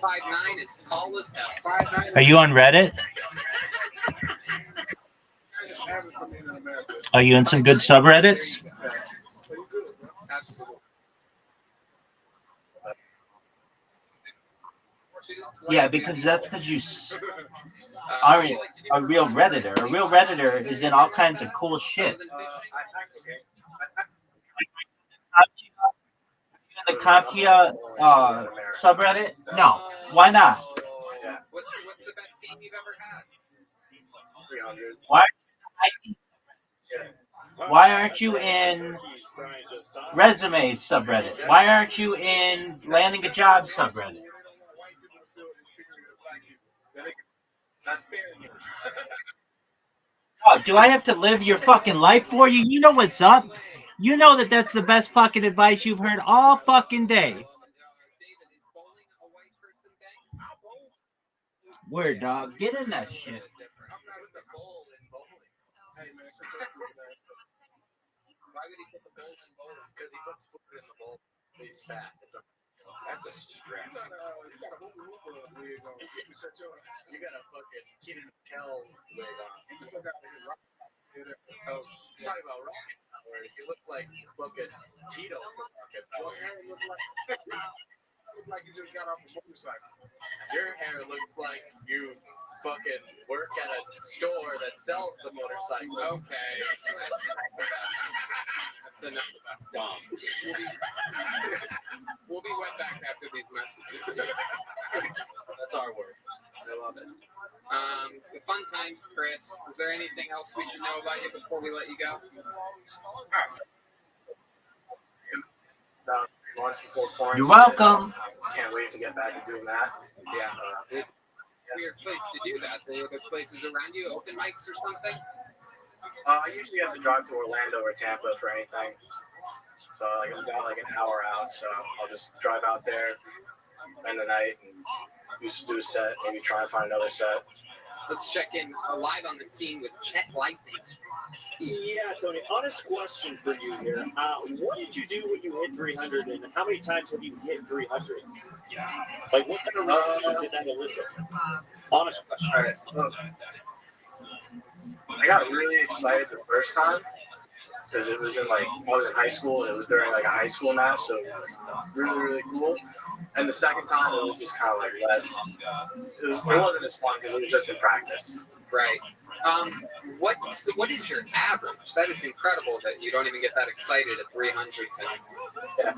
5'9" is tall as hell. Are you on Reddit? Are you in some good subreddits? Absolutely. Yeah, because you aren't a real Redditor. A real Redditor is in all kinds of cool shit. The Kakia subreddit? No. Why not? What's the best game you've ever had? 300. Why aren't you in resumes subreddit? Why aren't you in landing a job subreddit? Oh, do I have to live your fucking life for you? You know what's up. You know that's the best fucking advice you've heard all fucking day. David, is bowling a white person thing? Word, dog. Get in that shit. Why would he put the bowl in bowling? Because he puts food in the bowl. He's fat. That's a stretch. You got a fucking Keenan Kel wig on. Oh, sorry about Rocket Power. You look like fucking Tito from Rocket Power. You look like you just got off a motorcycle. Your hair looks like you fucking work at a store that sells the motorcycle. Okay. That's enough about dumb. We'll be right back after these messages. That's our word. I love it. So fun times, Chris. Is there anything else we should know about you before we let you go? About 3 months before quarantine. You're welcome. Can't wait to get back and doing that. Yeah. Weird place to do that. Are there places around you, open mics or something? I usually have to drive to Orlando or Tampa for anything. So I'm about an hour out, so I'll just drive out there, spend the night, and do a set, maybe try and find another set. Let's check in live on the scene with Chet Lightning. Yeah, Tony, honest question for you here. What did you do when you hit 300, and how many times have you hit 300? Like, what kind of reaction did that elicit? Honest question. All right. I got really excited the first time because it was I was in high school, and it was during a high school match, so it was really, really cool. And the second time, it was just kind of less. It wasn't as fun because it was just in practice. Right. What is your average? That is incredible that you don't even get that excited at 300. Yeah.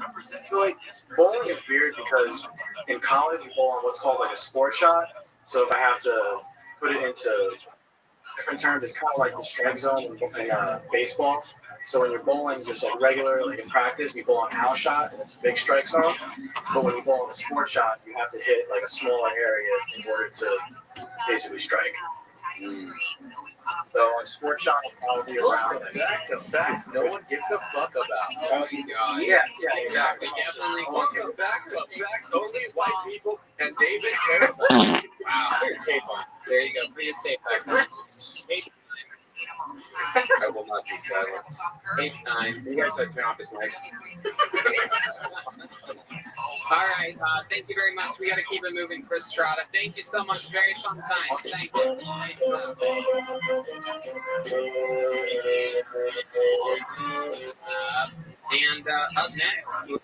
Bowling is weird because in college you bowl on what's called a sport shot. So if I have to put it into different terms, it's kind of like the strike zone in baseball. So when you're bowling just regular, in practice, you bowl on house shot and it's a big strike zone. But when you bowl on a sport shot, you have to hit a smaller area in order to basically strike. So on sport shot, I'll be around. Back to facts no one gives a fuck about. Yeah, exactly. Definitely. Welcome back to facts only white people and David Carroll. Wow. Put your tape on. There you go. Put your tape back on. I will not be silent. Tape time. You guys turn off this mic. All right. Thank you very much. We got to keep it moving, Chris Strada. Thank you so much. Very fun times. Thank you. And up next,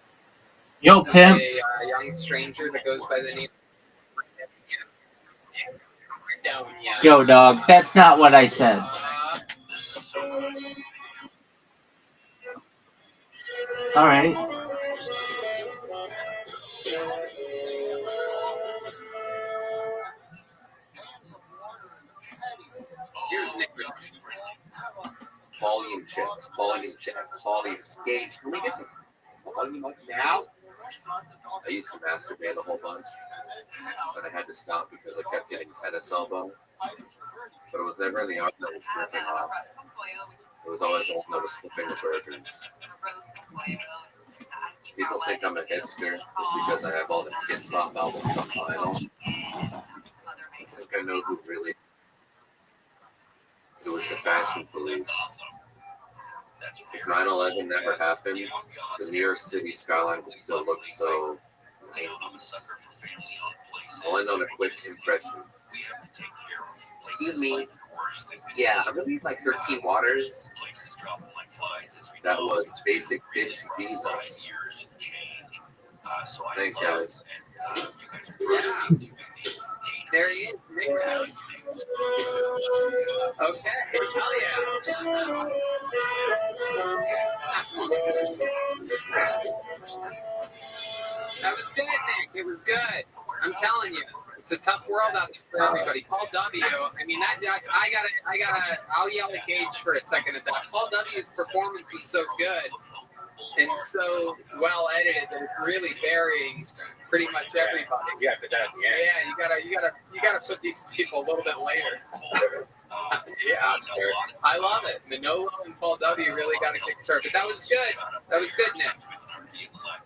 Yo, Pimp. a young stranger that goes by the name. Yo, dog. That's not what I said. All right. Here's Nick. Volume check, volume stage. Can we get the volume up now? I used to masturbate a whole bunch, but I had to stop because I kept getting tennis elbow. But it was never the arm that was dripping off. It was always the one that was flipping the burgers. People think I'm a hipster just because I have all the Kid Pop albums on vinyl. I think I know who really. It was the fashion police. If 9/11 never happened, the New York City skyline would still look so lame. I'll end on a quick impression. Excuse me. Yeah, I'm gonna need like 13 waters. That was basic dish Jesus. Thanks, guys. There he is, Nick. Okay, hell yeah. That was good, Nick. It was good. I'm telling you, it's a tough world out there for everybody. Paul W. I mean, I'll yell at Gage for a second at that. Paul W.'s performance was so good and so well edited that it's really burying pretty much everybody. Yeah, but that at the end. Yeah, you gotta put these people a little bit later. Yeah, I love it. Manolo and Paul W. really got a kickstart, but that was good. That was good, Nick.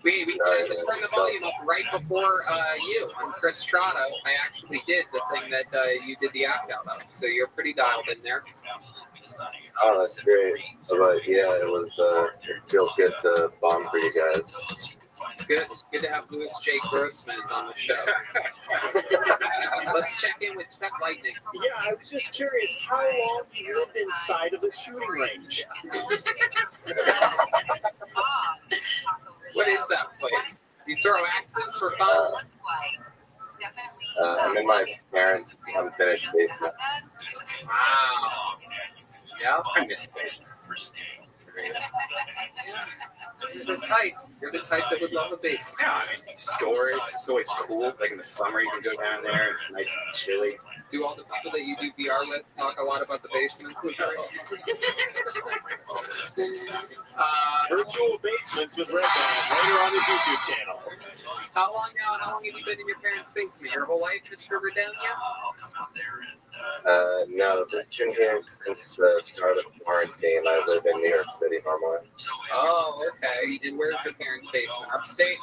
We turned the volume up right before you on Chris Strada. I actually did the thing that you did the act out of, so you're pretty dialed in there. Oh, that's great. But yeah, it feels good to bomb for you guys. It's good. It's good to have Louis J. Grossman on the show. Let's check in with Chuck Lightning. Yeah, I was just curious how long you lived inside of the shooting range. What is that place? You throw axes for fun? I'm in my parents' unfinished basement. Wow. Yeah. I miss this. You're the type that would love a basement. Yeah, I mean, storage. It's always cool. Like in the summer, you can go down there. It's nice and chilly. Do all the people that you do VR with talk a lot about the basement? Virtual basements with Red Band later on his YouTube channel. How long have you been in your parents' basement? Your whole life, Mr. Redonia? No, just been here since the start of quarantine. I live in New York City normally. Oh, okay. And where's your parents' basement? Upstate?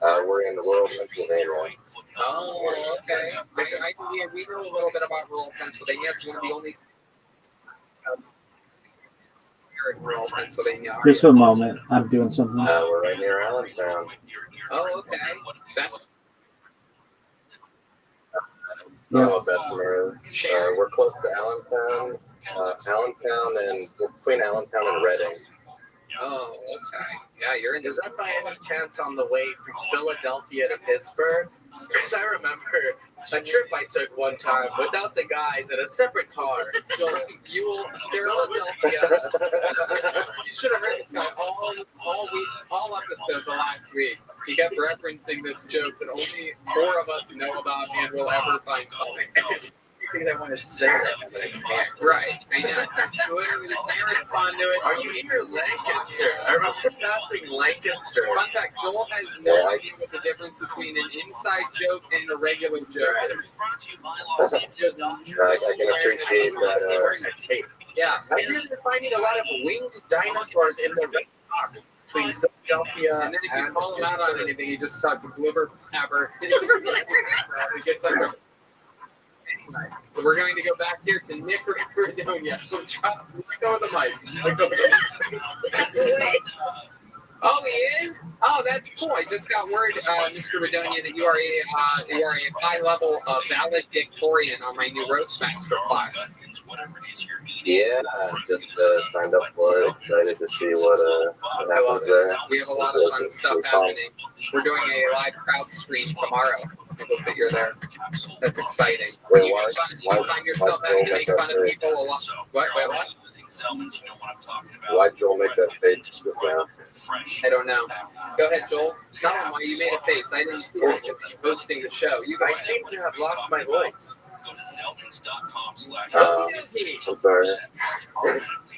We're in rural Pennsylvania. Oh, okay. We know a little bit about rural Pennsylvania. It's one of the only here in rural Pennsylvania. Just a moment. I'm doing something. We're right near Allentown. Oh, okay. That's Bessemer is. We're close to Allentown. And we're between Allentown and Reading. oh, okay. Yeah, you're in Is that by any chance on the way from Philadelphia to Pittsburgh? Because I remember a trip I took one time without the guys in a separate car. Joel, Philadelphia. You should have heard this guy all episodes of last week. He kept referencing this joke that only 4 of us know about and will ever find funny. Because I want to say that, but I can't. Right, I know. So literally, they respond to it. Are you near Lancaster? I remember passing Lancaster. Fun fact, Joel has no idea what the difference between an inside joke and a regular joke is. I can appreciate that. Yeah, I hear they're finding a lot of winged dinosaurs in the red box between Philadelphia And then if you call him out on anything, he just talks blubber blabber. It gets under. Anyway, so we're going to go back here to Nick Redonia. Let go of the mic. Let go of the mic. Oh, he is? Oh, that's cool. I just got word, Mr. Redonia, that you are a high-level valedictorian on my new Roastmaster class. Yeah, just signed up for it. Excited to see what I love happens it. there. We have a lot of fun stuff happening. We're doing a live crowd stream tomorrow. I hope that you're there. That's exciting. Wait, Do why- you find yourself having to make fun of people a lot? What? Wait, what? Why'd Joel make that face just now? I don't know. Go ahead, Joel. Tell him why you made a face. I didn't see it because you're hosting the show. You I guys seem to have lost my voice. I'm sorry.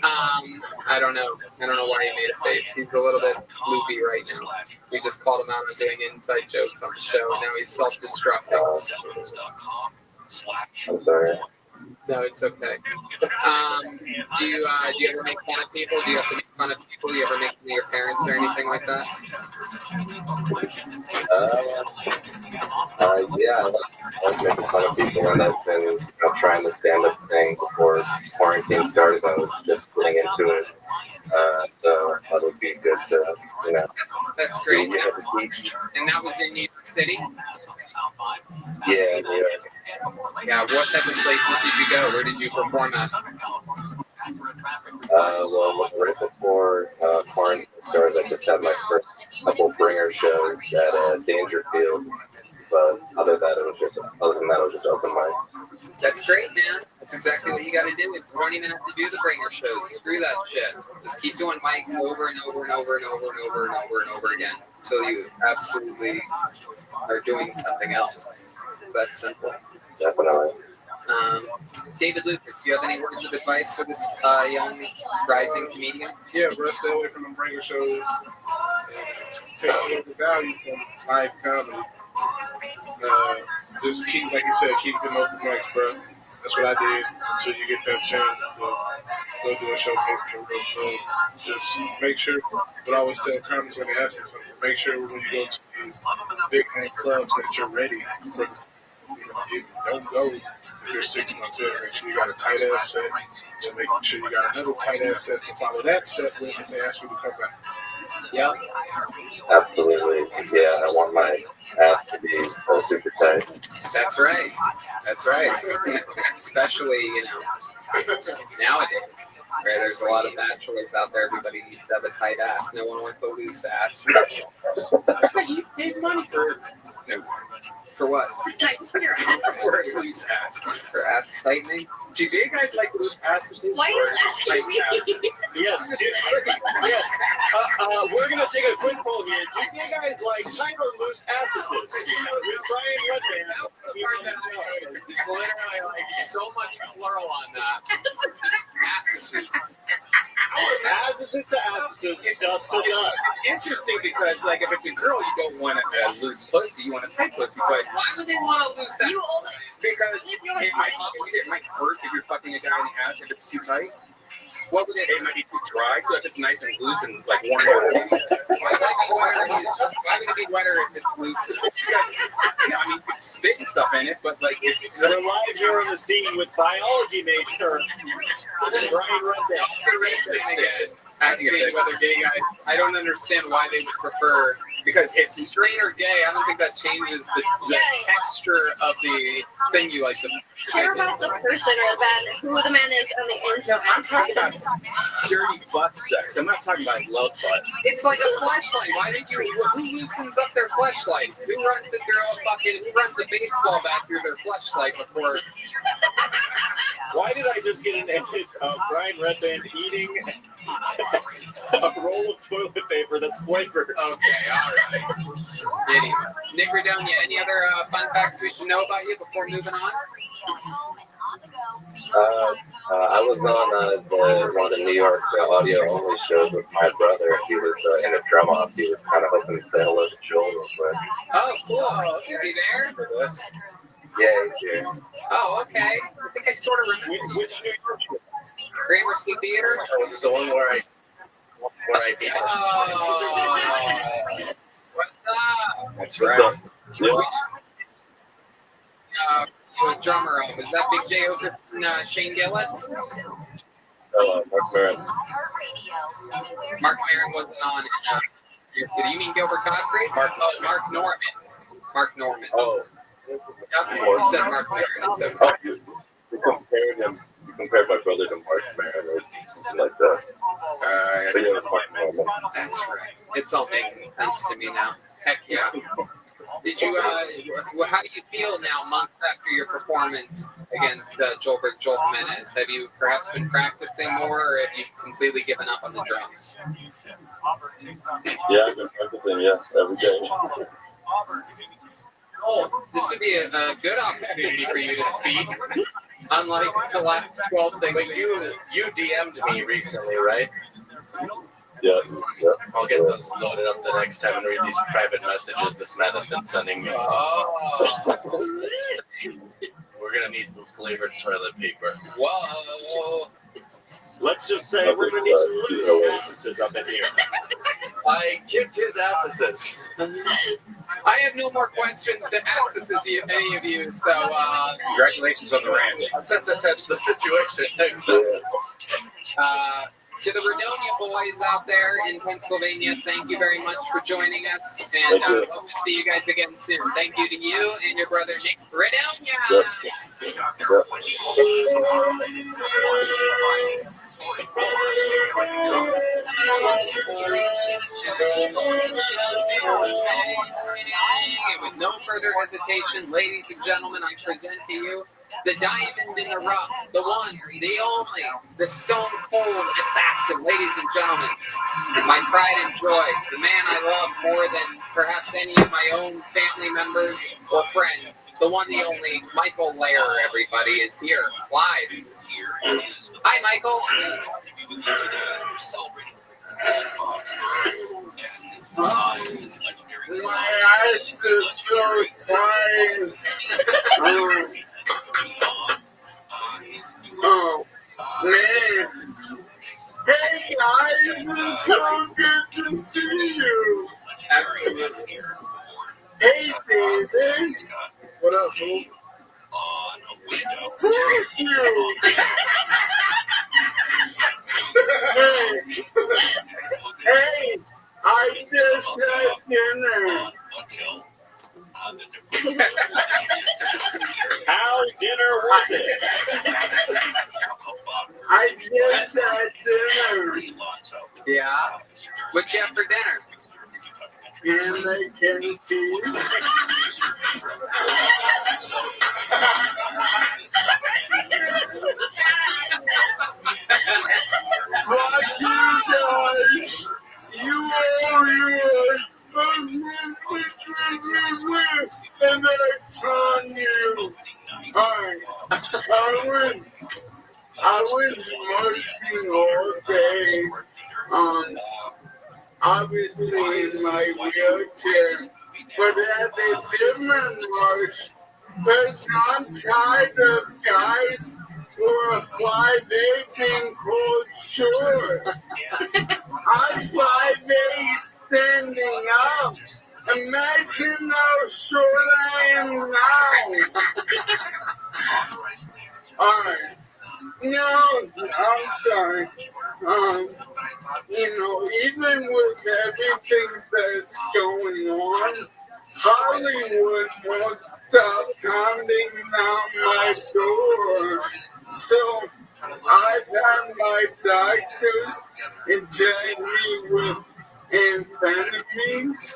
I don't know. I don't know why he made a face. He's a little bit loopy right now. We just called him out on doing inside jokes on the show, and now he's self-destructing. I'm sorry. No, it's okay. Do you ever make fun of people? Do you have to make fun of people? Do you ever make fun of your parents or anything like that? Yeah, I was making fun of people, and I've been trying the stand-up thing before quarantine started. I was just getting into it, so I thought it would be good to, That's see great. what you have to teach. And that was in New York City? Yeah, New York. Yeah, what type of places did you go? Where did you perform at? Well, right before quarantine started, I just had my first couple bringer shows at Dangerfield. But other than that, it was just open mic. That's great, man. That's exactly what you got to do. You don't even have to do the bringer shows. Screw that shit. Just keep doing mics over and over and over and over and over and over and over again until you absolutely are doing something else. It's that simple. Definitely. David Lucas, do you have any words of advice for this young rising comedian? Yeah, bro, stay away from them bringer shows. Take away the value from live comedy. Just keep, like you said, keep them open mics, bro. That's what I did until you get that chance to go do a showcase in real club. Just make sure, what I always tell comics when they ask me something, make sure when you go to these big name clubs that you're ready for. Don't go if you're 6 months in. Make sure you got a tight ass set, and make sure you got another tight ass set to follow that set when they ask you to come back. Yep. Absolutely. Yeah, I want my ass to be super tight. That's right. That's right. Especially, nowadays. Right, there's a lot of bachelors out there. Everybody needs to have a tight ass. No one wants a loose ass. You paid money for what? For a loose ass. For ass tightening? Do you guys like loose asses? Why are you asking me? Yes. Yes. We're going to take a quick poll here. Do you guys like tight or loose asses? Brian Redman. There's literally so much plural on that. Asses. Asses to asses. Dust to dust. It's interesting because, if it's a girl, you don't want a loose pussy, you want a tight pussy. But Why would they want to lose that? because it might hurt if you're fucking a guy in the ass if it's too tight. What would It might be too dry, so if it's nice and loose and it's warm. Why would it be wetter if it's loose? Yeah, I mean, you can spit and stuff in it, but if it's We're live here on the scene with biology major Brian Redman. Asking whether gay guys, I don't understand why they would prefer, because it's straight or gay. I don't think that changes the texture of the thing you like. Care about the person or who the man is on the inside. I'm talking about dirty butt sex. I'm not talking about love butt. It's like a fleshlight. Why did you? Who loosens up their fleshlight? Who runs it through Who runs a baseball bat through their fleshlight before? Why did I just get an image of Brian Redman eating a roll of toilet paper that's flavored? Okay, all right. Anyway, Nick Redonia, any other fun facts we should know about you before moving on? I was on one of the New York audio only shows with my brother. He was in a drum off. He was kind of hoping to say hello to Joel real quick. Oh, cool. Is he there? Yeah, he's here. Oh, okay. I think I sort of remember. Which New York? Gramercy Theater? This is the one where I beat Oh, what's up? That's right. Yeah. You a drummer of? Is that Big J over Shane Gillis? Mark Maron. Mark Maron wasn't on your city. You mean Gilbert Gottfried? Mark Norman. Mark Norman. Oh. Yep, you said Mark Maron. So. Oh, you compared him. You compared my brother to Mark Maron or something like that. But yeah, Mark Norman. That's right. It's all making sense to me now. Heck yeah. Did you? How do you feel now, months after your performance against Joel Jimenez? Have you perhaps been practicing more, or have you completely given up on the drums? Yeah, I've been practicing, every day. Oh, this would be a good opportunity for you to speak. Unlike the last 12 things. But you DM'd me recently, right? Yeah. I'll get those loaded up the next time and read these private messages this man has been sending me. Oh. We're gonna need some flavored toilet paper. Whoa. Let's just say we're going to need some loose asses up in here. I kicked his asses. I have no more questions to ask any of you, so Congratulations on the ranch. Let's assess the situation next. To the Redonia boys out there in Pennsylvania, thank you very much for joining us, and hope to see you guys again soon. Thank you to you and your brother Nick Redonia. And with no further hesitation, ladies and gentlemen, I present to you the diamond in the rough, the one, the only, the stone cold assassin, ladies and gentlemen, my pride and joy, the man I love more than perhaps any of my own family members or friends, the one, the only, Michael Lair, everybody, is here, live. Hi, Michael. My eyes are so tired. Oh, man. Hey, guys, it's so good to see you. Absolutely. Hey, David. What up, fool? Thank you. Hey, I just had dinner. How dinner was it? I just had dinner. Yeah? What'd you have for dinner? Ham and cheese. Fuck you guys. You all yours. And that's on you. I was marching all day. Obviously in my wheelchair, but at a different march, because I'm tired of guys who are 5'8" being called short. I'm 5'8" standing up. Imagine how short I am now. Alright. No, I'm sorry. Even with everything that's going on, Hollywood won't stop pounding on my door. So I've had my doctors inject me with amphetamines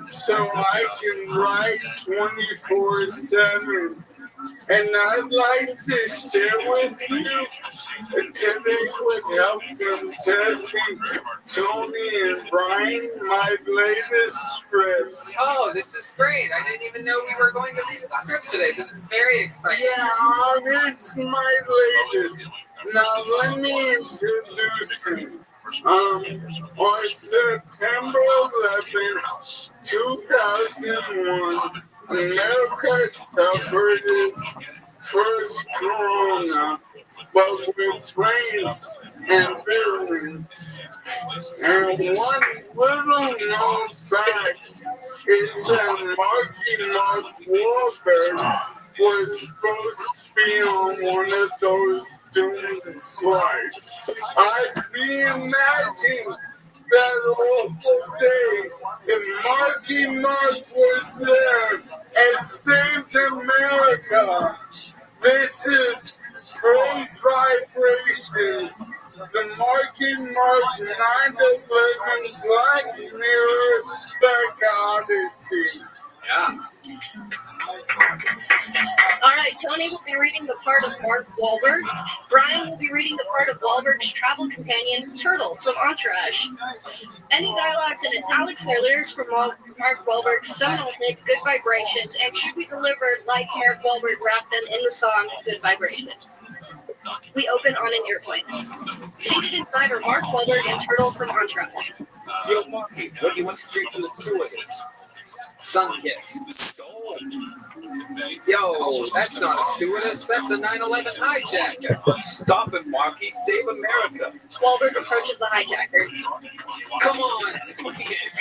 so I can write 24/7. And I'd like to share with you today with help from Jesse, Tony, and Brian, my latest script. Oh, this is great. I didn't even know we were going to read the script today. This is very exciting. Yeah, it's my latest. Now let me introduce him. On September 11th, 2001, America suffered its first corona, but with flames and virulence. And one little known fact is that Mark Wahlberg was supposed to be on one of those doomed flights. I reimagine that awful day if Mark was there and saved America. This is great vibrations. The Mark 9/11 Black Mirror Spec Odyssey. Yeah. All right, Tony will be reading the part of Mark Wahlberg. Brian will be reading the part of Wahlberg's travel companion, Turtle, from Entourage. Any dialogues in italics or lyrics from Mark Wahlberg's seminal hit, Good Vibrations, and should be delivered like Mark Wahlberg rapped them in the song, Good Vibrations. We open on an airplane. Seated inside are Mark Wahlberg and Turtle from Entourage. Yo, Marky, what do you want straight from the stewardess? Sun kiss. Yo, that's not a stewardess. That's a 9/11 hijacker. Stop it, Marky. Save America. Wahlberg approaches the hijacker. Come on, swing it.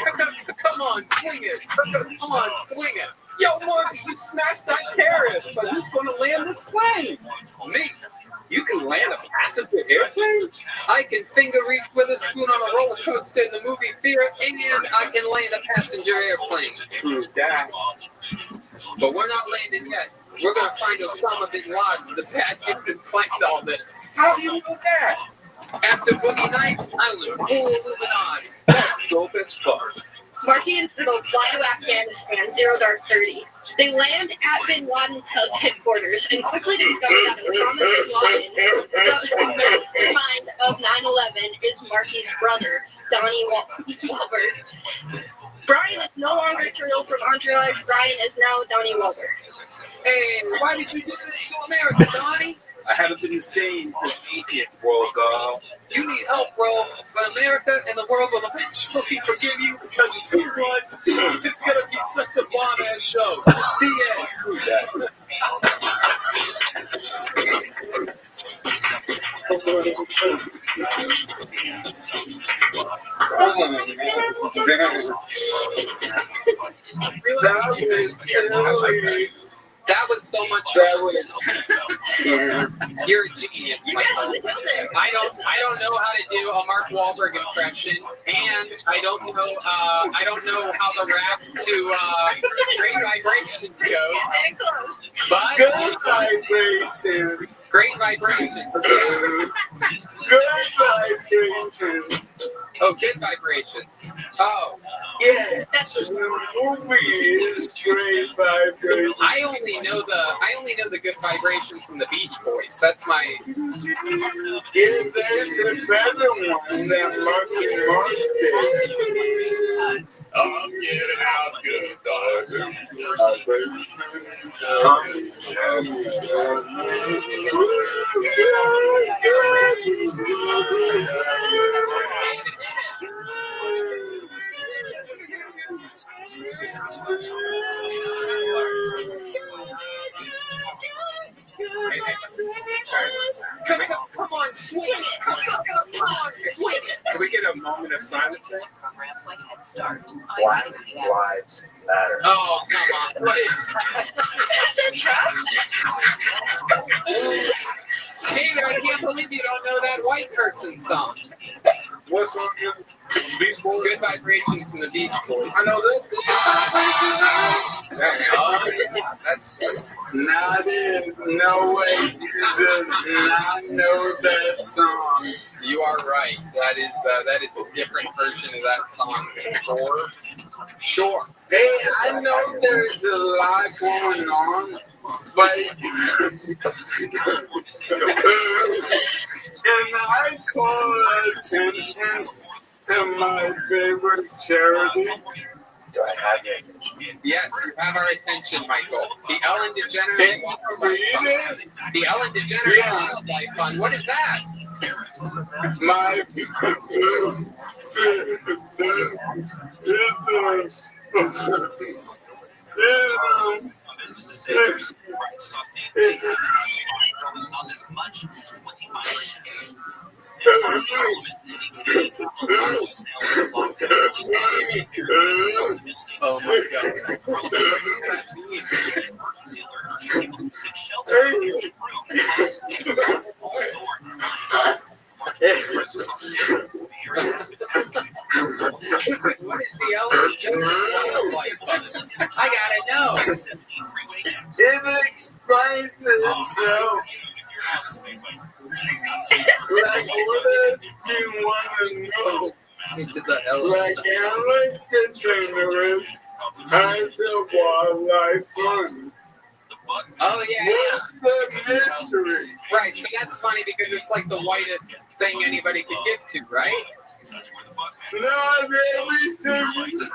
Come on, swing it. Come on, swing it. Yo, Marky, you smashed that terrorist, but who's going to land this plane? Me. You can land a passenger airplane? I can finger reach here, and I can land a passenger airplane. True that. But we're not landing yet. We're gonna find Osama bin Laden, the bad dude who planned all this. How do you know that? After Boogie Nights, I was full Illuminati. That's dope as fuck. Marty and Fiddle fly to Afghanistan, 0-30. They land at Bin Laden's headquarters and quickly discover that Osama bin Laden, the mastermind of 9/11, is Marty's brother, Donnie Wahlberg. Brian is no longer Turtle from Entourage. Brian is now Donnie Wahlberg. Hey, why did you do this to America, Donnie? I haven't been insane since 80th, world girl. You need help, bro. But America and the world will eventually forgive you because of Two Bloods. It's gonna be such a bomb-ass show. The end. True that. That was so much That fun. was, yeah. You're a genius, You Michael. guys nailed it. I don't know how to do a Mark Wahlberg impression, and I don't know how the rap to Great Vibrations goes. Very close. But Good vibrations. Great Vibrations. Good vibrations. Oh, Good Vibrations. Oh, Yeah. That's just The movie is great vibrations. I only know the Good Vibrations from the Beach Boys. That's my. Yeah, there's a better one than Marky Mark did. I'm getting out good, dog. Come on, swing it. Come on, swing it. Can we get a moment of silence there? Black Lives Matter. Oh, come on. What is David, I can't believe you don't know that white person song. What song is Beach Boys? Good Vibrations from the Beach Boys. I know that. That's Not in no way you does not know that song. you are right. That is a different version of that song for sure. Hey, I know there's a lot going on, but can I call attention to my favorite charity? Do I have your attention? Yes, you have our attention, Michael. The Ellen DeGeneres Can you Wildlife read Fund. it? The Ellen DeGeneres Yeah. Wildlife Fund. What is that? My Oh my God. What is the Ellen DeGeneres Wildlife Fund? I gotta know. It explains itself. Like, what if you want to know? Into the Ellen. Like, Ellen DeGeneres has a wildlife fund. Oh yeah. What's the mystery? Right, so that's funny because it's like the whitest thing anybody could give to, right? Not everything's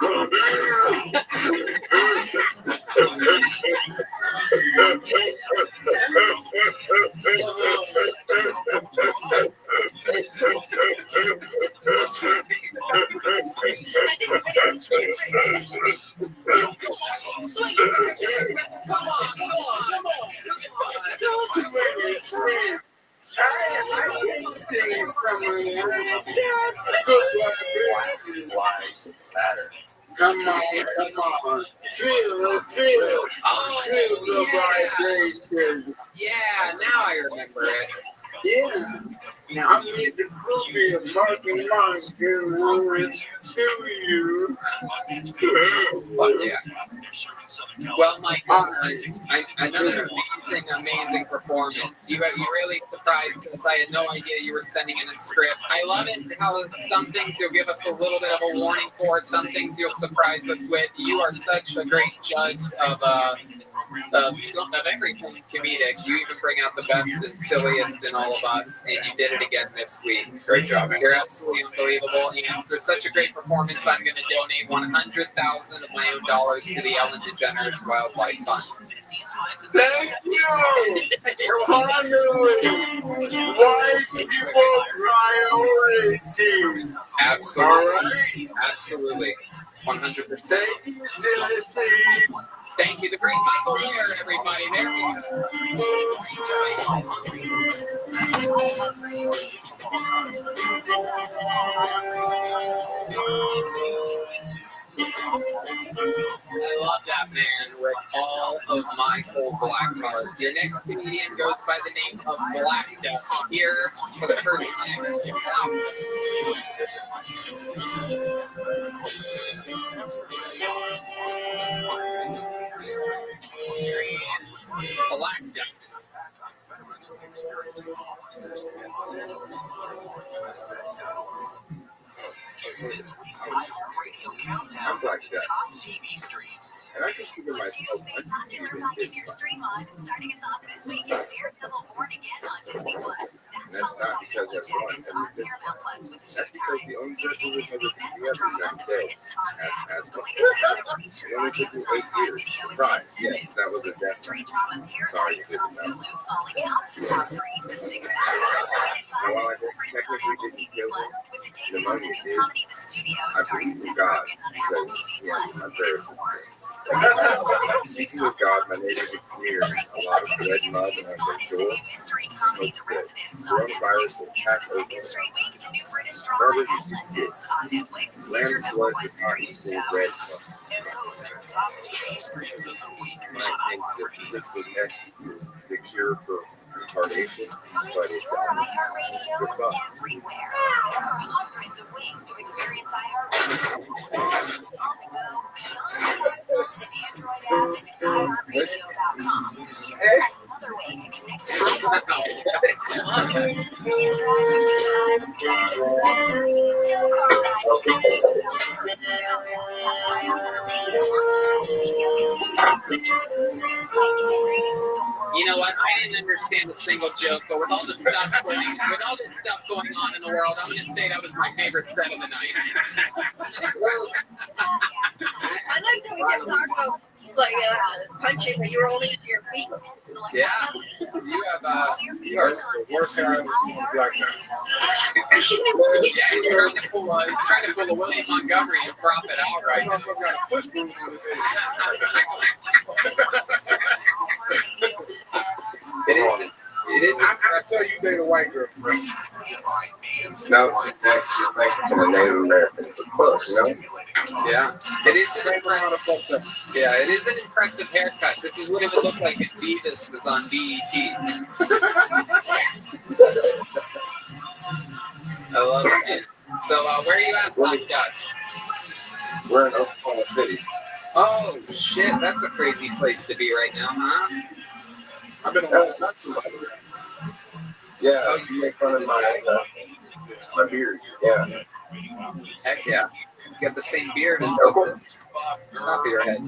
Come on. Lives Matter. Come on. Feel it. Feel the vibration. Yeah, now I remember it. Yeah. I made the movie of Mark and Mark getting ruined. to you. Fuck yeah. Well, Mike, another amazing performance. You really surprised us. I had no idea you were sending in a script. I love it how some things you'll give us a little bit of a warning for, some things you'll surprise us with. You are such a great judge of everything comedic. You even bring out the best and silliest in all of us, and you did it again this week. Great job, man. You're absolutely unbelievable, and for such a great performance, I'm going to donate 100,000 of my own dollars to the Ellen DeGeneres Wildlife Fund. Thank you. Finally, white people priority. Absolutely. All right. Absolutely. 100%. Thank you, Tennessee. Thank you, the great Michael Lear, everybody. There we I love that man with all of my cold black heart. Your next comedian goes by the name of Black Dust. Here for the first time. Black Dust. I'm Black Dust. And I consider myself undefeated in this fight. Starting us off this week is Daredevil Born Again on Disney Plus. And that's not because I've won every fist fight. That's because the only judgment was never beat me up is that day. It only took me 8 years. Right, yes, that was a death. Sorry to say that. Now, while I technically didn't kill him, the money did. I believe in God because he has my prayers. Speaking of God, my neighbors have cleared a lot of red mud and I've been sure most that coronavirus will pass over. Barbara used to say, lamb's blood does not equal red mud. Might think that twisted neck is the cure for retardation, but it doesn't. Good fuck. You know what? I didn't understand a single joke, but with all this stuff going on in the world, I'm going to say that was my favorite set of the night. I like that we just talked about punching, but you were only using your feet. Yeah. You are the worst guy I've ever seen in Black Man. Yeah, he's trying to pull a William Montgomery and prop it out right now. Push move on his head. It is I can tell you date a white girl, bro. No, she's Mexican and Native American. But close, you know? Yeah. It is Yeah, it is an impressive haircut. This is what it would look like if Beavis was on BET. I love it, man. So, where are you at, Black Dust? We're in Oklahoma City. Oh, shit. That's a crazy place to be right now, huh? I've been not too much. Yeah, you make fun of my beard. Yeah. Heck yeah. You got the same beard as the top of your head.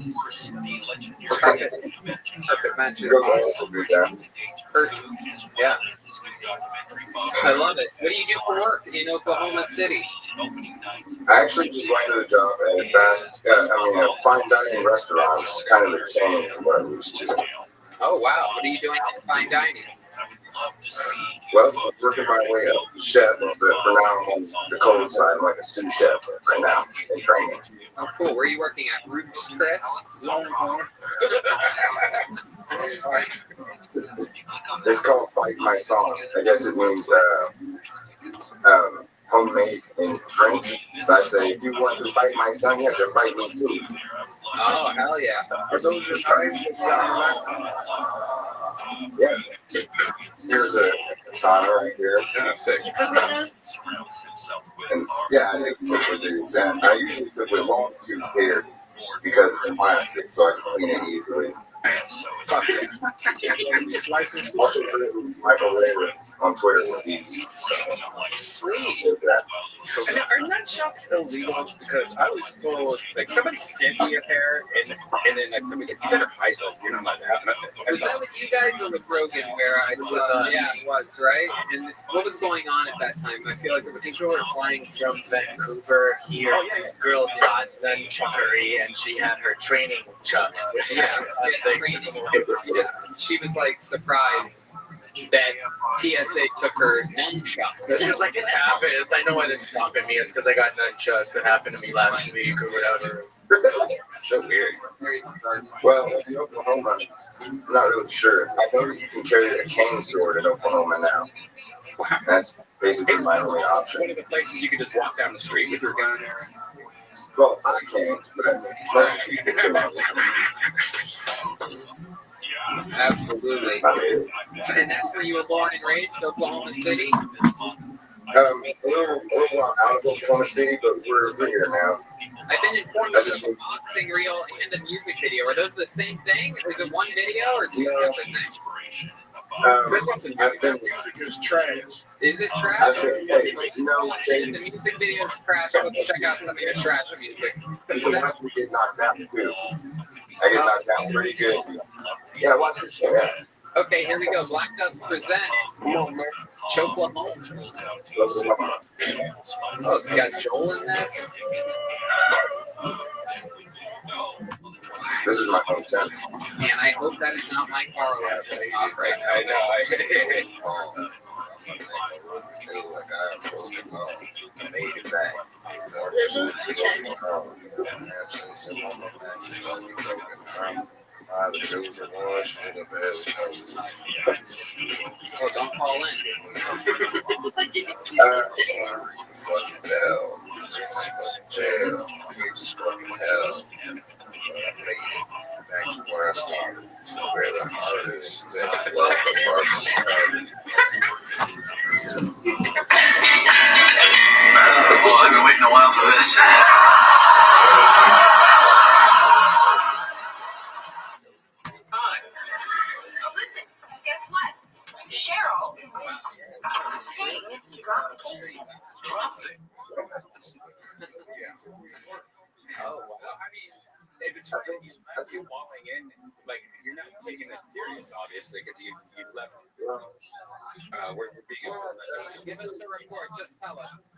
Perfect matches. Perfect. Yeah. I love it. What do you do for work in Oklahoma City? I actually just landed a job at a fine dining restaurant. It's kind of a change from what I'm used to. Oh, wow. What are you doing in fine dining? Well, I'm working my way up to chef, but for now I'm on the cold side. I'm like a stew chef right now in training. Oh, cool. Where are you working at? Ruth's Chris? Longhorn. It's called Fight My Song. I guess it means homemade in French. So I say, if you want to fight my son, you have to fight me too. Oh, hell yeah. Are those your stripes that sound like? Yeah. Here's a katana right here. Yeah, sick. And Yeah, I think people do that. I usually cook with long fused hair because it's plastic, so I can clean it easily. Fuck yeah. Slices. Also, Michael Ray on Twitter with these. Sweet. That. So are nunchucks illegal? Because I was told, like, somebody sent me a pair, and then like somebody said, you better hide them. You're not allowed to have nothing. Was that with you guys or with Rogan where I saw? Yeah, it was, right? And what was going on at that time? I feel like it was. People were flying from Vancouver here. This girl taught nunchuckery, and she had her training chucks. Yeah, training. Yeah, she was like surprised that TSA took her nunchucks. She was like, "This happened." I know why this stopping me. It's because I got nunchucks. It happened to me last week or whatever. So weird. Very bizarre. Well, in Oklahoma, I'm not really sure. I know you can carry a cane sword in Oklahoma now. That's basically my only One option. of the places you can just walk down the street with your guns. Well, I can't, but most people do. Absolutely. I mean, And that's where you were born and raised, Oklahoma City? a little while out of Oklahoma City, but we're here now. I've been informed of the boxing reel and the music video. Are those the same thing? Is it one video or two separate things? I've been, Music is trash. Is it trash? I've been, hey, The music video is trash. Let's check out some of your trash music. people watch me get knocked down too. I get knocked down pretty good. Yeah, watch this. Yeah. Okay, here we go. Black Dust presents Choklahoma. Oh, you got Joel in this? This is my hometown. Man, I hope that is not my car alarm going off right now. I know. I made it back. Oh, don't fall in. Fucking hell. Jail. Just fucking hell. I made it back to where I started. Where the artists that I love the artists started. Well, I've been waiting a while for this. Hi. Listen, guess what? Cheryl is paying dropping. Oh, wow. I mean, it's funny as you falling in, like, you're not taking this serious, obviously, because you left. We're being. Give us the report. Just tell us.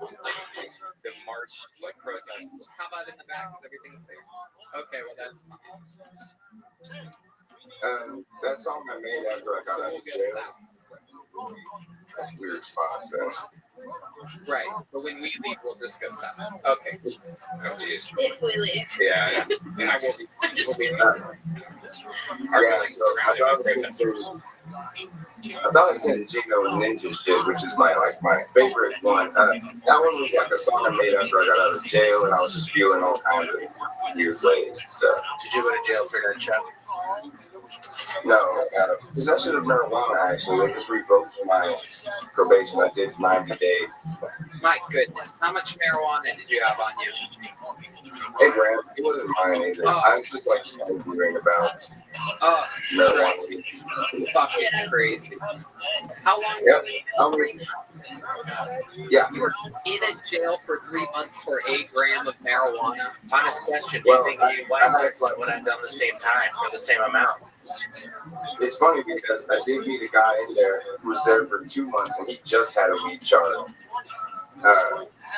The march, like, protest. How about in the back? Is everything clear? Okay, well, that's fine. That song I made after I So got out we'll of go jail. south. Weird spot. Right, but when we leave, we'll just go south. Okay. Oh, jeez. If we leave. Yeah. Yeah, we'll be Yeah, so I thought I sent Gino and Ninja's did, which is my favorite one. That one was like a song I made after I got out of jail, and I was just feeling all kinds of weird ways and stuff. Did you go to jail for that, Chuck? No, possession of marijuana, actually. They just revoked my probation. I did 90 days. My goodness, how much marijuana did you have on you? 8 grand. It wasn't mine either. I was just like wondering about Oh, marijuana. fucking crazy. How long Yep. were you in? 3 months? Yeah. You were in a jail for 3 months for 8 grams of marijuana. Honest question. Do Well, you think you would have done the same time for the same amount? It's funny because I did meet a guy in there who was there for 2 months, and he just had a weed charge.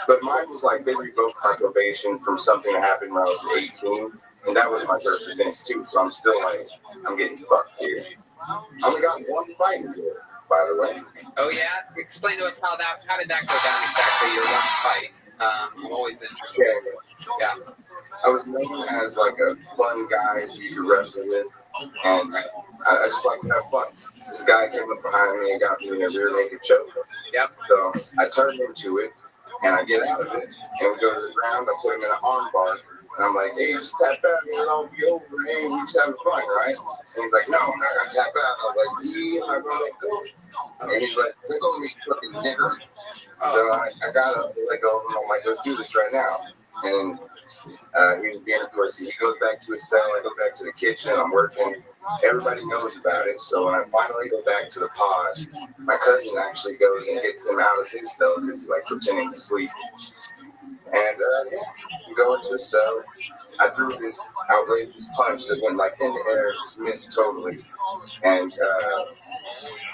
But mine was like they revoked my probation from something that happened when I was 18, and that was my first offense too. So I'm still like, I'm getting fucked here. I only got 1 fight in here, by the way. Oh yeah, explain to us how did that go down exactly? Your one fight. I'm always interested. Yeah. I was known as like a fun guy who you could wrestle with, and I just like to have fun. This guy came up behind me and got me in a rear naked choke. Yep. So I turned into it, and I get out of it, and we go to the ground. I put him in an arm bar, and I'm like, hey, just tap out, and it'll be over. Hey, we just having fun, right? And he's like, no, I'm not gonna tap out. I was like, yeah, I'm not gonna let go. And he's like, let go of me, fucking nigger. So I I gotta let go of him. I'm like, let's do this right now. And he was being a pussy. He goes back to his cell. I go back to the kitchen. I'm working. Everybody knows about it. So when I finally go back to the pod, my cousin actually goes and gets him out of his cell because he's like pretending to sleep. And yeah, we go into the cell. I threw this outrageous punch that went like in the air, just missed totally. And I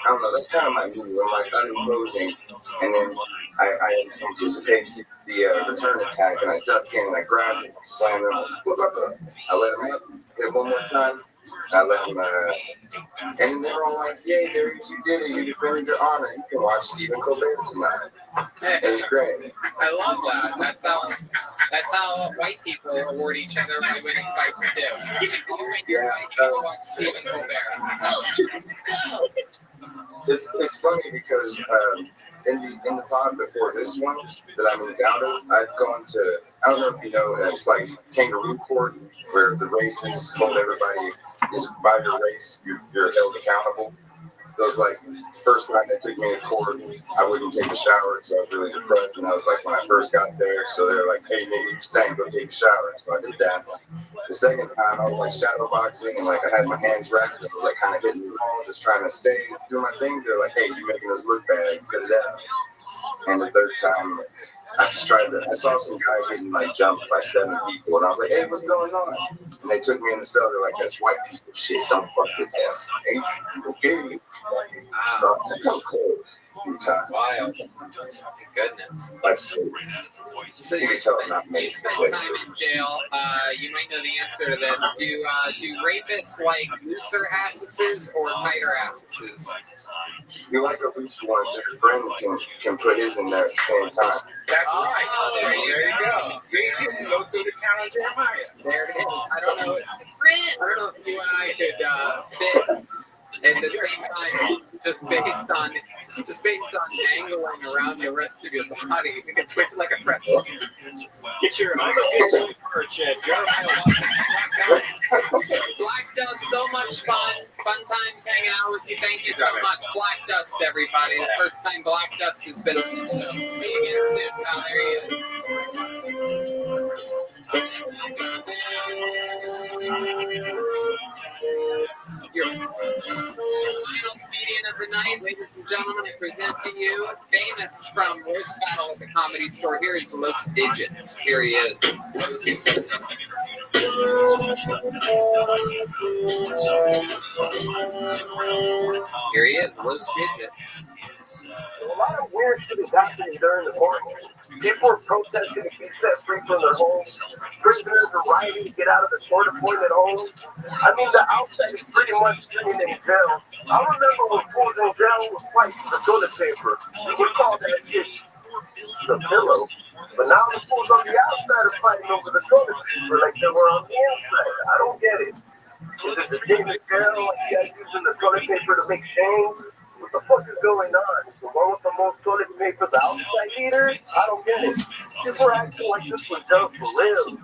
don't know, that's kind of my move. I'm like unimposing, and then I anticipate the return attack, and I duck in, and I grab him, slam him, I let him up, hit him one more time, I let him, and they're all like, yay, there, you did it, you defended your honor, you can watch Stephen Colbert tonight. It was great. I love that. That's how white people award each other by winning fights too. Yeah, Watch Stephen Colbert. It's funny because in the pod before this one that I'm in doubt of, I've gone to, I don't know if you know, it's like kangaroo court where the races hold everybody, is by your race you're held accountable. It was like first time they took me to court, I wouldn't take a shower, so I was really depressed. And I was like, when I first got there, so they're like, hey, nigga, you stank, go take a shower. So I did that. The second time, I was like shadow boxing, and like I had my hands wrapped, and I was like kind of hitting the wall, just trying to stay, do my thing. They're like, hey, you're making us look bad, cut it out. And the third time, I saw some guy getting like jumped by 7 people, and I was like, hey, what's going on? And they took me in the cell. They're like, that's white people shit. Don't fuck with them. Hey, okay. So I come close. Wild. Goodness. So you can tell I'm not you spent time in jail. You might know the answer to this. Do rapists like looser asses or tighter asses? You like a loose one so your friend can put his in there at the same time. That's right. Oh, there you go. You go through the count on Jeremiah. There it is. I don't know if you and I could fit at the same time, just based on angling around the rest of your body. You can twist it like a pretzel. Get your I'm a good boy merch at Jeremiah. Black Dust, so much fun. Fun times hanging out with you. Thank you so much. Black Dust, everybody. The first time Black Dust has been on the show. See you again soon. Oh, there he is. Your final comedian of the night, ladies and gentlemen, I present to you, famous from Roast Battle at the Comedy Store. Here is Los Digits. Here he is. Here he is, Los Digits. A lot of weird shit is happening during the quarantine. People are protesting to be set free from their homes. Prisoners are rioting to get out of the court appointed homes. I mean, the outside is pretty much sitting in jail. I remember when fools in jail were fighting for toilet paper. We would call that shit the pillow. But now the fools on the outside are fighting over the toilet paper like they were on the inside. I don't get it. Is it the same in jail? Like you guys using the toilet paper to make change? What the fuck is going on? The one with the most toilet paper, the outside eaters? I don't get it. People are acting like this was done for real.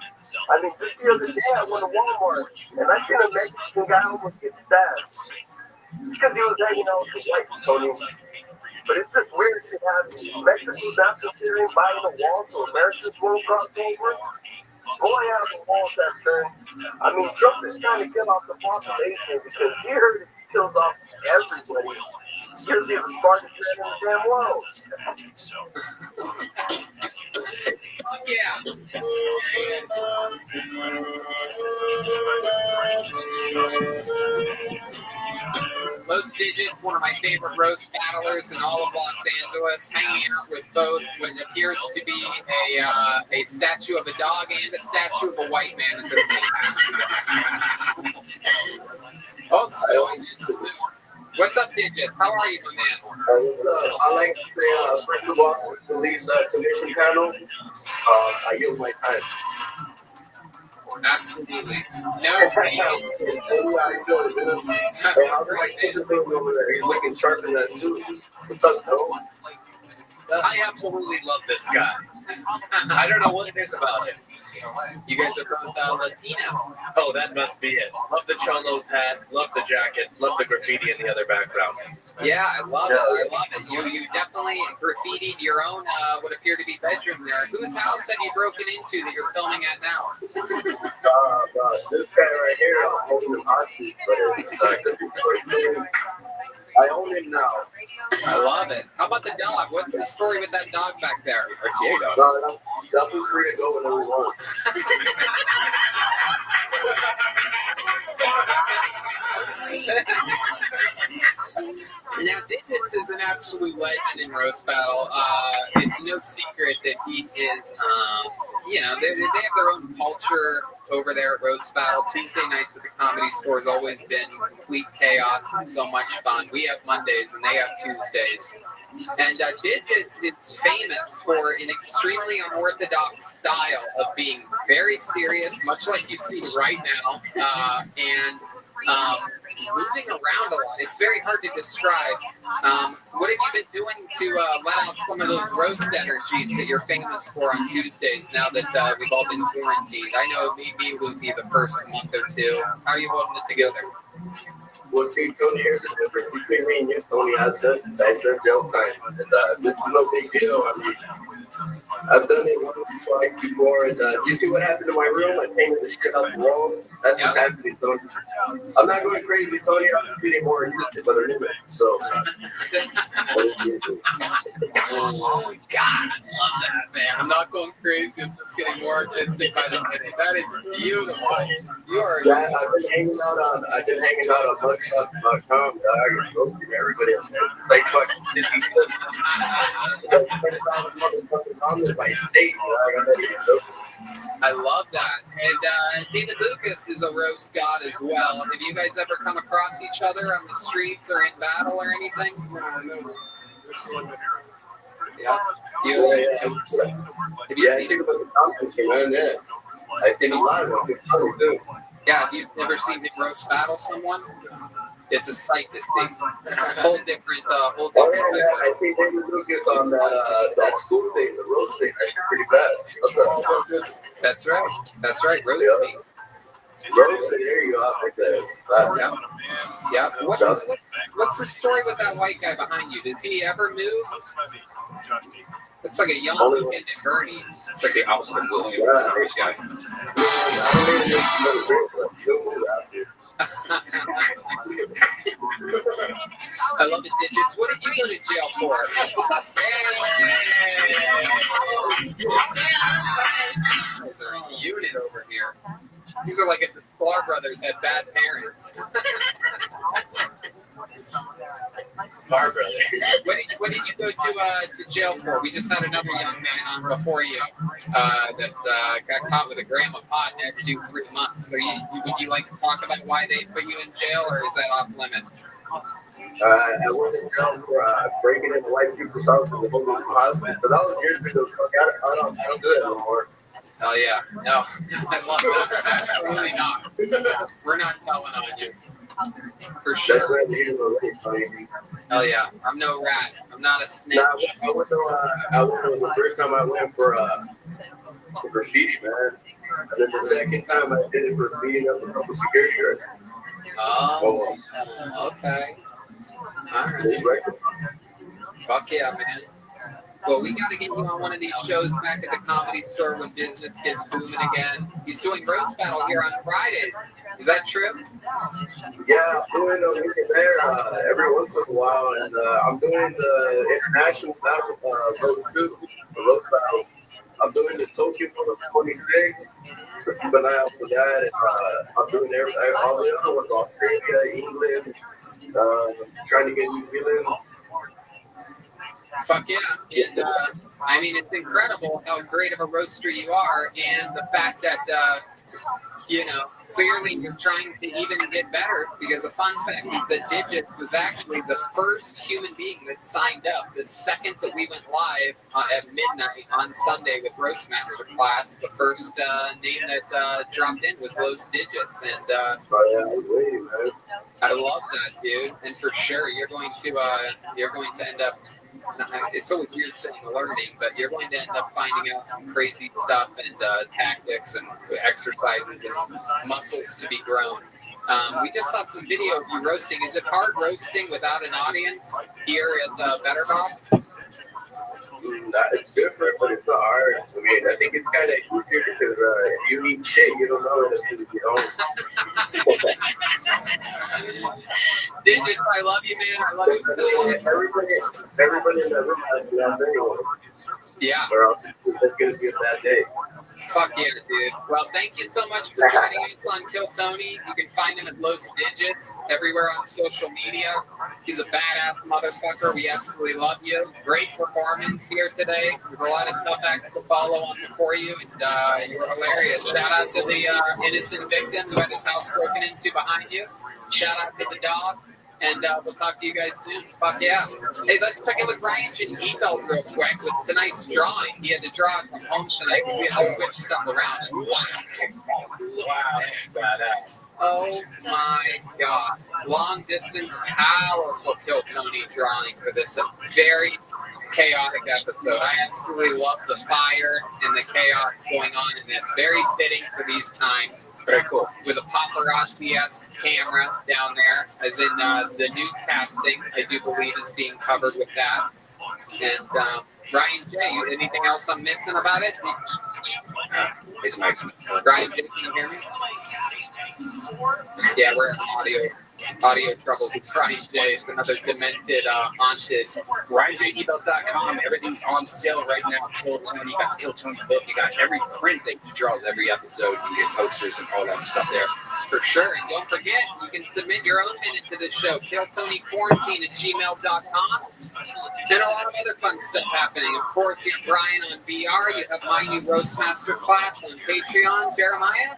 I mean, just the other day I went to Walmart and I seen a Mexican guy almost get stabbed. Because he was hanging out with his wife, Tony. But it's just weird to have Mexicans out there buying a wall so Americans won't cross over. Boy, out the walls that turn. I mean, Trump is trying to kill off the population because he heard it kills off everybody. Here's the smartest man in the damn world. Fuck yeah. Los Digits, one of my favorite roast battlers in all of Los Angeles, hanging out with both what appears to be a statue of a dog and a statue of a white man at the same time. Oh, what's up, Digit? How are you, my man? I like to say, first of all, the police commission panel, I use my time. Absolutely. No, thank you. He's looking sharp in that suit. I absolutely love this guy. I don't know what it is about him. You guys are both Latino. Oh, that must be it. Love the Cholo's hat. Love the jacket. Love the graffiti in the other background. Yeah, I love it. I love it. You definitely graffitied your own what appear to be bedroom there. Whose house have you broken into that you're filming at now? This guy right here, I'm holding him hostage, but I own him now. I love it. How about the dog? What's the story with that dog back there? RCA dog. That was free to go whenever we want. Now, Digits is an absolute legend in roast battle. It's no secret that he is, they have their own culture over there at roast battle. Tuesday nights at the Comedy Store has always been complete chaos and so much fun. We have Mondays and they have Tuesdays. And Digits is famous for an extremely unorthodox style of being very serious, much like you see right now, and moving around a lot. It's very hard to describe. What have you been doing to let out some of those roast energies that you're famous for on Tuesdays now that we've all been quarantined? I know me, Lucy, the first month or two. How are you holding it together? Well, see, Tony, here's the difference between me and you. Tony, I served jail time. And, this is no big deal. I mean, I've done it once or twice before. And, you see what happened to my room? I painted the shit up the walls. That's what's happening, Tony. I'm not going crazy, Tony. I'm just getting more addicted to other inmates. So. Oh, God, I love that, man. I'm not going crazy. I'm just getting more artistic by the minute. That is beautiful. You are. Yeah, I've been hanging out on mugshot.com, dog, and roasting everybody else. It's like fucking 50 comments by state, dog. I love that. And David Lucas is a roast god as well. Have you guys ever come across each other on the streets or in battle or anything? Yeah. Have you seen him? I think a lot of them do. Yeah, have you ever seen him roast battle someone? It's a sight to see. Whole different. I think David Lucas on that school thing, the roast thing. That's pretty bad. That's right. Roast me. Roast, there you go. Yeah. What's the story with that white guy behind you? Does he ever move? It's like a young Lieutenant Bernie. It's like the opposite of William, the first guy. I love the Digits. What did you go to jail for? These are a unit over here. These are like if the Sklar brothers had bad parents. Sklar brothers. What did you go to jail for? We just had another young man on before you that got caught with a gram of pot and had to do 3 months. So would you like to talk about why they put you in jail, or is that off limits? I went in jail for breaking into white people's houses and holding them hostage. But that was years ago. So I don't do that anymore. Oh yeah, no, I love that. Absolutely not. We're not telling on you. For sure. Hell yeah, I'm no rat. I'm not a snitch. I went the first time I went for graffiti, man. And then the second time I did it for beating up a couple security guards. Oh, okay. All right. Fuck yeah, man. Well, we got to get you on one of these shows back at the Comedy Store when business gets booming again. He's doing roast battle here on Friday. Is that true? Yeah, I'm doing a weekend there every once in a while, and I'm doing the international battle roast battle. I'm doing the Tokyo for the 26th. So keep an eye out for that. And I'm doing all the other ones: Australia, England, trying to get New Zealand. Fuck yeah. And I mean, it's incredible how great of a roaster you are, and the fact that, clearly you're trying to even get better, because a fun fact is that Digit was actually the first human being that signed up the second that we went live at midnight on Sunday with Roastmaster class. The first name that dropped in was Los Digits, and I love that, dude. And for sure, you're going to end up it's always weird saying learning, but you're going to end up finding out some crazy stuff and tactics and exercises and muscles to be grown. We just saw some video of you roasting. Is it hard roasting without an audience here at the Better Box? It's different, but it's not hard. I mean, I think it's kind of easier because if you eat shit, you don't know that's going to be home. Digits, I love you, man. I love you so. Everybody in the room has to have anyone. Yeah. Or else it's going to be a bad day. Fuck yeah, dude. Well, thank you so much for joining us on Kill Tony. You can find him at Los Digits everywhere on social media. He's a badass motherfucker. We absolutely love you. Great performance here today. There's a lot of tough acts to follow on before you, and you were hilarious. Shout out to the innocent victim who had his house broken into behind you. Shout out to the dog. And we'll talk to you guys soon. Fuck yeah. Hey, let's check in with Ryan Geneveld real quick with tonight's drawing. He had to draw it from home tonight because we had to switch stuff around. Wow. Badass. Oh my God. Long distance, powerful Kill Tony drawing for this very chaotic episode. I absolutely love the fire and the chaos going on in this. Very fitting for these times. Very cool. With a paparazzi-esque camera down there, as in the newscasting, I do believe is being covered with that. And Ryan J, anything else I'm missing about it? It's nice. Ryan J, can you hear me? Yeah, we're having audio troubles with Ryan J. It's another demented, haunted. RyanJEbelt.com. Everything's on sale right now. Kill Tony. You got the Kill Tony book. You got every print that he draws every episode. You get posters and all that stuff there. For sure. And don't forget, you can submit your own minute to this show. KillTonyQuarantine@gmail.com. And a lot of other fun stuff happening. Of course, you have Brian on VR. You have my new Roastmaster class on Patreon. Jeremiah?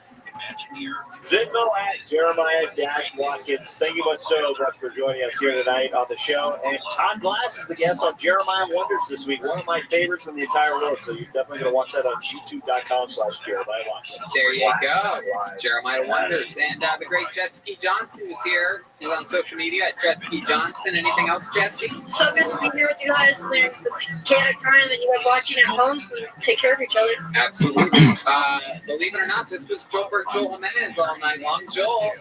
Venmo at Jeremiah-Watkins. Thank you so much for joining us here tonight on the show. And Todd Glass is the guest on Jeremiah Wonders this week. One of my favorites in the entire world. So you're definitely going to watch that on youtube.com/Jeremiah Watkins. There you go. Jeremiah Wonders. And the great Jet Ski Johnson is here. He's on social media at Jet Ski Johnson. Anything else, Jesse? So good to be here with you guys. It's chaotic time and you guys watching at home, so take care of each other. Absolutely. Believe it or not, this was Joel Jimenez all night long. Joel,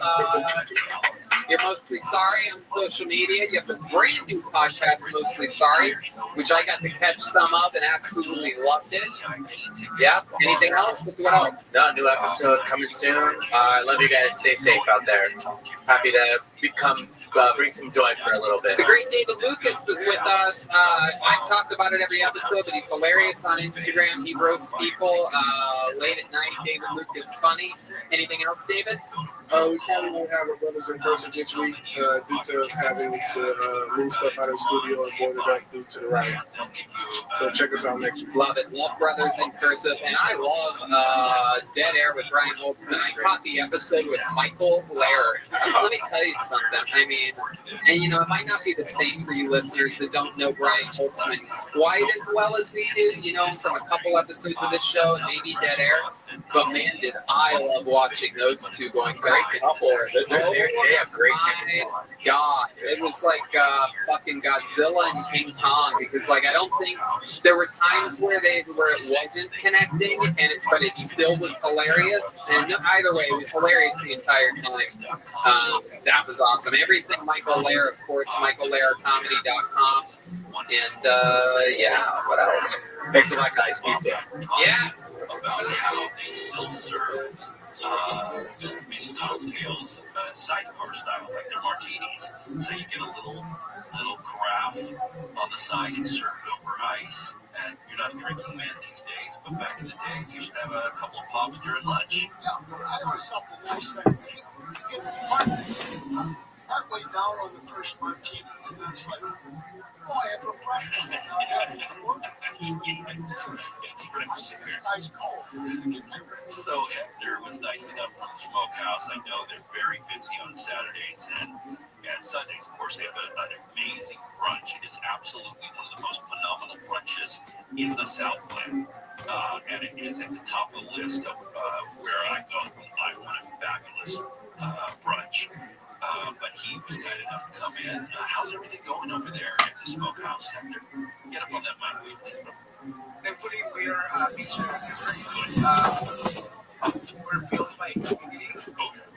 you're Mostly Sorry on social media. You have a brand new podcast, Mostly Sorry, which I got to catch some of and absolutely loved it. Yeah. Anything else? What else? No, new episode coming soon. I love you guys. Stay safe out there. Happy to bring some joy for a little bit. The great David Lucas was with us. I've talked about it every episode, but he's hilarious on Instagram. He roasts people late at night. David Lucas funny. Anything else, David? We probably won't have our brothers in person this week due to us having to move stuff out of the studio and board it up due to the riot. So check us out next week. Love it. Love Brothers in Cursive. And I love Dead Air with Ryan Holtzman. I caught the episode with Michael Lehrer. Let me tell you something. I mean, and you know, it might not be the same for you listeners that don't know Brian Holtzman quite as well as we do, you know, from a couple episodes of this show and maybe Dead Air. But man, did I love watching those two going back and forth. They have great chemistry. God, it was like fucking Godzilla and King Kong, because like I don't think there were times where it wasn't connecting, but it still was hilarious. And either way, it was hilarious the entire time. That was awesome. Everything Michael Lehrer, of course, MichaelLehrerComedy.com. And yeah, what else? Thanks a lot, guys. Peace out. Yes. Mini cocktails, sidecar style, like they're martinis. So you get a little carafe on the side and serve it over ice. And you're not a drinking man these days, but back in the day, you used to have a couple of pops during lunch. Yeah, but I always thought the nice thing was you get partway down on the first martini, and it's like, oh, I have a fresh one. Ice cold. So Hector was nice enough from the smokehouse. I know they're very busy on Saturdays and Sundays. Of course, they have an amazing brunch. It is absolutely one of the most phenomenal brunches in the Southland. And it is at the top of the list of where I go when I want a fabulous brunch. but he was kind enough to come in. How's everything going over there at the smokehouse sector? Get up on that mic, will you please, bro? Thankfully, we are featured we're built by community.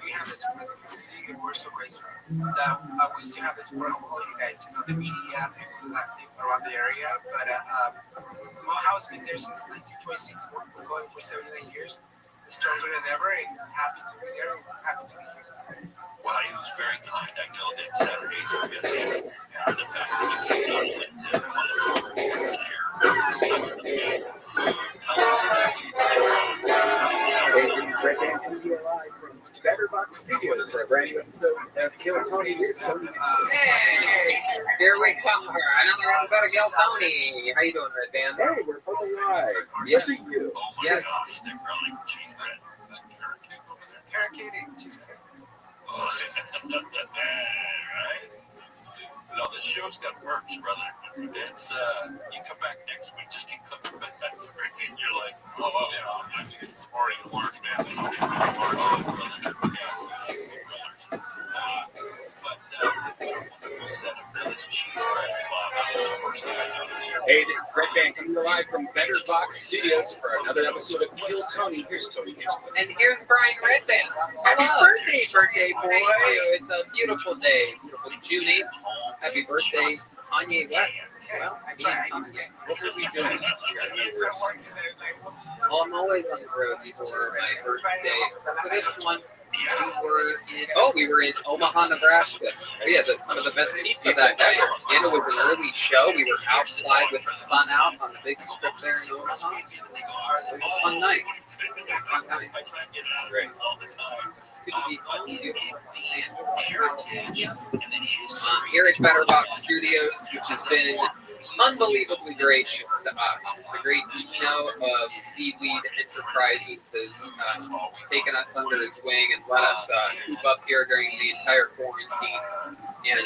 We have this community, and we're so grateful that we still have this support of all you guys, the media, people that live around the area. But Smokehouse has been there since 1926. We're going for 79 years. It's stronger than ever, and happy to be there. Happy to be here. Well, he was very kind. I know that Saturdays are busy, and the fact that you came out and wanted to share such an amazing food. Tell us about Hey, this is Rick and coming to you live from Better Box Studios for a brand new episode of Kill Tony. Hey, here we come for another episode of Kill Tony. How you doing, Red Band? Hey, we're fully live. Yes. Yes, you. Yes. Carrot cake and cheesecake. Right? Well, this show's got perks, brother. It's you come back next week, just keep coming back. And you're like, oh yeah, I'm going to get the party at large, man. Hey, this is Red Band coming to you live from Better Box Studios for another episode of Kill Tony. Here's Tony. And here's Brian Red Band. Happy birthday, boy. It's a beautiful day. Beautiful June 8th. Happy birthday, Kanye West. Well, What are we doing next year? Well, I'm always on the road for my birthday. Except for this one, we were in Omaha, Nebraska. We had some of the best pizza that day. And it was an early show. We were outside with the sun out on the big strip there in Omaha. It was a fun night. Great. Here at Better Box Studios, which has been unbelievably gracious to us. The great Gino of Speedweed Enterprises has taken us under his wing and let us coop up here during the entire quarantine. And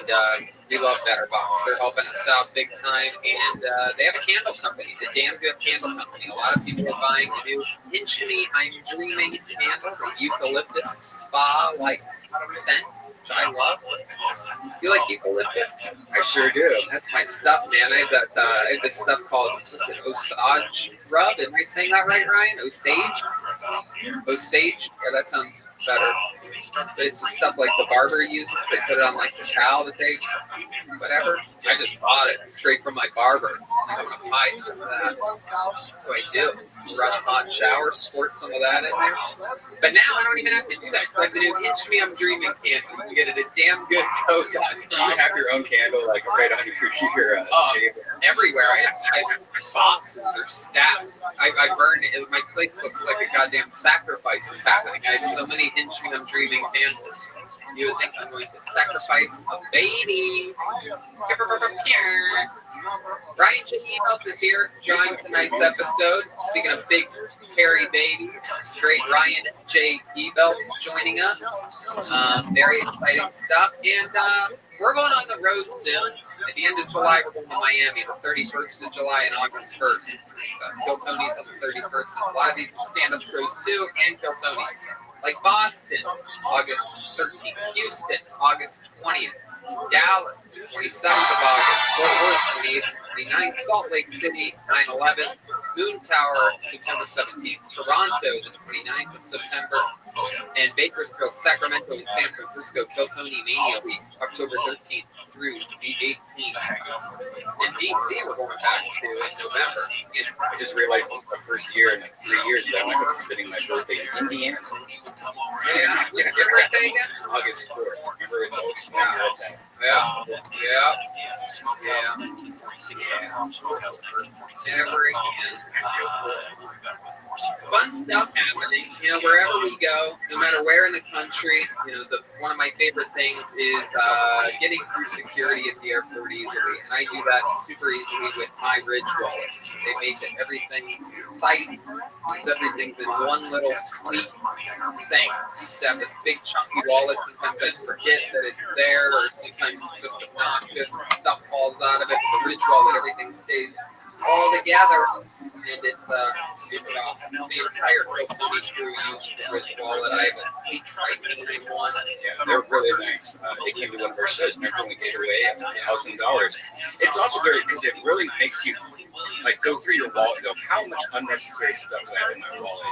we love Better Box. They're helping us out big time. And they have a candle company, the Damn Good Candle Company. A lot of people are buying the new Pinch Me I'm Dreaming candles, a eucalyptus spa-like scent, which I love. You like eucalyptus? I sure do. That's my stuff, man. I have this stuff called Osage rub. Am I saying that right, Ryan? Osage? Osage? Yeah, that sounds better. But it's the stuff like the barber uses. They put it on like the towel that they, whatever. I just bought it straight from my barber. I'm going to buy some of that. So I do. Run a hot shower, squirt some of that in there. But now I don't even have to do that. It's like the new Pinch Me I'm Dreaming candle. You get it at damn good coat. Do you have your own candle, like right on your everywhere. I have boxes. They're stacked. I burn it. My place looks like a goddamn sacrifice is happening. I have so many Pinch Me I'm Dreaming candles. You would think I'm going to sacrifice a baby. Ryan J. Ebelt is here, joining tonight's episode. Speaking of big, hairy babies, great Ryan J. Ebelt joining us. Very exciting stuff. And we're going on the road soon. At the end of July, we're going to Miami, the 31st of July and August 1st. Kill Tony's on the 31st. A lot of these stand-up shows too, and Kill Tony's. Like Boston, August 13th. Houston, August 20th. Dallas, 27th of August. Fort Worth, 28th and 29th. Salt Lake City, 9/11. Moon Tower, September 17th. Toronto, the 29th of September. And Bakersfield, Sacramento, and San Francisco, Kill Tony Mania Week, October 13th through the 18th. In DC, we're going back to in November. I just realized this is the first year in 3 years that I'm going to be spending my birthday in Indiana. Yeah, when's your birthday again? August 4th. Remember in Oaks? Every fun stuff happening. You know, wherever we go, no matter where in the country, you know, one of my favorite things is getting through security at the airport easily, and I do that super easily with my Ridge wallet. They make it everything sight. Everything's in one little sleek thing. I used to have this big chunky wallet. Sometimes I forget that it's there, or sometimes it's just obnoxious and stuff falls out of it. The Ridge wallet, everything stays all together, and it's super awesome. The entire Tony crew used the Rich wallet. I have a Triton one. Yeah, they're really nice. They came to one of our shows. Remember when we gave away $1,000? It's also great because it really makes you like go through your wallet and go, how much unnecessary stuff do I have in my wallet?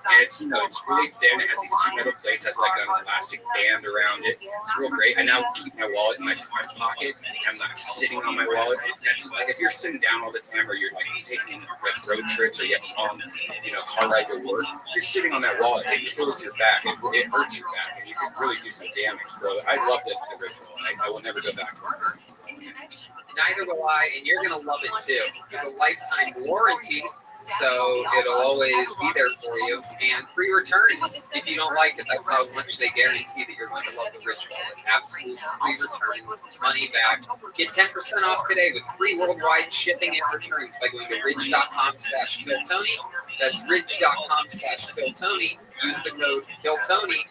And it's, you know, it's really thin. It has these two metal plates, has like an elastic band around it. It's real great. I now keep my wallet in my front pocket. I'm not sitting on my wallet. That's like if you're sitting down all the time, or you're like taking like road trips, or you have a long, you know, car ride to work, you're sitting on that wallet. It kills your back. It hurts your back, and you can really do some damage. So I love the original. I will never go back to it. Neither will I, and you're going to love it too. There's a lifetime warranty, so it'll always be there for you. And free returns if you don't like it. That's how much they guarantee that you're going to love the Rich wallet. Absolute free returns, money back. Get 10% off today with free worldwide shipping and returns by going to ridge.com/KillTony. That's ridge.com/KillTony. Use the code KillTony.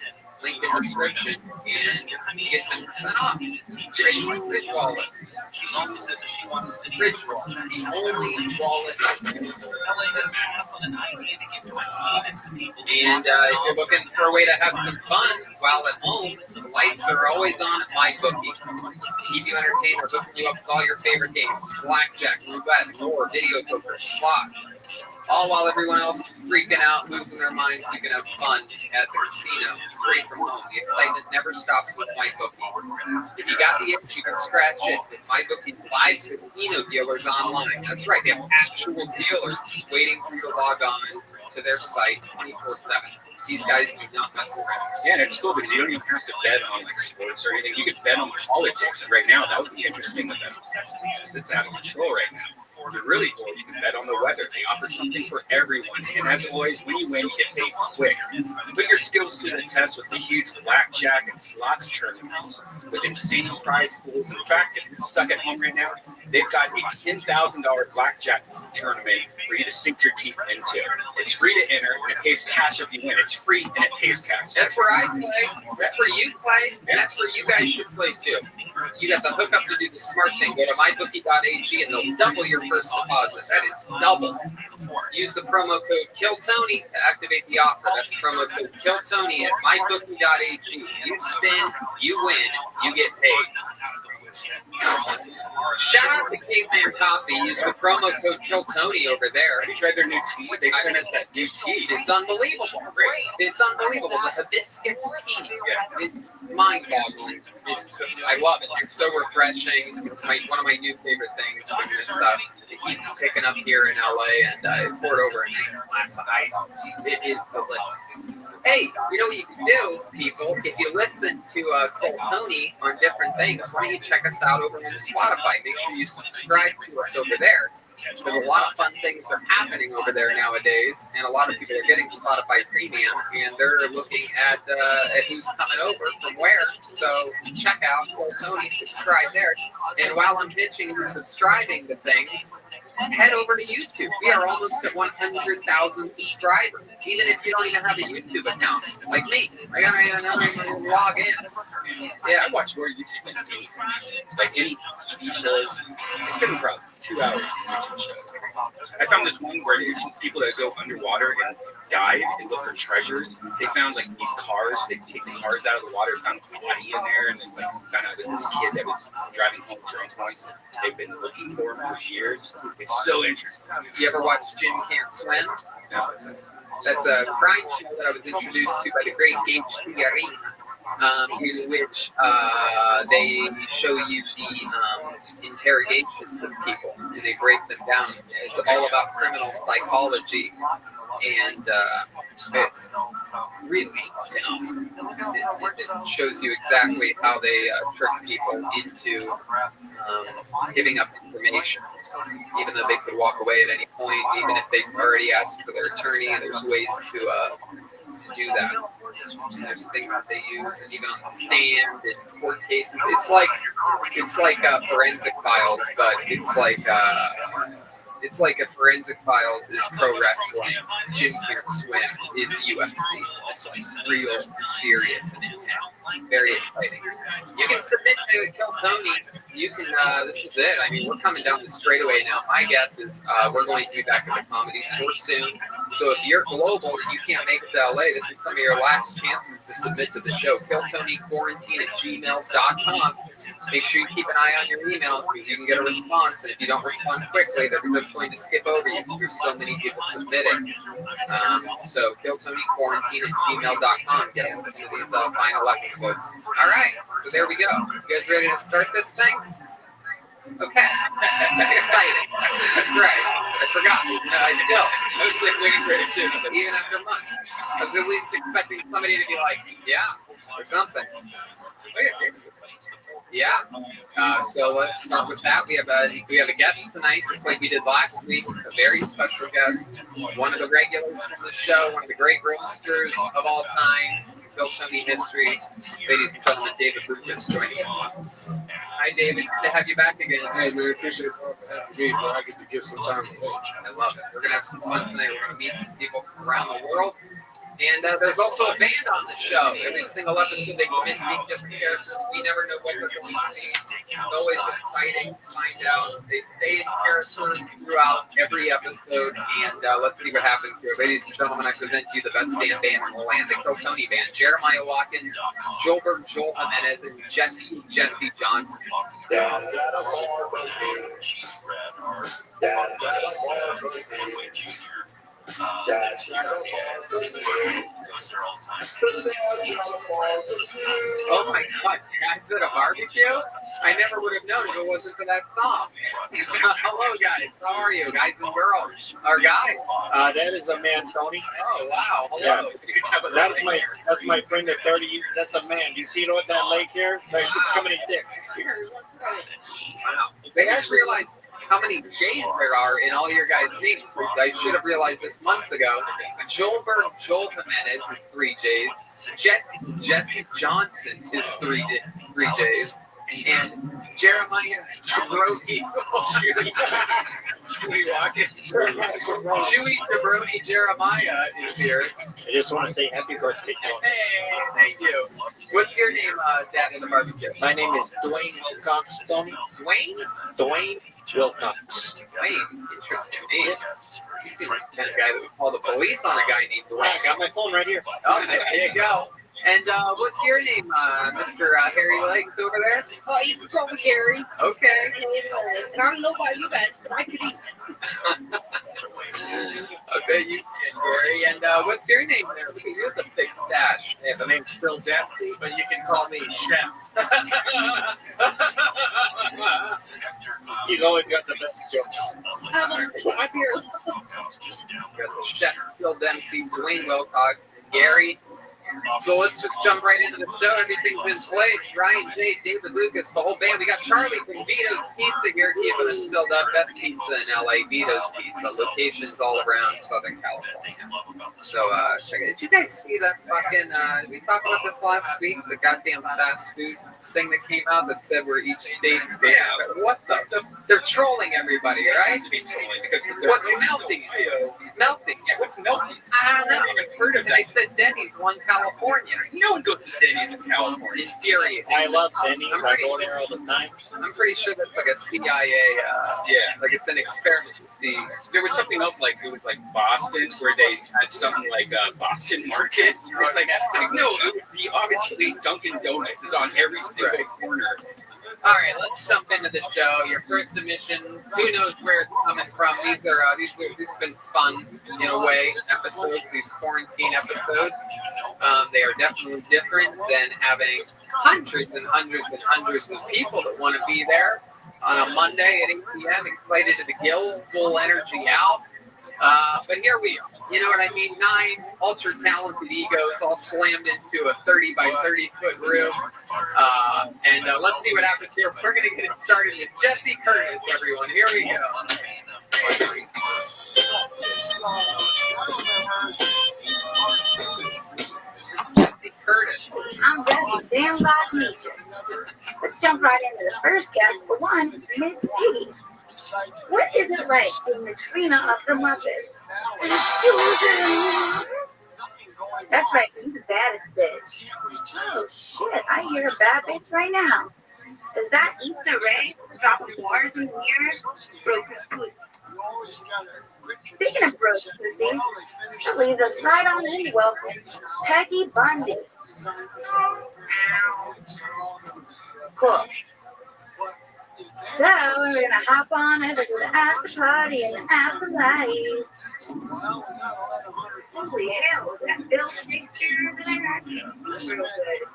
Link in the description and get 10% off. Rich wallet. Rich wallet. The only wallet. And if you're looking for a way to have some fun while at home, the lights are always on at MyBookie. Keep you entertained. We're hooking you up with all your favorite games: blackjack, roulette, more, video poker, slots. All while everyone else is freaking out, losing their minds, you can have fun at the casino, straight from home. The excitement never stops with MyBookie. If you got the itch, you can scratch it with MyBookie's live casino dealers online. That's right, they have actual dealers just waiting for you to log on to their site 24/7. These guys do not mess around. Yeah, and it's cool because you don't even have to bet on like sports or anything. You could bet on politics. And right now, that would be interesting with that since it's out of control right now. But really cool, you can bet on the weather. They offer something for everyone. And as always, when you win, you get paid quick. Put your skills to the test with the huge blackjack and slots tournaments with insane prize pools. In fact, if you're stuck at home right now, they've got a $10,000 blackjack tournament for you to sink your teeth into. It's free to enter, and it pays cash if you win. It's free, and it pays cash. That's where I play. That's where you play. And that's where you guys should play too. You have to hook up to do the smart thing. Go to mybookie.ag and they'll double your first deposit. That is double. Use the promo code KillTony to activate the offer. That's promo code KillTony at mybookie.ag. You spin, you win, you get paid. Shout out to Caveman Coffee. Use the promo code KillTony over there. Have you tried their new tea? They sent us that new tea. It's unbelievable. It's unbelievable. The hibiscus tea. It's mind-boggling. I love it. It's so refreshing. It's one of my new favorite things. The heat's picking up here in LA, and I poured over a nice glass of ice. It is delicious. Hey, you know what you can do, people? If you listen to Cole Tony on different things, why don't you check us out over on Spotify? Make sure you subscribe to us over there. There's a lot of fun things that are happening over there nowadays, and a lot of people are getting Spotify Premium, and they're looking at who's coming over from where. So check out Cole Tony, subscribe there. And while I'm pitching you subscribing to things, head over to YouTube. We are almost at 100,000 subscribers, even if you don't even have a YouTube account, like me. I gotta log in. Yeah, I watch more YouTube than anything. Like any TV shows. It's been probably 2 hours to YouTube shows. I found this one where it's just people that go underwater and dive and look for treasures. They found like these cars. They take the cars out of the water, found a body in there, and then like found out it was this kid that was driving home drunk once. They've been looking for him for years. It's so interesting. You ever watch Jim Can't Swim? No. That's a crime show that I was introduced to by the great H.T. in which they show you the interrogations of people, and they break them down. It's all about criminal psychology, and it's really awesome. It shows you exactly how they trick people into giving up information, even though they could walk away at any point, even if they've already asked for their attorney. There's ways to do that. And there's things that they use, and even on the stand in court cases, it's like Forensic Files, but it's like a Forensic Files is pro wrestling. Jim Can't Swim is UFC. It's real, serious, and intense. Very exciting. You can submit to Kill Tony you can. This is it. I mean, we're coming down the straightaway now. My guess is we're going to be back at the Comedy Store soon. So if you're global and you can't make it to LA, this is some of your last chances to submit to the show. KillTonyQuarantine@gmail.com. Make sure you keep an eye on your email because you can get a response. And if you don't respond quickly, they're just going to skip over you because there's so many people submitting. So KillTonyQuarantine@gmail.com. Get into these final episodes. All right. So there we go. You guys ready to start this thing? Okay. Exciting. That's right. I forgot. I was like waiting for it too. Even after months. I was at least expecting somebody to be like, yeah, or something. Yeah. So let's start with that. We have a guest tonight, just like we did last week. A very special guest. One of the regulars from the show. One of the great roasters of all time. Phil Tony history. Ladies and gentlemen, David Lucas joining us. Hi, David. Good to have you back again. Hey, man, appreciate it for having me, bro. I get to get some time away. I love it. We're going to have some fun tonight. We're going to meet some people from around the world. And there's also a band on the show. Every single episode, they come in and make different characters. We never know what they're going to be. It's always exciting to find out. They stay in character throughout every episode. And let's see what happens here. Ladies and gentlemen, I present to you the best damn band in the land, the Kill Tony Band. Jeremiah Watkins, Joelberg Joel Jimenez, and Jesse Johnson. Oh my God, Dad's at a barbecue? I never would have known if it wasn't for that song. Hello, guys. How are you, guys and girls? Or guys? That is a man, Tony. Oh wow. Hello. Yeah. That's my friend of 30 years. That's a man. You see what that lake here? It's coming in thick. Wow. They guys realize how many J's there are in all your guys' names. I should have realized this months ago. Joelberg Joel Jimenez is 3 J's. Jesse Johnson is 3 J's. And Jeremiah Jabroni Chewy Jabroni Jeremiah is here. I just want to say happy birthday, Tony. Hey, thank you. What's your name, Dad, in the barbecue? My name is Dwayne Wilcox, Tony. Dwayne? Dwayne Wilcox. Dwayne, interesting name. You seem like the kind of guy that would call the police on a guy named Dwayne. I got my phone right here. Oh, there you go. And what's your name, Mr. Harry Legs over there? Oh, you can call me Gary. Okay. And I don't know about you guys, but I could eat. Okay, you can, Gary. And what's your name there? Look at you with a big stash. Yeah, the name's Phil Dempsey, but you can call me Chef. He's always got the best jokes. I almost put my beer. You got the Chef, Phil Dempsey, Dwayne Wilcox, and Gary. So let's just jump right into the show. Everything's in place. Ryan J, David Lucas, the whole band. We got Charlie from Vito's Pizza here, keeping us filled up. Best pizza in LA, Vito's Pizza. Locations all around Southern California. So check it. Did you guys see that fucking? We talked about this last week. The goddamn fast food thing that came out that said where each state's going. Yeah. What the? They're trolling everybody, right? What's melting? Melting. Yeah, what's melting? I don't know. I've never heard of And they said Denny's won California. No one goes to Denny's in California. Infuriating. I love Denny's. I go there all the time. I'm pretty sure that's like a CIA. Yeah. Like it's an experiment to see. There was something else like it was like Boston where they had something like Boston Market. It's like no, it would be obviously Dunkin' Donuts. It's on every single corner. All right, let's jump into the show. Your first submission. Who knows where it's coming from? These have been fun in a way episodes. These quarantine episodes. They are definitely different than having hundreds and hundreds and hundreds of people that want to be there on a Monday at 8 p.m. Excited to the gills, full energy out. But here we are. You know what I mean? 9 ultra-talented egos all slammed into a 30 by 30 foot room. And let's see what happens here. We're going to get it started with Jesse Curtis, everyone. Here we go. Jesse Curtis. I'm Jesse, damn glad to meet you. Let's jump right into the first guest, the one, Miss Piggy. What is it like being the Trina of the Muppets? Excuse me. That's right, you're the baddest bitch. Oh shit, I hear a bad bitch right now. Is that Issa Rae, dropping bars in the mirror, broken pussy. Speaking of broken pussy, that leads us right on in to welcome Peggy Bundy. Ow. Cool. So we're gonna hop on over to the after party and the afterlife. Holy hell, that Bill Shakespeare over there, I can't see real good.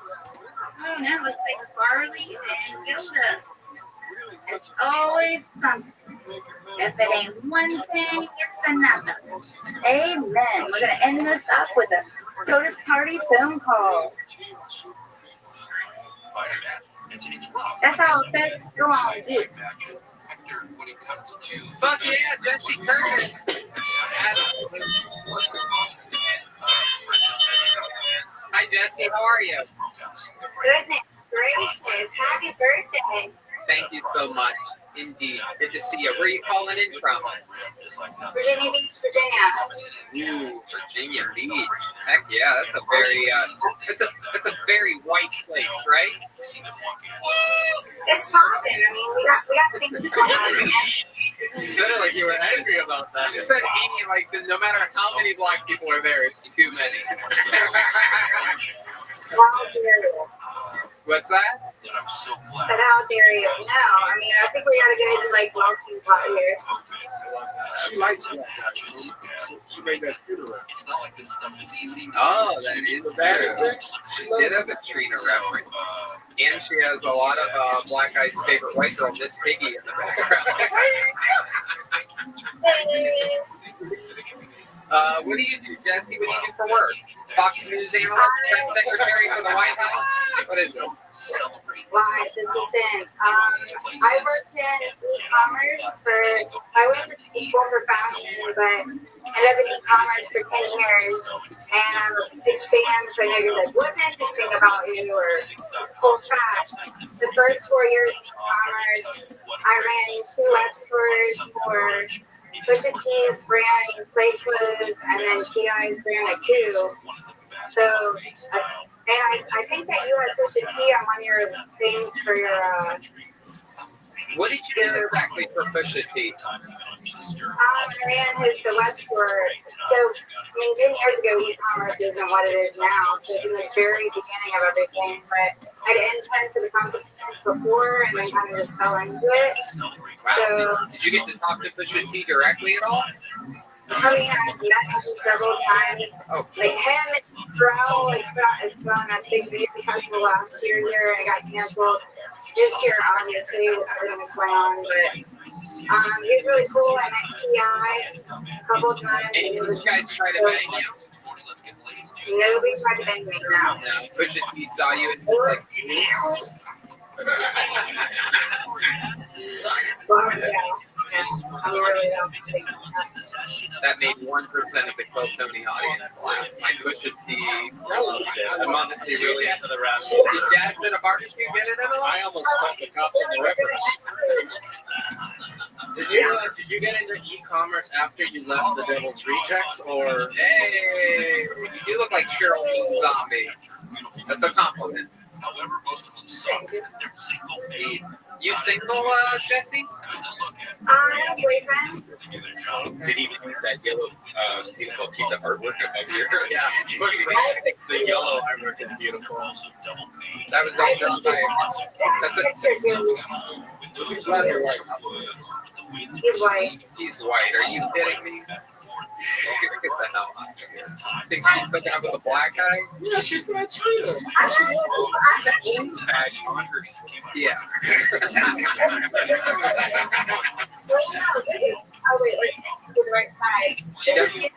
Oh, now it looks like Farley and Gilda. It's always something. If it ain't one thing, it's another. Amen. We're gonna end this up with a POTUS party phone call. That's how things go on. Yeah. Fuck yeah, Jesse Curtis. Hi, Jesse. How are you? Goodness gracious. Happy birthday. Thank you so much. Indeed. Good to see you. Where are you calling in from? Virginia Beach, Virginia. Ooh, Virginia Beach. Heck yeah, that's a very it's a very white place, right? It's popping. I mean, we got things going on. You said it like you were angry about that. You said like no matter how many black people are there, it's too many. How dare you? What's that? Said how dare you? No, I mean I think we gotta get into like melting pot here. She likes black guys. She made that funeral. It's not like this stuff is easy. Oh, that is The baddest bitch. She did have a Trina reference. And she has a lot of Black Guy's favorite white girl, Miss Piggy, in the background. What do you do, Jesse? What do you do for work? Fox News analyst, press secretary for the White House? What is it? Live listen. I worked in e-commerce I went to school for fashion, but ended up in e-commerce for 10 years. And I'm a big fan, so I know you're like, what's interesting about you? Or cool fact. The first 4 years in e-commerce, I ran 2 web stores for Pusha T's brand Play Clothes and then T.I.'s brand Aku. So, I think that you had Pusha T on one of your things for your, What did you do exactly for Pusha T? I ran the web store. So, 10 years ago, e-commerce isn't what it is now. So, it's in the very beginning of everything. But I had interned for the company before and then kind of just fell into it. So, Did you get to talk to Pusha T directly at all? I mean, I've met him several times. Like him and Bro, put out his phone at the big music festival last year here, and it got canceled. This year, obviously, with everything going on, but he was really cool. I met T.I. a couple of times. Any of those guys try to bang you? Nobody tried to bang me now. No, Pusha T saw you and was like, well, yeah. I'm really that made 1% of the Quill Tony audience laugh. My Pusha T. I'm honestly really into the rap. Your dad's in a barbecue getting it all? I almost caught the cops on the reference. Did you get into e-commerce after you left the Devil's Rejects, or? Hey, you do look like Cheryl Moon Zombie. That's a compliment. However, most of them suck. They're single. You single, Jesse? I have a boyfriend. Did he make that yellow beautiful piece of artwork above here? Yeah, I think the yellow artwork is beautiful. That was all done by. That's a. Was he black or white? He's white. He's white. Are you kidding me? Get the hell out of here. Think she's hooking up with a black guy? Yeah, she said Trina. Yeah. Oh, wait, to the right side. This is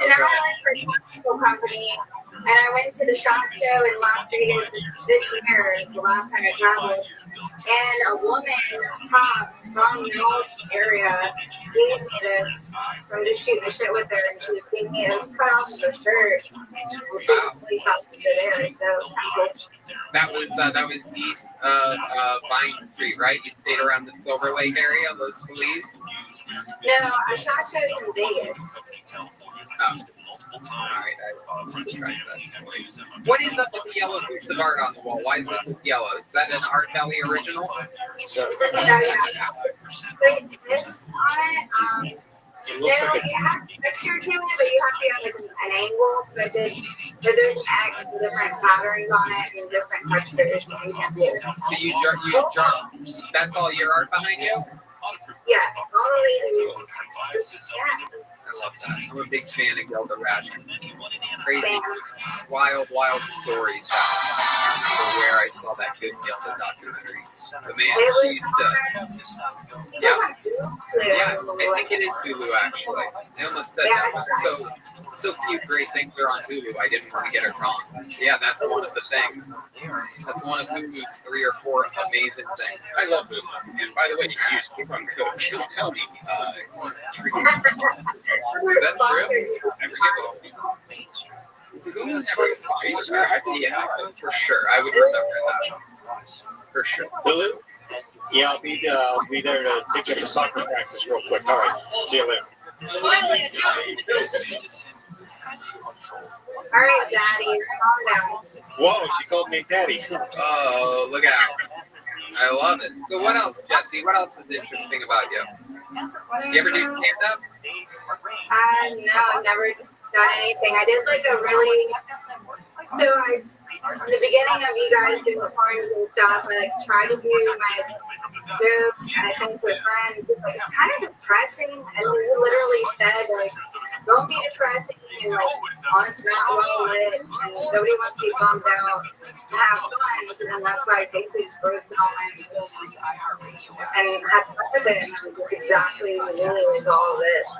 and I work for a chemical company, and I went to the SHOT Show in Las Vegas this year. It's the last time I traveled. And a woman, cop from the Knowles area, gave me this from just shooting the shit with her, and she was giving me it was cut off of her shirt. And she was a police officer there, so it was kind of cool. That was east of Vine Street, right? You stayed around the Silver Lake area, Los Feliz? No, I SHOT Shows in Vegas. Oh. Alright, what is up with the yellow piece of art on the wall? Why is it just yellow? Is that an Art Valley original? This on it, It looks like it has a picture to it, but you have to have like an angle because I did. But there's X and different patterns on it and different textures. So you can't see it. So you draw. That's all your art behind you? Yes, all the ladies. Yeah. I love that. I'm a big fan of Gilda Radner. Crazy, wild stories for where I saw that good Gilda documentary. The man she used to. Yeah, I think it is Hulu actually. They almost said that, but so few great things are on Hulu. I didn't want to get it wrong. Yeah, that's one of the things. That's one of Hulu's 3 or 4 amazing things. I love Hulu. And by the way, if you use coupon code, she'll tell me. Is that true? Hulu never expires. Yeah, for sure. I would remember that. For sure. Hulu? Yeah, I'll be there to pick up the soccer practice real quick. All right, see you later. All right, daddies, calm down. Whoa, she called me daddy. Oh, look out. I love it. So what else, Jesse? What else is interesting about you? You ever do stand-up? No, I've never done anything. I did like a really, in the beginning of you guys doing the forums and stuff, I like tried to do my jokes and I sent it to a friend. It's like kind of depressing, and we literally said like, don't be depressing and like, it's not well lit, and nobody wants to be bummed out. Have fun, and that's why I basically just roasted all my feelings and had fun with it. And it's exactly the meaning of all of this. So.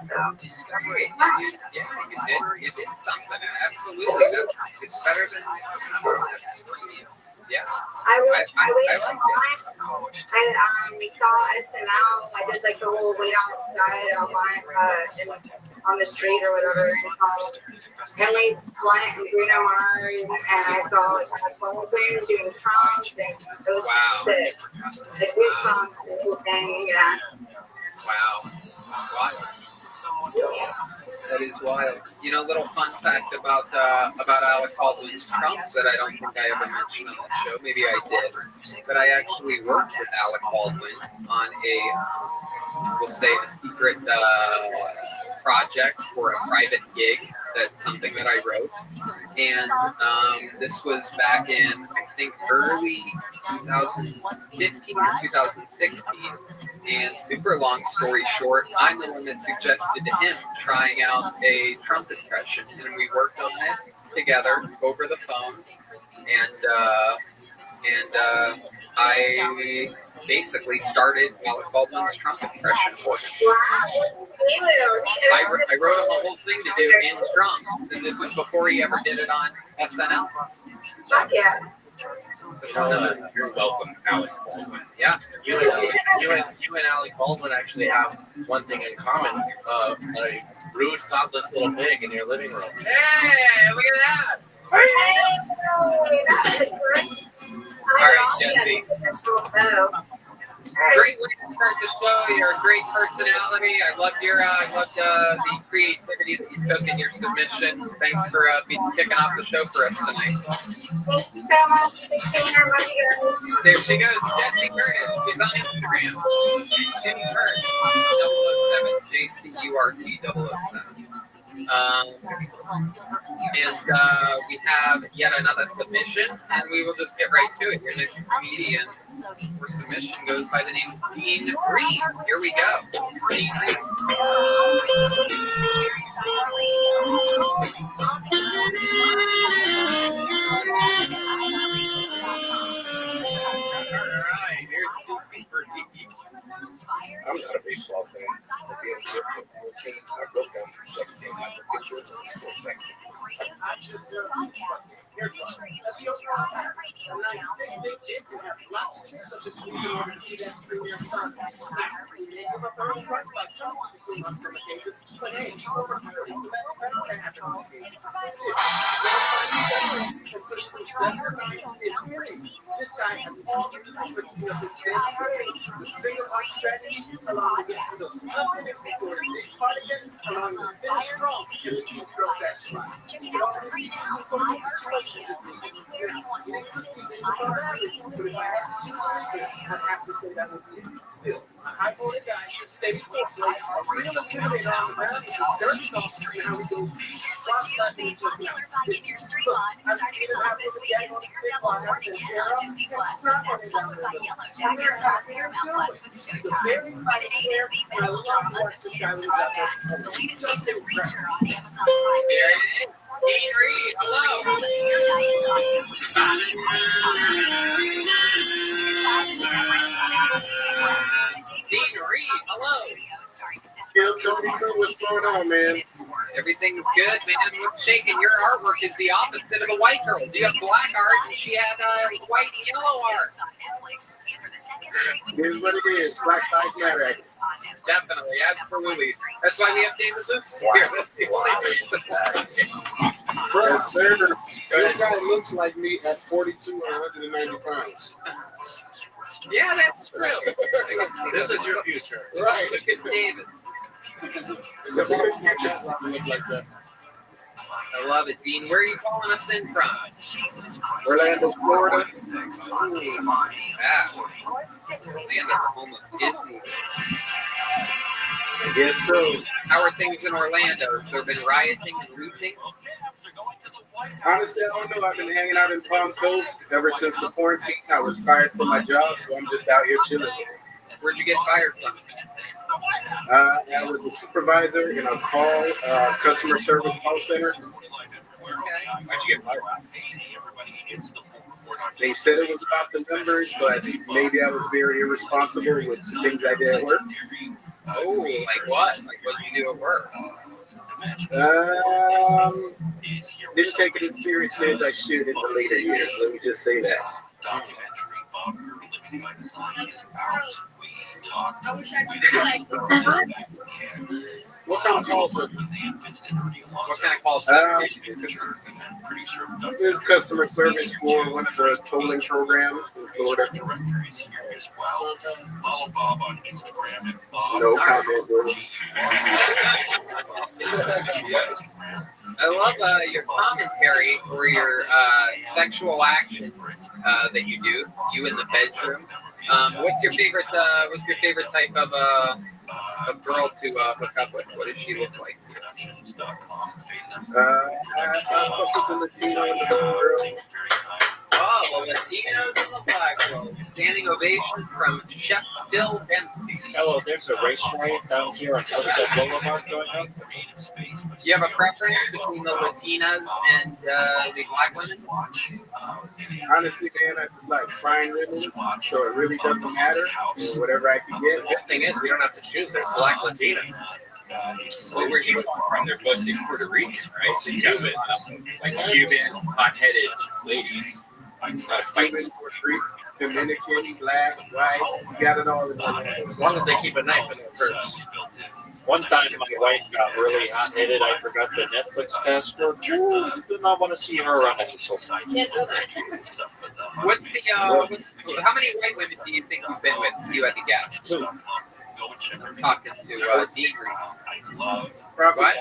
You did something. Absolutely. It's better than. Yeah. I saw SNL. I did like the whole wait outside on the street or whatever. I saw Emily Blunt and Bruno Mars, and I saw Baldwin doing Trump. And it was sick. Like Goosebumps and everything. Yeah. Wow. That is wild. You know, little fun fact about Alec Baldwin's Trump that I don't think I ever mentioned on the show. Maybe I did, but I actually worked with Alec Baldwin on we'll say a secret project for a private gig. That's something that I wrote, and this was back in I think early 2015 or 2016. And super long story short, I'm the one that suggested to him trying out a Trump impression, and we worked on it together over the phone, and I basically started Alec Baldwin's Trump impression for him. I wrote him a whole thing to do in Trump, and this was before he ever did it on SNL. Yeah. You're welcome, Alec Baldwin. Yeah. You and Alec Baldwin actually have one thing in common: a rude, thoughtless little pig in your living room. Hey, look at that! All right, Jesse. Great way to start the show. You're a great personality. I loved the creativity that you took in your submission. Thanks for kicking off the show for us tonight. Thank you so much. There she goes, Jessie Curtis. She's on Instagram. Jenny Curtis, 007, JCURT 007. We have yet another submission, and we will just get right to it. Your next comedian for submission goes by the name of Dean Green. Here we go. Dean Green. Alright, here's Dean for Dean. I'm not a baseball fan. I broke down for 16 pictures of sports seconds. Check it out for free now on iHeartRadio. Anywhere you want to listen, iHeartRadio is there. I have to say that would be still. I voted guy stays close. Real intimidated on the ground. It's dirty off street. How we go. Made popular by Give Your Stream On. Starting us off this week is Daredevil Morning In on Disney Plus. That's followed by Yellow Jackets on Paramount Plus with Showtime. At 8 is the melodrama The Phantom Max. The latest season of Preacher on Amazon Prime. There it is. Dean Reed, hello. Nice on Hulu from top 6 seasons. 5 separates on Apple TV Plus. Dean Reed, hello. Yo, Tony, what's going on, man? Everything's good, man. What's shaking? Your artwork is the opposite of the white girls. You have black art, and she had white and yellow art. Here's what it is. Black Lives Matter. Definitely, absolutely. That's why we have David Lucas here. That's the only reason. Yes, sir. This guy looks like me at 42 and 190 pounds. Yeah, that's true. This is your future. Right. Look at David. It's a very future to look like that. I love it, Dean. Where are you calling us in from? Orlando, Florida. Ooh, yeah. Orlando, home of Disney. I guess so. How are things in Orlando? Has there been rioting and looting? Honestly, I don't know. I've been hanging out in Palm Coast ever since the quarantine. I was fired from my job, so I'm just out here chilling. Where'd you get fired from? I was a supervisor in a customer service call center. Okay. Why'd you get fired? They said it was about the numbers, but maybe I was very irresponsible with the things I did at work. Oh, like what? Like what did you do at work? Didn't take it as seriously as I should in the later years. Let me just say that. What kind of call center? What kind of call center did you do? This customer service for one of the tolling programs in Florida. Follow Bob on Instagram at Bob. No comment, bro. I love your commentary for your sexual actions that you do. You in the bedroom. What's your favorite type of girl to hook up with? What does she look like? I fuck with the Latino and the girl. Oh, the Latinos and the black girls. Standing ovation from Chef Bill Dempsey. Hello, there's a race riot down here on Sunset Boulevard going on. Do you have a preference between the Latinas and the black women? Honestly, man, I just like fine women, so it really doesn't matter. Whatever I can get. The good thing is we don't have to choose. There's black Latina. Well, where he's from, they're mostly Puerto Rican, right? So you have like Cuban, hot-headed ladies. Not a fight. Puerto Rican, Dominican, black, white, you got it all in one. As long as they keep a knife in their purse. One time my wife got really hot-headed. I forgot the Netflix password. Ooh, did not want to see her around the house. What's how many white women do you think you've been with? You had to guess. 2. I'm talking to Dean Reed. Probably What?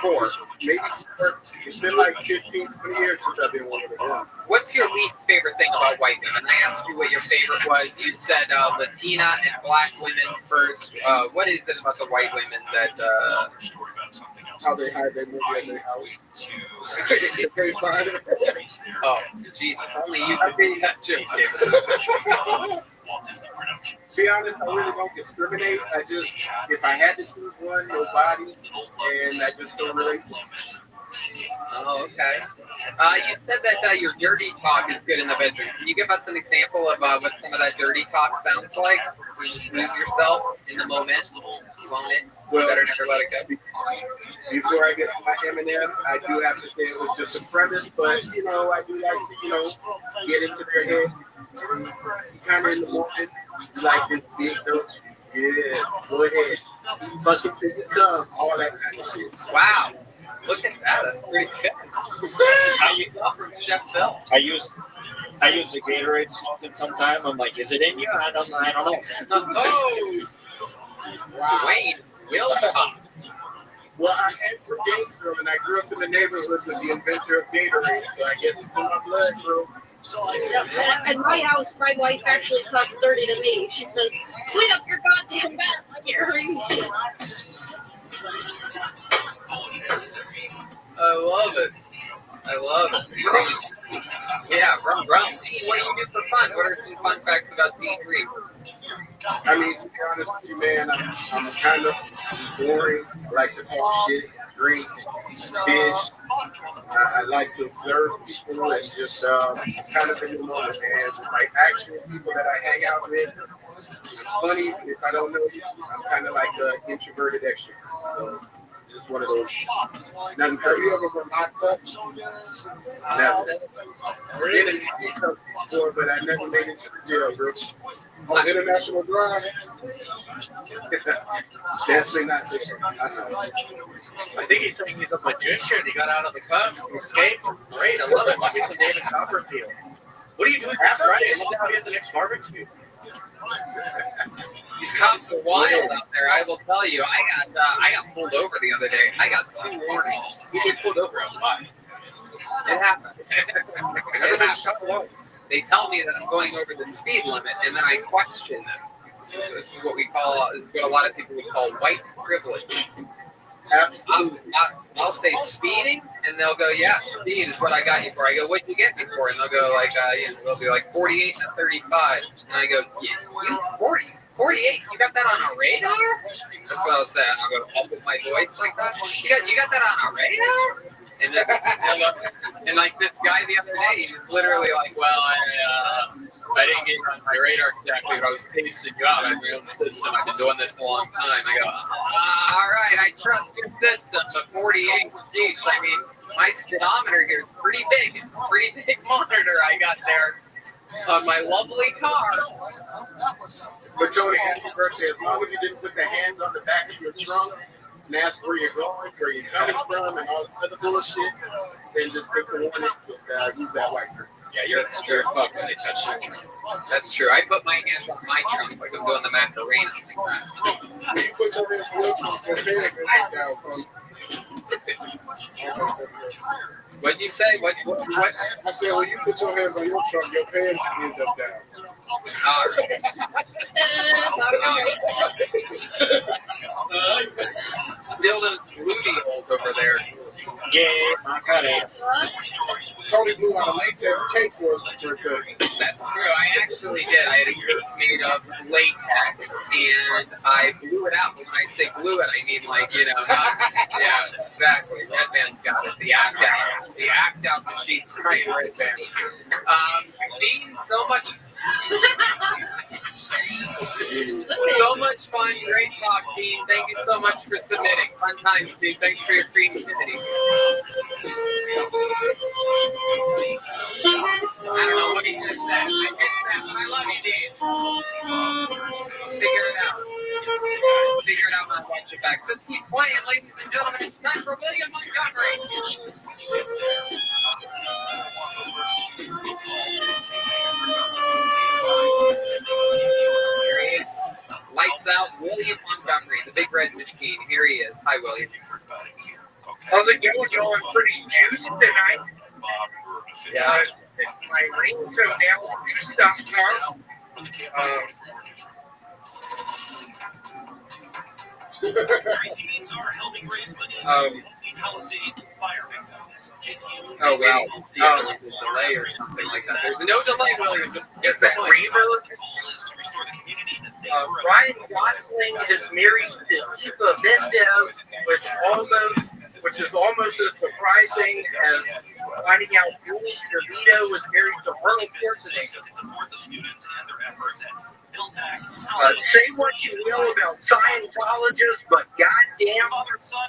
4. Maybe 4. It's been like 15, 20 years since I've been one of them. What's your least favorite thing about white women? I asked you what your favorite was. You said Latina and black women first. What is it about the white women that... How they hide their movie at their house. They find it. Oh, Jesus. Only you can make that joke, David. To be honest, I really don't discriminate. I just, if I had to choose one, nobody, and I just don't relate to them. Oh, okay. You said that your dirty talk is good in the bedroom. Can you give us an example of what some of that dirty talk sounds like? You just lose yourself in the moment. You want it. You better never let it go. Before I get to my Eminem, I do have to say it was just a premise, but, I do like to, get into their head. Kind of in the moment, like this big coach. Yes, go ahead. Fuck it till you come. All that kind of shit. Wow. Look at that. That's pretty good. From Chef Bill. I use the Gatorade slogan sometimes. I'm like, is it in you? I don't know. Oh, wow. Dwayne Wilcox. Well, I am from Gainesville, and I grew up in the neighborhood with the inventor of Gatorade, so I guess it's in my blood, bro. At my house, my wife actually talks dirty to me. She says, "Clean up your goddamn mess, Gary." I love it. I love it. Yeah, Rum. What do you do for fun? What are some fun facts about Dean Reed? I mean, to be honest with you, man, I'm kind of boring. I like to talk shit, drink, fish. I like to observe people and just kind of in the moment, man. Like actual people that I hang out with. I'm funny. If I don't know you, I'm kind of like an introverted extrovert. So, just one of those. Nothing. Have you ever been locked up? Never. Been in handcuffs before, but I never made it to the jail, bro. On international drive? Definitely not there. I think he's saying he's a magician. He got out of the cuffs, he escaped. Great, I love it. Love me some David Copperfield. What are you doing next Friday? Look down at the next barbecue. These cops are wild out there. I will tell you. I got pulled over the other day. I got 2 warnings. You get pulled over a lot. It happened. Everybody's shot once. They tell me that I'm going over the speed limit, and then I question them. This is what we call. This is what a lot of people would call white privilege. I'll say speeding, and they'll go, "Yeah, speed is what I got you for." I go, "What'd you get me for?" And they'll go like, they'll be like 48 to 35, and I go, "Yeah, you 48? You got that on a radar?" That's what I'll say. And I'll go up with my voice like that. You got that on a radar? And then, and like this guy the other day, he was literally like, "Well, I didn't get you on my radar exactly, but I was pacing you out. I have my own system. I've been doing this a long time." I go, "All right, I trust your system, but 48, geez, I mean, my speedometer here is pretty big monitor I got there on my lovely car." But Tony, happy birthday. As long as you didn't put the hands on the back of your trunk and ask where you're going, where you're coming from, and all the other bullshit, then just take the warnings and use that white girl. Yeah, you're fucked when they touch your trunk. That's true. I put my hands on my trunk like I'm doing the Macarena. You put your hands on your trunk, your hands down from. What'd you say? What? I said, when you put your hands on your trunk, your pants end up down. Dildo booty holes over there. Yeah, I got it. Tony blew out a latex cake for his birthday. That's true. I actually did. I had a cake made of latex, and I blew it out. When I say blew it, I mean like, yeah, exactly. That man's got it. The act out machine's right there. Dean, so much fun, great talk, Dean. Thank you so much for submitting. Fun times, dude. Thanks for your creativity. I don't know what he just said. I missed that, but I love you, Dean. Figure it out. Figure it out when I watch it back. Just keep playing, ladies and gentlemen. It's time for William Montgomery. Here he is. Lights out, William Montgomery, the big red machine. Here he is. Hi, William. How's it going? Going pretty juicy tonight. Yeah. My rings are now juice.com. Preteens are helping raise money to Palisades fire victims. Oh, wait. There's a delay or something like that. There's no delay, William. Just get the point. Ryan Gosling is married to Eva Mendes, which is almost as surprising as finding out Julie DeVito was married to Arnold Schwarzenegger. Say what you will about Scientologists, but goddamn,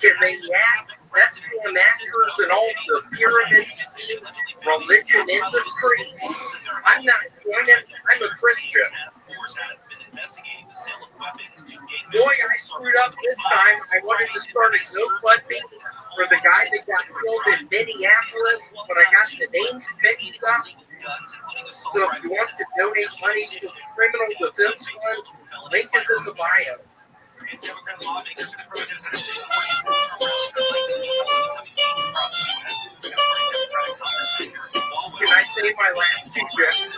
can they act? That's damn actors and all the pyramid scheme religion industry. I'm not joining. I'm a Christian. Boy, I screwed up this time. I wanted to start a GoFundMe for the guy that got killed in Minneapolis, but I got the names mixed up. So if you want to donate money to the Criminal Defense Fund, link is in the bio. Can I say my last two jokes?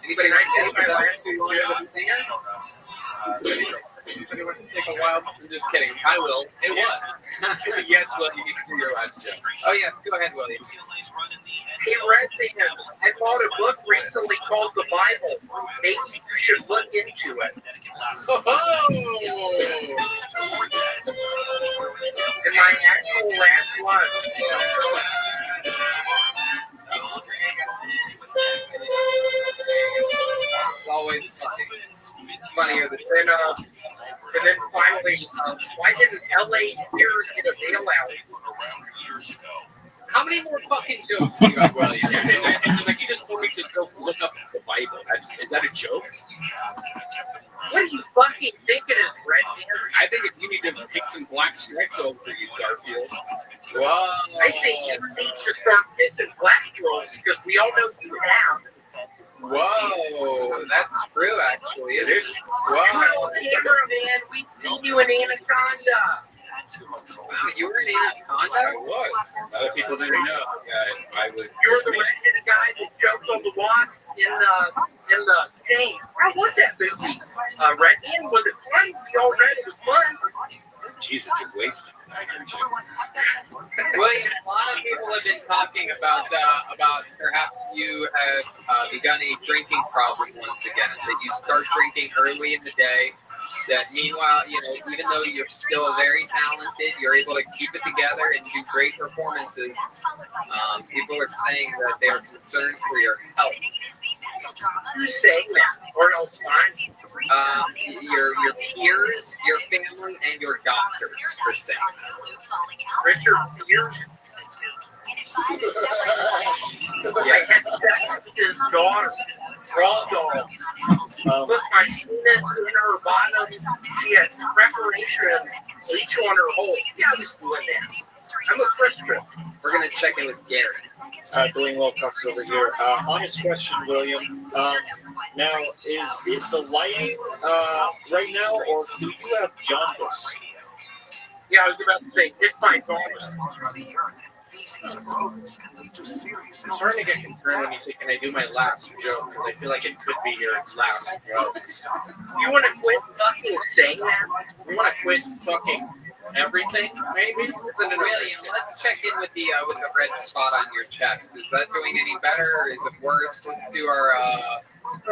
Anybody Can I say want my to last two jokes? Anyone take a wild? I'm just kidding. I will. It was. Yes, well, you can do your last joke. Oh yes, go ahead, William. Hey, Redman, I bought a book recently called The Bible. Maybe you should look into it. And my actual last one. It's always funnier than And then finally, why didn't LA Gears get a bailout? How many more fucking jokes do you have, William? Like you just told me to go look up the Bible. Is that a joke? What are you fucking thinking is Redman? I think you need to pick some black stripes over you, Garfield. Whoa. I think you need to start kissing black girls because we all know you have. Whoa, that's true, actually. It is. Wow. Whoa. Cameraman, we've seen you in Anaconda. Wow, you were in Anaconda? I was. A lot of people didn't know. I was. You were the redheaded guy that jumped on the walk in the chain. How was that movie? Redman, was it fun? We all read it was fun. Jesus, you're wasted. William, a lot of people have been talking about perhaps you have begun a drinking problem once again. That you start drinking early in the day. That meanwhile, even though you're still very talented, you're able to keep it together and do great performances. People are saying that they are concerned for your health. Who's saying that? Or else fine. Your peers, your family, and your doctors are saying that. Richard Pierce. I had sex with his daughter, raw dog. Put my penis in her bottom. She had preparation bleach on her hole. Yeah, I was doing that. I'm a Christian. We're going to check in with Gary. Doing well, Cox over here. Honest question, William. Now, is it the lighting right now, or do you have jaundice? Yeah, I was about to say, it's my jaundice. I'm starting to get concerned when you say, "Can I do my last joke?" Because I feel like it could be your last joke. You want to quit fucking saying that? You want to quit fucking everything? Maybe. William, let's check in with the red spot on your chest. Is that doing any better, or is it worse? Let's do our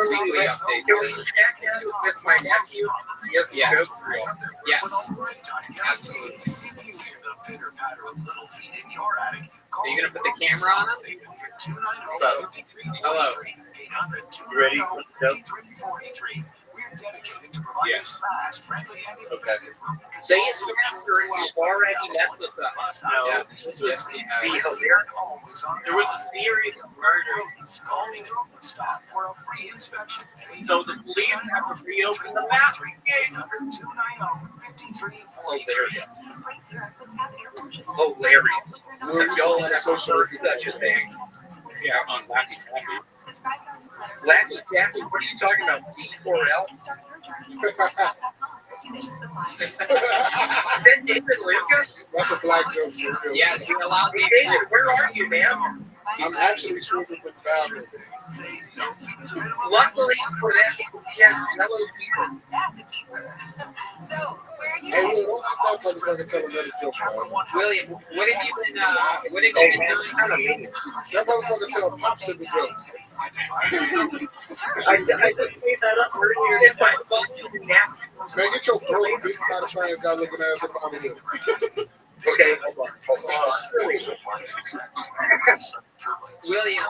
weekly update. Can we check in with my nephew? Yes. Yes. Absolutely. Are you gonna put the camera on him? So, hello. You ready? Let's go. Yes. Okay. Say it faster. You've already messed us up. No. This was the hilarious. There was a series of murders. So the police have to reopen the bathroom gate. Hilarious. Y'all have heard such a thing. Yeah, on Laffy Taffy. Laffy Taffy, what are you talking about? D4L? Then David Lucas? That's a black joke. Yeah, you're allowed Hey, David, where are you, man? I'm actually swimming with down. Luckily for that, he has yellow fever. Hey, Will, don't act like motherfucker tell another joke, man. William, what have you been doing? That motherfucker tell popsicle jokes. I just made that up earlier. It's my fucking nap. Man, get your broke big kind of science guy looking ass up out of here. Okay, hold on. William,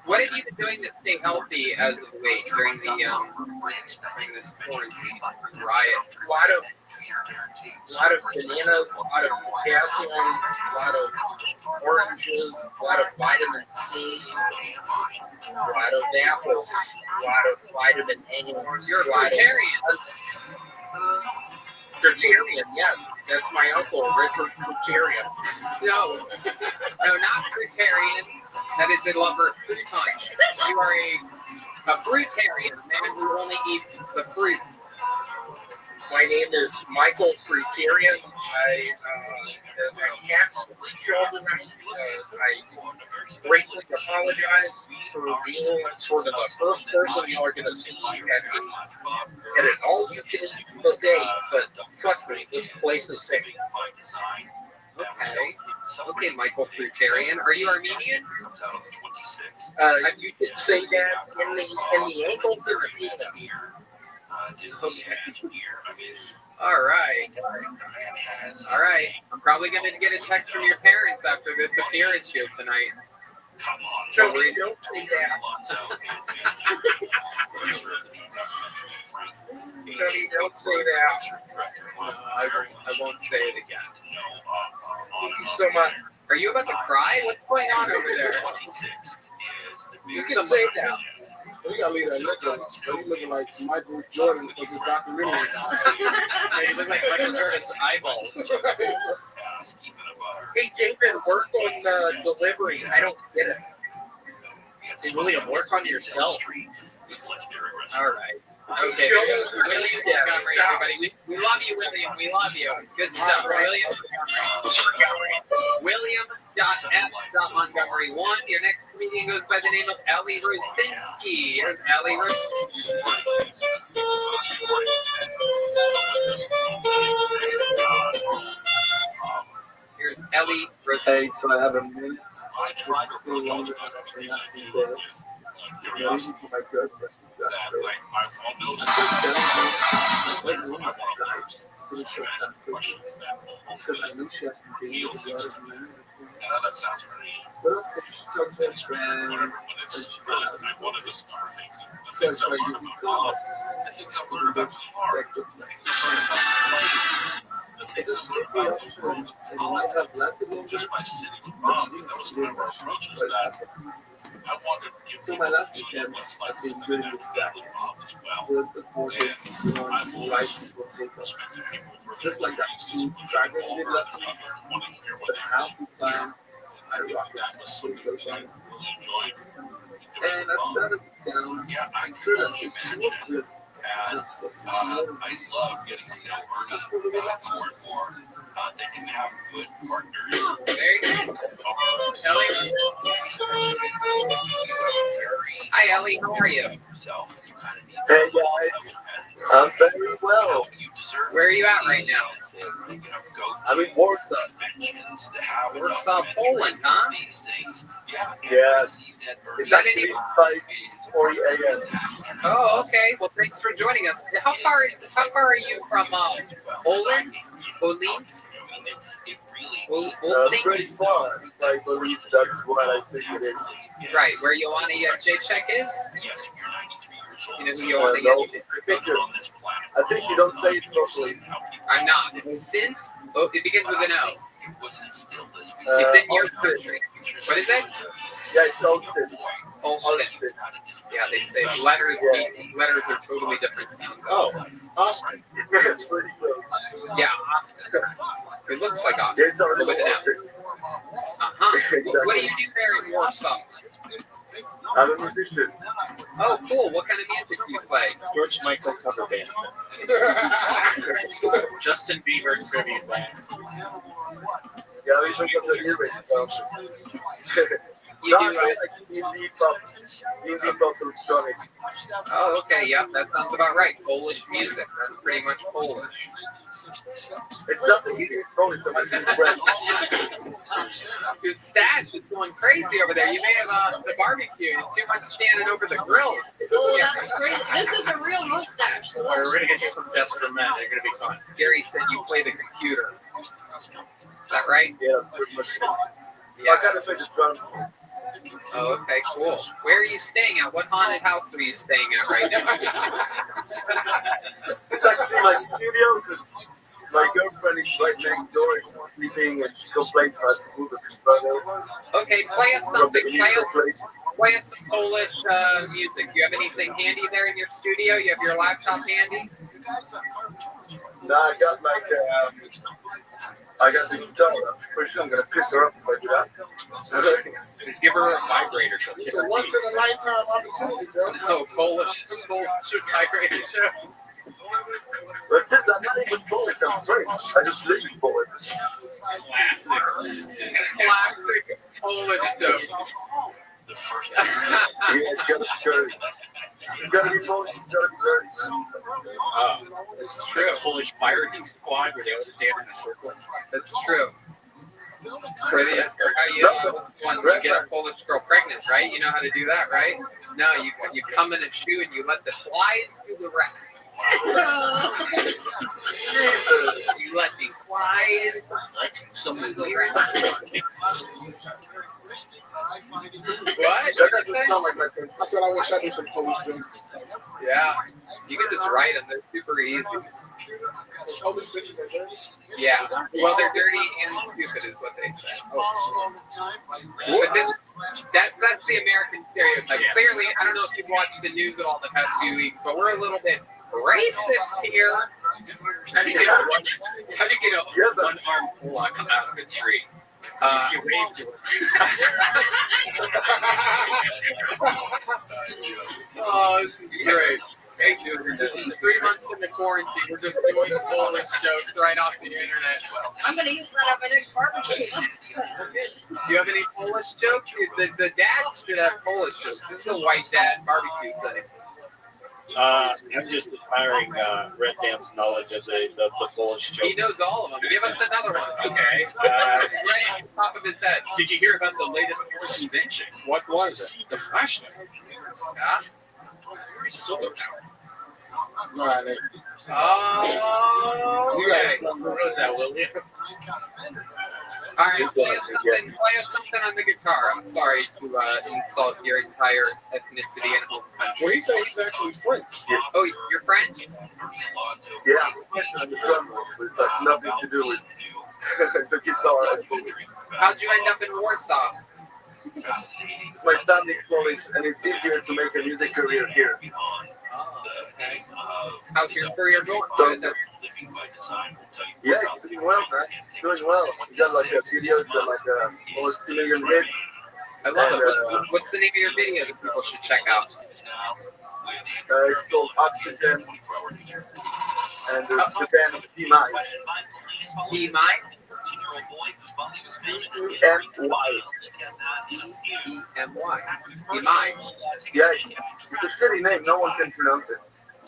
what have you been doing to stay healthy as of late during this quarantine riot? A lot of bananas, a lot of potassium, a lot of oranges, a lot of vitamin C, a lot of apples, a lot of vitamin A. You're a vegetarian. Fruitarian, yes. That's my uncle, Richard Fruitarian. No, not fruitarian. That is a lover of croutons. You are a A fruitarian, a man who only eats the fruits. My name is Michael Fruitarian. I am a cat children. I greatly apologize for being sort of the first person you are going to see at an all-you-can-eat buffet, but trust me, this place is safe. Okay, Michael Fruitarian. Are you Armenian? You could say that in the ankles and the penis. All right. I'm probably going to get a text from your parents after this appearance here tonight. No, we don't say that. No, you don't say that. I won't say it again. Thank you so much. Are you about to cry? What's going on over there? You can say that. We gotta leave that look alone. He's looking like Michael Jordan for this documentary. You look like Michael Jordan's eyeballs. Hey, David, work on the delivery. I don't get it. Hey, William, work on yourself. All right. Okay, William Montgomery, everybody. We love you, William. We love you. Good stuff, William.f.montgomery1. Your next comedian goes by the name of Ellie Rosinski. Here's Ellie Rosinski. Hey, so I have a minute. It's still longer than I see there. Maybe for my girlfriend. That's great. Because I know she has to be with a lot of men. But of course, she talks to her friends, and she found out it's one of those things. So I tried using calls. It's a slippery option, and you might have lasted longer, but you didn't so my last attempt, I've been good in the sack. Was the portrait right before takeoff. Just like that two fragment we did last week. But half the time, I rock it to straight lotion. And as sad as it sounds, I'm sure that if she was good, I love getting to know Ernie more and more. They can have good partners. Very good. Ellie. Hi, Ellie. How are you? Hey, guys. I'm very well. Where are you at right now? I'm in Warsaw. Warsaw, Poland, huh? Yes. It's actually 5:40 a.m. Oh, okay. Well, thanks for joining us. How far are you from Olens? Pretty far. I believe that's what I think it is. Right, where Joanna Jacek is? You know who Joanna No, Jacek? I think you don't say it properly. I'm not. Since? Oh, it begins with an O. It's in your country. What is it? Yeah, it's Olsted. Olsted. Yeah, they say letters are totally different sounds. Oh, Austin. It's pretty close. Yeah, Austin. It looks like Austin. It's already With an M. Austin. Uh-huh. What do you do there in Warsaw? I'm a musician. Oh, cool. What kind of music do you play? George Michael cover band. Justin Bieber tribute band. Yeah, we should get the lyrics. You do indie pop electronic. Oh, okay. Yep, that sounds about right. Polish music. That's pretty much Polish. It's nothing easy. Polish. I'm actually French. Your stash is going crazy over there. You may have the barbecue. It's too much standing over the grill. Oh, that's great. This is a real mustache. We're going to get you some tests from men. They're going to be fun. Gary said you play the computer. Is that right? Yeah, that's pretty much it. Yeah. I gotta say the drums. Oh, okay, cool. Where are you staying at? What haunted house are you staying at right now? It's actually my studio because my girlfriend is right next door. She's sleeping and she complains about the move it. Okay, play us something. Play us some Polish music. Do you have anything handy there in your studio? You have your laptop handy? No, I got like I got the guitar. For sure, I'm gonna piss her up if I do that. Just give her a vibrator. She'll It's a once in a lifetime opportunity, bro. No, Polish vibrator show. But this, I'm not even Polish. I'm French. I just live in Poland. Classic Polish joke. Yeah, it's gotta be dirty. It's gotta be Polish. It's gotta be dirty. It's true. Polish firing squad where they all stand in a circle. That's true. For the, or how you get a Polish girl pregnant, right? You know how to do that, right? No, you come in a shoe and you let the flies do the rest. You let the flies do the rest. What? I said I wish I knew some Polish jokes. Yeah, you can just write them. They're super easy. Polish bitches are dirty. Yeah, well, they're dirty and stupid, is what they say. But that's the American stereotype. Clearly, I don't know if you've watched the news at all the past few weeks, but we're a little bit racist here. How do you get a one-armed Polak out of a tree? If you wave to it. Oh, this is great. This is 3 months into quarantine. We're just doing Polish jokes right off the internet. I'm gonna use that at my next barbecue. Do you have any Polish jokes? The dads should have Polish jokes. This is a white dad barbecue thing. I'm just admiring Red Dan's knowledge of the Polish jokes. He knows all of them. Give us another one. Okay. Right on top of his head. Did you hear about the latest Polish invention? What was it? The flashlight. Yeah. Solar power. Right. Oh. You guys wrote that, will you? All right, play us something on the guitar. I'm sorry to insult your entire ethnicity and whole country. Well, he said he's actually French. Oh, you're French? Yeah, I'm the drummer, so it's like nothing to do with the guitar. How'd you end up in Warsaw? It's my family's Polish, and it's easier to make a music career here. Oh, okay. How's your career going? Yeah, it's doing well, man. It's doing well. We got like a video, it's got like almost 2 million hits. I love it. What's the name of your video that people should check out? It's called Oxygen, and there's the band of D-Mine. D-Mine? E-M-Y. E-M-Y. D-Mine. Yeah, it's a shitty name. No one can pronounce it.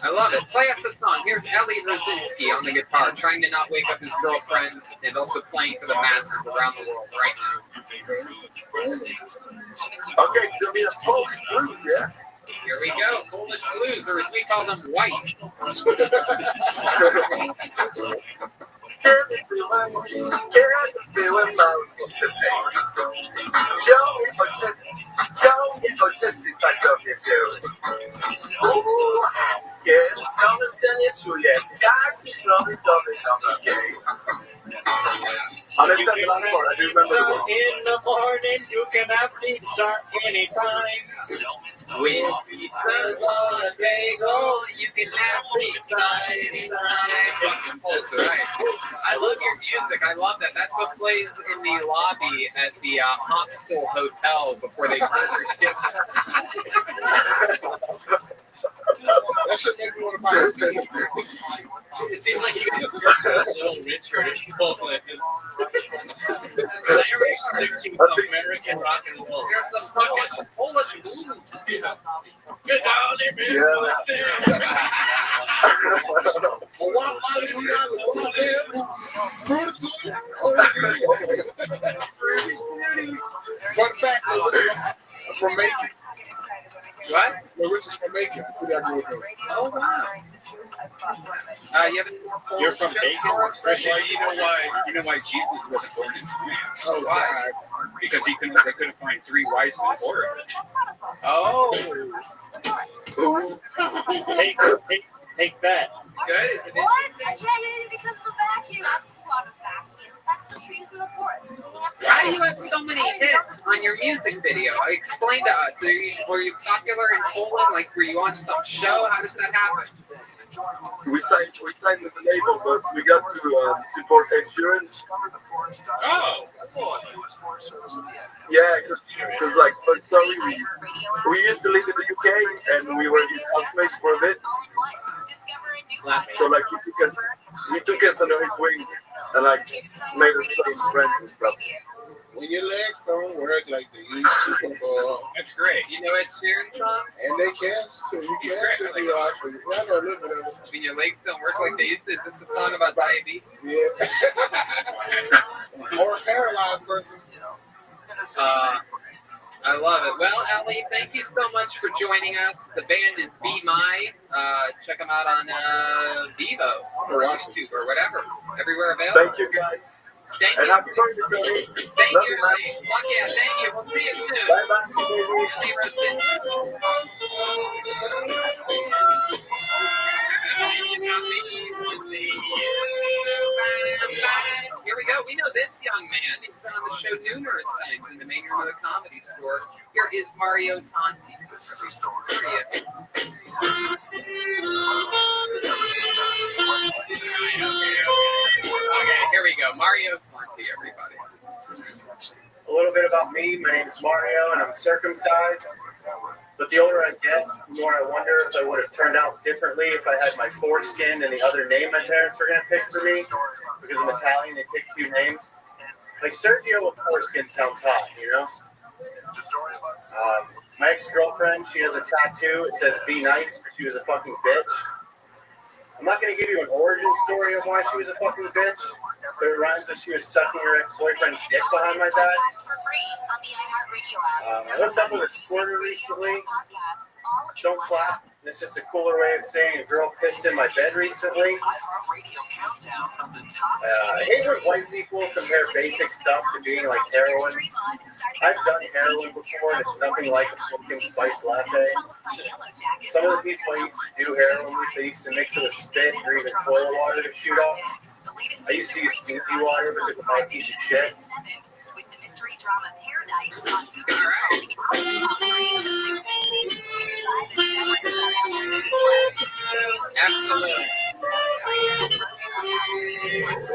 I love it. Play us a song. Here's Ellie Rosinski on the guitar, trying to not wake up his girlfriend, and also playing for the masses around the world right now. Okay, so we have Polish blues, yeah? Here we go. Polish blues, or as we call them, whites. So in the morning you can have pizza anytime. With pizzas on a bagel, you can have pizza anytime. That's right. I love your music. I love that. That's what plays in the lobby at the Hostel Hotel before they close their ship. That should make me want to buy a ticket. It seems like you guys are a little richer in Poland. Every 60 American rock and roll. There's some Polish blues. Get down there, man. Fun fact, from Macon. What? The Rich is from Macon. That's where I grew up. Oh, wow. You have You're from Bacon? Well, you know why Jesus wasn't born in Sweden. Oh, why? Because they couldn't find 3 wise men or Oh. Take that. Good, isn't it? What? I can't hear you because of the vacuum. That's not a vacuum. That's the trees in the forest. How do you have so many hits on your music video? Explain to us. Were you popular in Poland? Like, were you on some show? How does that happen? we signed with the label, but we got to support Ed Sheeran. Oh, cool. Yeah, because like for story, we used to live in the UK and we were his housemates for a bit. So like because he took us under his wing and like made us play friends and stuff. When your legs don't work like they used to before. That's great. You know Ed Sheeran song? And they can't, you can't do that. I know a little bit of it. When your legs don't work like they used to. Is this a song about diabetes? Yeah. Or a paralyzed person. I love it. Well, Ali, thank you so much for joining us. The band is Be My. Check them out on Vivo or YouTube or whatever. Everywhere available. Thank you guys. Thank and you. happy birthday, Billy. Thank you, Ali. Fuck yeah, thank you. We'll see you soon. Bye-bye. See you, Rustin. Here we go. We know this young man. He's been on the show numerous times in the main room of the Comedy Store. Here is Mario Tonti. Here he is. Okay, here we go. Mario Tonti, everybody. A little bit about me. My name is Mario, and I'm circumcised. But the older I get, the more I wonder if I would have turned out differently if I had my foreskin and the other name my parents were going to pick for me. Because I'm Italian, they picked two names. Like Sergio with foreskin sounds hot, you know? My ex-girlfriend, she has a tattoo. It says, "Be nice," but she was a fucking bitch. I'm not going to give you an origin story of why she was a fucking bitch, but it rhymes that she was sucking her ex-boyfriend's dick behind my back. I hooked up with a squirter recently. Don't clap. It's just a cooler way of saying a girl pissed in my bed recently. I hate when white people compare basic stuff to being like heroin. I've done heroin before, and it's nothing like a pumpkin spice latte. Some of the people I used to do heroin with, they used to mix it with spit or even toilet water to shoot off. I used to use Fiji water because of my piece of shit. Mystery drama Paradise on Hulu from the top 3 to 6 this week. 5 and 7 is on Apple TV Plus. Absolutely. Starring Seth Rogen on Apple TV Plus.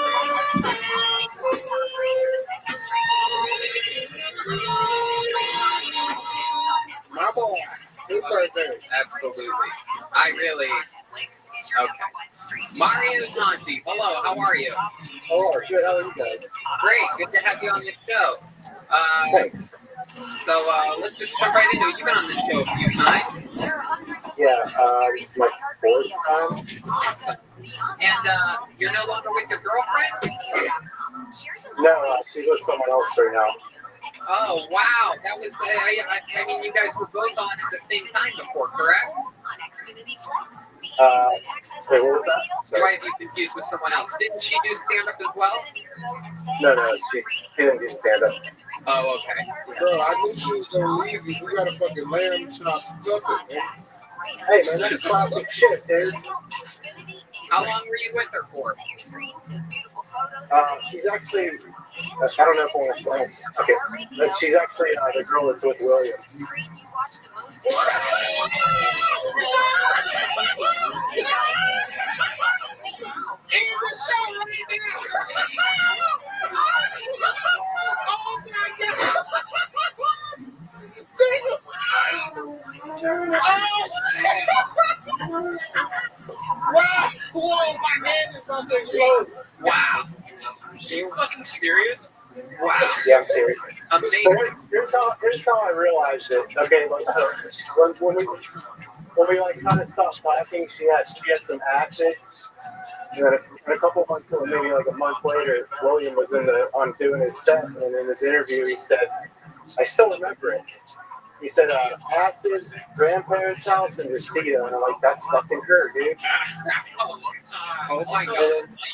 All episode cast makes on the top 3 for the second straight week. Is the new mystery comedy Residence on Netflix. My boy, it's right there. Absolutely. I really. Okay. Mario Tonti, hello, how are you? Oh, good. How are you guys? Great, good to have you on the show. Thanks. So let's just jump right into it. You've been on the show a few times. Yeah, this is my fourth time. Awesome. And you're no longer with your girlfriend? No, she's with someone else right now. Oh, wow. That was, I mean, you guys were both on at the same time before, correct? Wait, what was that? Do I have you confused with someone else? Didn't she do stand-up as well? No, she didn't do stand-up. Oh, okay. Bro, I knew she was gonna leave you. You got a fucking lamb chop to cook it, man. Hey, man, that's classic shit, dude. How long were you with her for? She's actually, I don't know if I want to say. Okay, but she's actually the girl that's with William. Whoa, my hand is about to explode. Wow. Are you fucking serious? Wow. Yeah, I'm serious. Amazing. Here's how I realized it. Okay, like when we like kind of stopped laughing, she had some acid. And then a couple months, maybe like a month later, William was on doing his set, and in his interview, he said, "I still remember it." He said, "Acid, grandparents' house, and Reseda," and I'm like, "That's fucking her, dude." Oh my god. So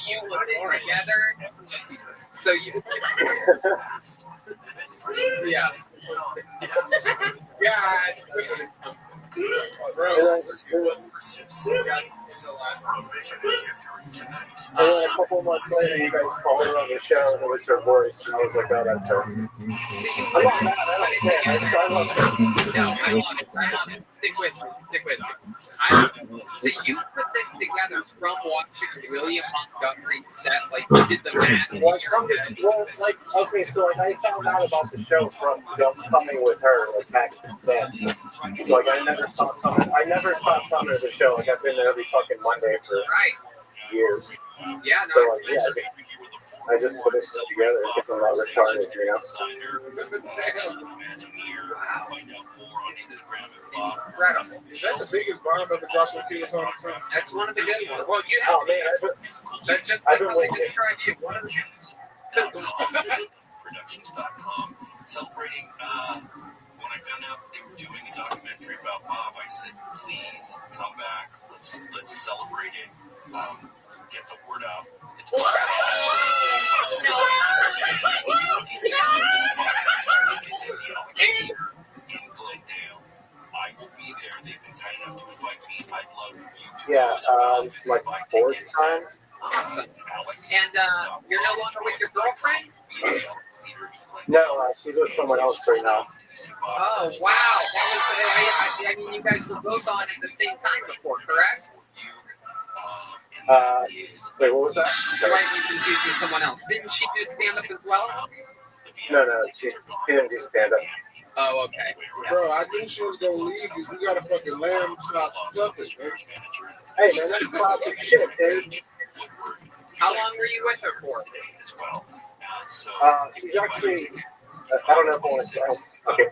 you put it together. So you. Yeah. Yeah. Bro. And then a couple months later, you guys called her on the show, and it was her voice, and I was like, oh, that's her. See, you I'm not mad. I don't care. I love her. No, I love it. Stick with me. So you put this together from watching William Montgomery set, like you did the math in your head. Well, like, okay, so like I found out about the show from coming with her, like back then. So, like I never stopped coming. To the show. Like I've been there every fucking Monday for years. Yeah. No, So like, yeah, I just put it together because I'm not retarded, you know. Incredible. Is that the biggest bomb ever dropped on Kids on the Train? That's one of the good ones. Well, you have that's just like how they describe you. One of the Productions.com celebrating when I found out they were doing a documentary about Bob, I said, please come back. Let's celebrate it. Get the word out. It's in Glendale. I will be there. They've been kind enough to invite me. I'd love you to. Yeah, this is my fourth time. Awesome. And you're no longer with your girlfriend? No, she's with someone else right now. Oh, wow. That was, I mean, you guys were both on at the same time before, correct? Wait, what was that? Right, you confused with someone else. Didn't she do stand-up as well? No, she didn't do stand-up. Oh, okay. Bro, I knew she was gonna leave because we got a fucking lamb chops puppet, man. Hey, man, that's classic shit, dude. How long were you with her for? She's actually, I don't know if I want to say, okay,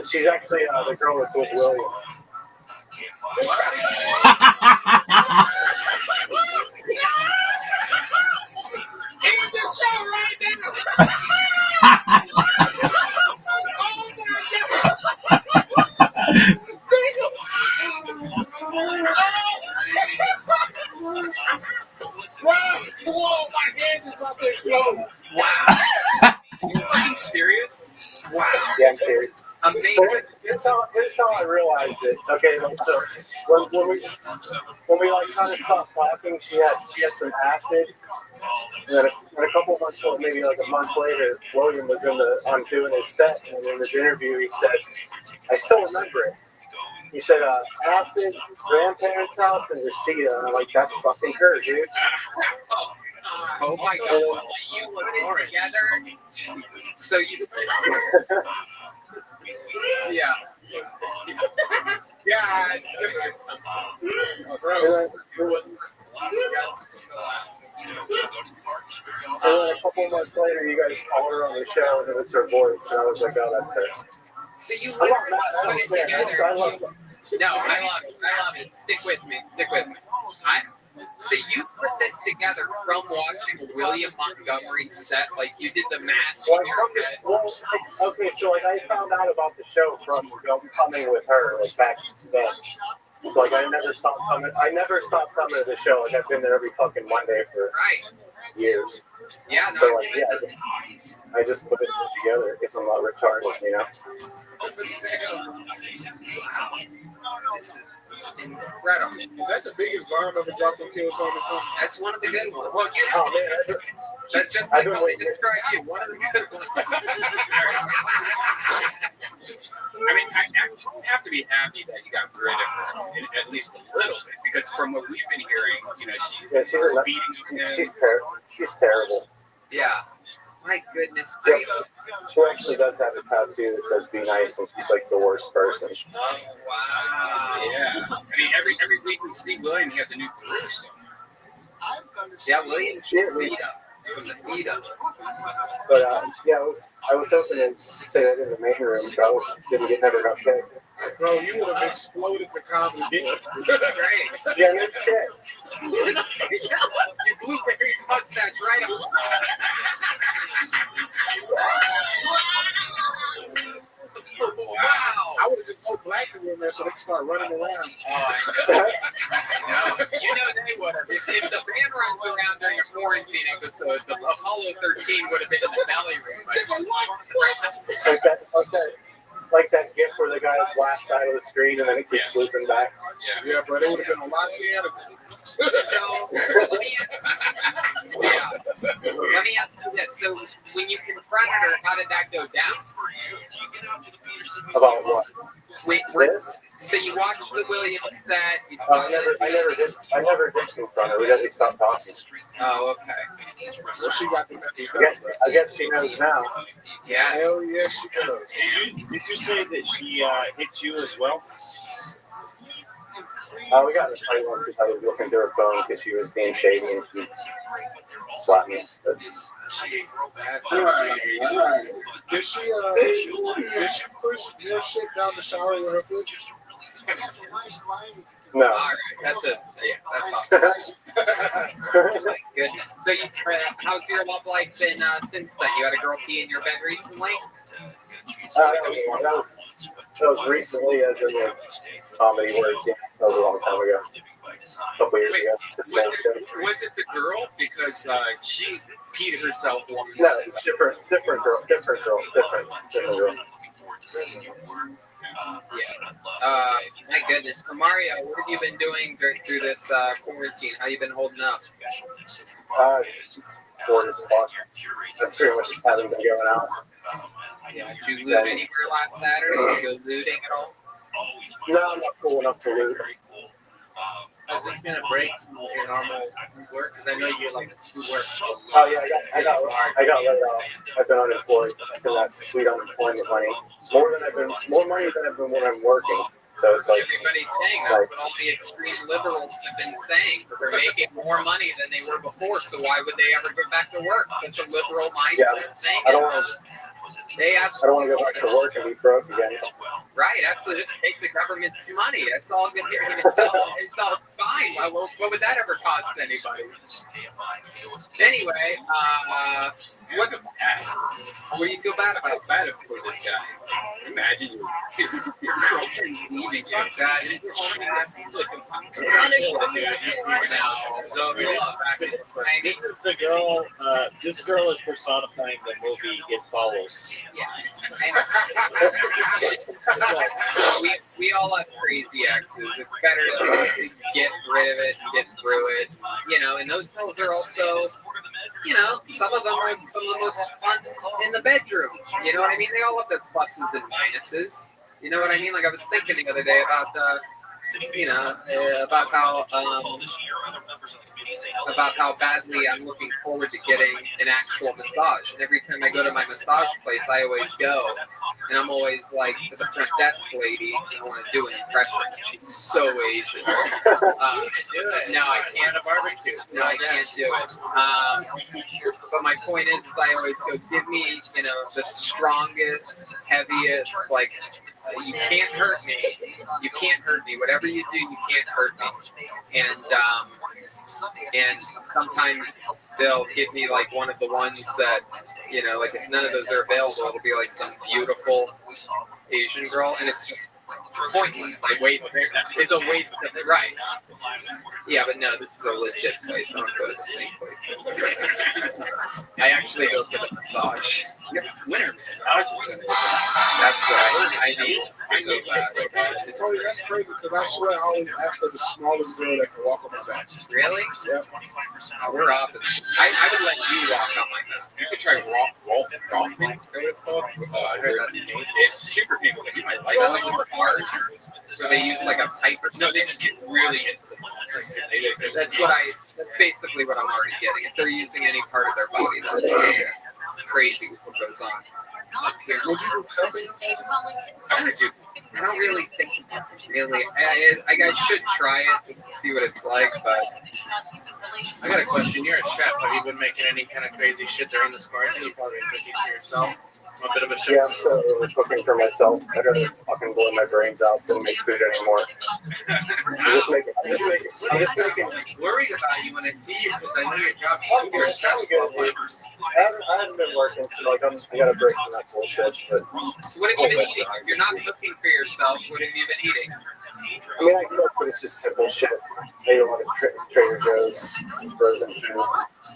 she's actually the girl that's with William. Here's the show right now. Whoa, my hand is about to explode. Wow. Are you fucking serious? Wow. Yeah, I'm serious. Amazing. Here's how I realized it. Okay, like, so when we like kind of stopped talking, she had some acid, and then a couple months, maybe like a month later, William was on doing his set, and in his interview he said, I still remember it. He said, acid, grandparents' house, and Reseda. And I'm like, that's fucking her, dude. Oh my god. So you put it together. So you. Yeah. Yeah. And then a couple months later, you guys called her on the show, and it was her voice, and I was like, oh, that's her. So you literally put it together. No, I love it. Stick with me. So you put this together from watching William Montgomery set, like you did the math in your head. Well, okay, so like I found out about the show from coming with her, like back then. So like I never stopped coming to the show. Like I've been there every fucking Monday for years. Yeah. No, so like yeah, I just put it together because I'm not retarded, you know. This is incredible. Is that the biggest bomb ever dropped on Kids on the Train? That's one of the good ones. Well, oh man, that's just like how they describe you. One of the good ones. I mean, I have to be happy that you got rid of her, at least a little bit, because from what we've been hearing, you know, she's terrible. Yeah. My goodness gracious. She actually does have a tattoo that says "Be nice," and she's like the worst person. Oh wow. Yeah. I mean, every week we see William, he has a new career. So. Yeah, William's beat up. From the feet up. But yeah, I was hoping to say that in the main room, but I never got picked. Bro, you would have exploded the comedy. Great. Yeah, no shit. You blew Barry's mustache right up. Wow. I would have just put black people in there so they can start running around. Oh, I know. You know they would have. If the band runs around during a quarantine, it was the Apollo 13 would have been in the belly room. Like that GIF where the guy blasts out of the screen and then it keeps looping back. Yeah, but it would have been a lot sadder. So let me ask you this. So when you confronted her, how did that go down? About what? Wait, This? so you watched the Williams set. You I saw never did confront her. We got to stop talking. Oh, okay. Well, she got the message. I guess she knows now. Yeah. Hell yeah, she does. Did you say that she hit you as well? We got in a fight once because I was looking through her phone because she was being shady and she slapped me. But, Did she push your shit down the shower with her foot? no. All right. That's awesome. My goodness. So how's your love life been since then? You had a girl pee in your bed recently? That was recently, as in the comedy words. Yeah, that was a long time ago. A couple years ago. Was it the girl? Because she peed herself once. No, different girl. My goodness. So Mario, what have you been doing through this quarantine? How you been holding up? It's bored as fuck. I pretty much haven't been going out. Yeah. Did you loot anywhere last Saturday? Did you go looting at all? No, I'm not cool enough to loot. Has this been a break from your normal work? Because I know you like to work. Oh yeah, I got laid off. I've been unemployed. I feel that sweet unemployment money. More money than I've been when I'm working. So it's like everybody's saying that's what all the extreme liberals have been saying. They're making more money than they were before. So why would they ever go back to work? Such a liberal mindset thing. I don't want to go back to work and be broke again. Right, absolutely. Just take the government's money. That's all good here. It's all fine. What would that ever cost anybody? Anyway, what do you feel bad about? Bad for this guy. Imagine your girlfriend's leaving you. This is the girl. This girl is personifying the movie It Follows. Yeah. We all have crazy exes. It's better to get rid of it and get through it. And those girls are also, some of them are some of the most fun in the bedroom. You know what I mean? They all have their pluses and minuses. You know what I mean? Like I was thinking the other day about about how badly I'm looking forward to getting an actual massage. And every time I go to my massage place, I always go, and I'm always like to the front desk lady, I want to do an impression. She's so Asian. No, I can't. No, I can't do it. But my point is I always go, give me, the strongest, heaviest, like. You can't hurt me. You can't hurt me. Whatever you do, you can't hurt me. And sometimes they'll give me like one of the ones that, like if none of those are available, it'll be like some beautiful Asian girl, and it's just pointless. Like it's a waste of it, right? Yeah, but no, this is a legit place. I don't go to the same place. I actually go for the massage. Winter massage. That's what I need. So bad. That's crazy because I swear I always ask for the smallest girl that can walk on my back. Really? Yeah. Oh, we're opposite. I would let you walk on my back. You should try Rothschild. I heard it's cheaper people that you might like. I like the bars. So they use like a pipe or something. No, they just get really into the That's basically what I'm already getting. If they're using any part of their body, that's crazy what goes on. Would you do something? I don't really think really. I should try it just to see what it's like, but I got a question. You're a chef. Have you been making any kind of crazy shit during this quarantine? You probably been cooking for yourself. I'm a bit of a chef. Yeah, I'm still cooking for myself. I gotta fucking blow my brains out. Don't make food anymore. I'm just making. I'm worried about you when I see you because I know your job's super stressful. I haven't been working, so like I gotta break from that bullshit. But so what have you been eating? If you're not cooking for yourself, what have you been eating? I mean, I cook, but it's just simple shit. I eat a lot of Trader Joe's, frozen food.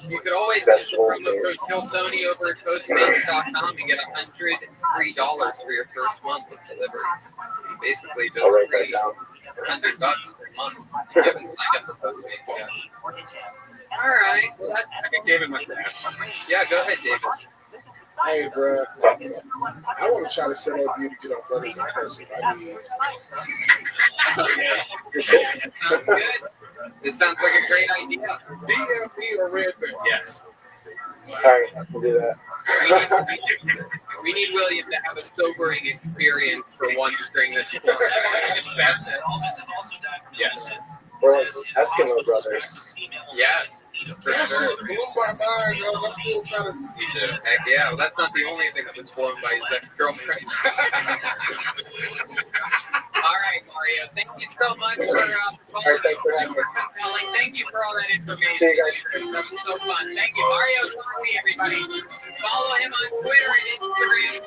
You could always use the promo code KillTony over at Postmates.com and get $103 for your first month of delivery. Basically, just $100 per month. If you haven't signed up for Postmates yet. All right. Well, that's. I think David must have asked. Yeah, go ahead, David. Hey, bro. I want to try to set up you to get on Brothers in person. I mean, Sounds good. This sounds like a great idea. DMB or Red Band? Yes. All right, I can do that. We need William to have a sobering experience for once during this. Yes. We're Eskimo brothers. Yes. For That sure. shit blew my mind, yo. I'm still trying to. Heck yeah. Well, that's not the only thing that was blown by his ex-girlfriend. All right, Mario. Thank you so much for calling. All right, thanks for having me. Thank you for all that information. See you guys. That was so fun. Thank you, Mario Tonti, everybody. Follow him on Twitter and Instagram.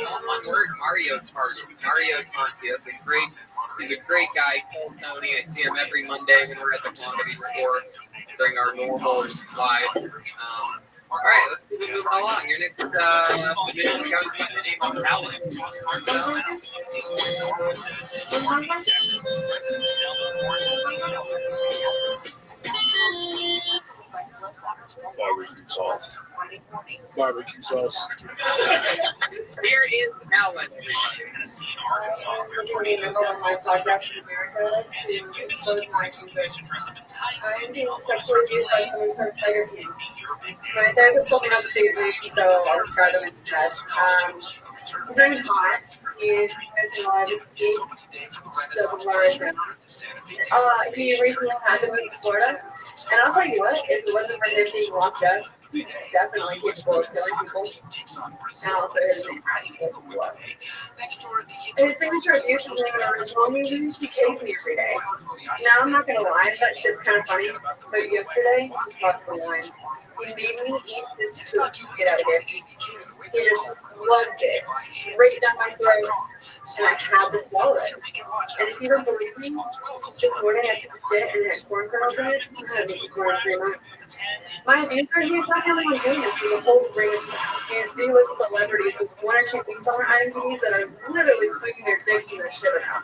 All one word, Mario Tonti. Mario Tonti. That's a great. He's a great guy, Cole Tony. I see him every Monday when we're at the Comedy Store during our normal lives. All right, let's keep it moving along. Your next submission goes by the name of Alan. Barbecue sauce. Barbecue sauce. Here is Alan. I'm being sexually abused by someone from Tiger King. My therapist told me not to see me, so I'll describe him instead. He's very hot. He's missing a lot of his teeth. Doesn't wear it down. He recently had to move to Florida. And I'll tell you what, if it wasn't for him being locked up, he's definitely capable of killing people. And also his name his signature abuse isn't even original. He pays me every day. Now, I'm not gonna lie, that shit's kind of funny. But yesterday, he crossed the line. He made me eat this food. Get out of here. He just slugged it straight down my throat, and I had to swallow it. And if you don't believe me, this morning I took a shit and had corn kernels in it. I had to eat corn in 3 months. My abuser, he's not the only one doing this. There's a whole ring of these D-list celebrities with 1 or 2 things on their IMDb's that are literally swinging their dicks and their shit around.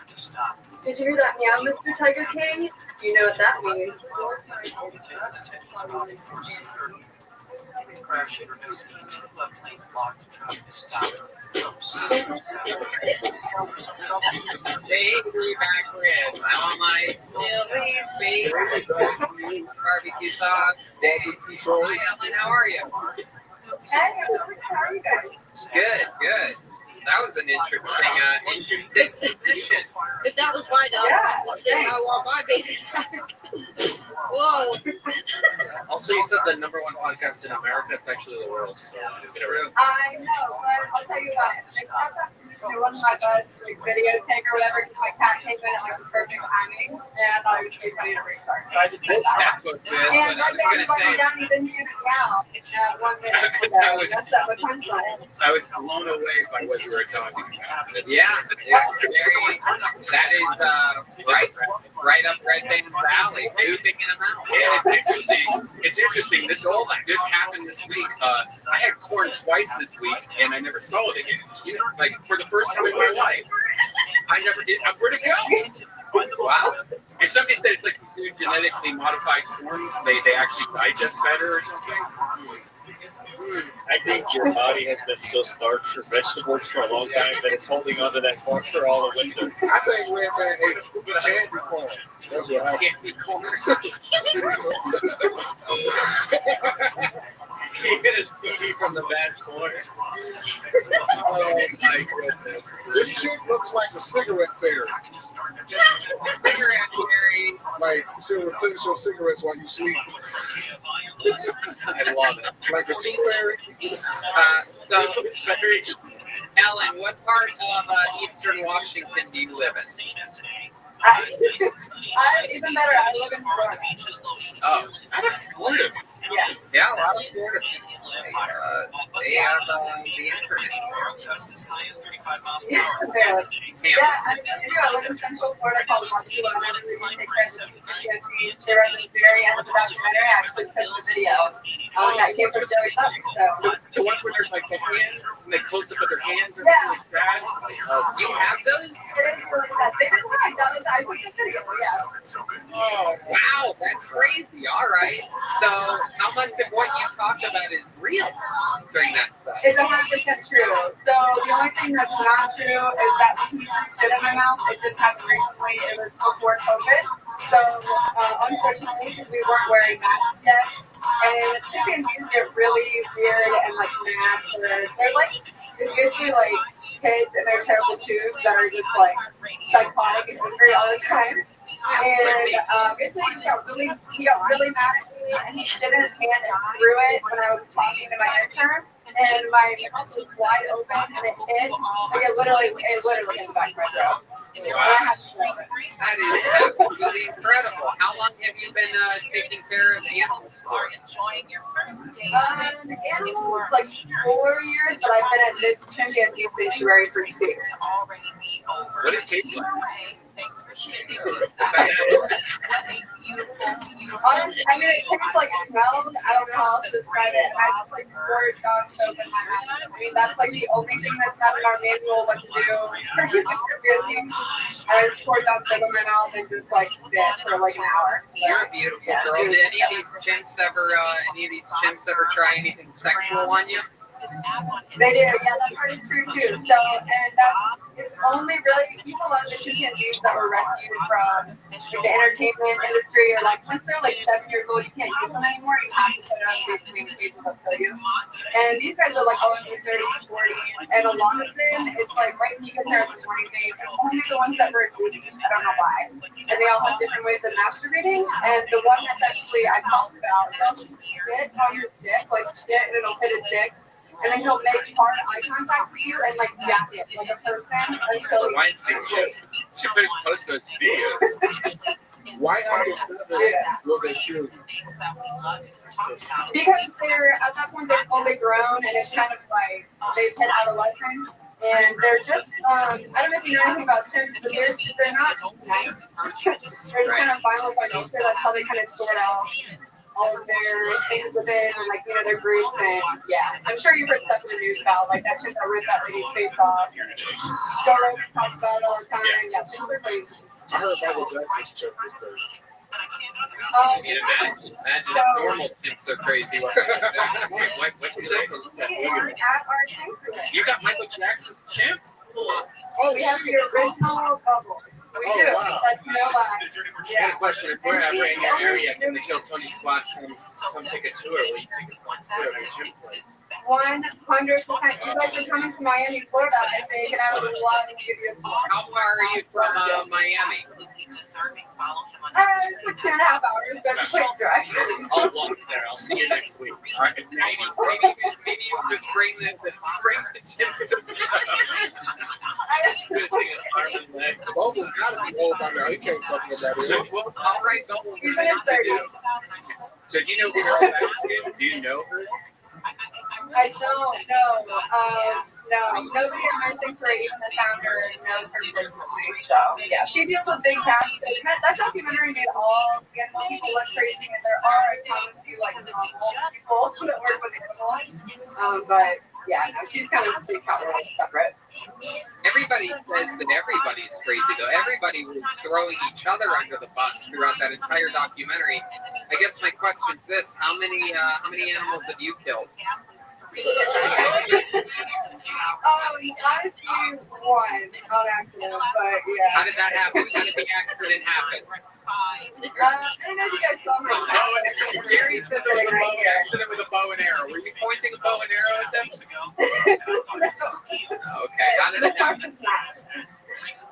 Did you hear that meow, Mr. Tiger King? You know what that means. Baby back ribs. I want my Phillies, baby. Barbecue sauce. Barbecue sauce. Hi, Ellen. How are you? Hey, how are you guys? Good, good. That was an interesting submission. If that was my dog, let's say I want my baby back. Whoa. Also, you said the #1 podcast in America. It's actually the world. So it's gonna I know, but I'll tell you what. Like, it wasn't my best video take or whatever because my cat came in at like the perfect timing, and I was too funny to restart. So I just did that. That's what it is. And But I was going to say, down, you didn't do it now. 1 minute. That's that with punchline. I was blown away by what you were talking about. yeah, it's very, that is right up Red Band's alley, moving in a mouth. Yeah, it's interesting. It's interesting. This happened this week. I had corn twice this week, and I never saw it again. Like for the first time in my life, I never did. Where'd it go? Wow. And somebody said it's like these new genetically modified corns. They actually digest better or something. I think your body has been so starved for vegetables for a long time that it's holding onto that corn for all the winter. I think Red Man ate candy corn. That's what happened. Candy corn. He hit his TV from the bad corn. Oh my goodness. This chick looks like a cigarette fairy. Cigarette fairy. Like she'll finish your cigarettes while you sleep. I love it. Like the tea fairy. So, Ellen, what part of Eastern Washington do you live in? Even better, I live in Florida. Oh, I live in Florida. Yeah. Yeah, a lot of Florida. They have the internet. Yeah, barely. Yeah, I live in Central Florida called Rothschild. We take care of the TNCs. They were at the very end of the documentary. I actually took the video. That came from Joey Sutton. So. The ones where there's like the hands, and they close up with their hands and Yeah. really scratch. You have those? They didn't like that. I took the video, yeah. Oh, wow, that's crazy. All right. So, how much of what you talked about is real during that set? It's 100% true. So the only thing that's not true is that shit in my mouth. It didn't happen recently. It was before COVID. So unfortunately, because we weren't wearing masks yet, and chimpanzees get really weird and like maskers. They're like, it's basically like kids in their terrible tubes that are just like psychotic and angry all the time. And basically he got really mad at me, and he shit in his hand and threw it when I was talking to my intern. And my mouth was wide open, and it hit, like it literally hit the back of my throat. And I had to swallow it. That is absolutely incredible. How long have you been taking care of animals for? Animals, like 4 years, but I've been at this chimpanzee sanctuary for 2. What did it taste like? Honestly, I mean, it tastes like it smells. I don't know how else to describe it. And I just like poured dog soap in my mouth. I mean, that's like the only thing that's not in our manual what to do. I just poured dog soap in my mouth and just like spit for like an hour. You're a beautiful girl. Did any of these chimps ever try anything sexual on you? They do, yeah, that part is true too. So, and it's only really, a lot of the chimpanzees that were rescued from the entertainment industry, or like once they're like 7 years old, you can't use them anymore. You have to put it on basic communication, they'll kill you. And these guys are like all in their 30s, 40s, and a lot of them, it's like right when you get there in the morning, it's only the ones that were abused, I don't know why. And they all have different ways of masturbating. And the one that's actually I talked about, they'll spit on your dick, like spit, and it'll hit his dick. And then he'll make hard eye contact with you and like jack it like a person until Why should post those videos? Why after 7 will they kill you? Because they're at that point they're fully grown, and it's kind of like they've hit adolescence, and they're just I don't know if you know anything about chimps, but they're not nice. They're just kind of violent by nature. That's how they kind of sort out all of their things within, and like, you know, their groups. And yeah, I'm sure you've heard stuff in the news about like that chimp that ripped that lady's face off. Joe Rogan talks about it all the time. Yeah, chimps are crazy. I heard Michael Jackson's chimp was crazy. Imagine if normal chimps are crazy. What'd you say? We are at our sanctuary. You got Michael Jackson's chimp? Oh, we have the original bubble. We do. Wow. That's no lie. Here's a question: if we're ever in your area, can the Kill Tony squad come take a tour? Will you take us on tour of your chimp place? 100%. You guys are coming to Miami, Florida, I think, and I would love to give you a tour. How far are you from Miami? Like 2.5 hours. That's a quick drive. I'll walk there. I'll see you next week. All right. Maybe you just bring the chimps to the show. Bubble's gotta be old by now. He can't fuck with that. So, well, all right, Bubbles. He's in his 30s. So do you know who Girl Backstage? Do you know her? I don't know. No, nobody at Nursing for even the founder knows her personally. So yeah, she deals with big cats. That documentary made all the animal people look crazy, and there are, I promise you, like normal people that work with animals. But yeah, no, she's kind of a big cat world separate. Everybody says that everybody's crazy, though. Everybody was throwing each other under the bus throughout that entire documentary. I guess my question is this: how many animals have you killed? Honestly, one on accident, but yeah. How did that happen? How did the accident happen? I don't know if you guys saw my phone. Jerry said there was a bow accident with a bow and arrow. Were you pointing a bow and arrow at them? Okay, how did it happen?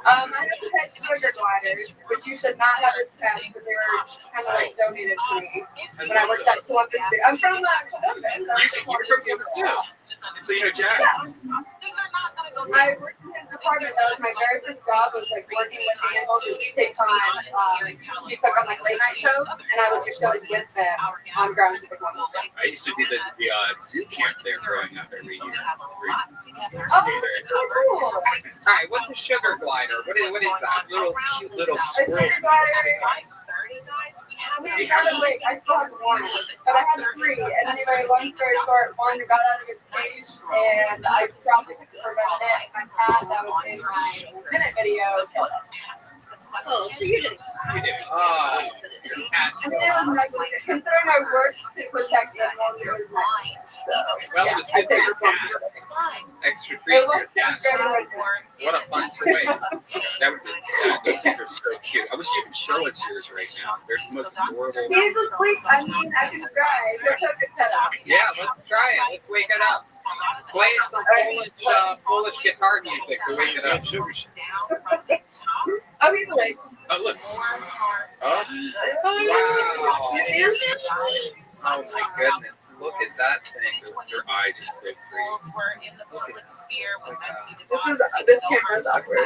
I have to pet sugar gliders, which you should not have as pets because they were kind of like donated to me when I worked at Columbus. I'm from Columbus. You're from Columbus too. So you know Jack. Yeah. I worked in his department. That was my very first job. Was like working with the animals. And he took on like late night shows, and I would do shows with them on ground with the ones. I used to do the zoo camp there growing up every year. Cool. All right, what's a sugar glider? What is that? Cute little A squirrel. sugar glider. I still have one, but I had three. And anyway, long story short, one got out of its cage, and I probably could have prevented it. My cat that was in my minute video killed it. Oh, so you didn't. You did. I mean, it was negligent, considering I worked to protect animals. It was negligent. So, Well, yeah, it was I good take for your cat. responsibility. Extra treat It for your was cat. very original. What a fun choice. That would be sad. Those things are so cute. I wish you could show us yours right now. They're the most adorable. He's asleep. I mean, I can try. He'll cook his head up. Yeah, let's try it. Let's wake it up. Play some Polish guitar music to wake it up. Oh, he's awake. Oh, look. Oh, wow. Oh, my goodness. Look at that thing. Your eyes are so pretty. This camera's awkward.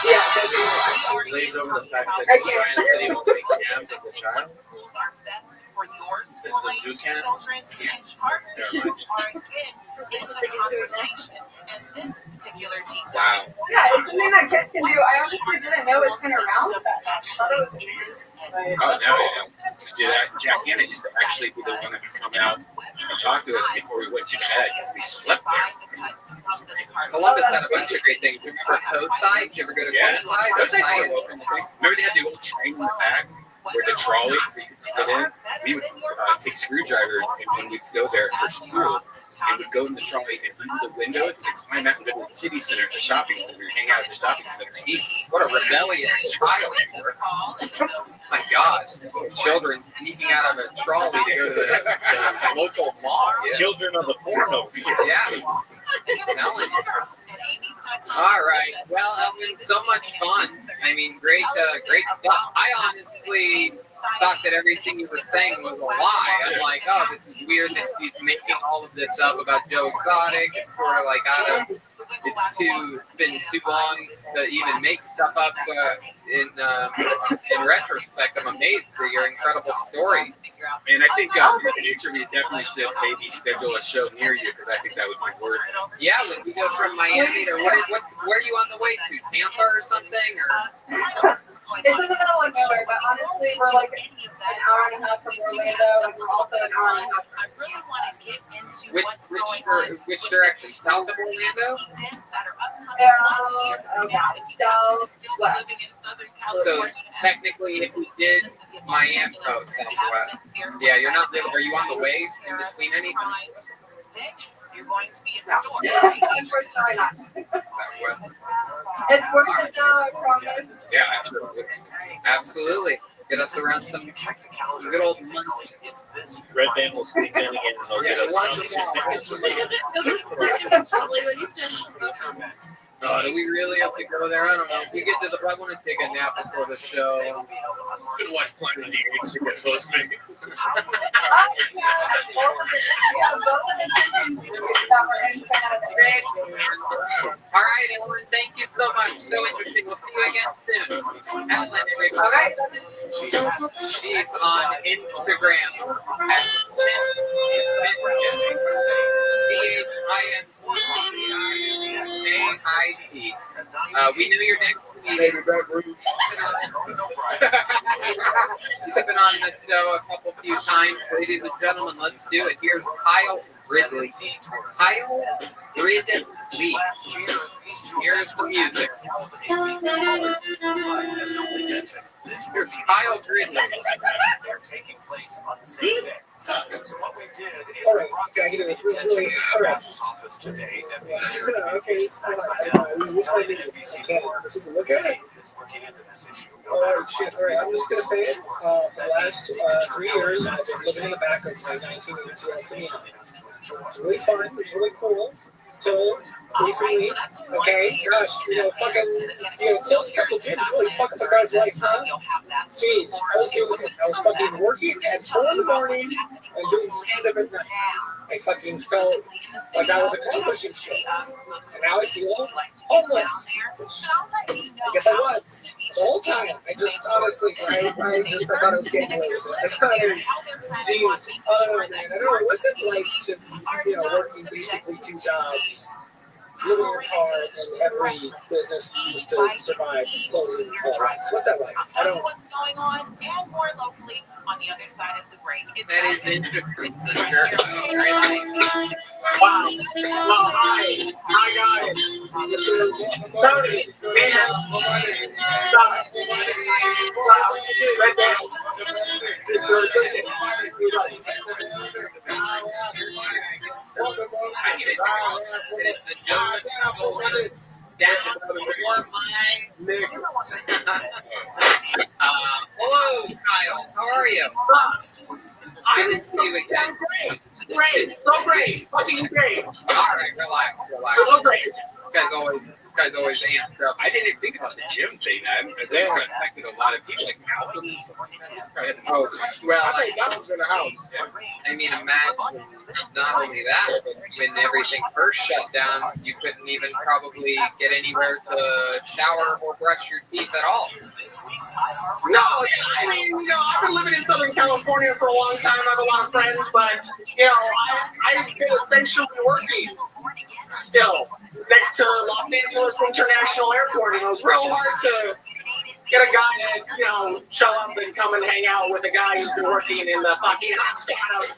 Yeah, It lays over the fact that I Brian can't. said he was taking cabs as a child. It's a zoo camp. Wow. Yeah, it's something that kids can do. I honestly didn't know it's been around that much. I thought it was Oh, now I know. Jack Anna used to actually be the one that would come out and talk to us before we went to bed because we slept there. Columbus had a bunch of great things. Remember Coastside? Did you ever go to Coastside? Those things were open. Remember they had the old train in the back where the trolley where you could sit in? We would take screwdrivers and when we'd go there for school and we'd go in the trolley and under the windows and climb out and go to the city center, the shopping center, and hang out at the shopping center. Jesus, What a rebellious child you were. My gosh. Children sneaking out of a trolley to go to the local mall. Children of the porno. Yeah. All right. Well, so much fun. I mean, great stuff. I honestly thought that everything you were saying was a lie. I'm like, oh, this is weird that he's making all of this up about Joe Exotic. It's sort of like it's been too long to even make stuff up. So in retrospect, I'm amazed at your incredible story. And I think in the future we definitely should maybe schedule a show near you because I think that would be worth it. Yeah, when we go from Miami to where are you on the way to? Tampa or something? Or It's in the middle of nowhere, but honestly, we're like an hour and a half from Orlando, and we're also an hour and a half from which direction? South of Orlando? Southwest. So technically, if we did Miami, Southwest. Yeah, you're not. Are you on the way in between anything? Unfortunately not. Southwest. It's worth it though, I promise. Yeah, absolutely. Absolutely. Get us around some good old money. Red Band will sneak in again and they'll get us Do we really have to go there? I don't know. If we get to I want to take a nap before the show. Good watch Planet of the Apes to get those Vegas. All right, Ellen, thank you so much. So interesting. We'll see you again soon. Ellen, everybody. She's on Instagram at CHINAIT. We knew your next meeting. He's been on the show a few times. Ladies and gentlemen, let's do it. Here's Kyle Ridley. Kyle Ridley. Here's the music. Here's Kyle Ridley. All right, can I get this? This is really all right. Okay, it's this is a look at it. Oh shit! All right, I'm just gonna say it. For the last 3 years, I've been living in the back of my 1982 Camino. It was really fun. It was really cool. till recently. Okay, gosh, fucking, close a couple gyms really fuck up a guy's life, huh? Jeez, I was doing it. I was fucking working at 4 in the morning and doing stand-up at night. I fucking felt like I was accomplishing shit. And now I feel homeless, which I guess I was the whole time. I just honestly, I thought I was getting away with it. I thought, geez, man, I don't know, what's it like to, working basically 2 jobs, living in a car, and every business needs to survive closing all right. What's that like? I don't know. What's going on, and more locally on the other side of the break. That is interesting for sure. Wow. Well, hi guys. This is Tony. Man. Stop. Right there. This is really good. It's the gentleman down before my hello, Kyle. How are you? Good to see you again. Great. So great. Fucking great. All right, relax. So great. This guy's always amped up. I didn't even think about the gym thing. I think it affected a lot of people, like Malcolm and stuff like that. Oh, well, I think that was in the house. I mean, imagine not only that, but when everything first shut down, you couldn't even probably get anywhere to shower or brush your teeth at all. No, I mean, I've been living in Southern California for a long time. I have a lot of friends, but, I've been essentially working still next to Los Angeles International Airport. And it was real hard to get a guy to, show up and come and hang out with a guy who's been working in the fucking hot spot of,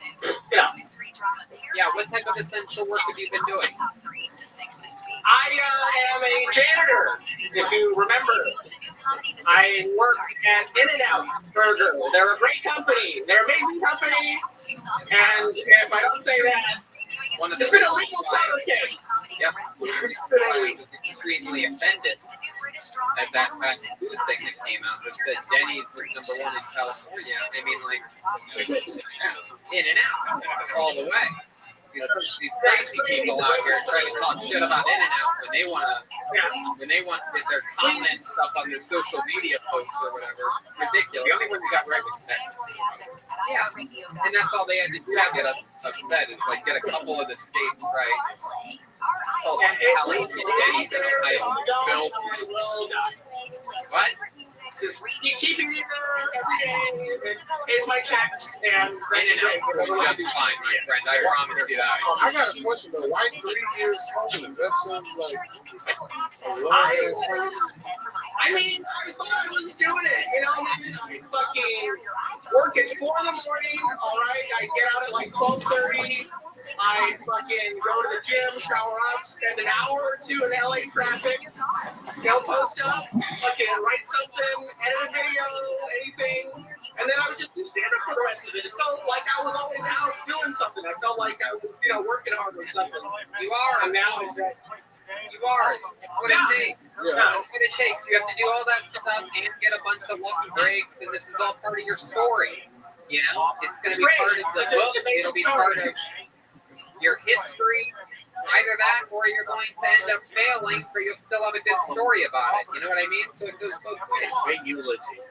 Yeah, what type of essential work have you been doing? I am a janitor, if you remember. I work at In-N-Out Burger. They're a great company. They're an amazing company. And if I don't say that, it's been a legal fabrication. Yep. I was extremely offended at that fast food thing that came out that said Denny's was #1 in California. I mean, like, In-N-Out all the way. These crazy people out here trying to talk shit about In-N-Out when they want to get their comments up on their social media posts or whatever. Ridiculous. The only one that got right was Texas. Yeah, and that's all they had to do to get us upset is like get a couple of the states right. Oh, California, Denny's in Ohio, Bill. What? Just keeping me there every day, pays my checks, and In-N-Out just fine, my friend. I promise you that. I got a question though. Why 3 years homeless? That sounds like a long ass time. I mean, I thought I was doing it, I fucking work at 4 in the morning, all right? I get out at like 12:30. I fucking go to the gym, shower up, spend an hour or 2 in LA traffic, post up, fucking write something, edit a video, anything, and then I would just do stand-up for the rest of it. It felt like I was always out doing something. I felt like I was, working hard or something. You are. And now it's just... You are. That's what it takes. Yeah. That's what it takes. You have to do all that stuff and get a bunch of lucky breaks, and this is all part of your story. It's going to be part of the book. It'll be part of your history. Either that, or you're going to end up failing, or you'll still have a good story about it. You know what I mean? So it goes both ways. Great eulogy.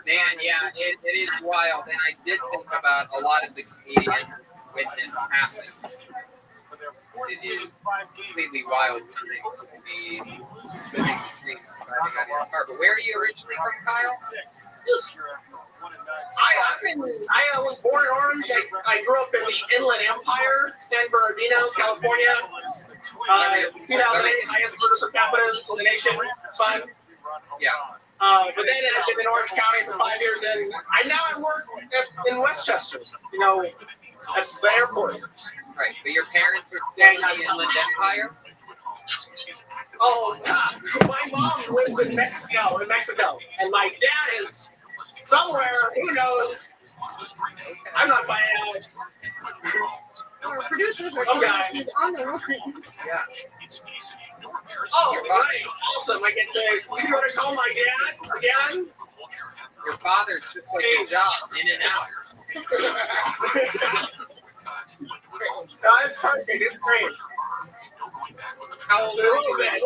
Man, yeah, it is wild, and I did think about a lot of the comedians when this happened. It is completely wild times to be living the dreams surviving out of your car. But where are you originally from, Kyle? I was born in Orange. I grew up in the Inland Empire, San Bernardino, California. 2008, highest murder per capita in the nation. Fun. Yeah. But then I've been in Orange County for 5 years, and I work in Westchester. That's the airport. Right, but your parents were in the Inland Empire? Oh, my mom lives in Mexico, and my dad is somewhere, who knows? I'm not finding out. Our producers are telling us he's on the run. Yeah. Oh, right. Awesome. I get to see what I call my dad again. Your father's just like your job, in and out. perfect. It's great. How old A little bit.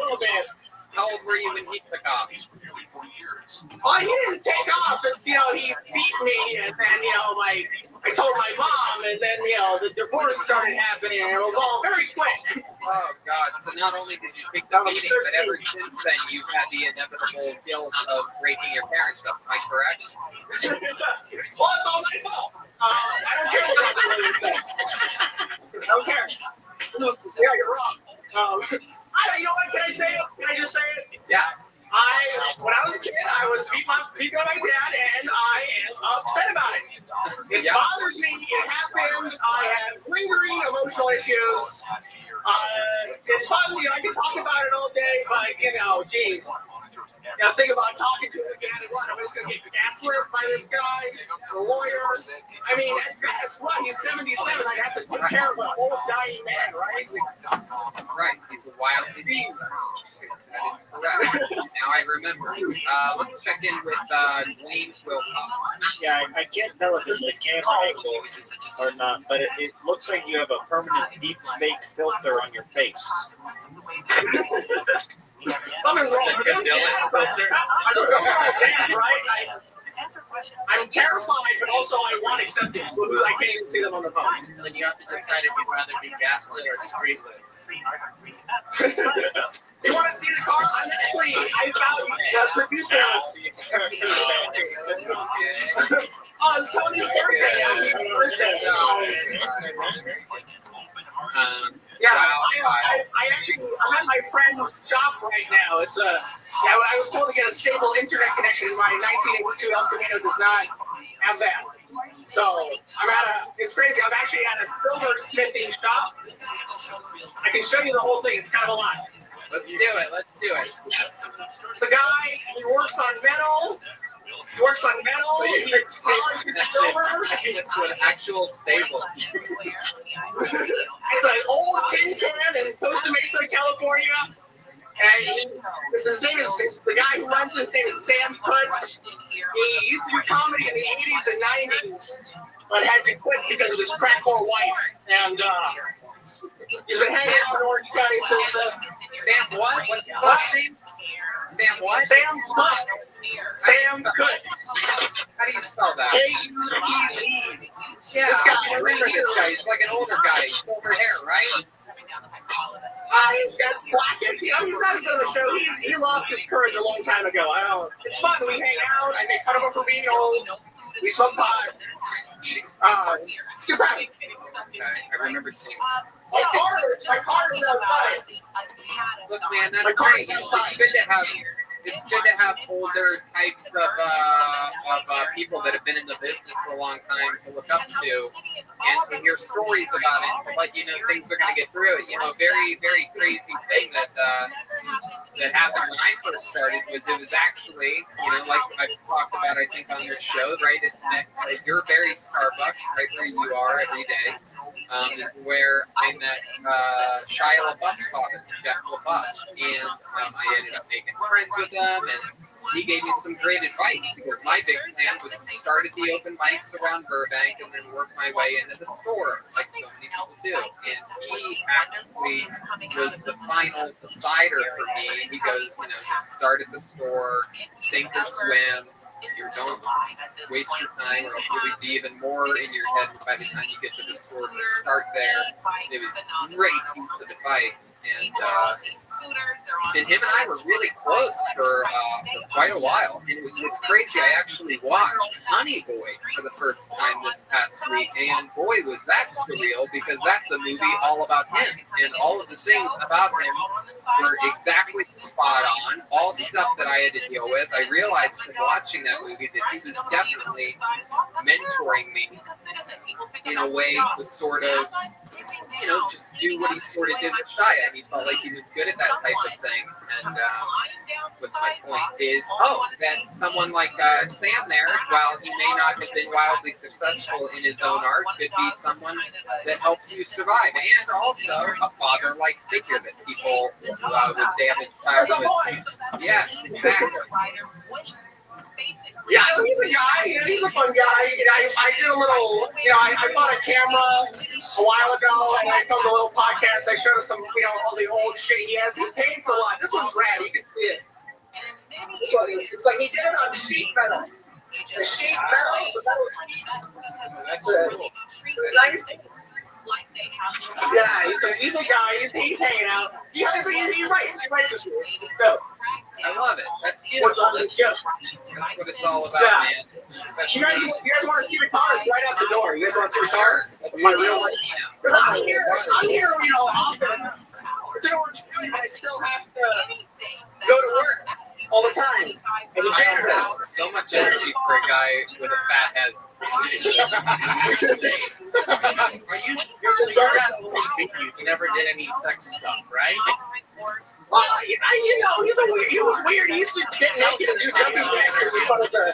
How old were you when he took off? Well, he didn't take off. It's, he beat me, and then, like, I told my mom, and then, the divorce started happening, and it was all very quick. Oh, God. So not only did you take the beating, but ever since then, you've had the inevitable guilt of breaking your parents up. Am I correct? Well, it's all my fault. I don't care what everybody says. I don't care. Yeah, you're wrong. You know what? Can I say it? Can I just say it? Yeah. When I was a kid, I was beat by my dad, and I am upset about it. It bothers me. It happened. I have lingering emotional issues. It's fun. I can talk about it all day, but geez. Think about talking to him again and what? I'm just going to get gaslit by this guy, the lawyer. I mean, at best, what? He's 77. I'd have to take care of an old dying man, right? Right. He's a wild beast. That is correct. Now I remember. Let's check in with Dwayne Wilcox. Yeah, I can't tell if it's the camera angle or not, but it looks like you have a permanent deep fake filter on your face. Something's wrong. I don't know about that, right? I'm terrified, but also I want acceptance. But I can't even see them on the phone. Then you have to decide if you'd rather be gaslit or street lit. You want to see the car? I'm actually, I found the producer. Oh, it's Tony's birthday. I'm at my friend's shop right now. It's I was told to get a stable internet connection. My 1982 El Camino does not have that. So it's crazy. I'm actually at a silversmithing shop. I can show you the whole thing. It's kind of a lot. Let's do it. The guy, he works on metal. He polishes silver. It's an actual stable. It's an old tin can in Costa Mesa, California. And the guy who runs it, his name is Sam Kutz. He used to do comedy in the 80s and 90s, but had to quit because of his crack whore wife. And he's been hanging out in Orange County since Sam what? What's his last name? Sam what? Sam Kutz. Sam Kutz. How do you spell that? K-U-T-Z. Yeah, I remember this guy. He's like an older guy. Silver hair, right? He's got blackness. He's not as good of a show. He lost his courage a long time ago. It's fun. We hang out. I make fun of him for being old. We smoke pot. It's a good time. Okay, I remember seeing. My car is outside. Look, man, that's great. It's good to have older types of people that have been in the business a long time to look up to, and to hear stories about it, to let you know things are going to get through it. Very, very crazy thing that happened when I first started was it was actually, like I've talked about, I think on this show, right? At your very Starbucks, right where you are every day, is where I met Shia LaBeouf's father, Jeff LaBeouf, and I ended up making friends with him, and he gave me some great advice because my big plan was to start at the open mics around Burbank and then work my way into the store, like so many people do. And he actually was the final decider for me. He goes, just start at the store, sink or swim. You don't waste your time, or else you'll be even more in your head by the time you get to the store. Just start there. It was a great piece of advice, and him and I were really close for quite a while. And it's crazy. I actually watched Honey Boy for the first time this past week, and boy, was that surreal because that's a movie all about him, and all of the things about him were exactly spot on. All stuff that I had to deal with. I realized from watching that movie that he was definitely mentoring me in a way to sort of, just do what he sort of did with Shia. And he felt like he was good at that type of thing. And what's my point is, that someone like Sam there, while he may not have been wildly successful in his own art, could be someone that helps you survive. And also a father-like figure that people with damaged childhoods. Yes, exactly. Yeah, he's a guy. He's a fun guy. I did a little, I bought a camera a while ago, and I filmed a little podcast. I showed him some, all the old shit he has. He paints a lot. This one's rad. You can see it. This one is, it's like he did it on sheet metal. The sheet metal. That's nice. Yeah, he's a guy. He's hanging out. He writes this year. So, I love it. That's beautiful. That's what it's all about, man. You guys want to see the cars right out the door? You guys want to see the cars? That's my real life. Because I'm here, often. It's an Orange County, but I still have to go to work all the time as a janitor. So much energy for a guy with a fat head. You never did any sex stuff, right? Well, he was weird. He used to get naked and do jumping jacks in front of the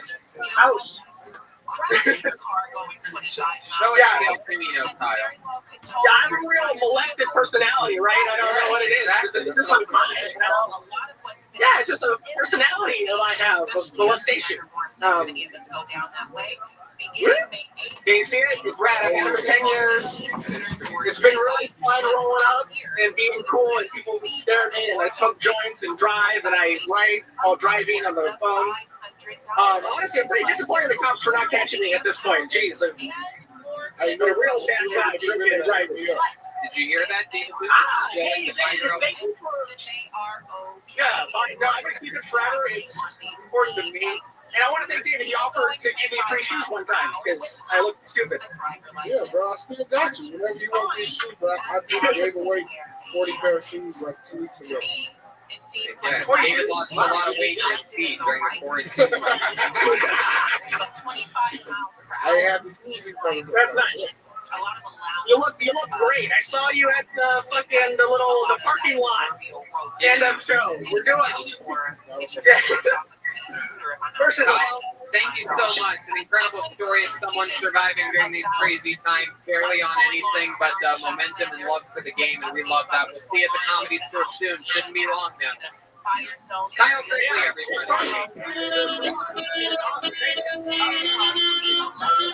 house. Show us the El Camino, Kyle. Yeah, I'm a real molested personality, right? I don't know what it is. This is mine, Yeah, it's just a personality that I have of molestation. Can you see it? It's rad. I've had it for 10 years. It's been really fun rolling up and being cool, and people stare at me, and I smoke joints and drive, and I write while driving on the phone. Honestly, I'm pretty disappointed in the cops for not catching me at this point. Jeez. I know real bad guy drinking and driving me up. Did you hear that, David? Yeah, no, I'm going to keep it forever. It's important to me. And I want to thank David. He offered to give me free shoes one time because I looked stupid. Yeah, bro, I still got you. Whenever you want these shoes, bro, I just gave away 40 pair of shoes like 2 weeks ago. Yeah, David lost a lot of weight and speed during the quarantine. I have the easy thing. That's nice. You look great. I saw you at the parking lot end up show. We're doing First of all, thank you so much. An incredible story of someone surviving during these crazy times, barely on anything but momentum and love for the game, and we love that. We'll see you at the Comedy Store soon. Shouldn't be long now. Kyle Grizzly, everybody.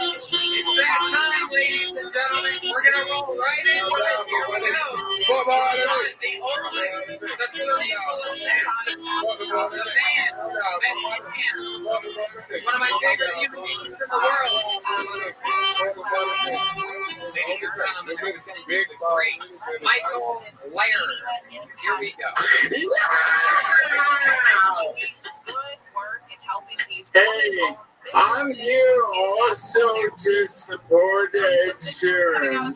It's that time, ladies and gentlemen. We're going to roll right into it. Here we go. The cerebral assassin, the man, one of my favorite human beings in the world. Ladies and gentlemen, this is great. Michael Laird. Here we go. Hey, I'm here also to support Ed Sheeran.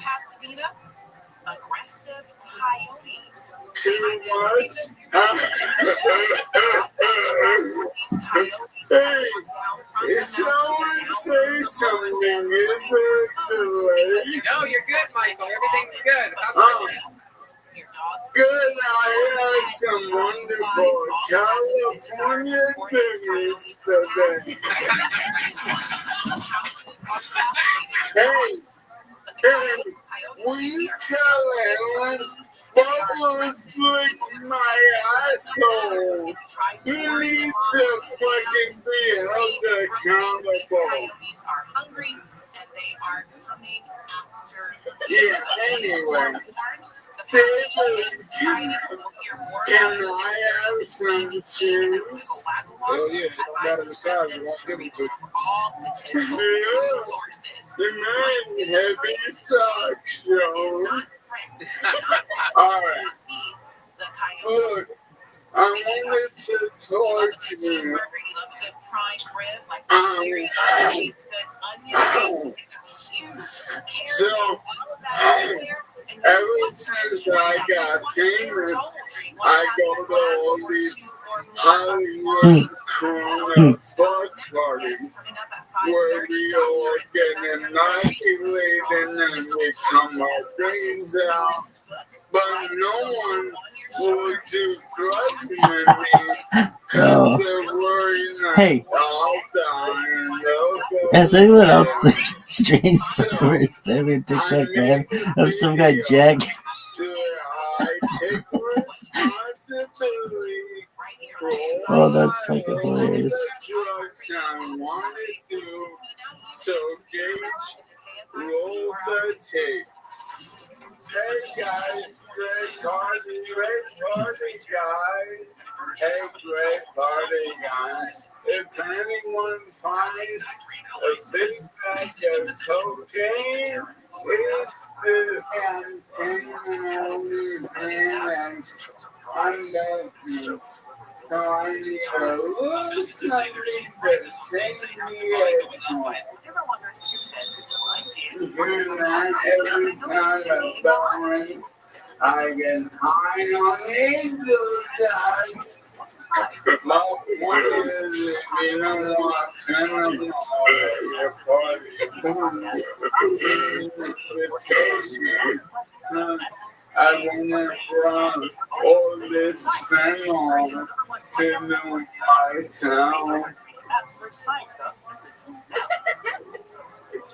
Too much? Hey, someone say something. Is there a delay? No, you're good, Michael. Everything's good. How's it? Good, I had some wonderful California things today. Hey, will you tell Ellen Bubbles licked my asshole? He needs to fucking be held accountable. Yeah, anyway. Can I have some shoes? Hell yeah, it don't matter the size, we won't give them to you. Yeah, the man heavy socks, yo. Alright. Look, I wanted to talk to you. So, ever since I got famous, I go to all these Hollywood Corona fuck parties where we all get inoculated and we come our brains out, but no one will do drugs with me because they're worried that Hey. I'll die and they'll go. Has anyone else strange stories ever TikTok grab of some guy Jack? I take responsibility Oh, that's fucking hilarious. Drugs I wanted to. So Gage, roll the tape. Hey guys, great party, guys. Hey, great party, guys. If anyone finds a big bag of cocaine, it's the and I'm going so I need a little something to take me away. Every time I get high on angel dust. My one is, you know what, send them all your party. I wanna run all this thing on to know my sound.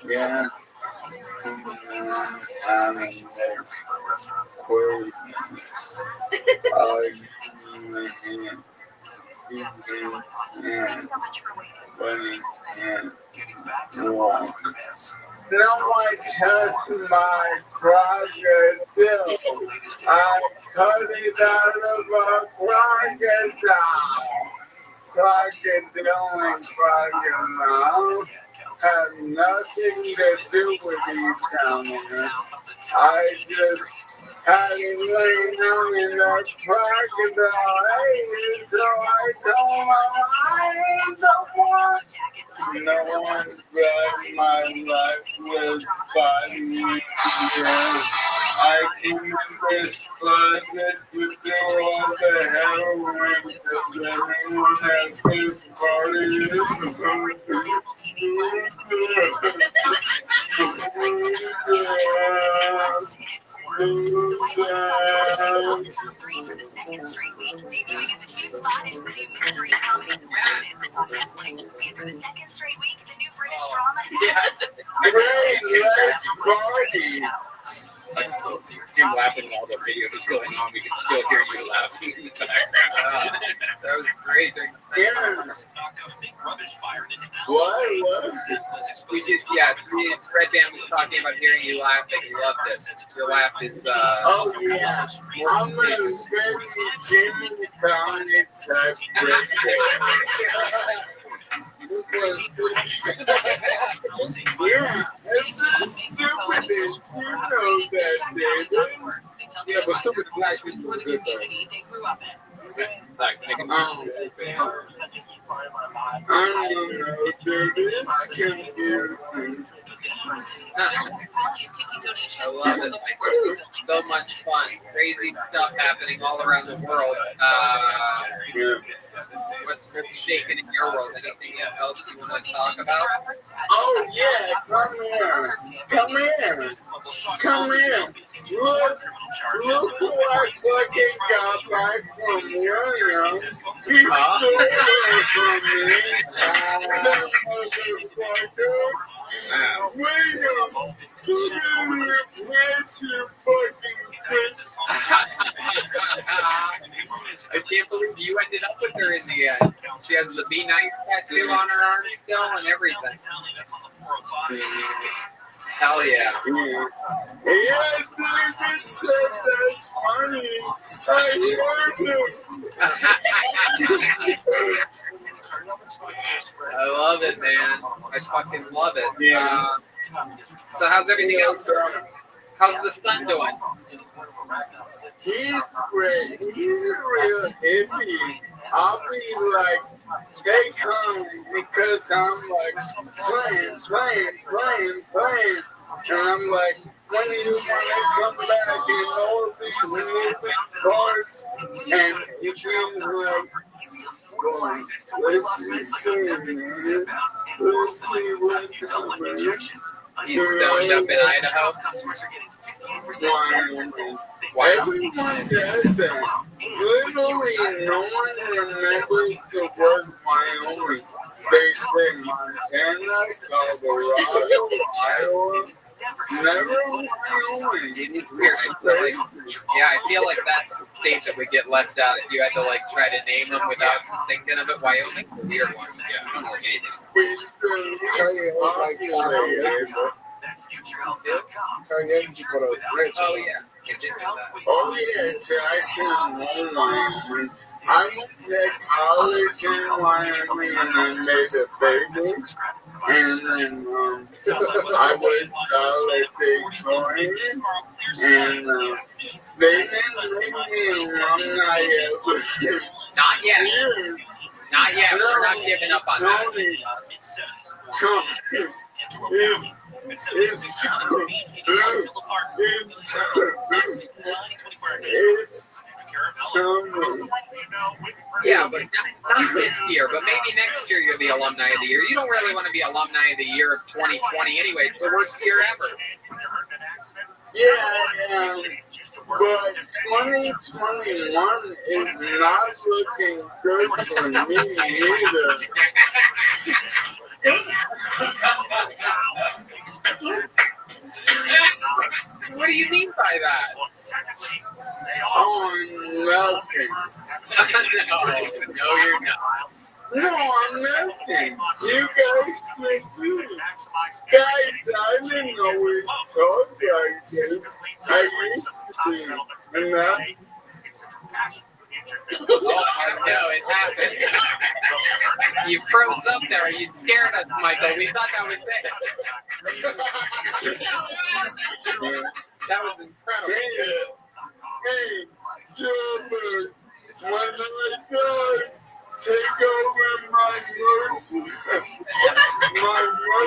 Yeah. No one touched my crocodile. I cut it out of a crocodile. Crocodile and crocodile have nothing to do with each other. I just had it laying down in the crocodile, so I told my eyes want. No one grabbed my life was body. I came in this closet to do all the heroin because everyone has this party. For the second straight week, debuting at the 2 spot is the new mystery comedy Rabbit on Netflix. And for the second straight week, the new British drama. Yes, let's party. I can still see him laughing while the video is going on. We can still hear you laughing in the background. That was great. Yeah. What? We just, yes, Red Band was talking about hearing you laughing. He loved it. Your laugh is, oh, yeah. I'm a very Jimmy Fallon type yeah, it's stupid. You know that, David. Yeah, but stupid black is still a good thing. Like, I don't know, dude. It's confusing. I love it. So much fun. Crazy stuff happening all around the world. What's shaking in your world? Anything else you want to talk about? Oh, yeah. Come here. Look who I fucking got back from William. He stole it from me. That motherfucker. William, you didn't replace your fucking friend. I can't believe you ended up with her in the end. She has the Be Nice tattoo on her arm still and everything. Hell yeah. Yeah, David said that's funny. I heard him. I love it, man. I fucking love it. Yeah. So how's everything else going? How's the son doing? He's great. He's real hippie. I'll be like, they come because I'm like playing. And I'm like, when do you want to come back in all these moving parts? And it's been like, let's see what's happening. He's stoned up in Idaho. Everyone does that. Literally, no one remembers the word Wyoming. They say Montana, Colorado, Iowa, Never went away. It is weird. I feel like that's the state that would get left out if you had to like try to name them without thinking of it. Wyoming's a weird one. Yeah, I don't know anything. It's Oh yeah. Oh yeah, Jackson, Wyoming. I went to college in Wyoming and then made a baby. And then I was like Victorian. And they didn't make me alumni yet. Not yet. Not yet. We're not giving up on that. Yeah, but not this year. But maybe next year you're the alumni of the year. You don't really want to be alumni of the year of 2020 anyway. It's the worst year ever. Yeah, but 2021 is not looking good for me either. What do you mean by that? Oh, nothing. No, you're not. No, I'm nothing. You guys can see. Guys, I didn't always talk like this. I used to be. And now, Oh, no, it happened. You froze up there. You scared us, Michael. We thought that was it. That was incredible. hey, Gilbert, when I die, take over my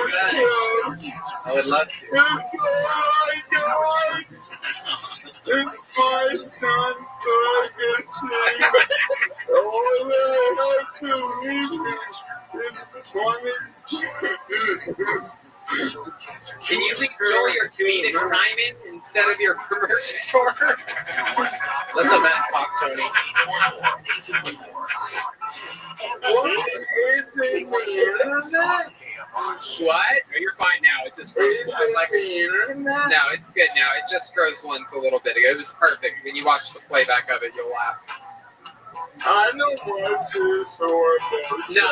Rothschild. I would love to. It's all I got. It's my son's legacy. All I have to leave is 20. Can you enjoy your comedic timing instead of your commercial store? Let the man talk, Tony. What is the internet? What? No, you're fine now. It just froze once. No, it's good now. It just froze once a little bit ago. It was perfect. When you watch the playback of it, you'll laugh. I know what this horrible. No, I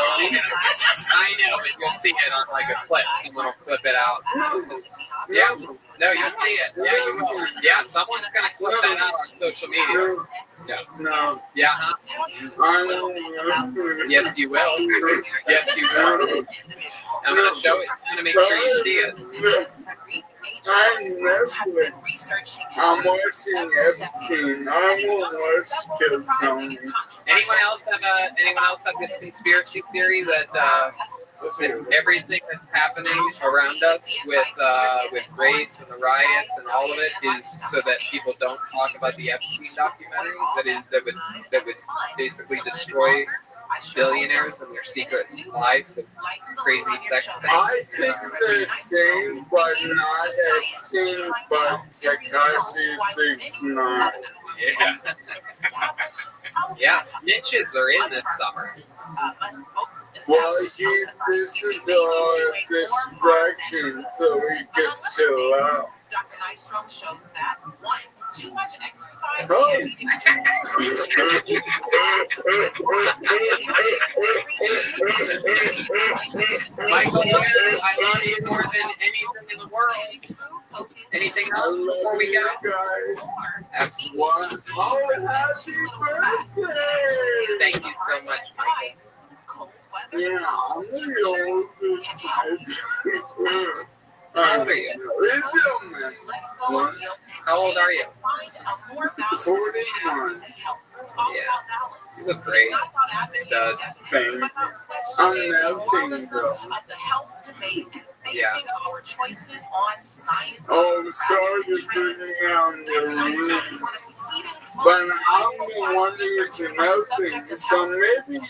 know, but you'll see it on like a clip. Someone will clip it out. Yeah. No, you'll see it. Yeah, you will. Yeah, someone's gonna clip that out on social media. Yeah. No. Yeah. Huh? Yes, you will. Yes, you will. I'm gonna show it. I'm gonna make sure you see it. I'm Netflix. I'm watching Epstein. I will watch Kill Tony. Anyone else have this conspiracy theory that everything that's happening around us with race and the riots and all of it is so that people don't talk about the Epstein documentary that would basically destroy billionaires and their secret lives and crazy sex things? I think the same, but not Epstein, but Tekashi 69. Yeah. Yeah, snitches are in this summer. Well, this is a distraction so we can chill out. Dr. Nystrom shows that one, too much exercise. Michael, I love you more than anything in the world. Anything else before we go? Absolutely. Oh, happy birthday! Thank you so much, Michael. Yeah, I'm the oldest. How old are you? How old are you? 41. Yeah. You look great. Stud. Thank you. I'm nothing, though. Yeah. Oh, sorry to bring down the room. But I'm the one who's nothing. So maybe you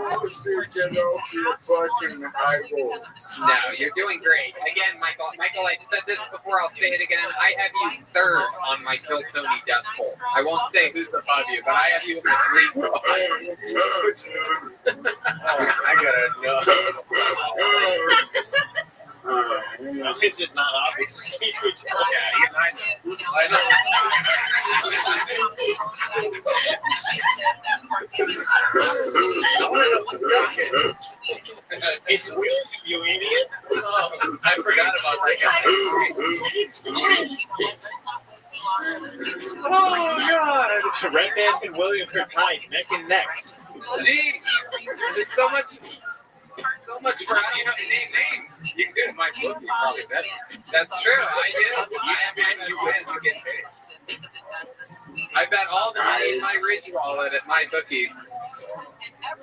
also get off your fucking high horse. No, you're doing great. Again, Michael, I said this before, I'll say it again. I have you third on my Kill Tony death poll. I won't say who's above you, but I have you in the 3 spot. I gotta know. Is it not obvious? It's William, you idiot. Oh, I forgot about that guy. Oh, God. Red Man and William are tied neck and neck. Jeez, there's so much for I don't have to name names. You can do it in my book, you probably better. That's true. I do. You win, you get paid. I bet all the money in my Rich wallet at my bookie.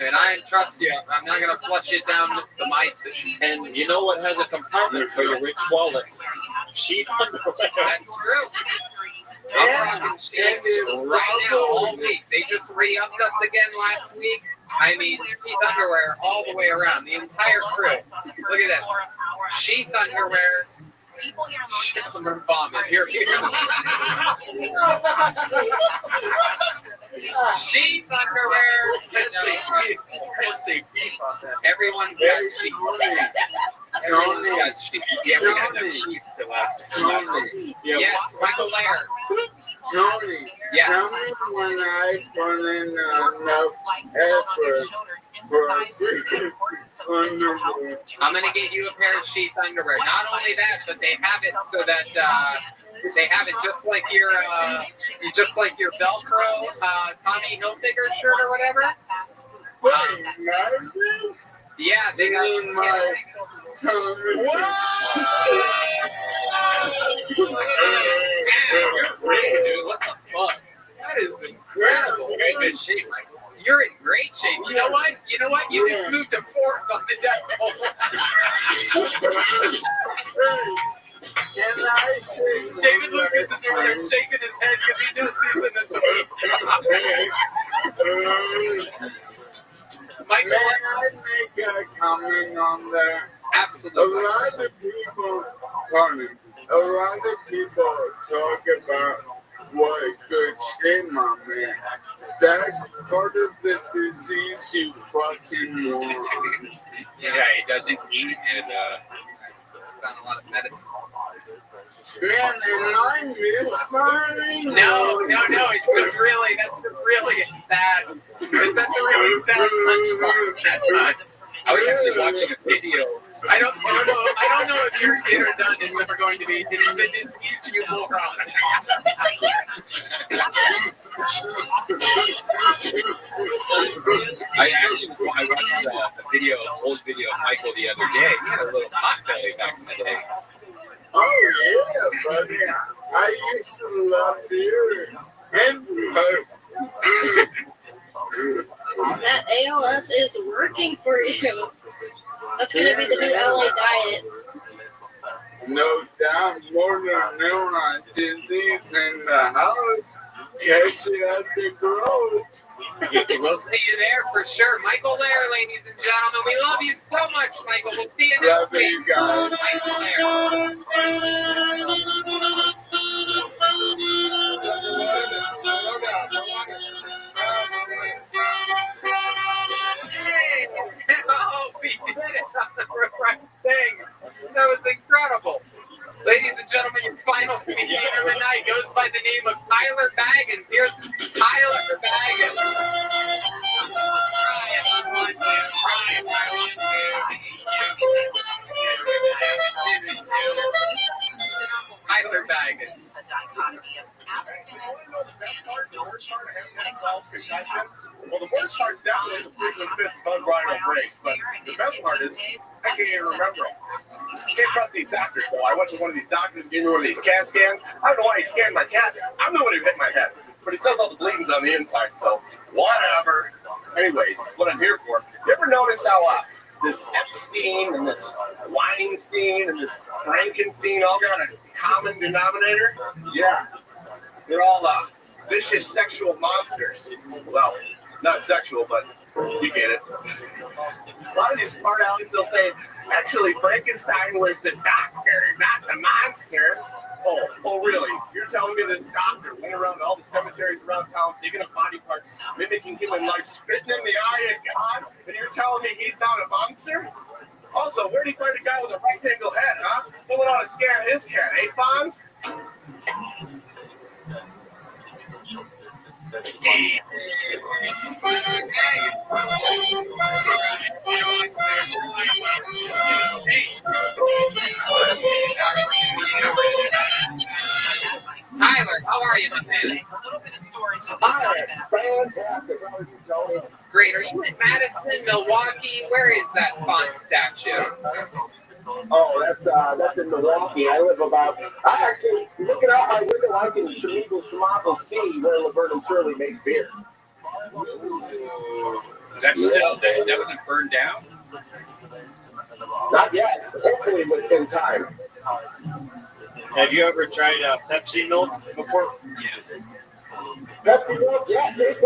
And I trust you. I'm not gonna flush it down the mic. And you know what has a compartment for your rich wallet? Sheet underwear. That's true. I'm rocking sheets right now all week. They just re-upped us again last week. I mean, sheath underwear all the way around. The entire crew. Look at this. Sheath underwear. I'm vomit. Here. Sheath underwear. Everyone's got sheath. Everyone's got sheath. Yeah, we had that sheath the last. Yes, Michael Laird. Tony, Yeah. tell me when I put in enough effort for underwear. I'm gonna get you a pair of sheath underwear. Not only that, but they have it so that they have it just like your Velcro Tommy Hilfiger shirt or whatever. Yeah, they got my tummy. You're great, dude. What the fuck? That is incredible. You're in good shape, Michael. You're in great shape. You know what? You just moved to fourth on the deck. David Lucas is over there shaking his head because he knows he's in the police. Michael, may I make a comment on that? Absolutely. A lot of people talk about what good shape I'm in. That's part of the disease you fucking want. Yeah, it doesn't eat and it's on a lot of medicine. Man, am I misfiring? No. It's just really, that's just really sad. That's a really sad punchline. I was actually watching a video. I don't know if your dinner done is ever going to be. It's the disease you moron. I watched a old video of Michael the other day. He had a little pot belly back in the day. Oh yeah, buddy. I used to love beer and That ALS is working for you. That's going to be the new LA diet. no doubt more than neuron disease in the house. Catch it at the growth. We'll see you there for sure. Michael Lair, ladies and gentlemen. We love you so much, Michael. We'll see you next Love you week. guys. Michael Lair. Hey! Oh, we did it on the right thing. That was incredible. Ladies and gentlemen, your final comedian of the night goes by the name of Tyler Baggins. Here's Tyler Baggins. Tyler Baggins. Well, the worst part is definitely the frequent fits of unbridled breaks, but the best part is I can't even remember it. You can't trust these doctors, though. I went to one of these doctors, gave me one of these CAT scans. I don't know why he scanned my cat. I'm the one who hit my head, but he says all the bleeding's on the inside, so whatever. Anyways, what I'm here for. You ever notice how this Epstein and this Weinstein and this Frankenstein all got a common denominator? Yeah. They're all vicious sexual monsters. Well, not sexual, but you get it. A lot of these smart alecks, they'll say, actually, Frankenstein was the doctor, not the monster. Oh, really? You're telling me this doctor went around all the cemeteries around town digging up body parts, mimicking human life, spitting in the eye of God, and you're telling me he's not a monster? Also, where'd he find a guy with a rectangle head, huh? Someone ought to scan his cat, eh, Fonz? Tyler, how are you, my man? Hi, fantastic. How are you, Tony? Great. Are you in Madison, Milwaukee? Where is that font statue? Oh, that's in Milwaukee. I live about. I actually looking out my window. I can Schmazel see where Laverne and Shirley make beer. Is that still that wasn't burned down? Not yet. Hopefully within time. Have you ever tried Pepsi milk before? Yes. Pepsi milk, yeah, it tastes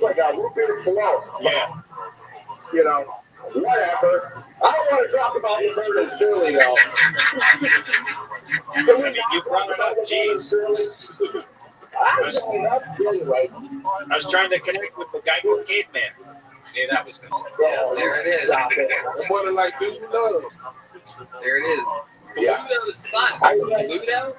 like a root beer float. Yeah. You know, whatever. I don't want to talk about Laverne and Shirley though. I mean, you brought it up, jeez. I was trying to connect with the guy who caveman. Yeah, that was good. Yeah, there it is. What like do you love? There it is. Yeah. Pluto's son. Pluto?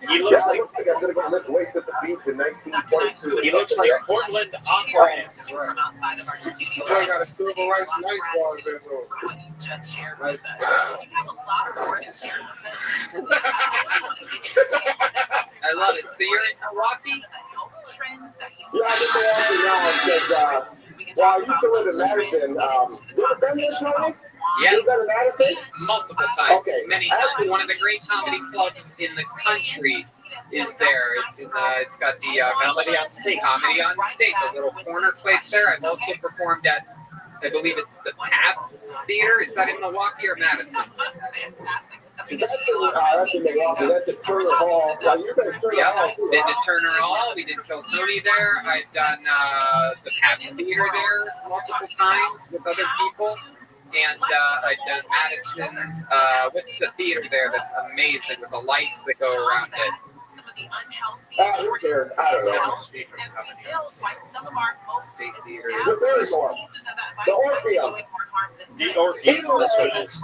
He looks like I'm gonna go lift weights at the beach in 1922. he looks like Portland Aquaman. I got a civil rights night ball that's on. Like, I love it. So you're in Milwaukee? Yeah, I'm in Milwaukee now because, well, I used to live in Madison. You ever been there, Tony? Yes. You been to Madison? Multiple times. Okay. Many times. One of the great comedy clubs in the country is there. It's got the Comedy on State. Comedy on State, the little corner place there. I've also performed at, I believe it's the Pabst Theater. Is that in Milwaukee or Madison? That's in Milwaukee. That's at Turner Hall. You've been at Turner Hall. Yeah, been to Turner Hall. We did Kill Tony there. I've done the Pabst Theater there multiple times with other people. And I've done Madison's, what's the theater there that's amazing with the lights that go around it? Who cares? I don't know. State Theater. The Barrymore. The Orpheum. The Orpheum, that's what it is.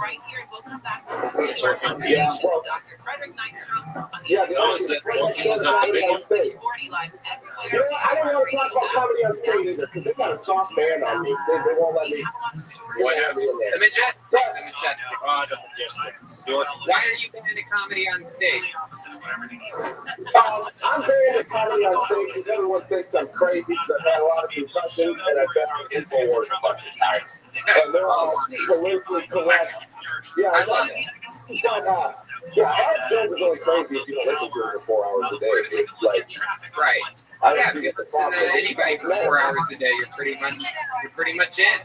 It's Orpheum. Yeah, well, yeah, the Oh, is that Orpheum is up Comedy on Stage. You know, I don't want to talk about Comedy on Stage either because they got a soft ban on me. They won't let me. What? The Majestic. The Majestic. Oh, the Majestic. Why are you banned to Comedy on Stage? I'm banned at Comedy on Stage because everyone thinks I'm crazy because I've had a lot of concussions and I've been on InfoWars a bunch of times. And they're all politically correct. Yeah, I love it. But, yeah, Alex Jones is only crazy if you don't listen to him for 4 hours a day. It's like, Right. I don't Yeah, see if you the listen problem. to anybody for 4 hours a day, you're pretty much in.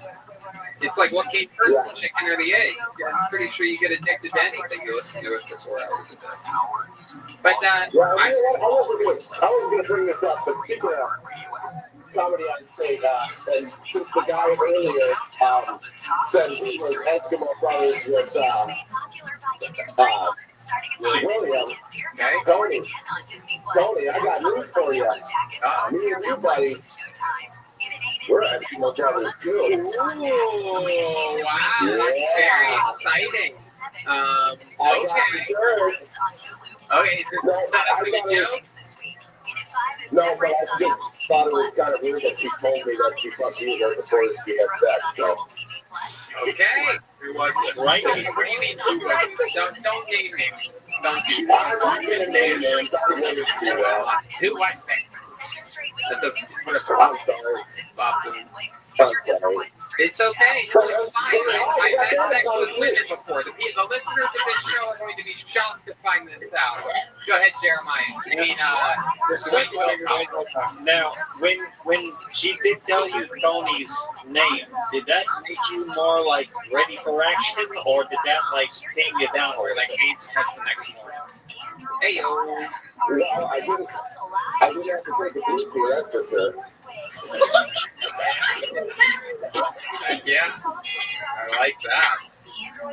It's like what came first, the chicken or the egg. I'm pretty sure you get addicted to anything. You listen to it for 4 hours a day. But Yeah, I wasn't going to bring this up, but speaking of Comedy on Stage, and since the guy earlier said he was Eskimo Brothers with William, Tony, I got news for you. Me and you, buddy, we're Eskimo Brothers too. Ooh, wow, that's very exciting. Okay. Okay, is this a setup for the joke? No, but I just thought it was kind of weird that she told me that she fucked you right before she had sex. So. Okay. Who was it? Right? What do you mean? Don't name names. Don't do I'm that. not going to name names. I'm going to do that. Who was that? That doesn't. I'm sorry. I'm sorry. It's okay. No, it's fine. I've had sex with women before. The listeners of this show are going to be shocked to find this out. Go ahead, Jeremiah. I mean, The second now, when she did tell you Tony's name, did that make you more like ready for action, or did that like tame you down, or like AIDS test the next morning? Hey yo. Well, I didn't have to take a blue pill, that's for sure. Yeah, I like that. All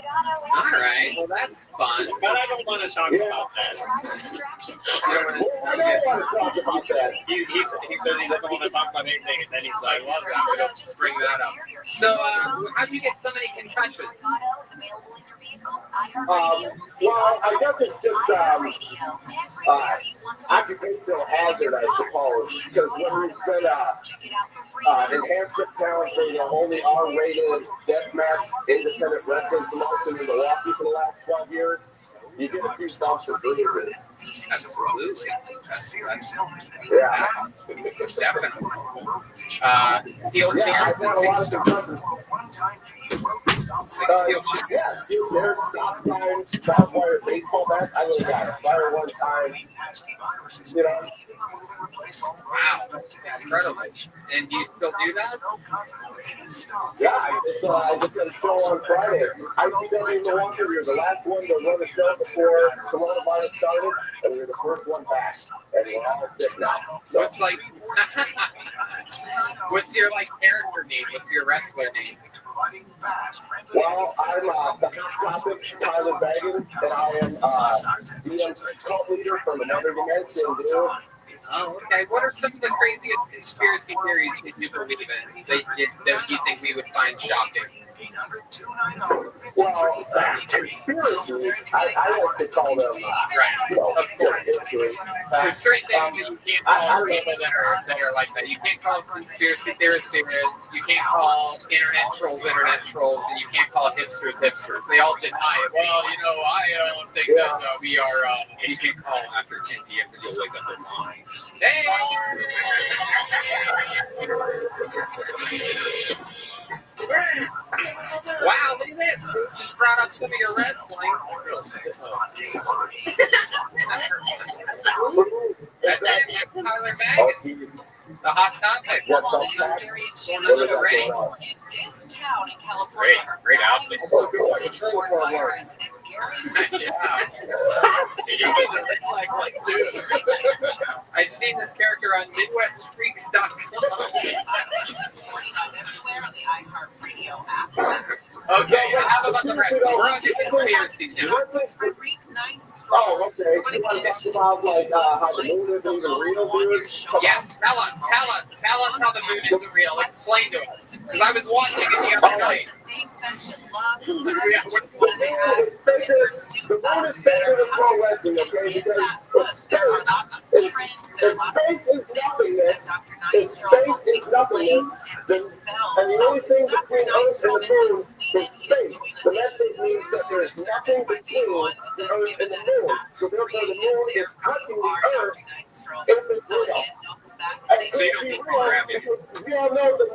right. Well, that's fun. But I don't want to talk about that. I don't want to talk about that. He says he doesn't want to talk about anything, and then he's like, I love that. I'm going to bring that up. So, how do you get so many concussions? Well, I guess it's just occupational hazard, I suppose, because when he's been enhancement talent for the only R-rated deathmatch independent wrestling promotion in Milwaukee for the last 12 years, you get a few bumps and bruises. Absolutely. Yeah. Definitely. Steel Yeah, chairs I've had a lot of concussions. Yeah, steel chairs, stop signs, barbed wire baseball bats. I really got a fire one time. You know. Wow, that's incredible. And do you still do that? Yeah, I just had a show on Friday. ICW Milwaukee, we were the last one to run the show before coronavirus started, and we were the first one back. And we're all sick now. So. What's like? What's your character name? What's your wrestler name? Well, I'm the Hot Topic Tyler Baggins, and I am DM's cult leader from another dimension, dude. Oh, okay. What are some of the craziest conspiracy theories that you believe in that you think we would find shocking? Well, conspiracies, I like to call them, right, of course. There's three things that you can't call people that are like that. You can't call conspiracy theorists. You can't call internet trolls, and you can't call hipsters. They all deny it. Well, I don't think that we are. And you can't call after 10 p.m. because you'll wake up their mind. Hey! Wow, look at this. You just brought up some of your wrestling. That's it. Tyler Baggins. The Hot Topic. Going under the ring. Great outfit. I've seen this character on MidwestFreaks.com. Okay, how about the wrestling? We're on the conspiracies now. Oh, okay. You want to talk about how the moon isn't even real, dude? Yes, tell us how the moon isn't real. Explain to us, because I was watching it the other night. The moon is bigger than pro wrestling, okay? Because space is nothingness. If space is nothingness, and the only thing between Earth and the moon is space. The method means that there's nothing between the Earth and the moon. So therefore, the moon is touching the Earth if it's real. And So you don't believe in gravity? Because we all know that.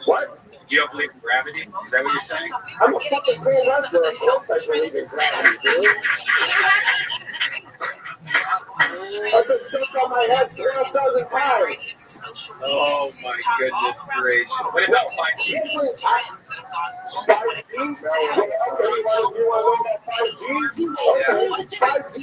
What? You don't believe in gravity? Is that what you're saying? I'm a fucking pro wrestler. Of course I believe in gravity, dude. I've been stuck on my head 12,000 times. Oh my goodness gracious. What about 5G? 5G? You want to know about 5G? Okay, 5G.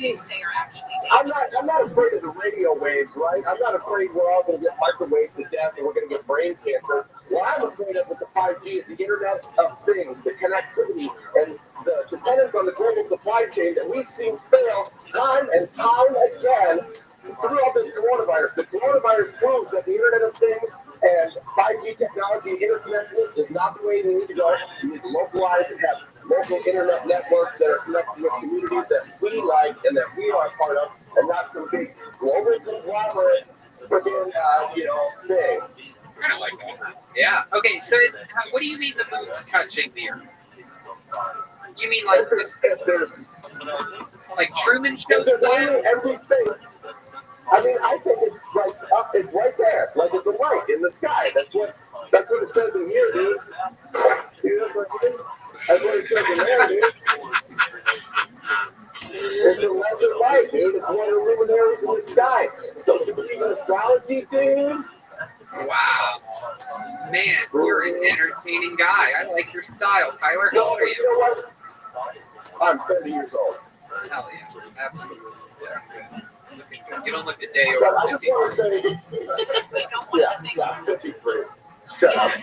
I'm not afraid of the radio waves, right? I'm not afraid we're all going to get microwaved to death and we're going to get brain cancer. What I'm afraid of with the 5G is the Internet of Things, the connectivity, and the dependence on the global supply chain that we've seen fail time and time again throughout this coronavirus. The coronavirus proves that the Internet of Things and 5G technology and interconnectedness is not the way they need to go. You need to localize and have local internet networks that are connected with communities that we like and that we are a part of, and not some big global conglomerate freaking, thing. I don't like that. Yeah. Okay. So, what do you mean the moon's touching the Earth? You mean like this? Like Truman Show style? Every space. I mean, I think it's like up. It's right there, like it's a light in the sky. That's what it says in here, dude. See, that's what it says in there, dude. It's a lesser light, dude. It's one of the luminaries in the sky. Don't you believe in astrology, dude? Wow. Man, you're an entertaining guy. I like your style. Tyler, how old are you? You know what? I'm 30 years old. Hell yeah. Absolutely. Yeah. Looking good. You don't look a day But over I just 50. want to say, yeah, 53. Shut up.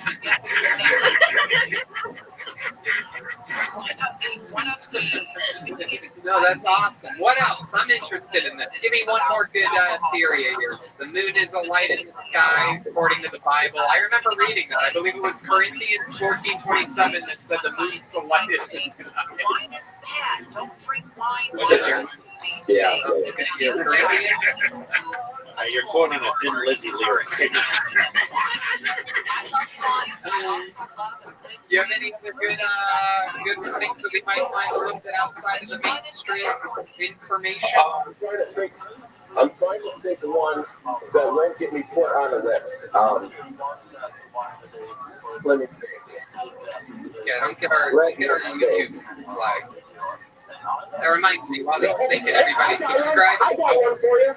No, that's awesome. What else? I'm interested in this. Give me one more good theory of yours. The moon is a light in the sky, according to the Bible. I remember reading that. I believe it was Corinthians 14:27 that said the moon's a light in the sky. Was it there? Yeah. You're quoting a Thin Lizzy lyric. Do you have any other good things that we might find a little bit outside of the mainstream information? I'm trying to think of one that won't get me put on a list. Let me think. Yeah, don't get our YouTube flag. That reminds me, while he's thinking, everybody subscribe. I got one for you.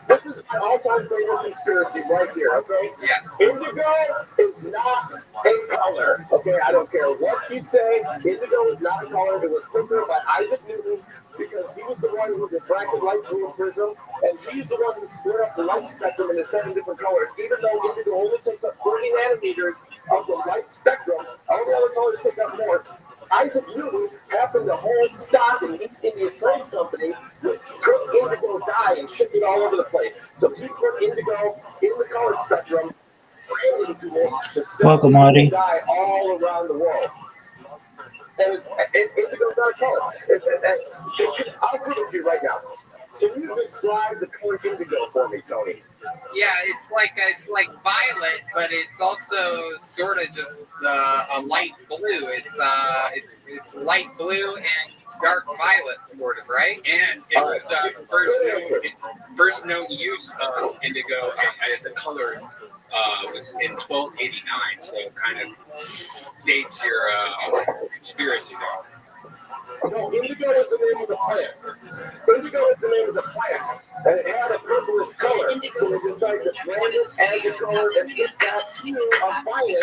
This is my all-time favorite conspiracy right here, okay? Yes. Indigo is not a color, okay? I don't care what you say. Indigo is not a color. It was put there by Isaac Newton because he was the one who diffracted light through a prism, and he's the one who split up the light spectrum into 7 different colors. Even though indigo only takes up 40 nanometers of the light spectrum, all the other colors take up more. Isaac Newton happened to hold stock in East India Trade Company, which took indigo dye and shipped it all over the place. So he put indigo in the color spectrum, branding to it to sell Welcome, Marty. dye all around the world. And indigo's not a color. I'll prove it to you right now. Can you describe the color indigo for me, Tony? Yeah, it's like violet, but it's also sort of just a light blue. It's light blue and dark violet, sort of, right? And it was first known use of indigo as a color was in 1289, so it kind of dates your conspiracy there. No, indigo is the name of the plant. Indigo is the name of the plant, and it had a purplish color. So we decided to blend it as a color and get that hue of violet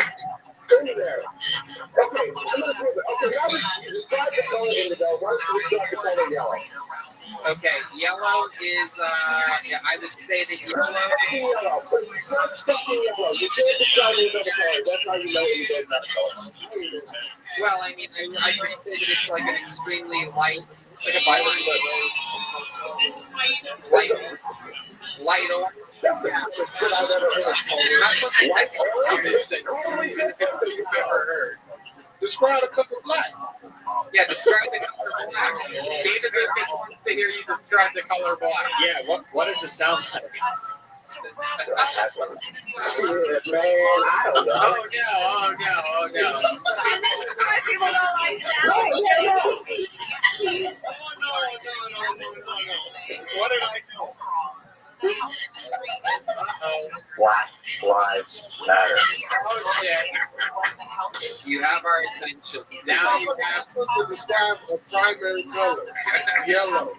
in there. Okay, I'm going to prove it. Okay, now you describe the color indigo. Why don't you describe the color yellow? Okay, yellow is, I would say that yellow. Just fucking yellow. You can't describe it as a color. That's how you know indigo is not a color. Well, I mean, I would say that it's like an extremely light, like a violet, light orange. That's the shit I've ever heard. Describe the color black. Yeah, describe the color black. David Lucas wants to hear you describe the color black. Yeah, what does it sound like? Shit, man. I don't know. Oh no. And this is why people don't like that. No. What did I do? Black lives matter. Oh shit. You have our attention. Now you have supposed to describe a primary color. Yellow.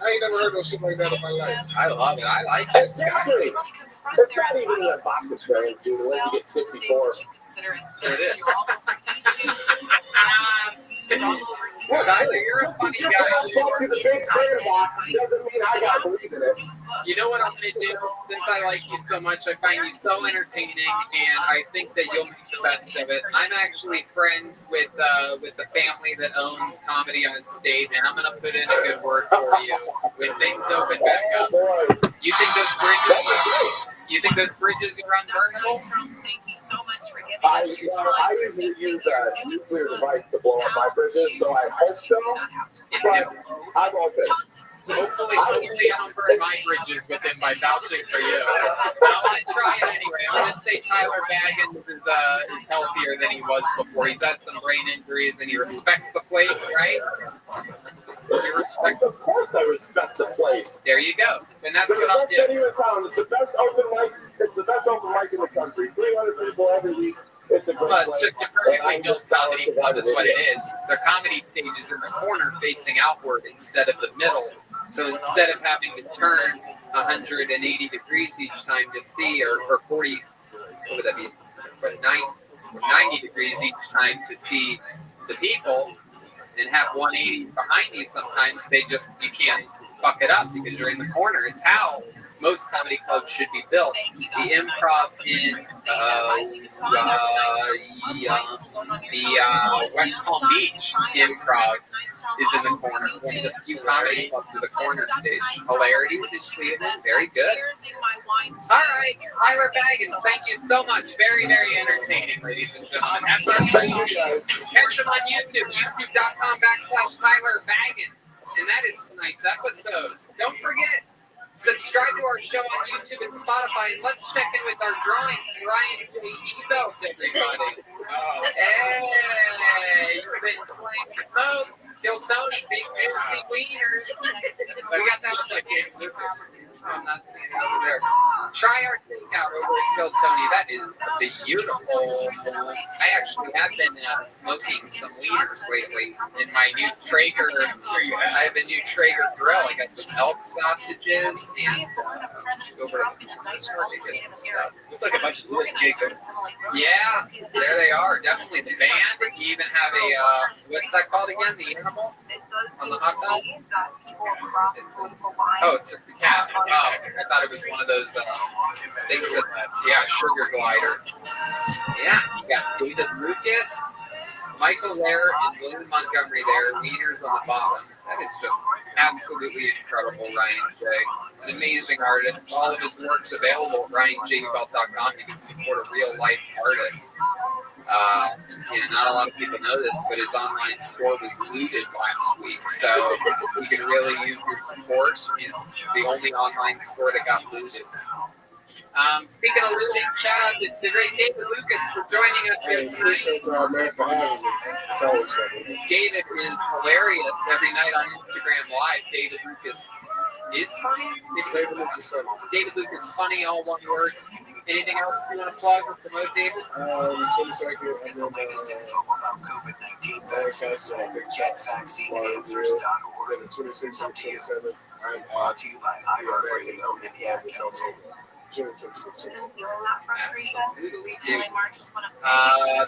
I ain't never heard no shit like that in my life. I love it. I like it. Exactly. It's not even a box experience, dude. Once you get 64. There it is. Tyler, you're a funny guy. To the big sandbox doesn't mean I gotta believe in it. You know what I'm going to do? Since I like you so much, I find you so entertaining, and I think that you'll make the best of it. I'm actually friends with the family that owns Comedy on State, and I'm going to put in a good word for you when things open back up. You think those bridges are unburnable? I usually use a nuclear device to blow up my bridges, so I hope so. But I'm open. Hopefully I don't burn my bridges with him by vouching for you. But I'm going to try it anyway. I'm going to say Tyler Baggins is healthier than he was before. He's had some brain injuries, and he respects the place, right? You respect. Of course I respect the place. There you go. And that's It's what the I'll best do. venue in town. It's the best open mic. It's the best open mic in the country. 300 people every week. It's a great Well, place. it's just a perfectly built comedy club is what it is. Their comedy stage is in the corner facing outward instead of the middle. So instead of having to turn 180 degrees each time to see, or 40, what would that be? 90 degrees each time to see the people, and have 180 behind you sometimes, you can't fuck it up because you're in the corner. It's how most comedy clubs should be built. The Improv in the West Palm Beach Improv is in the corner. One of the few comedy clubs with a corner stage. Hilarities in Cleveland, very good. All right, Tyler Baggins, thank you so much. Very, very entertaining, ladies and gentlemen. That's our show. Catch them on YouTube, youtube.com/Tyler Baggins. And that is tonight's episode. Don't forget, subscribe to our show on YouTube and Spotify, and let's check in with our drawing. Ryan J. Ebelt, everybody. Hey, you've been playing Smoke, Kill Tony, Big Juicy Wieners. We got that one like David Lucas. I'm not seeing it over there. Try our takeout over at Kill Tony. That is beautiful. I actually have been smoking some wieners lately in my new Traeger. I have a new Traeger grill. I got some elk sausages and over at the store to get some stuff. Looks like a bunch of Louis Jacobs. Yeah, there they are. Definitely the band. You even have a, what's that called again? The animal on the hot dog? Oh, it's just a cat. Oh, I thought it was one of those things that, sugar glider. Yeah, you got David Lucas, Michael Laird, and William Montgomery there, wieners on the bottom. That is just absolutely incredible, Ryan J. An amazing artist. All of his work's available at RyanJebelt.com. You can support a real-life artist. Not a lot of people know this, but his online store was looted last week, so you can really use your support. It's the only online store that got looted. Speaking of looting, shout out to the great David Lucas for joining us here tonight. David is hilarious every night on Instagram Live. David Lucas is funny. David Lucas is funny, all one word. Anything else you want to plug or promote, David? 22nd, and then Big Shots Bar and Grill. Then the 26th and 27th, I'm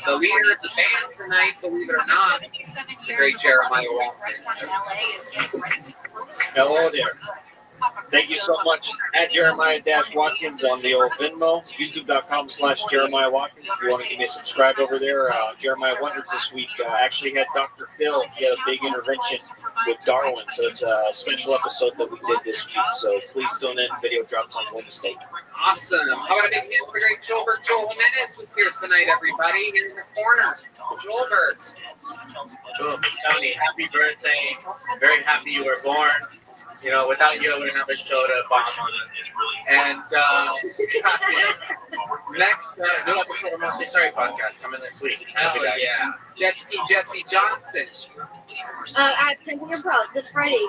the leader of the band tonight, believe it or not, the great Jeremiah Watkins. Hello there. Thank you so much at Jeremiah-Watkins on the old Venmo, youtube.com/Jeremiah Watkins. If you want to give me a subscribe over there, Jeremiah Wonders this week actually had Dr. Phil get a big intervention with Darwin. So it's a special episode that we did this week. So please tune in. Video drops on Wednesday. Awesome. How about a big hand for the great Joel Jimenez who's here tonight, everybody, here in the corner. Joelbert. Tony, happy birthday. Very happy you were born. You know, without you, I would have never showed up. And next, new episode of Mostly Sorry podcast coming this week. Hell yeah. Jet Ski Jesse Johnson. At 10 p.m. this Friday,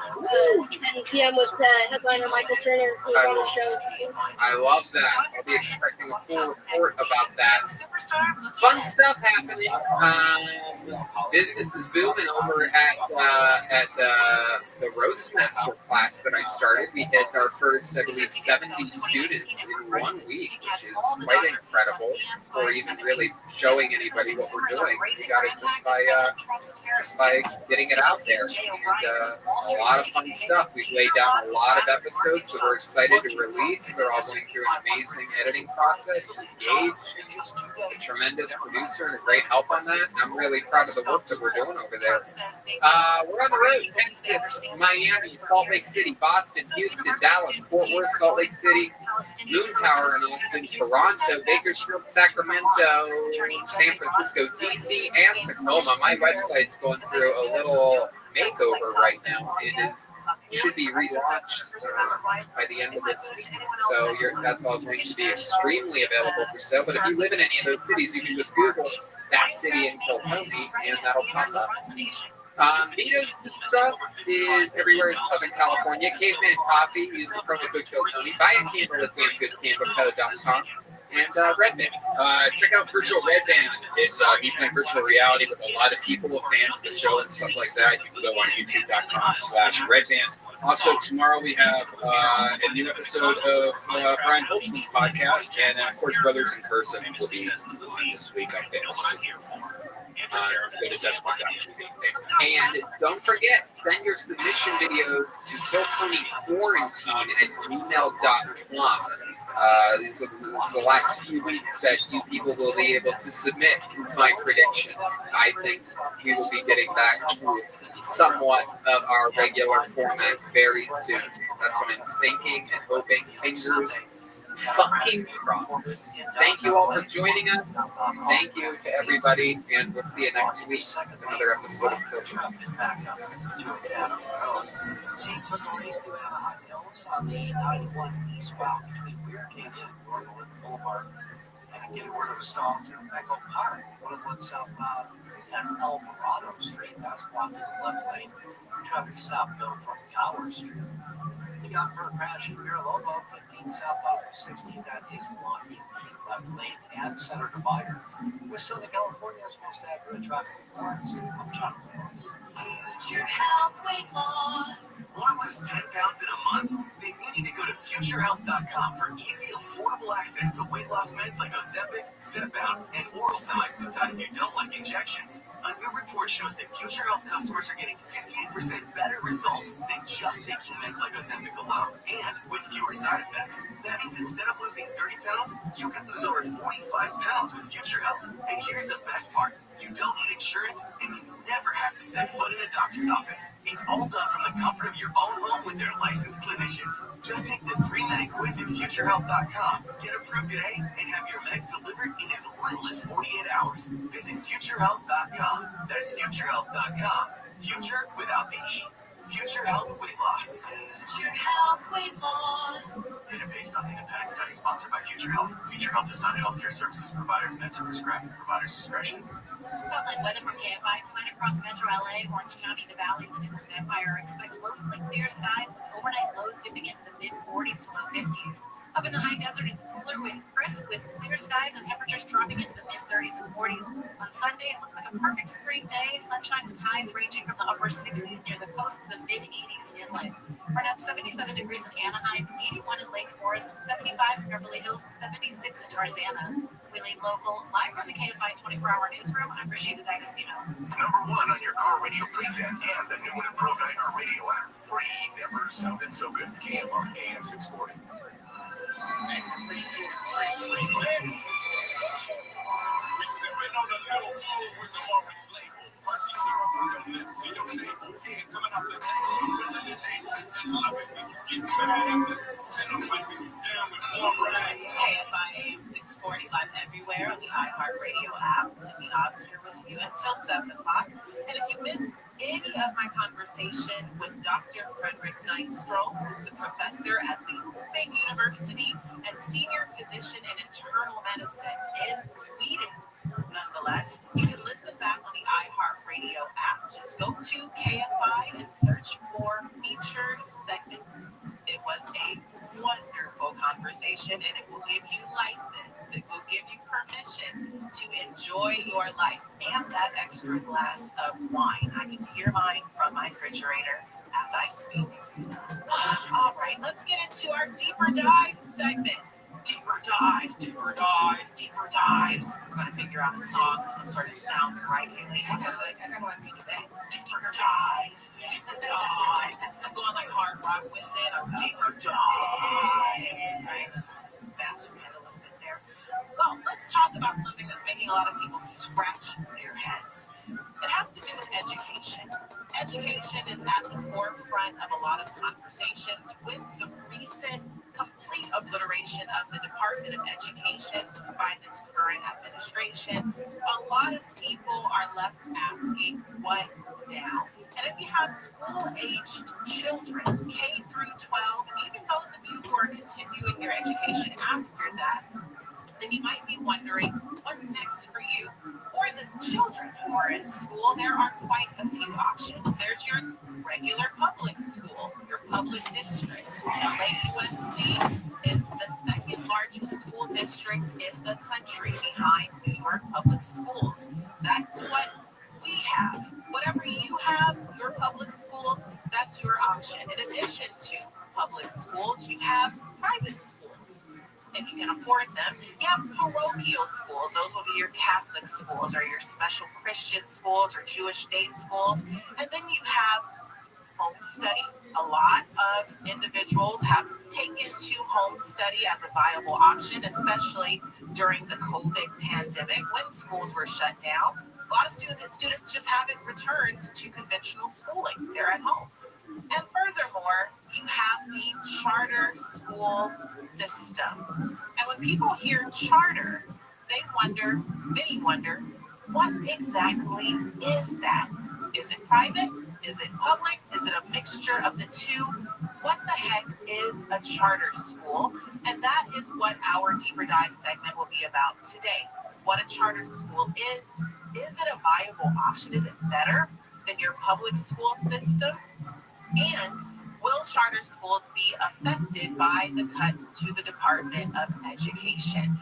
10 p.m. with headliner Michael Turner, who's on the show. I love that. I'll be expecting a full report about that. Fun stuff happening. Business is booming over at the Roastmaster class that I started. We hit our first, I believe, 70 students in 1 week, which is quite incredible for even really showing anybody what we're doing. We got it just by getting it out there. And a lot of fun stuff. We've laid down a lot of episodes that we're excited to release. They're all going through an amazing editing process. Gage, a tremendous producer and a great help on that. And I'm really proud of the work that we're doing over there. We're on the road: Texas, Miami, Salt Lake City, Boston, Houston, Dallas, Fort Worth, Salt Lake City, Moon Tower in Austin, Toronto, Bakersfield, Sacramento, San Francisco, DC, and Tacoma. My website's going through a little makeover right now. It should be relaunched by the end of this week. So that's all going to be extremely available for sale. But if you live in any of those cities, you can just Google that city in Kiltony, and that'll pop up. Vito's Pizza is everywhere in Southern California. Caveman Coffee, use the promo code Kiltony. Buy a candle at damngoodcandleco.com. And Red Band. Check out Virtual Red Band. It's me playing virtual reality with a lot of people, fans of the show and stuff like that. You can go on youtube.com/redband. Also, tomorrow we have a new episode of Brian Holtzman's podcast, and of course, Brothers in Cursive will be this week, I think. go to desktop.tv. And don't forget, send your submission videos to killtonyquarantine@gmail.com. These are the last few weeks that you people will be able to submit, is my prediction. I think we will be getting back to somewhat of our regular format very soon. That's what I'm thinking and hoping. Fingers fucking crossed. Thank you all for joining us. Thank you to everybody, and we'll see you next week with another episode of Filter. Team took a race through Anaheim Hills on the 91 eastbound between Weir Canyon and Norwood Boulevard. And getting word of a stall through Echo Park, 101 southbound at El Dorado Street. That's blocked in the left lane. Traffic southbound from Tower Street. We got for a crash in Villa Lobo, 15 southbound of 16. That is blocking the left lane and center divider. With Southern California's most accurate traffic reports, I'm John. Future health weight loss. Want to lose 10 pounds in a month? Then you need to go to futurehealth.com for easy, affordable access to weight loss meds like Ozempic, Zepbound, and oral semaglutide if you don't like injections. A new report shows that Future Health customers are getting 58% better results than just taking meds like Ozempic alone, and with fewer side effects. That means instead of losing 30 pounds, you can lose over 45 pounds with Future Health. And here's the best part. You don't need insurance, and you never have to set foot in a doctor's office. It's all done from the comfort of your own home with their licensed clinicians. Just take the 3-minute quiz at futurehealth.com. Get approved today and have your meds delivered in as little as 48 hours. Visit futurehealth.com. That's futurehealth.com. Future without the E. Future Health Weight Loss. Future Health Weight Loss. Data based on independent study sponsored by Future Health. Future Health is not a healthcare services provider. Meds are prescribed at provider's discretion. Southland weather from KFI tonight across Metro LA, Orange County, the valleys, and Inland Empire. Expect mostly clear skies with overnight lows dipping into the mid-40s to low 50s. Up in the high desert, it's cooler with crisp with clear skies and temperatures dropping into the mid-30s and 40s. On Sunday, it looks like a perfect spring day, sunshine with highs ranging from the upper 60s near the coast to the mid-80s inland. Right now, 77 degrees in Anaheim, 81 in Lake Forest, 75 in Beverly Hills, and 76 in Tarzana. We lead local, live from the KFI 24-hour newsroom. I'm Rashida D'Agostino. #1 on your car windshield preset and the new and improved iHeart Radio app. Free, never sounded so good. KFI AM 640. KFI AM 640 live everywhere on the iHeart Radio app. Tiffany Hobbs here with you until 7 o'clock. And if you missed any of my conversation with Dr. Frederick Nystrom, who's the professor at the Open University and senior physician in internal medicine in Sweden, nonetheless, you can listen back on the iHeart Radio app. Just go to KFI and search for featured segments. It was a wonderful conversation, and it will give you license. It will give you permission to enjoy your life and that extra glass of wine. I can hear mine from my refrigerator as I speak. All right, let's get into our deeper dive segment. Deeper dives, deeper dives, deeper dives. We're going to figure out a song or some sort of sound right here. I kind of want to do that. Deeper dives, deeper dives. I'm going like hard rock with it. I'm deeper dives. Right? Fast a little bit there. Well, let's talk about something that's making a lot of people scratch their heads. It has to do with education. Education is at the forefront of a lot of conversations with the recent complete obliteration of the Department of Education by this current administration. A lot of people are left asking, what now? And if you have school-aged children, K through 12, and even those of you who are continuing your education after that, then you might be wondering, what's next for you or the children who are in school? There are quite a few options. There's your regular public school, your public district. LAUSD is the second largest school district in the country behind New York Public Schools. That's what we have. Whatever you have, your public schools, that's your option. In addition to public schools, you have private schools. if you can afford them. You have parochial schools. Those will be your Catholic schools or your special Christian schools or Jewish day schools. And then you have home study. A lot of individuals have taken to home study as a viable option, especially during the COVID pandemic when schools were shut down. A lot of students just haven't returned to conventional schooling. They're at home. And furthermore, you have the charter school system. And when people hear charter, many wonder, what exactly is that? Is it private? Is it public? Is it a mixture of the two? What the heck is a charter school? And that is what our deeper dive segment will be about today. What a charter school is it a viable option? Is it better than your public school system? And will charter schools be affected by the cuts to the Department of Education?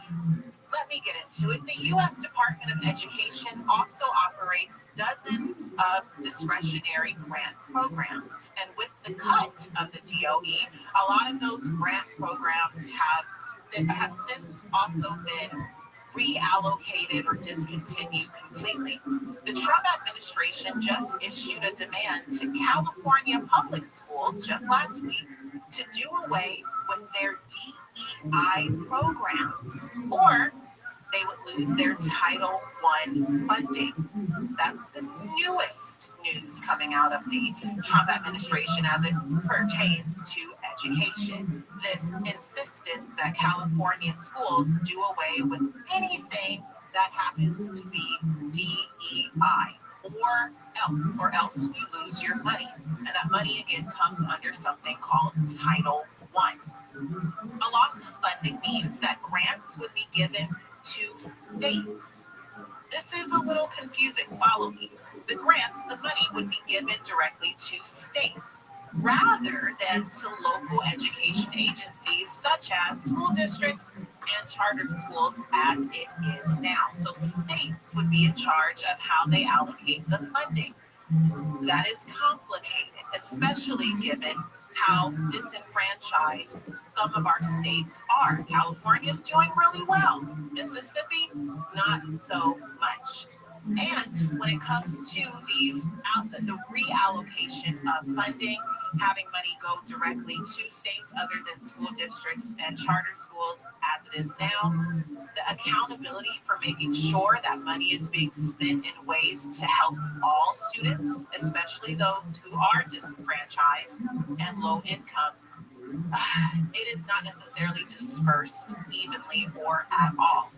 Let me get into it. The U.S. Department of Education also operates dozens of discretionary grant programs. And with the cut of the DOE, a lot of those grant programs have since also been reallocated or discontinued completely. The Trump administration just issued a demand to California public schools just last week to do away with their DEI programs, or they would lose their Title I funding. That's the newest news coming out of the Trump administration as it pertains to education. This insistence that California schools do away with anything that happens to be DEI, or else you lose your money. And that money again comes under something called Title I. A loss of funding means that grants would be given to states. This is a little confusing. Follow me. The grants, the money would be given directly to states rather than to local education agencies such as school districts and charter schools as it is now. So states would be in charge of how they allocate the funding. That is complicated, especially given how disenfranchised some of our states are. California is doing really well. Mississippi, not so much. And when it comes to the reallocation of funding, having money go directly to states other than school districts and charter schools as it is now, the accountability for making sure that money is being spent in ways to help all students, especially those who are disenfranchised and low income, it is not necessarily dispersed evenly or at all.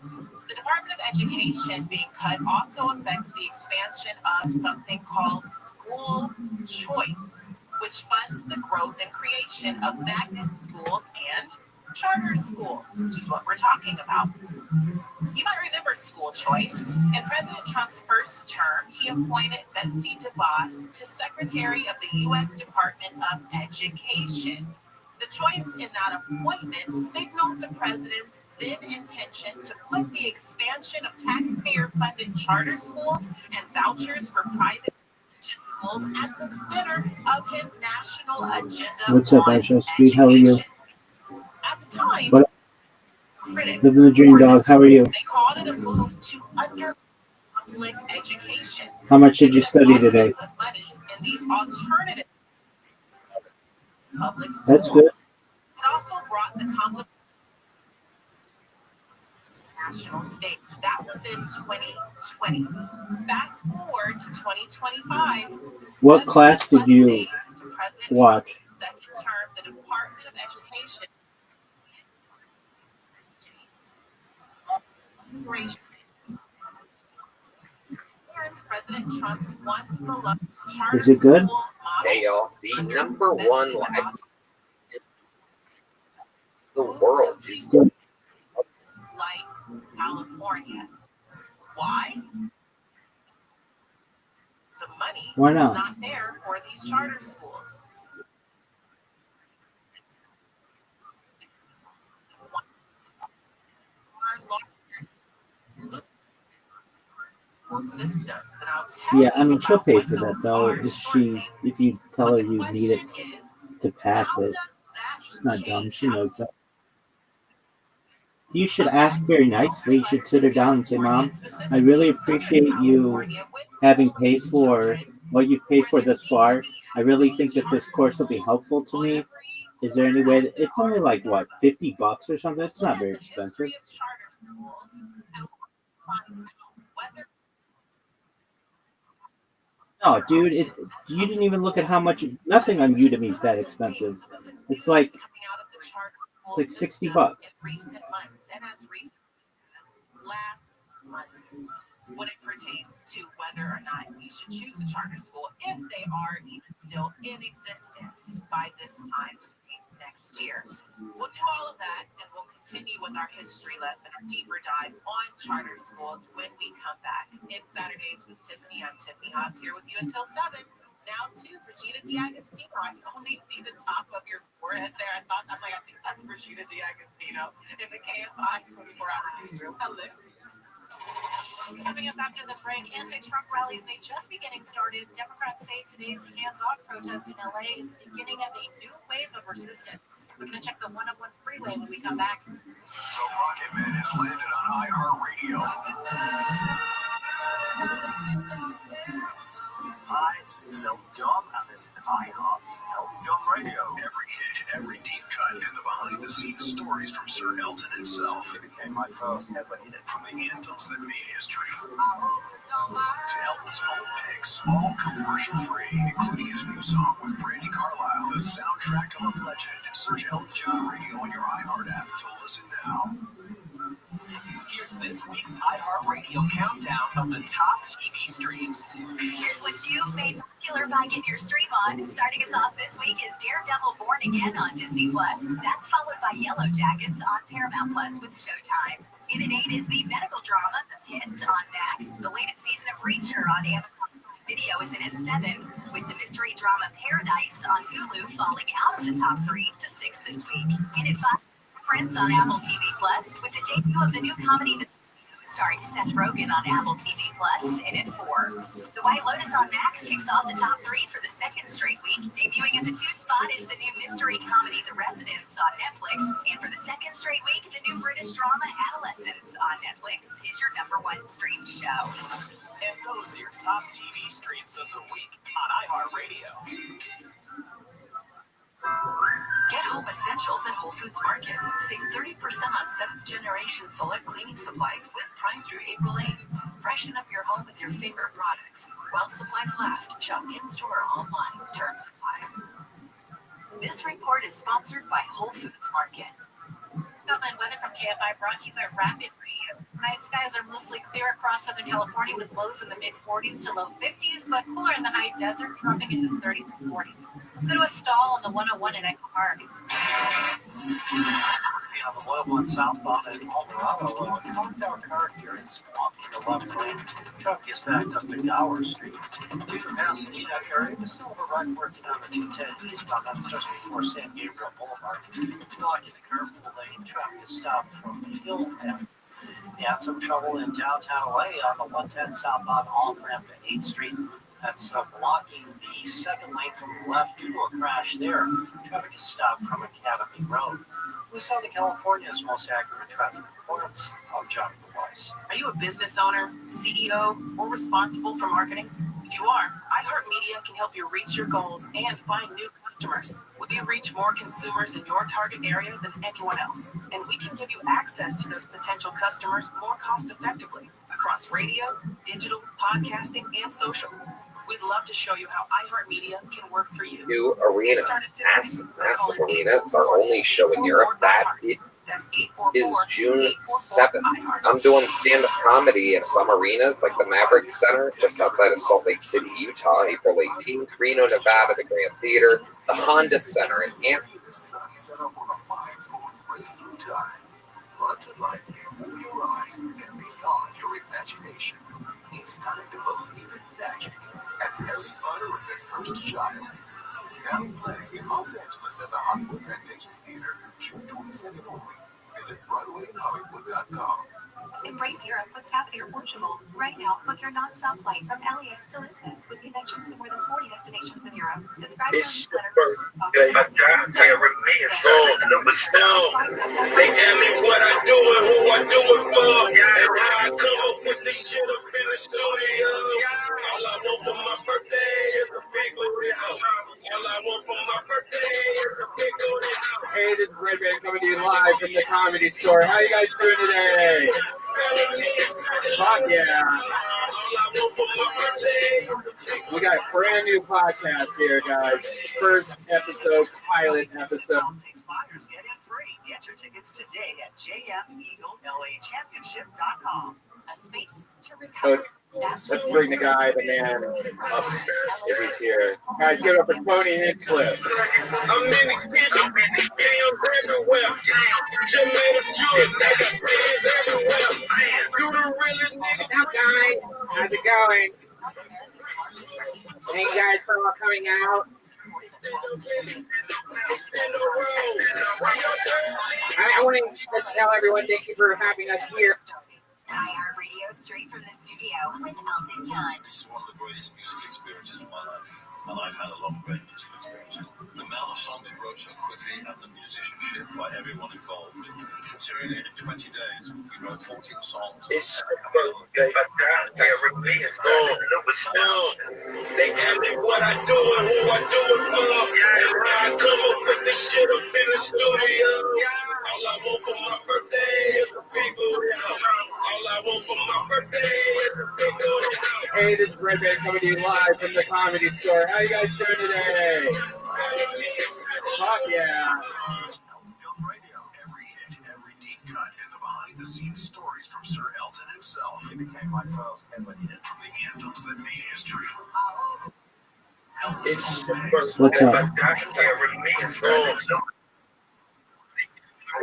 The Department of Education being cut also affects the expansion of something called school choice, which funds the growth and creation of magnet schools and charter schools, which is what we're talking about. You might remember school choice. In President Trump's first term, he appointed Betsy DeVos to Secretary of the U.S. Department of Education. The choice in that appointment signaled the president's then intention to put the expansion of taxpayer-funded charter schools and vouchers for private religious schools at the center of his national agenda. What's up, Aisha Street? How are you? At the time, What? critics Living the dream, dog. How are you? they called it a move to under public education. How much did you study today? The money in these alternative public schools. That's good. It also brought the complicated national stage. That was in 2020. Fast forward to 2025. What class did you watch? Second term, the Department of Education. And President Trump's once beloved charter Is it good? school model. Hey y'all, the number one life in the world is Good. Like California. Why? The money Why is not? not there for these charter schools. Systems, and I'll tell Yeah, I mean, you she'll about pay what for that those though. are If you tell her you need it to pass it, she's not dumb. She knows that. you should ask very nicely. You should sit her down and say, Mom, I really appreciate you having paid for what you've paid for thus far. I really think that this course will be helpful to me. Is there any way that it's only like what, $50 or something? It's not very expensive. No, dude, you didn't even look at how much. Nothing on Udemy is that expensive. It's like $60. When it pertains to whether or not we should choose a charter school, if they are even still in existence by this time next year. We'll do all of that, and we'll continue with our history lesson, our deeper dive on charter schools when we come back. It's Saturdays with Tiffany. I'm Tiffany Hobbs here with you until 7. Now to Rashida D'Agostino. I can only see the top of your forehead there. I think that's Rashida D'Agostino in the KFI 24-hour newsroom. Hello. Coming up after the break, anti-Trump rallies may just be getting started. Democrats say today's hands-off protest in LA is the beginning of a new wave of resistance. We're going to check the 101 freeway when we come back. The Rocket Man has landed on iHeartRadio. Hi, this is Elton John, and this is iHeart's Elton John Radio. Every hit, every deep cut, and the behind-the-scenes stories from Sir Elton himself. It became my first ever hit. From the anthems that made history to Elton's own picks, all commercial-free, including his new song with Brandi Carlile, the soundtrack of a legend. Search Elton John Radio on your iHeart app to listen now. Here's this week's iHeartRadio countdown of the top TV streams. Here's what you've made popular by getting your stream on. Starting us off this week is Daredevil Born Again on Disney+. That's followed by Yellow Jackets on Paramount Plus with Showtime. In at 8 is the medical drama The Pit on Max. The latest season of Reacher on Amazon Video is in at 7, with the mystery drama Paradise on Hulu falling out of the top 3 to 6 this week. In at 5, Prince on Apple TV Plus, with the debut of the new comedy starring Seth Rogen on Apple TV Plus. In at 4, The White Lotus on Max kicks off the top 3 for the second straight week. Debuting at the 2 spot is the new mystery comedy The Residents on Netflix. And for the second straight week, the new British drama Adolescence on Netflix is your #1 streamed show. And those are your top TV streams of the week on iHeartRadio. Get home essentials at Whole Foods Market. Save 30% on 7th generation select cleaning supplies with Prime through April 8th. Freshen up your home with your favorite products. While supplies last, shop in-store or online. Terms apply. This report is sponsored by Whole Foods Market. Outline weather from KFI brought to you by Rapid Radio. Night skies are mostly clear across Southern California with lows in the mid-40s to low 50s, but cooler in the high desert, dropping into the 30s and 40s. Let's go to a stall on the 101 in Echo Park. On the 101 southbound in Colorado, parked our car here is blocking the left lane. Truck is backed up to Gower Street. Due to past the Edoc area, the silver ride working on the 210 eastbound. That's just before San Gabriel Boulevard. It's blocking the carpool lane. Traffic is stopped from Hill Avenue. You had some trouble in downtown LA on the 110 southbound off-ramp to 8th Street. That's blocking the second lane from the left due to a crash there. Traffic is stopped from Academy Road. We saw the California's most accurate traffic reports. I'm John Weiss. Are you a business owner, CEO, or responsible for marketing? If you are, iHeartMedia can help you reach your goals and find new customers. We reach more consumers in your target area than anyone else, and we can give you access to those potential customers more cost-effectively across radio, digital, podcasting, and social. We'd love to show you how iHeartMedia can work for you. New arena, massive arena. It's our only show in Europe. That is June 7th. I'm doing stand-up comedy at some arenas, like the Maverick Center, just outside of Salt Lake City, Utah, April 18th. Reno, Nevada, the Grand Theater. The Honda Center is Set up on a mind-blowing race through time. Brought to life before your eyes and beyond your imagination. It's time to believe in magic. And Harry Potter and the Cursed Child. Now playing in Los Angeles at the Hollywood Fantasia Theater, June 22nd only. Visit BroadwayInHollywood.com. Embrace Europe with TAP Air Portugal. Right now, book your non-stop flight from LAX to Lisbon with connections to more than 40 destinations in Europe. Subscribe to our newsletter. They ask me what I do and who I do it for, and how I come up with this shit up in the studio. All I want for my birthday is a big booty house. All I want for my birthday is a big booty house. Hey, this is Rabbi coming to you live from the Comedy Store. How you guys doing today? Fuck yeah. We got a brand new podcast here, guys. First episode, pilot episode. Get your tickets today at jmeagleLAchampionship.com. A space to recover. Let's bring the guy, the man, upstairs if he's here. Guys, give it up for Tony Hinchcliffe. I'm in the kitchen, yams everywhere. Jamaica Jewett, they got bands everywhere. You the realest nigga. What's up, guys? How's it going? Thank you guys for all coming out. I want to tell everyone thank you for having us here. iHeartRadio straight from the studio with Elton John. This is one of the greatest music experiences of my life. And I've had a lot of great music experiences. The amount of songs he wrote so quickly and the musicianship by everyone involved. Considering it in 20 days, he wrote 14 songs. It's birthday. They ask me what I do and who I do it for, and how I come up with this shit up in the studio. All I want for my birthday is a big booty house. All I want for my birthday is a big booty house. Hey, this is Rabbi coming to you live from the Comedy Store. How you guys doing today? Fuck yeah. Every deep cut and the behind-the-scenes stories from Sir Elton himself. He became my first ever hit. From the anthems that made history. It's What's up?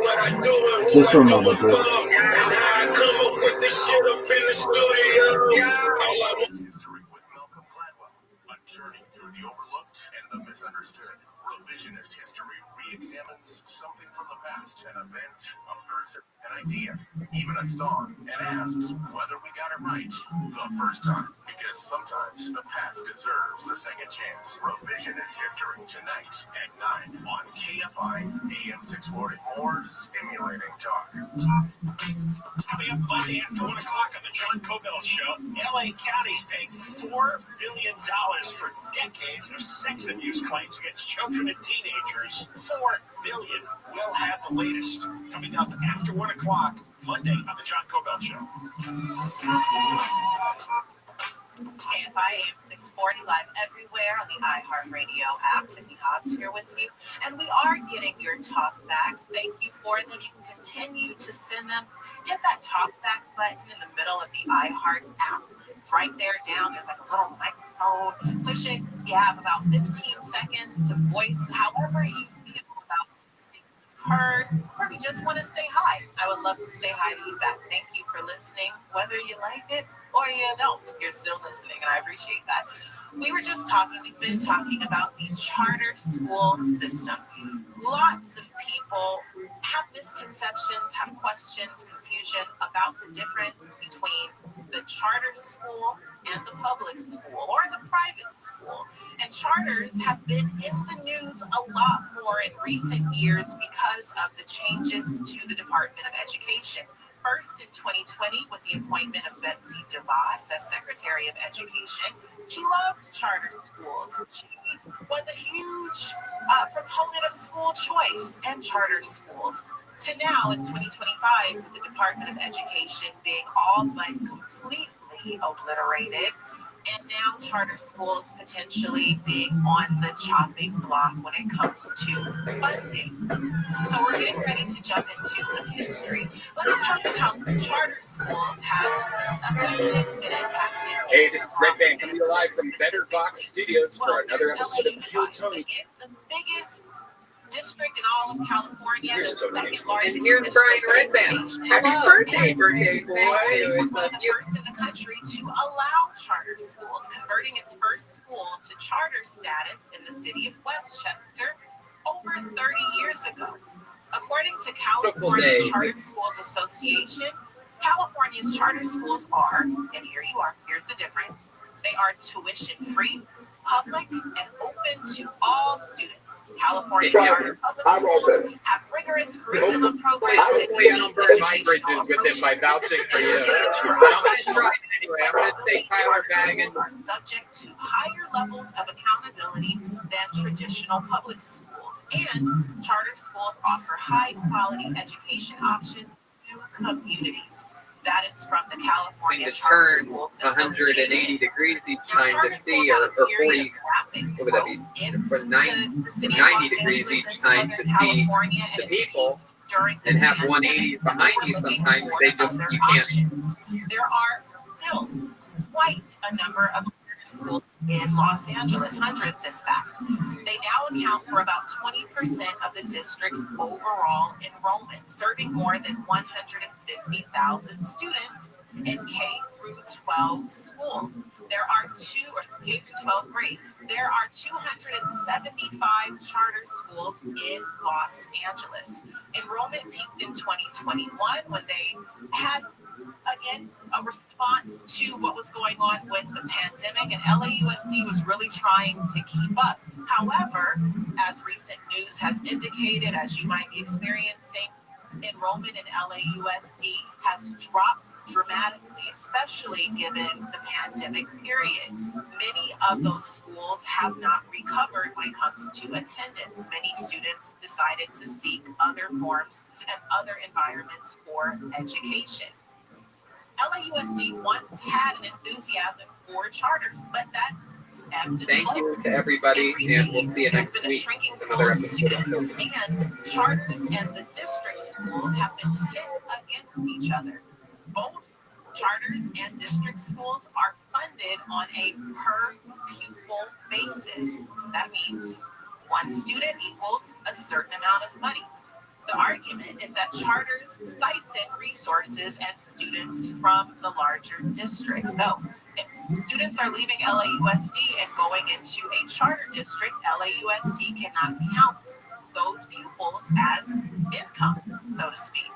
what I do and who Just I for a do moment, it bro. for, and how I come up with this shit up in the studio. All I want. History with Malcolm Gladwell. A journey through the overlooked and the misunderstood. Revisionist history re-examines something from the past, an event, a person, an idea, even a thought, and asks whether we got it right the first time. Because sometimes the past deserves a second chance. Revisionist history tonight at 9 on KFI AM 640. More stimulating talk. Coming up Monday after 1 o'clock on the John Cobell Show, LA County's paying $4 billion for decades of sex abuse claims against children and teenagers. $4 billion. We'll have the latest coming up after 1 o'clock Monday on the John Cobell Show. KFI AM 640 live everywhere on the iHeartRadio app. Tiffany Hobbs here with you. And we are getting your talk backs. Thank you for them. You can continue to send them. Hit that talk back button in the middle of the iHeart app. It's right there down. There's like a little microphone. Push it. You have about 15 seconds to voice however you feel about being heard, or if you just want to say hi. I would love to say hi to you back. Thank you for listening. Whether you like it or you don't, you're still listening, and I appreciate that. We've been talking about the charter school system. Lots of people have misconceptions, have questions, confusion about the difference between the charter school and the public school or the private school. And charters have been in the news a lot more in recent years because of the changes to the Department of Education. First in 2020 with the appointment of Betsy DeVos as Secretary of Education. She loved charter schools. She was a huge proponent of school choice and charter schools. To now in 2025 with the Department of Education being all but completely obliterated, and now charter schools potentially being on the chopping block when it comes to funding. So we're getting ready to jump into some history. Let's talk about how charter schools have affected and impacted. Hey, this is Rabbi coming to you live from Better Box Studios for another episode of Kill Tony. The biggest district in all of California, the second largest. And here's Brian Redband. Happy birthday, boy. It's one of the first in the country to allow charter schools, converting its first school to charter status in the city of Westchester over 30 years ago. According to California Charter Schools Association, California's charter schools are, and here you are, here's the difference, they are tuition-free, public, and open to all students. California charter public schools have rigorous curriculum programs. Hopefully I don't burn my bridges with him by vouching for you. I'm going to try anyway. I'm going to say Tyler Baggins. Are subject to higher levels of accountability than traditional public schools. And charter schools offer high-quality education options to communities. That is from the California Charter Schools Association. 180 degrees each time to see, or 40, what would that be? For 90 degrees each time to see the people, and have 180 behind you sometimes, you can't. There are still quite a number of schools in Los Angeles, hundreds in fact. They now account for about 20% of the district's overall enrollment, serving more than 150,000 students in K through 12 schools. There are K through 12 grade. There are 275 charter schools in Los Angeles. Enrollment peaked in 2021 when they had, again, a response to what was going on with the pandemic, and LAUSD was really trying to keep up. However, as recent news has indicated, as you might be experiencing, enrollment in LAUSD has dropped dramatically, especially given the pandemic period. Many of those schools have not recovered when it comes to attendance. Many students decided to seek other forms and other environments for education. LAUSD once had an enthusiasm for charters, but that's ebbed and Thank you to everybody, and we'll see you next week. Another episode of students, and charters and the district schools have been hit against each other. Both charters and district schools are funded on a per pupil basis. That means one student equals a certain amount of money. The argument is that charters siphon resources and students from the larger district. So if students are leaving LAUSD and going into a charter district, LAUSD cannot count those pupils as income, so to speak.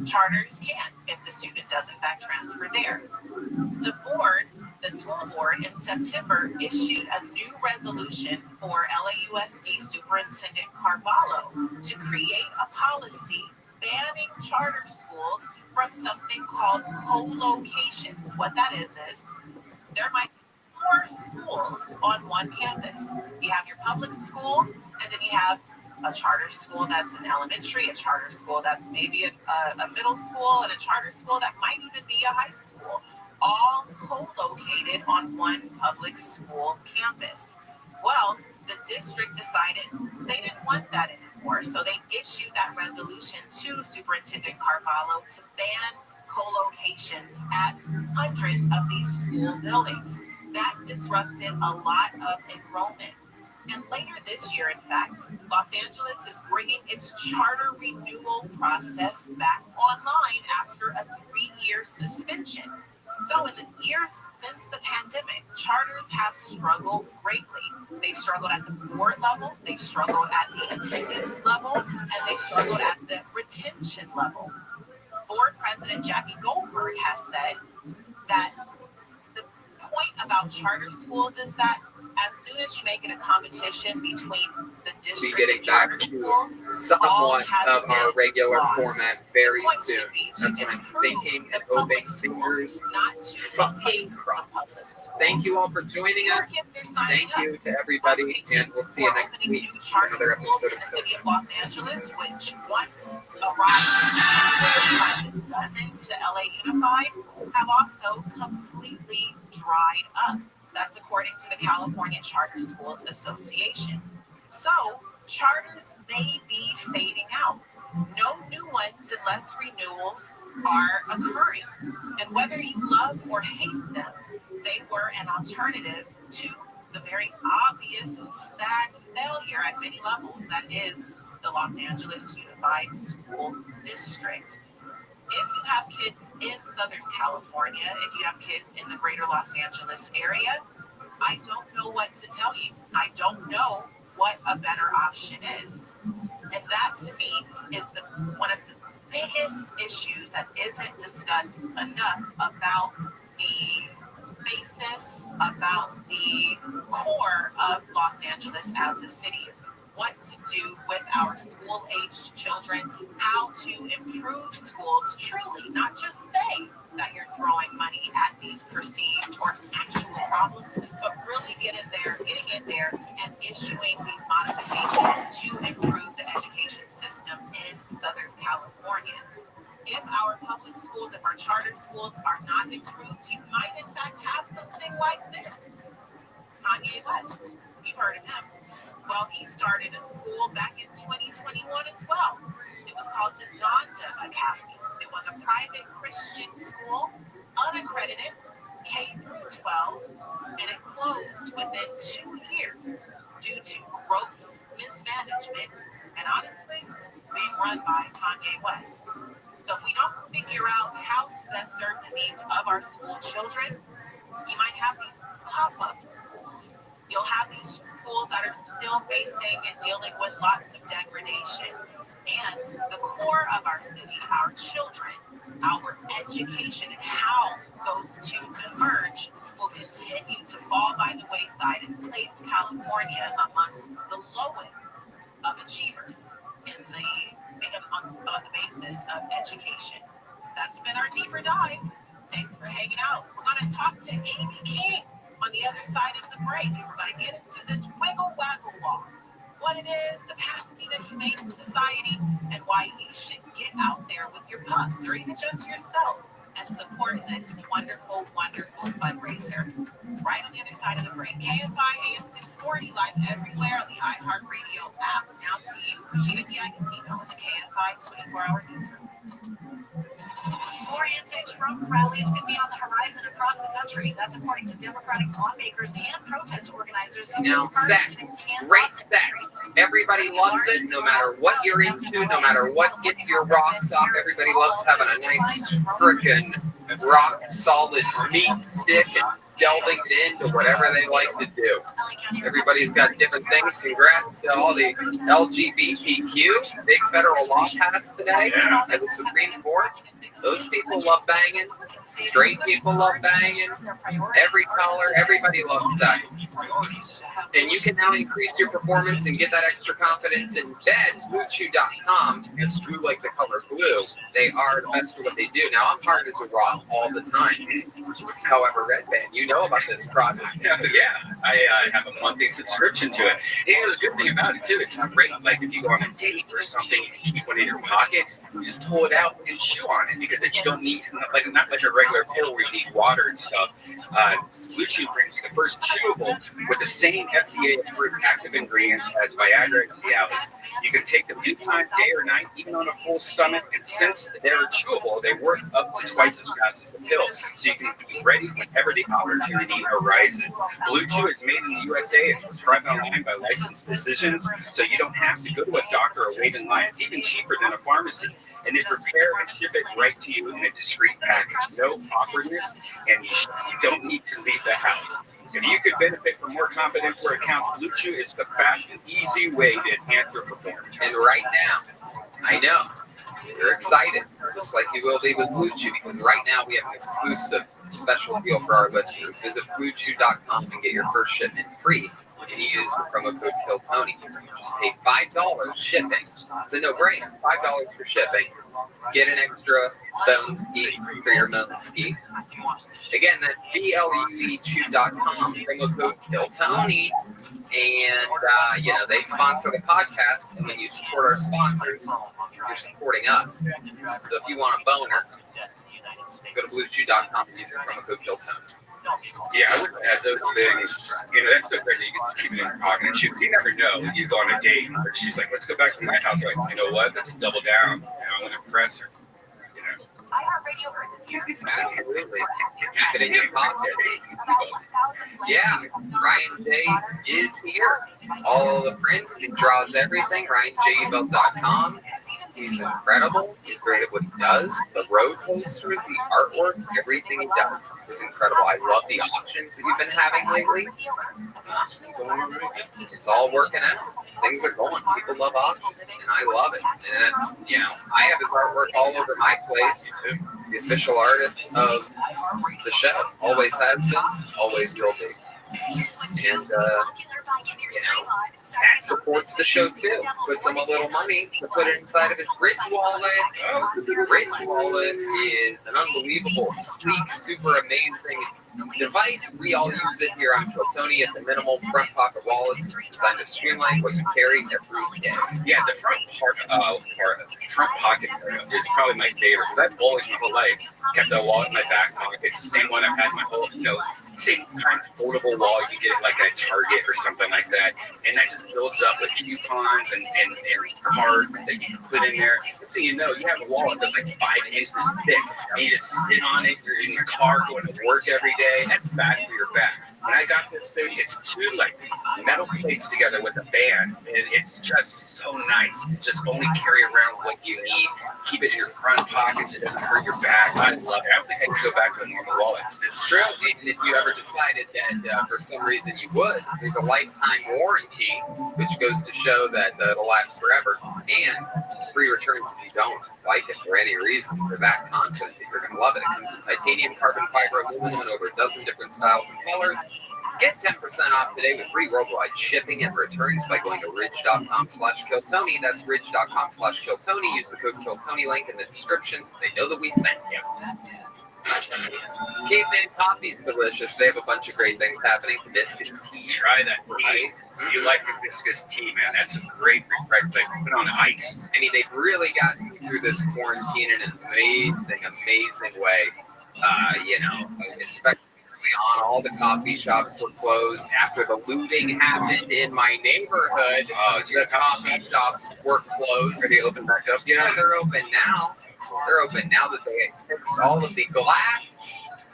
Charters can if the student does in fact transfer there. The school board in September issued a new resolution for LAUSD Superintendent Carvalho to create a policy banning charter schools from something called co-locations. What that is there might be 4 schools on one campus. You have your public school, and then you have a charter school that's an elementary, a charter school that's maybe a middle school, and a charter school that might even be a high school, all co-located on one public school campus. Well, the district decided they didn't want that anymore, so they issued that resolution to Superintendent Carvalho to ban co-locations at hundreds of these school buildings. That disrupted a lot of enrollment. And later this year, in fact, Los Angeles is bringing its charter renewal process back online after a 3-year suspension. So in the years since the pandemic, charters have struggled greatly. They've struggled at the board level, they've struggled at the attendance level, and they've struggled at the retention level. Board President Jackie Goldberg has said that the point about charter schools is that as soon as you make it a competition between the district and charter schools, somewhat of our regular format very soon. That's what I'm thinking and hoping. Fingers fucking crossed. Thank you all for joining us. Thank you to everybody, and we'll see you next week. Another episode of the city of Los Angeles, which once arrived by the dozen to LA Unified, have also completely dried up. That's according to the California Charter Schools Association. So, charters may be fading out. No new ones unless renewals are occurring. And whether you love or hate them, they were an alternative to the very obvious and sad failure at many levels that is the Los Angeles Unified School District. If you have kids in Southern California, if you have kids in the greater Los Angeles area, I don't know what to tell you. I don't know what a better option is. And that to me is one of the biggest issues that isn't discussed enough about the basis, about the core of Los Angeles as a city, is what to do with our school-aged children, how to improve schools truly, not just say that you're throwing money at these perceived or actual problems, but really getting in there and issuing these modifications to improve the education system in Southern California. If our public schools, if our charter schools are not improved, you might in fact have something like this. Kanye West, you've heard of him. Well, he started a school back in 2021 as well. It was called the Donda Academy. It was a private Christian school, unaccredited, K through 12, and it closed within 2 years due to gross mismanagement and honestly being run by Kanye West. So if we don't figure out how to best serve the needs of our school children, you might have these pop-up schools. You'll have these schools that are still facing and dealing with lots of degradation. And the core of our city, our children, our education, and how those two converge will continue to fall by the wayside and place California amongst the lowest of achievers on the basis of education. That's been our deeper dive. Thanks for hanging out. We're going to talk to Amy King on the other side of the break. We're going to get into this wiggle waggle walk, what it is, the Pasadena Humane Society, and why you should get out there with your pups or even just yourself and support this wonderful, wonderful fundraiser. Right on the other side of the break. KFI AM 640, live everywhere on the iHeartRadio app. Now to you, Sheena D'Agostino with the KFI 24-hour newsroom. More anti-Trump rallies could be on the horizon across the country. That's according to Democratic lawmakers and protest organizers. Now, sex, great sex. Everybody loves it, no matter what you're into, no matter what gets your rocks off. Everybody loves having a nice frickin' rock solid meat stick and delving it into whatever they like to do. Everybody's got different things. Congrats to all the LGBTQ. Big federal law passed today at the Supreme Court. Those people love banging. Straight people love banging. Every color, everybody loves sex. And you can now increase your performance and get that extra confidence in bed. BlueChew.com. It's true like the color blue. They are the best at what they do. Now, I'm hard as a rock all the time. However, Red Band, you know about this product. Yeah, I have a monthly subscription to it. And the good thing about it, too, it's great. Like, if you go on a date or something, you keep one in your pocket, you just pull it out and chew on it because you don't need, not like a regular pill where you need water and stuff. Blue Chew brings you the first chewable with the same FDA-approved active ingredients as Viagra and Cialis. You can take them anytime, day or night, even on a full stomach. And since they're chewable, they work up to twice as fast as the pill. So you can be ready whenever the opportunity arises. Blue Chew is made in the USA. It's prescribed online by licensed physicians, so you don't have to go to a doctor or wait in line. It's even cheaper than a pharmacy. And they prepare and ship it right to you in a discreet package. No awkwardness, and you don't need to leave the house. If you could benefit from more confidence where it counts, Blue Chew is the fast and easy way to enhance your performance. And right now, I know, you're excited, just like you will be with Blue Chew, because right now we have an exclusive special deal for our listeners. Visit BlueChew.com and get your first shipment free. And you use the promo code KILLTONY. Just pay $5 shipping. It's a no-brainer. $5 for shipping. Get an extra bone ski for your bone ski. Again, that's BLUEChew.com. Promo code KILLTONY. And, they sponsor the podcast. And when you support our sponsors, you're supporting us. So if you want a boner, go to BlueChew.com and use the promo code KILLTONY. Yeah, I would add those things. That's so great that you can just keep it in your pocket and shoot. You never know. You go on a date and she's like, let's go back to my house. You're like, you know what? Let's double down. I'm going to impress her. iHeartRadio heard this year. Absolutely. Keep it in your pocket. Yeah, Ryan J is here. All of the prints, he draws everything. RyanJUbelt.com. He's incredible. He's great at what he does. The road posters, the artwork, everything he does is incredible. I love the auctions that you've been having lately. It's all working out. Things are going. People love auctions, and I love it. And that's, I have his artwork all over my place. The official artist of the show. Always has been, always will be. And, that supports the show too. Puts him a little money to put it inside of his Rich wallet. Rich wallet is an unbelievable, sleek, super amazing device. We all use it here on Tony. It's a minimal front pocket wallet designed to streamline what you carry every day. Yeah, the front pocket is probably my favorite because I've always my whole life kept a wallet in my back pocket. It's the same one I've had my whole, same kind of foldable wallet you get like at Target or something like that. And that just builds up with coupons and cards that you can put in there. So you have a wallet that's like 5 inches thick. And you just sit on it. You're in the car going to work every day. That's bad for your back. When I got this thing, it's 2 like metal plates together with a band, and it's just so nice to just only carry around what you need. Keep it in your front pockets; it doesn't hurt your back. I love it. I don't think I can go back to a normal wallet. It's true. And if you ever decided that for some reason you would, there's a lifetime warranty, which goes to show that it'll last forever, and free returns if you don't like it for any reason. You're that confident that you're going to love it. It comes in titanium, carbon fiber, aluminum, and over a dozen different styles and colors. Get 10% off today with free worldwide shipping and returns by going to ridge.com/KillTony. That's ridge.com/KillTony. Use the code KillTony link in the description so they know that we sent you. Caveman Coffee's delicious. They have a bunch of great things happening. Hibiscus tea. Try that tea. If you like hibiscus tea, man, that's a great refreshment. Put on ice. I mean, they've really gotten me through this quarantine in an amazing way. Especially on all the coffee shops were closed after the looting happened in my neighborhood. The coffee shops were closed. Are they open back up? Yeah, they're open now. They're open now that they fixed all of the glass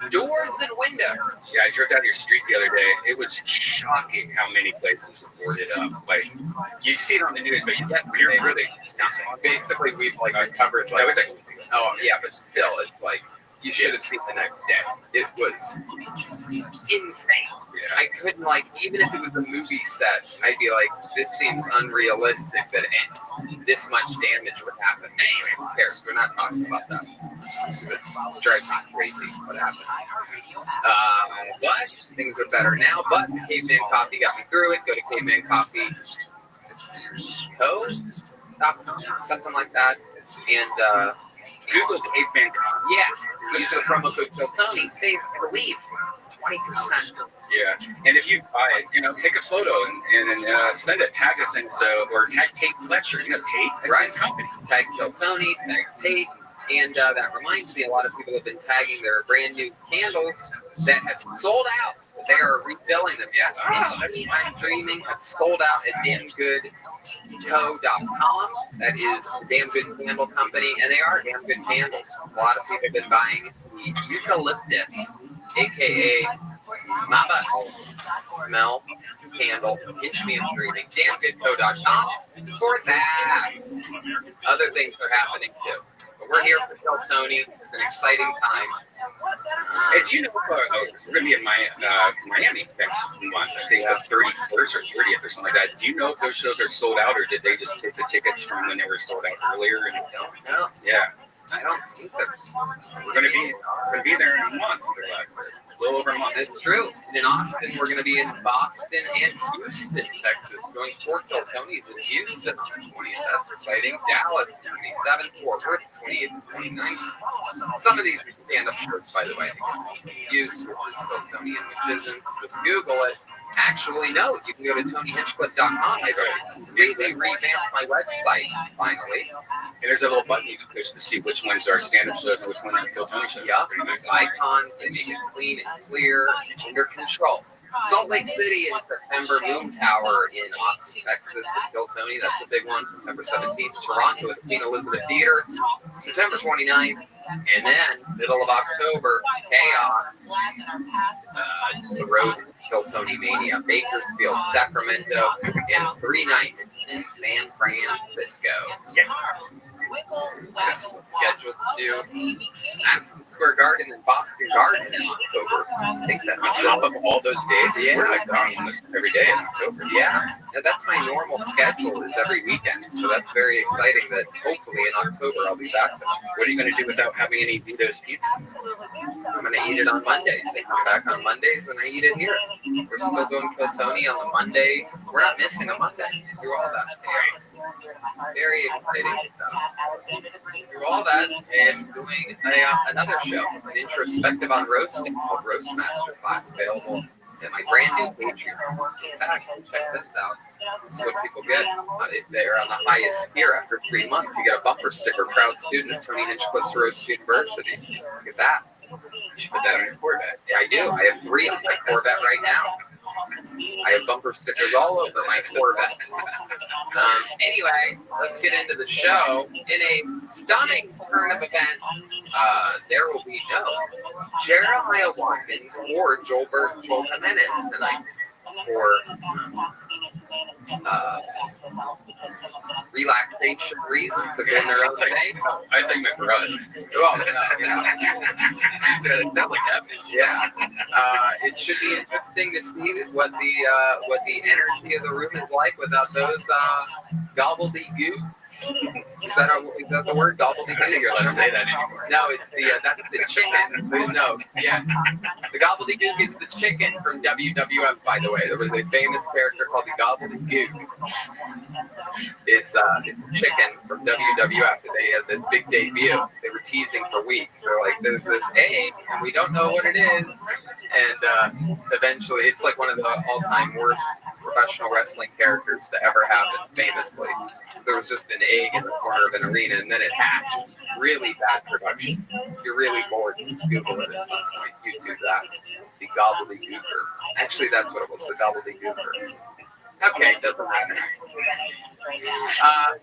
doors and windows. Yeah, I drove down your street the other day. It was shocking how many places boarded up. Like, you see it on the news, but you're really basically we've recovered. But still, it's like you should have seen the next day. It was insane. I couldn't even if it was a movie set, I'd be like, this seems unrealistic that this much damage would happen. Anyway, who cares? We're not talking about that. It drives me crazy what happened. But things are better now. But Caveman Coffee got me through it. Go to cavemancoffee.co.com, something like that. And Google Caveman Coffee. Yes. Use the promo code KillTony. Save, I believe, 20%. Yeah, and if you buy it, take a photo and send it. Tag us in or tag Tate Fletcher. Tate, that's his company. Tag KillTony, tag Tate. And that reminds me, a lot of people have been tagging their brand new candles that have sold out. They are refilling them. Yes, Anytime Streaming have sold out at damngoodco.com. That is the Damn Good Candle Company, and they are damn good candles. A lot of people have been buying the eucalyptus, aka Maba smell candle. Pinch me and streaming. Damngoodco.com for that. Other things are happening too. But we're here for Kill Tony. It's an exciting time. Hey, do you know we're going to be in Miami next month? I think the 31st or 30th or something like that. Do you know if those shows are sold out, or did they just take the tickets from when they were sold out earlier? No. Yeah. I don't think we're going to be there in a month. A little over a month. It's true. And in Austin, we're going to be in Boston and Houston, Texas. Going for Kill Tony's in Houston on the 20th. That's exciting. Dallas, 27th. Fort Worth, 28th and 29th. Some of these are stand-up shirts, by the way. Used, which is Kill Tony and which isn't. Just Google it. Actually, no. You can go to TonyHinchcliffe.com. I completely revamped my website, finally. And there's a little button you can push to see which ones are stand-up shows and which ones are Kill Tony shows. Yeah, there's icons. They make it clean and clear and under control. Salt Lake City in September, Moon Tower in Austin, Texas with Kill Tony. That's a big one. September 17th, Toronto at the Queen Elizabeth Theater. September 29th. And then, middle of October, Chaos. The road to Kill Tony Mania. Bakersfield, Sacramento, and 3 nights in San San Francisco. Yes. Just scheduled to do Madison Square Garden and Boston Garden in October. I think that's On top of all those dates, Yeah. we're like almost every day in October. Yeah, that's my normal schedule is every weekend. So that's very exciting that hopefully in October I'll be back. What are you going to do without having any Vito's pizza? I'm going to eat it on Mondays. They come back on Mondays and I eat it here. We're still doing Kiltony on the Monday. We're not missing a Monday through all that. Very exciting stuff. Through all that, and doing another show, an introspective on roasting called Roast Master Class, available at my brand new Patreon. In fact, check this out. This is what people get if they're on the highest tier. After 3 months, you get a bumper sticker, proud student of Tony Hinchcliffe's Roast University. Look at that. You should put that on your Corvette. Yeah, I do. I have 3 on my Corvette right now. I have bumper stickers all over my Corvette. Anyway, let's get into the show. In a stunning turn of events, there will be no Jeremiah Watkins or Joel Jimenez tonight for relaxation reasons of doing their own thing. I think meant for us. Well, yeah. It sounds like happening. Yeah, it should be interesting to see what the energy of the room is like without those gobbledygooks. Is that the word, gobbledygook? I don't think you're allowed to say that anymore. No, it's that's the chicken. No, yes, the gobbledygook is the chicken from WWF. By the way, there was a famous character called the gobbledygook. It's a chicken from WWF. They had this big debut. They were teasing for weeks. They're like, there's this egg, and we don't know what it is. And eventually, it's like one of the all-time worst professional wrestling characters to ever happen, famously. There was just an egg in the corner of an arena, and then it hatched. Really bad production. If you're really bored, you can Google it at some point. YouTube that. The gobbledygooker. Actually, that's what it was, the gobbledygooker. Okay, doesn't matter.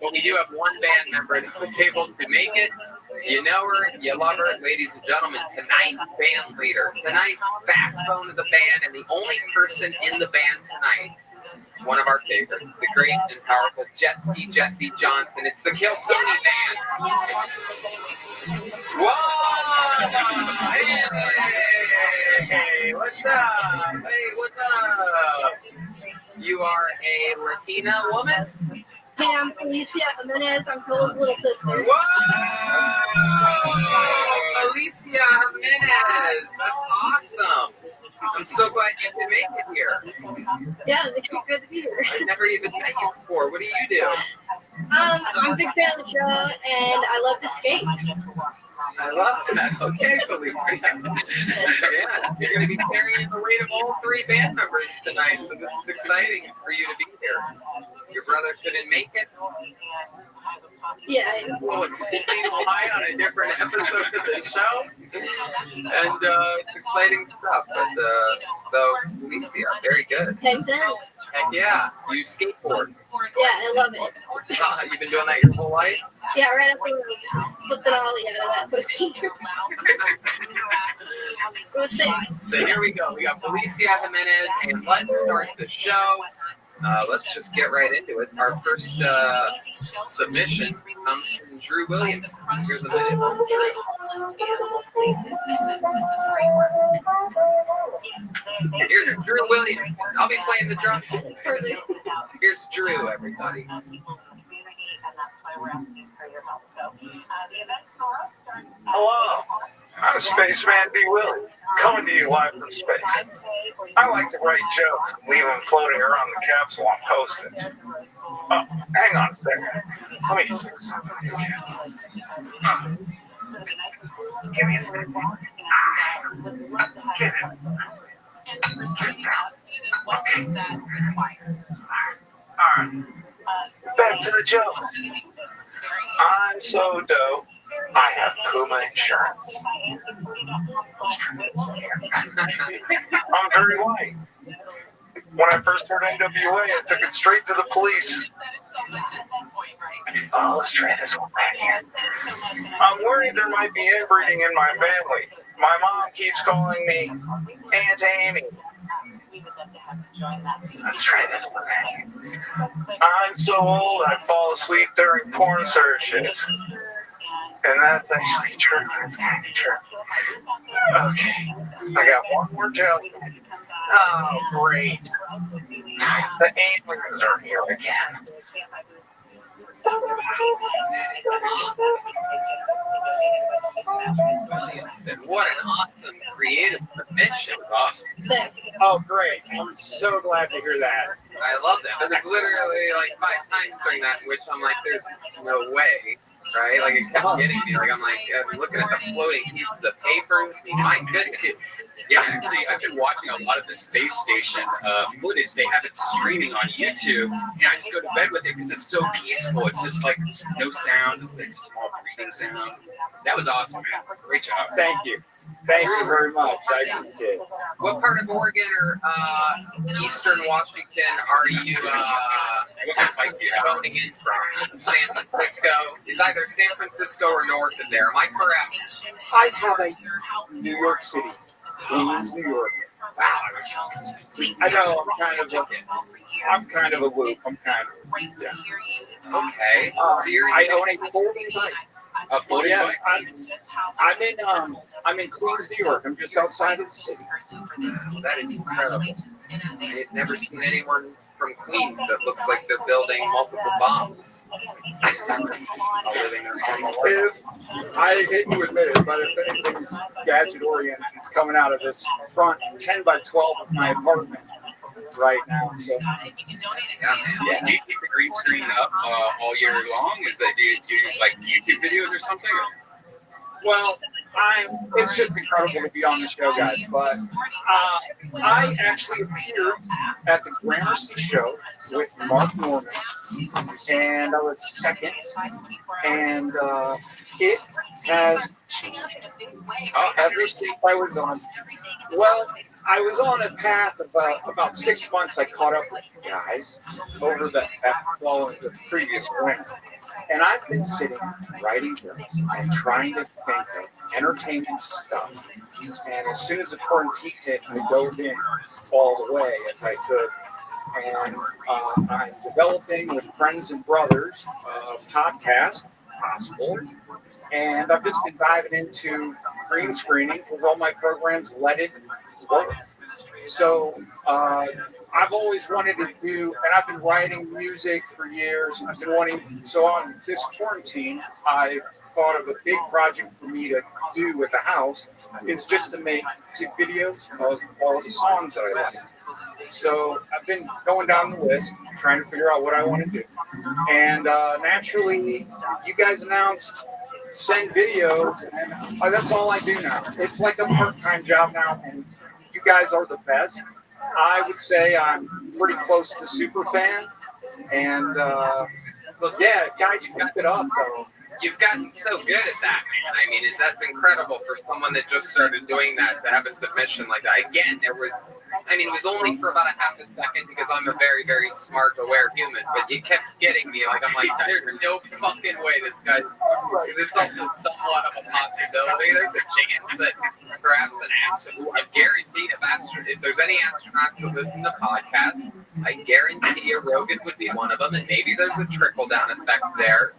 But we do have one band member that was able to make it. You know her, you love her, ladies and gentlemen. Tonight's band leader, tonight's backbone of the band, and the only person in the band tonight, one of our favorites, the great and powerful Jet Ski Jesse Johnson. It's the Kiltony Band. Whoa! Hey, what's up? Hey, what's up? You are a Latina woman? Hey, I'm Alicia Jimenez. I'm Cole's little sister. Whoa! Alicia Jimenez. That's awesome. I'm so glad you can make it here. Yeah, it's good to be here. I've never even met you before. What do you do? I'm a big fan of the show, and I love to skate. I love that. Okay, Felicia. Yeah, you're going to be carrying the weight of all 3 band members tonight, so this is exciting for you to be here. Your brother couldn't make it? Yeah. We'll explain why on a different episode of the show. And it's exciting stuff. But so, Alicia, very good. Thanks, Dad. Heck yeah. Do you skateboard? Yeah, I love it. You've been doing that your whole life? Yeah, right after we flipped it all out of that pussy. It was sick. So here we go. We got Alicia Jimenez, and let's start the show. Let's just get right into it. Our first submission comes from Drew Williams. Here's a minute from Drew. Here's Drew Williams. I'll be playing the drums. Here's Drew, everybody. Hello, I'm Spaceman D. Willie, coming to you live from space. I like to write jokes and leave them floating around the capsule on Post-its. Oh, hang on a second. Let me fix something. Give me a second. Get it. Alright. Back to the joke. I'm so dope. I have Puma insurance. I'm very white. When I first heard NWA, I took it straight to the police. Oh, let's try this one right here. I'm worried there might be inbreeding in my family. My mom keeps calling me Aunt Amy. Let's try this one. I'm so old I fall asleep during porn searches. And that's actually true. That's kind of true. Okay. I got one more joke. Oh, great. The aliens are here again. Williamson, what an awesome creative submission. Awesome. Sick. Oh, great. I'm so glad to hear that. I love that. It was literally like 5 times during that, in which I'm like, there's no way, right? Like, it kept getting me. Like, I'm like, I'm looking at the floating pieces of paper. My goodness. Yeah, actually, I've been watching a lot of the space station footage. They have it streaming on YouTube, and I just go to bed with it because it's so peaceful. It's just like no sounds, it's like small breathing sounds. That was awesome, man. Great job. Thank you. Thank you very much. I appreciate it. What part of Oregon or Eastern Washington are you phoning in from? San Francisco? Is either San Francisco or north of there. Am I correct? I have a New York City, Queens, New York. I know I'm kind of a loop. I'm kind of. Yeah. Okay. So you're I own a 45. Yes, I'm in Queens, New York. I'm just outside of the city. That is incredible. I've never seen anyone from Queens that looks like they're building multiple bombs. I hate to admit it, but if anything's gadget oriented, it's coming out of this front 10 by 12 of my apartment right now. So, yeah. Do you keep the green screen up all year long? Do you like YouTube videos or something? Well, it's just incredible to be on the show, guys. But I actually appeared at the Gramercy show with Mark Norman, and I was second. And it has changed everything I was on. Well, I was on a path of about 6 months. I caught up with you guys over the previous winter. And I've been sitting, writing here, and trying to think of entertainment stuff. And as soon as the quarantine hit, I dove in all the way as I could. And I'm developing with friends and brothers a podcast, possible. And I've just been diving into green screening because all my programs let it work. So I've always wanted to do, and I've been writing music for years. And I've been wanting, so on this quarantine, I thought of a big project for me to do at the house is just to make music videos of all the songs that I like. So I've been going down the list, trying to figure out what I want to do. And naturally, you guys announced send videos, and that's all I do now. It's like a part-time job now, and you guys are the best. I would say I'm pretty close to super fan, and yeah, guys, keep it up though. You've gotten so good at that, man. I mean, that's incredible for someone that just started doing that to have a submission like that. Again, it was only for about a half a second because I'm a very, very smart, aware human, but you kept getting me. Like, I'm like, there's no fucking way this guy, because it's also somewhat of a possibility. There's a chance that perhaps an astronaut, I guarantee if there's any astronauts that listen to podcasts, I guarantee you Rogan would be one of them, and maybe there's a trickle-down effect there.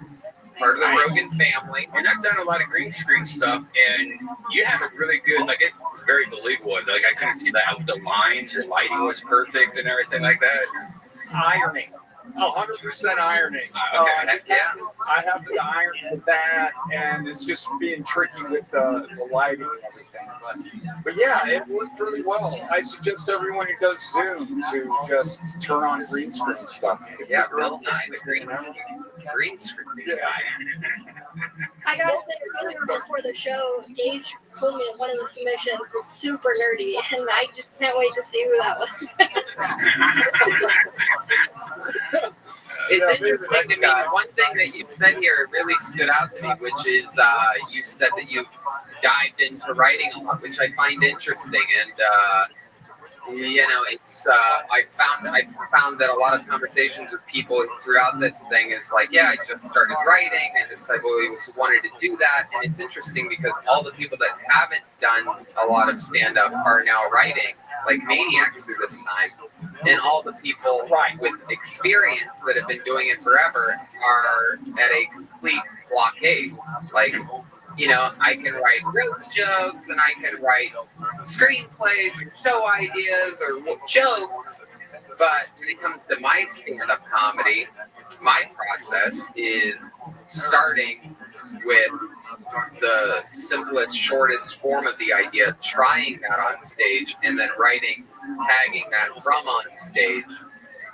Part of the Rogan family. And I've done a lot of green screen stuff, and you have a really good, like, it was very believable. Like, I couldn't see how the lines, your lighting was perfect and everything like that. Ironing. 100% ironing. I have the iron for that, and it's just being tricky with the lighting and everything. But yeah, it worked really well. I suggest everyone who does Zoom to just turn on green screen stuff. Yeah, Bill Nye, the green screen guy. I gotta say, earlier before the show, Gage told me that one of the submissions was super nerdy, and I just can't wait to see who that was. It's interesting to me. One thing that you said here really stood out to me, which is you said that you've dived into writing a lot, which I find interesting. And it's I found that a lot of conversations with people throughout this thing is like, yeah, I just started writing and decided I wanted to do that, and it's interesting because all the people that haven't done a lot of stand-up are now writing like maniacs through this time, and all the people with experience that have been doing it forever are at a complete blockade. Like, I can write roast jokes and I can write screenplays and show ideas or jokes, but when it comes to my stand-up comedy, my process is starting with the simplest, shortest form of the idea, trying that on stage, and then tagging that from on stage.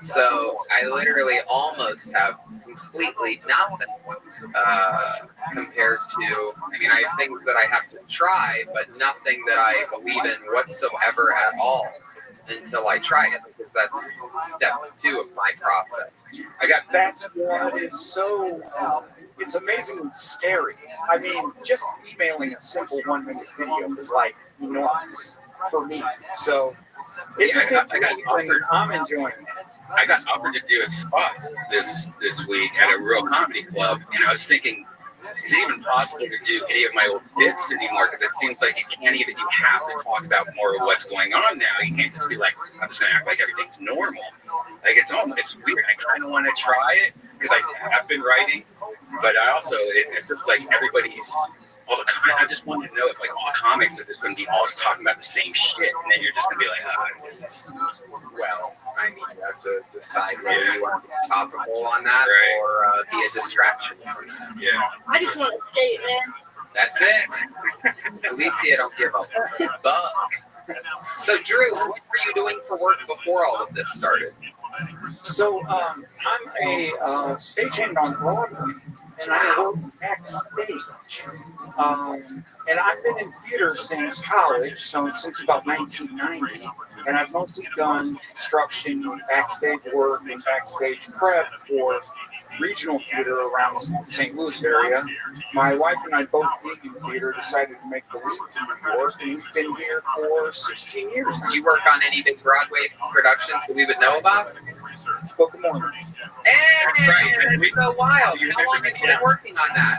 So I literally almost have completely nothing compared to, I have things that I have to try, but nothing that I believe in whatsoever at all until I try it, because that's step 2 of my process. That's what is so, it's amazingly scary. Just emailing a simple 1-minute video is like enormous for me. So it's a good thing, and I'm enjoying it. I got offered to do a spot this week at a real comedy club, and I was thinking, is it even possible to do any of my old bits anymore? Because it seems like you have to talk about more of what's going on now. You can't just be like, I'm just going to act like everything's normal. Like, it's weird. I kind of want to try it because I have been writing, but I also, it feels like I just wanted to know if all the comics are just going to be all talking about the same shit, and then you're just going to be like, this is, you have to decide whether you want to be topical on that or be a distraction from that. Yeah. I just want to skate, man. That's it. Alicia don't give a fuck. So, Drew, what were you doing for work before all of this started? So, I'm a stagehand on Broadway, and I work backstage. And I've been in theater since college, so since about 1990, and I've mostly done construction, backstage work, and backstage prep for regional theater around the St. Louis area. My wife and I both being in theater decided to make the leap to New York, and we've been here for 16 years now. Do you work on any big Broadway productions that we would know about? Book of Mormon. Hey, that's so wild. How long have you been working on that?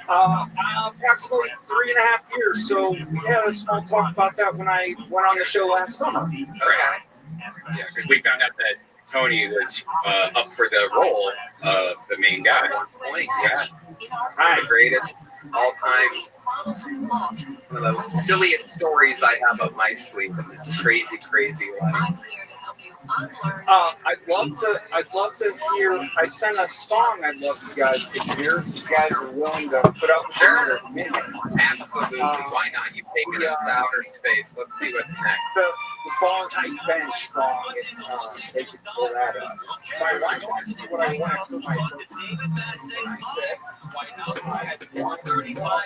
Approximately 3.5 years. So we had a small talk about that when I went on the show last summer. Okay. Yeah, because we found out that Tony was up for the role of the main guy. Yeah. The greatest all-time, one of the silliest stories I have up my sleeve in this crazy, crazy life. I'd love to hear. I sent a song I'd love you guys to hear. If you guys are willing to put up with a minute. Absolutely. Why not? You've taken us to outer space. Let's see what's next. The Bar Night Bench song, if they could pull that up. My wife asked me what I want for my birthday, and I said, I had 135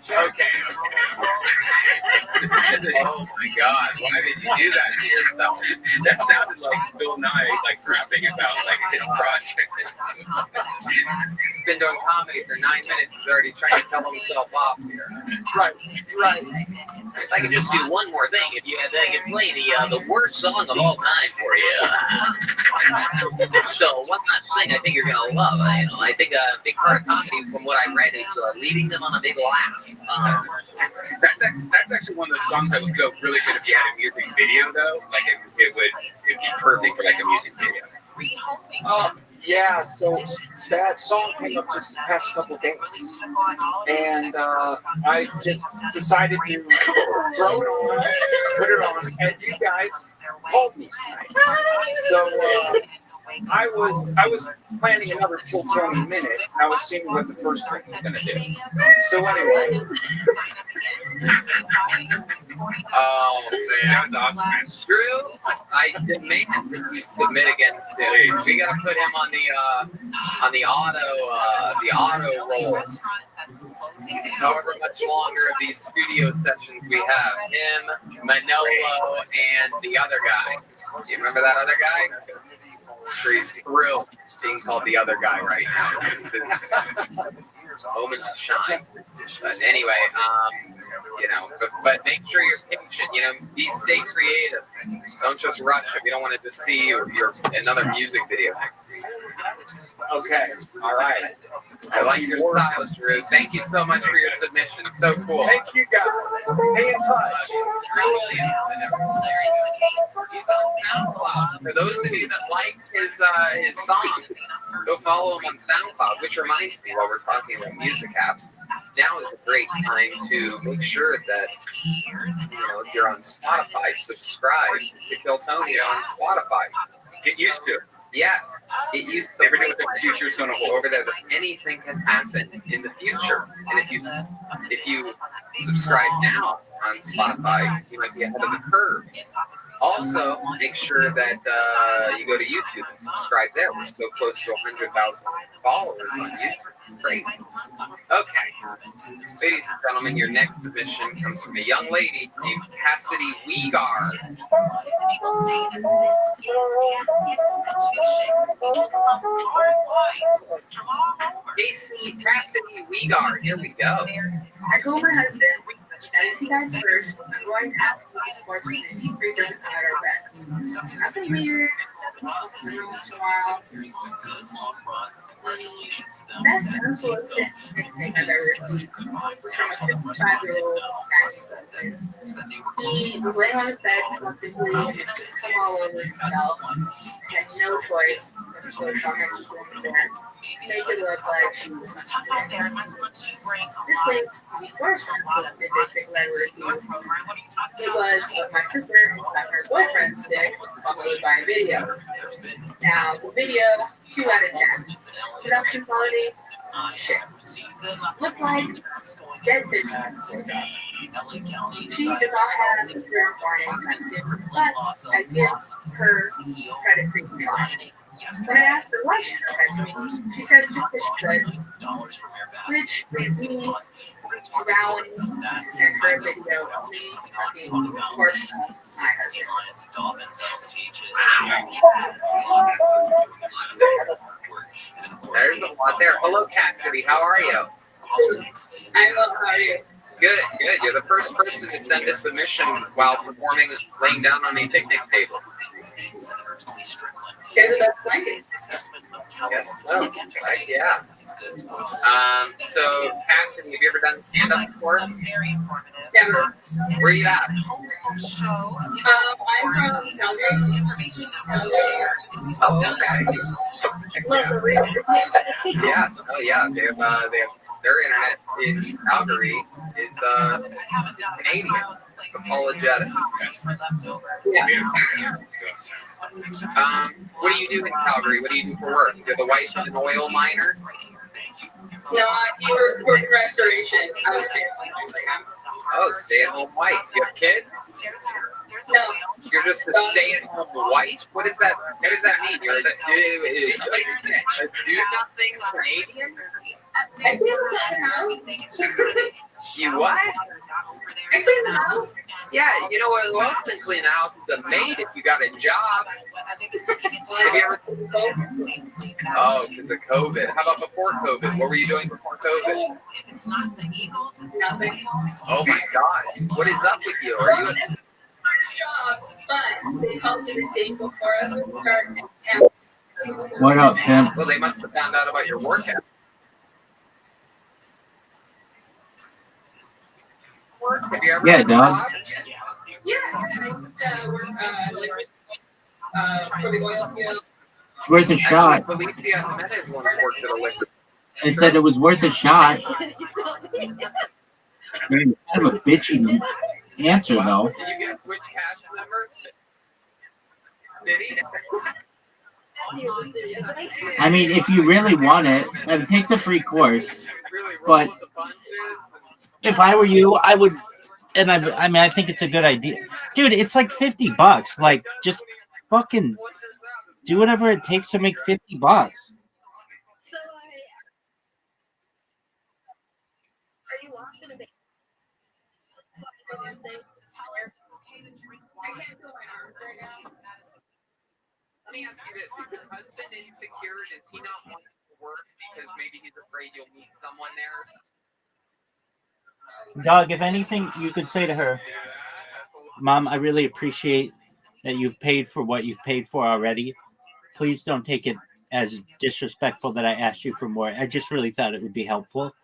Okay. Oh my God! Why did you do that to yourself? That sounded like Bill Nye, rapping about his project. He's been doing comedy for 9 minutes. He's already trying to tell himself off here. Right. If I could just do one more thing, if I could play the worst song of all time for you. So one last thing I think you're gonna love. I think a big part of comedy, from what I read, is leading them on a big laugh. That's actually one of those songs that would go really good if you had a music video, though. It'd be perfect for a music video. Yeah, so that song came up just the past couple days, and I just decided to throw it on, put it on, and you guys called me tonight. So I was planning another full 20 minutes, and I was seeing what the first track was going to do. So anyway, Oh man, Drew, I demand that you submit against him. We gotta put him on the auto roll. However much longer of these studio sessions we have, him, Manolo, and the other guy. Do you remember that other guy? I'm sure he's thrilled being called the other guy right now. It's his moment to shine. But anyway, but make sure you're patient. Stay creative. Don't just rush if you don't want it to see your another music video. Okay. All right. I like your style, Drew. Thank you so much for your submission. So cool. Thank you, guys. Stay in touch. Drew Williams and everyone. He's on SoundCloud. For those of you that liked his song, go follow him on SoundCloud. Which reminds me, while we're talking about music apps, now is a great time to make sure that if you're on Spotify, subscribe to Kill Tony on Spotify. Get used to it. Yes, get used to never know what the future is going to hold. Over there, that anything can happen in the future, and if you subscribe now on Spotify, you might be ahead of the curve. Also, make sure that you go to YouTube and subscribe there. We're so close to 100,000 followers on YouTube. It's crazy. Okay. Ladies and gentlemen, your next submission comes from a young lady named Cassidy Weegar. People say that this is an institution. We can come worldwide from all over. Cassidy Weegar, here we go. I told my husband that if he dies first, I'm going to have to sports and free service at our beds. Nothing weird, every once in a while. The best unsolicited thing I've ever received was from a 55-year-old Chinese husband. He was laying on his bed comfortably and just come all over himself. I had no choice but to go show my sister in the bed to make it look like she was something there. This leads to the worst unsolicited dick letter review. It was of my sister on her boyfriend's dick, followed by a video. Now, the video, 2 out of 10. Production quality, shit. Looked like dead fish. She does not have a career warning kind of soon, but I give her credit for trying. When I asked her why she said that to me, she said just because she could. Which leads me to vowing to send her a video of me being worse than my husband. There's a lot there. Hello, Cassidy. How are you? I'm well. How are you? Good, good. You're the first person to send a submission while performing, laying down on a picnic table. They're the best blankets. Yes, so, right, yeah. So, Cassidy, have you ever done stand-up before? Never. Where are you at? I'm from Calgary. Oh, okay. Yes, oh yeah, they have their internet in Calgary is Canadian, apologetic. What do you do in Calgary? What do you do for work? You're the wife of an oil miner? No, I work in restoration. I was stay-at-home wife. Oh, stay-at-home wife. You have kids? No. You're just a stay-at-home wife? What does that mean? You're a do nothing Canadian? I clean the house. You what? I clean the house. Yeah, you know what? Who else can clean the house is a maid if you got a job. Have you ever? Oh, because of COVID. How about before COVID? What were you doing before COVID? Nothing. Oh my God! What is up with you? Are you? Job, but they called me the day before I was starting. What up, Tim? Well, they must have found out about your workout. Have you ever? Yeah, dog. Yeah, I used to work for the oil field. Worth a shot. Felicia Jimenez once worked at a liquor. I said it was worth a shot. Kind of a bitchy answer, though. Did you guess which cast member? City? I mean, if you really want it, I would take the free course. But if I were you, I would And I mean, I think it's a good idea, dude. It's like $50. Like, just fucking do whatever it takes to make $50. So are you locked in a base? I can't feel my arms right now. Let me ask you this: if your husband insecure, does he not want to work because maybe he's afraid you'll meet someone there? Dog, if anything, you could say to her, Mom, I really appreciate that you've paid for what you've paid for already. Please don't take it as disrespectful that I asked you for more. I just really thought it would be helpful,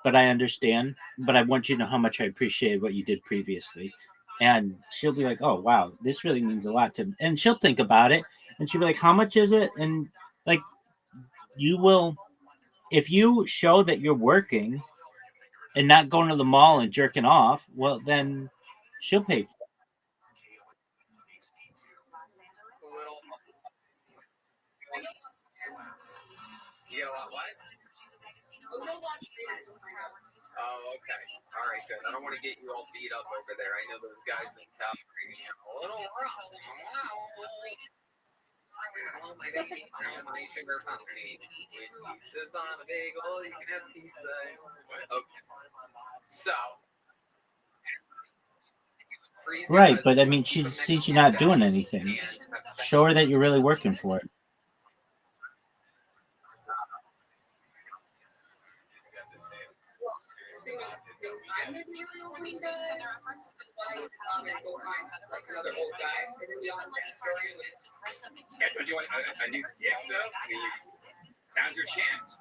but I understand. But I want you to know how much I appreciate what you did previously. And she'll be like, oh, wow, this really means a lot to me. And she'll think about it. And she'll be like, how much is it? And like, you will, if you show that you're working and not going to the mall and jerking off, well, then she'll pay for it. You get a lot what? Oh, okay. All right, good. I don't want to get you all beat up over there. I know those guys in town are a little rough. Oh, my baby, my sugar company. Pizza's on a bagel, you can have pizza. Okay. So. Right, but I mean, she sees you not doing anything. Show her that you're really working for it. Yeah, don't you want a new gift though? I mean, now's your chance.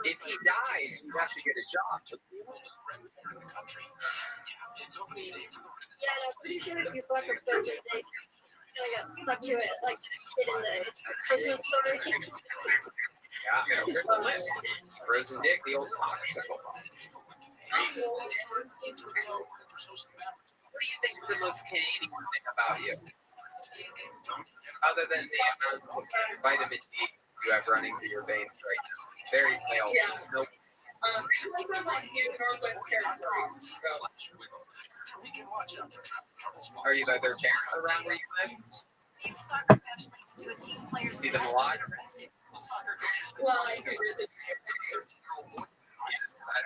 If he dies, you have to get a job. Yeah, I'm pretty sure if you fuck up Frozen Dick, I got stuck to it like shit in the Christmas story. Yeah, Frozen Dick, the old popsicle. What do you think is the most Canadian thing about you? Other than the amount of vitamin D you have running through your veins right now. Very pale. Yeah. No. Are you there around where you live? You see them a lot? Well, I see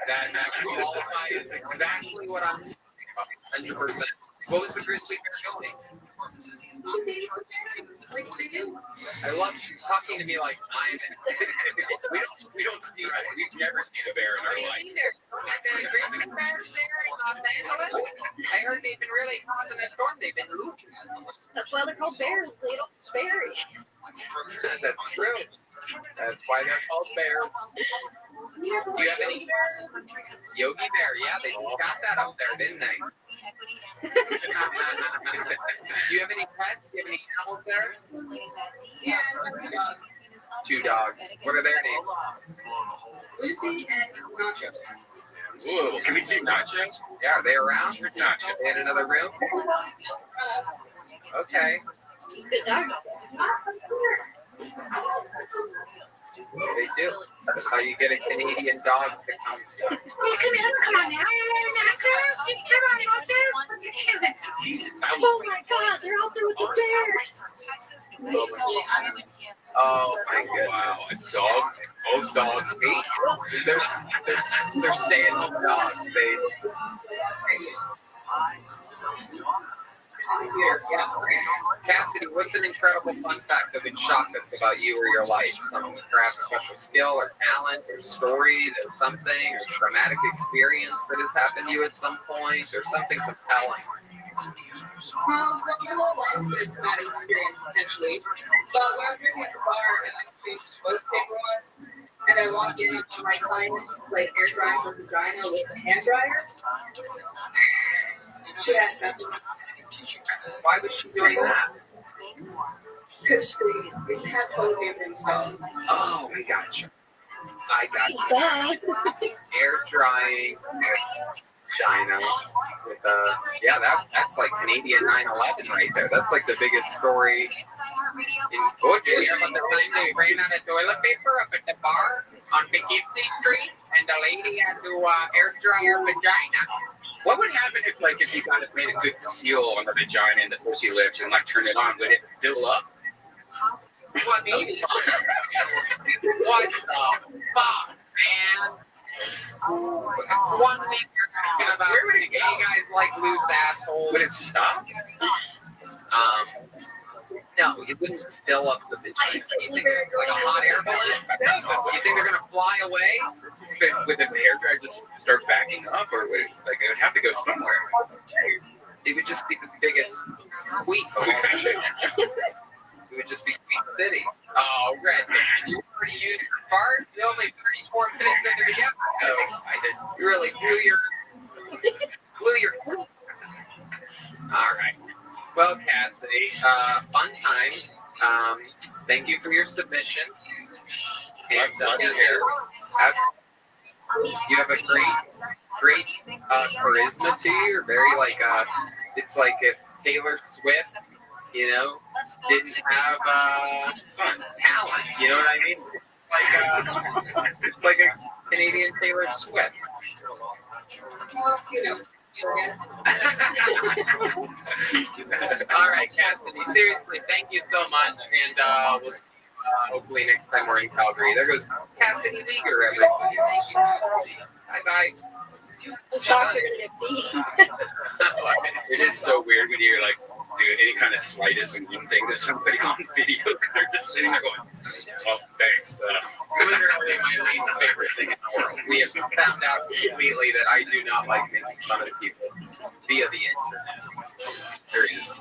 That qualifies exactly what I'm 100%. What was the grizzly bear doing? I love she's talking to me like I'm we don't see that. We've never seen a bear in our life. grizzly bears there in Los Angeles? I heard they've been really causing a storm. They've been looting. That's why they're called bears. They don't bury. That's true. That's why they're called bears. Do you have any Yogi Bear? Yeah, they just got that up there, didn't they? Do you have any pets? Do you have any animals there? Yeah, 2 dogs. What are their names? Lucy and Nacho. Ooh, can we see Nacho? Yeah, are they around? Where's Nacho? In another room? Okay. Good dogs. They do. That's how you get a Canadian dog to come. Come on now. Oh my God, they're out there with the bear. Oh my goodness. Wow, a dog? Both dogs ate. They're staying home dogs. Cassidy, what's an incredible fun fact that would shock us about you or your life? Some perhaps special skill or talent or story or something, or traumatic experience that has happened to you at some point, or something compelling. Well, my whole life is a traumatic experience, essentially. But when I was working at the bar and I changed toilet paper once, and I walked in on my clients, like air drying her vagina with a hand dryer, she asked nothing. Why was she doing that? Because they have toilet paper and stuff. Oh, I got you. Air drying China with yeah, that's like Canadian 9/11 right there. That's like the biggest story. Oh, did you hear about the time they ran out of toilet paper up at the bar on Poughkeepsie Street, and the lady had to air dry her vagina? What would happen if, like, if you got made a good seal on the vagina and the pussy lips and, like, turned it on? Would it fill up? What the fuck, man? One week you're talking about the gay guys like loose assholes. Would it stop? No, it wouldn't fill up the vagina. You think it's like a hot air balloon? You think they're gonna fly away? Would the hairdryer just start backing up, or would it, like, it would have to go somewhere? It would just be the biggest queef of all time. It would just be Queen City. Oh, Red, you already used your fart? You're only 34 minutes into the episode. You really blew your queef. All right. Well, Cassidy, fun times. Thank you for your submission. And you have a great charisma to you. You're very like it's like if Taylor Swift, you know, didn't have talent. You know what I mean? Like it's like a Canadian Taylor Swift. You know. All right, Cassidy. Seriously, thank you so much, and we'll see you, hopefully next time we're in Calgary. There goes Cassidy Leaguer, everybody. Thank you, Cassidy. Bye. The shots are gonna get beat. It is so weird when you're like doing any kind of slightest mean thing to somebody on video because they're just sitting there going, "Oh, thanks." Literally my least favorite thing in the world. We have found out completely that I do not like making fun of people via the internet. There is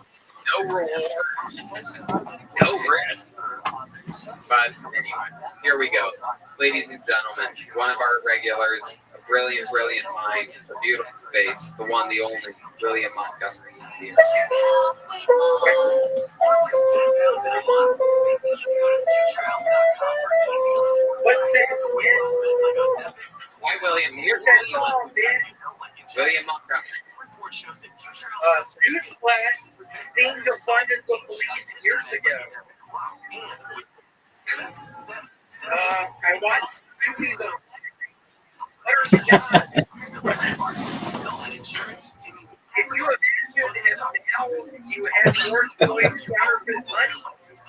no reward, no risk. But anyway, here we go. Ladies and gentlemen, one of our regulars, a brilliant mind, a beautiful face, the one, the only, William Montgomery is here. Why, William? Here's William Montgomery. Newsflash, being defunded the police years ago. I watched movies of if you imagine if now you had more choice counterfeit money,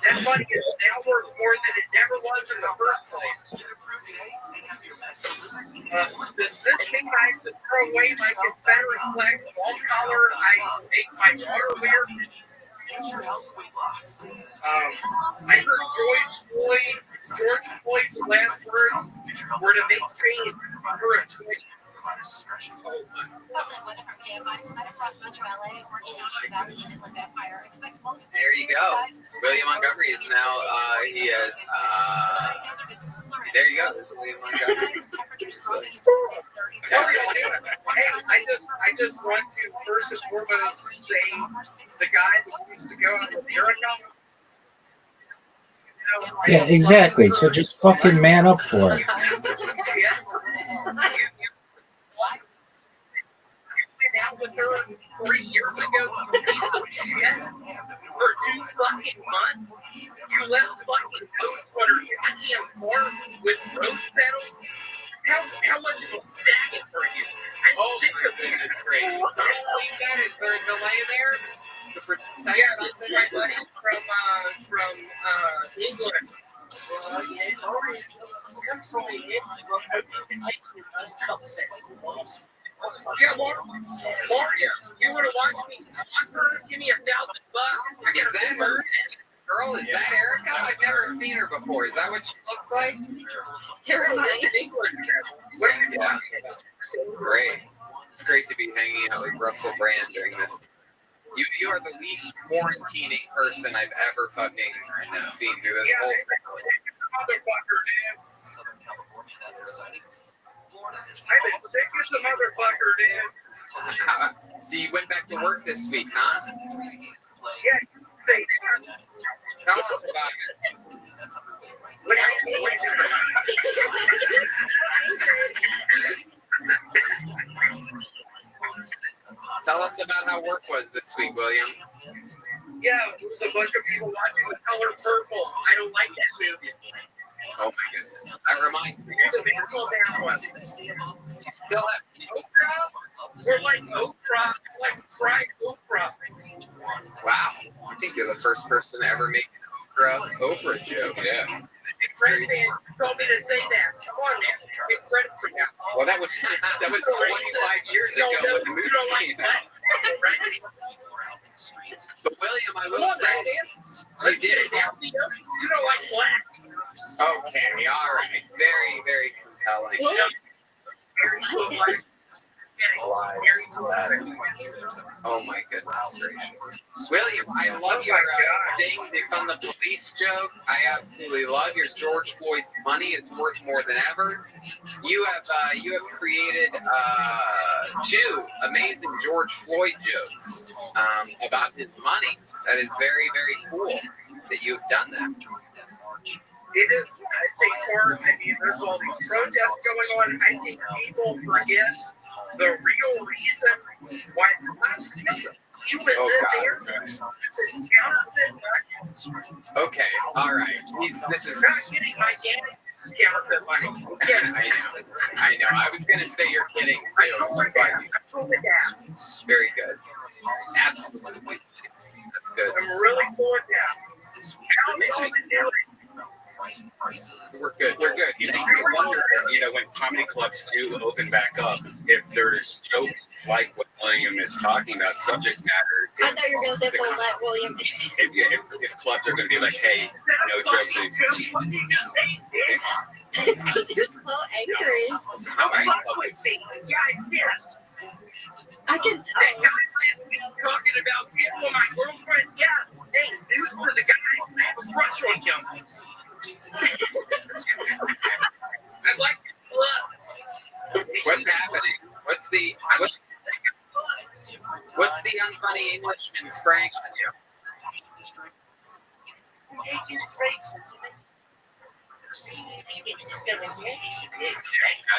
that money is now worth more than it never was in the first place. Does this mean I should throw away my Confederate flag wall collar I make my daughter wear? I heard George Floyd's last words were to make change for a tweet. There you go. William Montgomery is now, he is, there you go. William Montgomery. I just want to first and foremost say the guy that used to go out with Miracle. Yeah, exactly. So just fucking man up for it. Out with her 3 years ago for 2 fucking months. You left fucking Coast Water goddamn farm with rose petals. How much of a bag for you? Oh my goodness gracious. That is there a delay there? Yeah, that's my buddy from England. Yeah, Mario, you would have watched me sponsor, give me $1,000. Is that her? Girl, is that Erica? I've never seen her before. Is that what she looks like? Terrible. What are you doing? Great. It's great to be hanging out with Russell Brand during this. You are the least quarantining person I've ever fucking seen through this whole thing. Motherfucker, man. Southern California, that's exciting. I'm as sick as a motherfucker, dude. So you went back to work this week, huh? Yeah, you say that. Tell us about it. Tell us about how work was this week, William. Yeah, there was a bunch of people watching The Color Purple. I don't like that movie. Oh my goodness. That reminds me. Here's a baseball down one. You still have Oprah? We're like Oprah, like fried Oprah. Wow. I think you're the first person to ever make an Oprah joke. Yeah. Hey, Fred told me to say that. Come on, man. Take credit for that. Well, that was 25 years ago when the movie came out. But William, I will say, you did it. You don't like black. Okay, all right. Very, very compelling. Oh my goodness gracious. William, I love your Sting defund the police joke. I absolutely love your George Floyd's money is worth more than ever. You have created two amazing George Floyd jokes about his money. That is very, very cool that you've done that. It is, I think, more, I mean, there's all these protests going on. I think people forget the real reason why the last he was in there. Okay, all right. This is not getting my dad's counterfeit money. I know. I was gonna say you're kidding too. Very good. Absolutely. That's good. I'm really pulling down. How's all the doing? We're good. We're good. You know, I wonder, when comedy clubs do open back up, if there's jokes like what William is talking about, subject matter. I thought you were going to say full that, William. If clubs are going to be like, hey, no jokes. Because you're so angry. I can tell. Talking about people, my girlfriend, hey, news for the guy, Rothschild him. I'd like to look. What's happening? What's the unfunny Englishman spraying on you?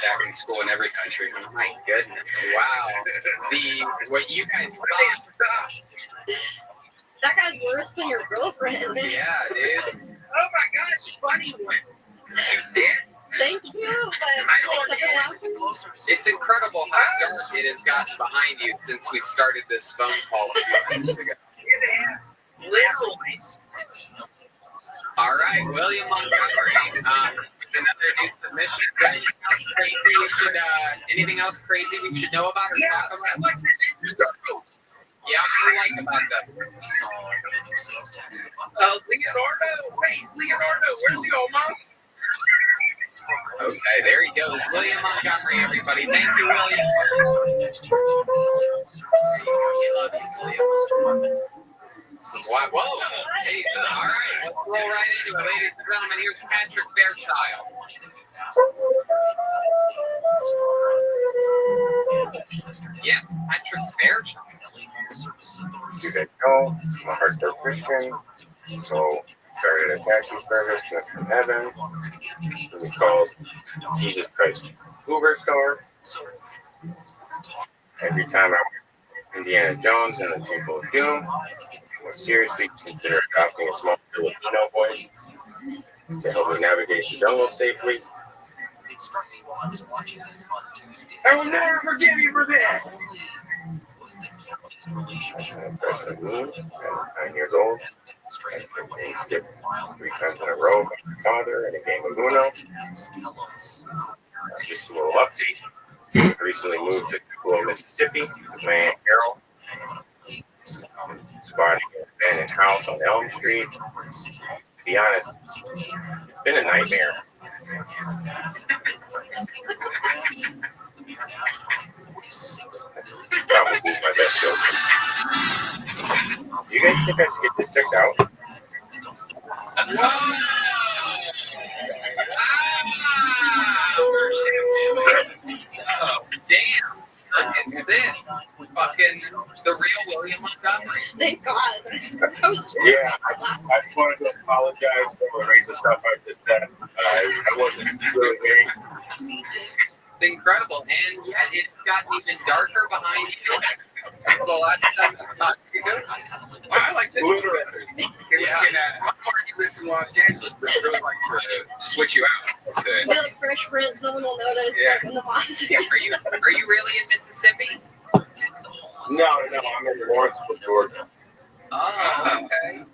Back in school in every country. Oh my goodness! Wow. What you guys thought? That guy's worse than your girlfriend. Yeah, dude. Oh my gosh, funny one. Thank you, but except for laughing. It's incredible how dark it has gotten behind you since we started this phone call a few minutes ago. Literally. All right, William Montgomery, with another new submission. Is there anything else crazy we should know about or talk about? Yeah, what do you like about that? Leonardo, where's the old mom? Okay, there he goes. William Montgomery, everybody. Thank you, William. Whoa. Hey, all right, let's roll right into it. Ladies and gentlemen, here's Patrick Fairchild. Yes, Patrick Fairchild. You guys know, I'm a hardcore Christian, so started a taxi service from heaven. We called Jesus Christ Uber Store. Every time I went Indiana Jones and the Temple of Doom, I would seriously consider adopting a small Filipino boy to help me navigate the jungle safely. I will never forgive you for this! That's me, I'm 9 years old. I skipped 3 times in a row with my father in a game of Uno. Just a little update. I recently moved to Tupelo, Mississippi with my Aunt Carol. Spotting an abandoned house on Elm Street. To be honest, it's been a nightmare. That's probably my best joke. You guys think I should get this checked out? Damn. Look at this. Fucking the real William Montgomery. Thank God. Yeah, I just wanted to apologize for the racist stuff I just said. I wasn't really hearing. It's incredible. And yet it's gotten even darker behind you. Since the last time we talked to you. I like that. Yeah. My party lived in Los Angeles, but I really like to switch you out. Feel like Fresh Prince, no one will notice. Yeah. Like in the box. Are you really in Mississippi? Lawrenceville, Georgia. Oh, okay.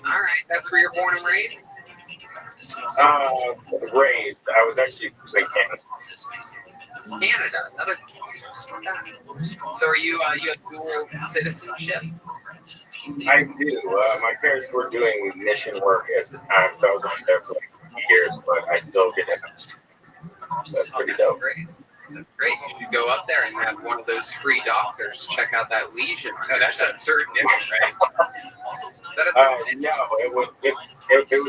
All right. That's where you're born and raised? Raised. I was actually in Canada. Canada. Another. So are you have dual citizenship? I do. My parents were doing mission work at the time, so I was only there for like 2 years, but I still get it. That's pretty dope. Great. Great. You should go up there and have one of those free doctors check out that lesion. No, that's a third nipple, right? No, it was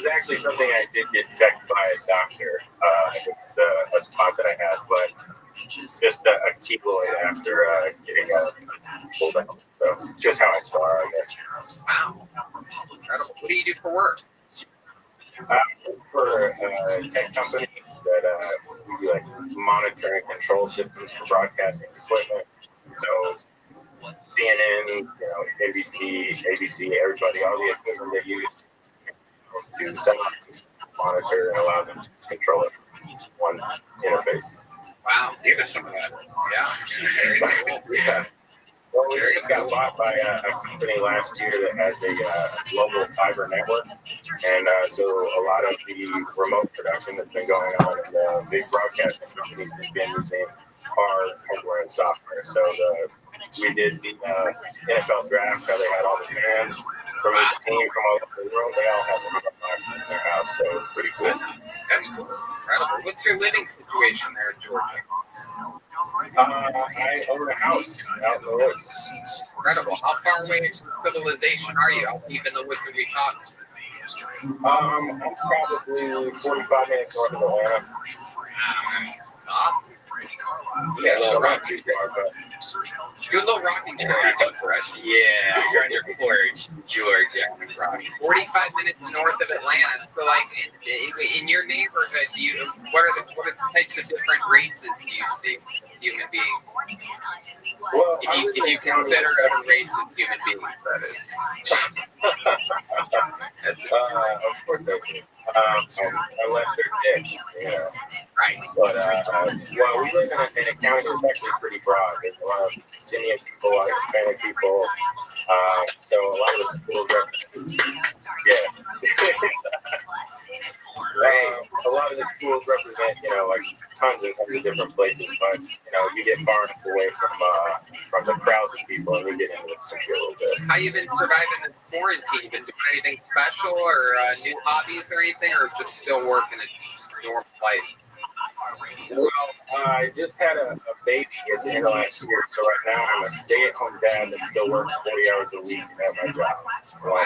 actually something I did get checked by a doctor. A spot that I had, but just a keloid after getting pulled out. So just how I saw her, I guess. Wow. Incredible. What do you do for work? I work for a tech company that we do like monitor and control systems for broadcasting equipment. So CNN, NBC, ABC, everybody, all the equipment they use to set up to monitor and allow them to control it from one interface. Wow, give us some of that. Yeah. Yeah. Well, we just got bought by a company last year that has a global fiber network, and so a lot of the remote production that's been going on in the big broadcasting companies has been using our hardware and software. So we did the NFL draft, how they had all the fans from each team from all over the world. They all have remote access in their house, so it's pretty cool. That's cool. Incredible. What's your living situation there in Georgia? I own a house out in the woods. Incredible. How far away from civilization are you? How deep in the woods are we talking? I'm probably 45 minutes north of Atlanta. Awesome. Yeah, so not too far, but Do a little rocking chair for us. Yeah, you're on your porch, Georgia. 45 minutes north of Atlanta. So, like, in your neighborhood, what are the types of different races do you see human beings? Well, if you consider a race of human beings, that is. Of course they do. Unless they're dicks, Right. But, well, we live in a county that's actually pretty broad. There's a lot of Indian people, a lot of Hispanic people. So a lot of the schools represent, a lot of the schools represent, like tons of different places. But, you get far enough away from the crowds of people and we get into some shit a little bit. How you been surviving this quarantine? Been doing anything special or new hobbies or anything, or just still working a normal life? Well, I just had a baby at the end of last year, so right now I'm a stay-at-home dad that still works 40 hours a week at my job. Wow,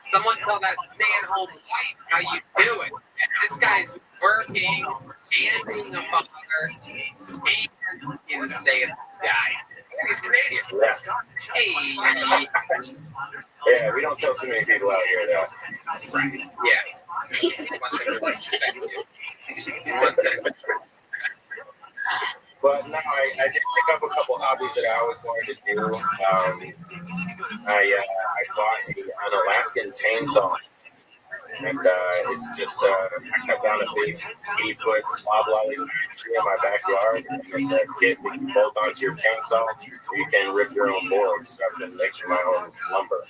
someone tell that stay-at-home wife how you do it. This guy's working and being a father, and he's a stay-at-home guy. He's Canadian. Yeah. Hey. Yeah, we don't tell too many people out here that. Right. Yeah. But no, I did pick up a couple hobbies that I always wanted to do. I bought an Alaskan chainsaw. And it's just, I cut down a big 80-foot loblolly tree in my backyard. And it's a kit that you bolt onto your chainsaw. You can rip your own boards. So I've been making my own lumber.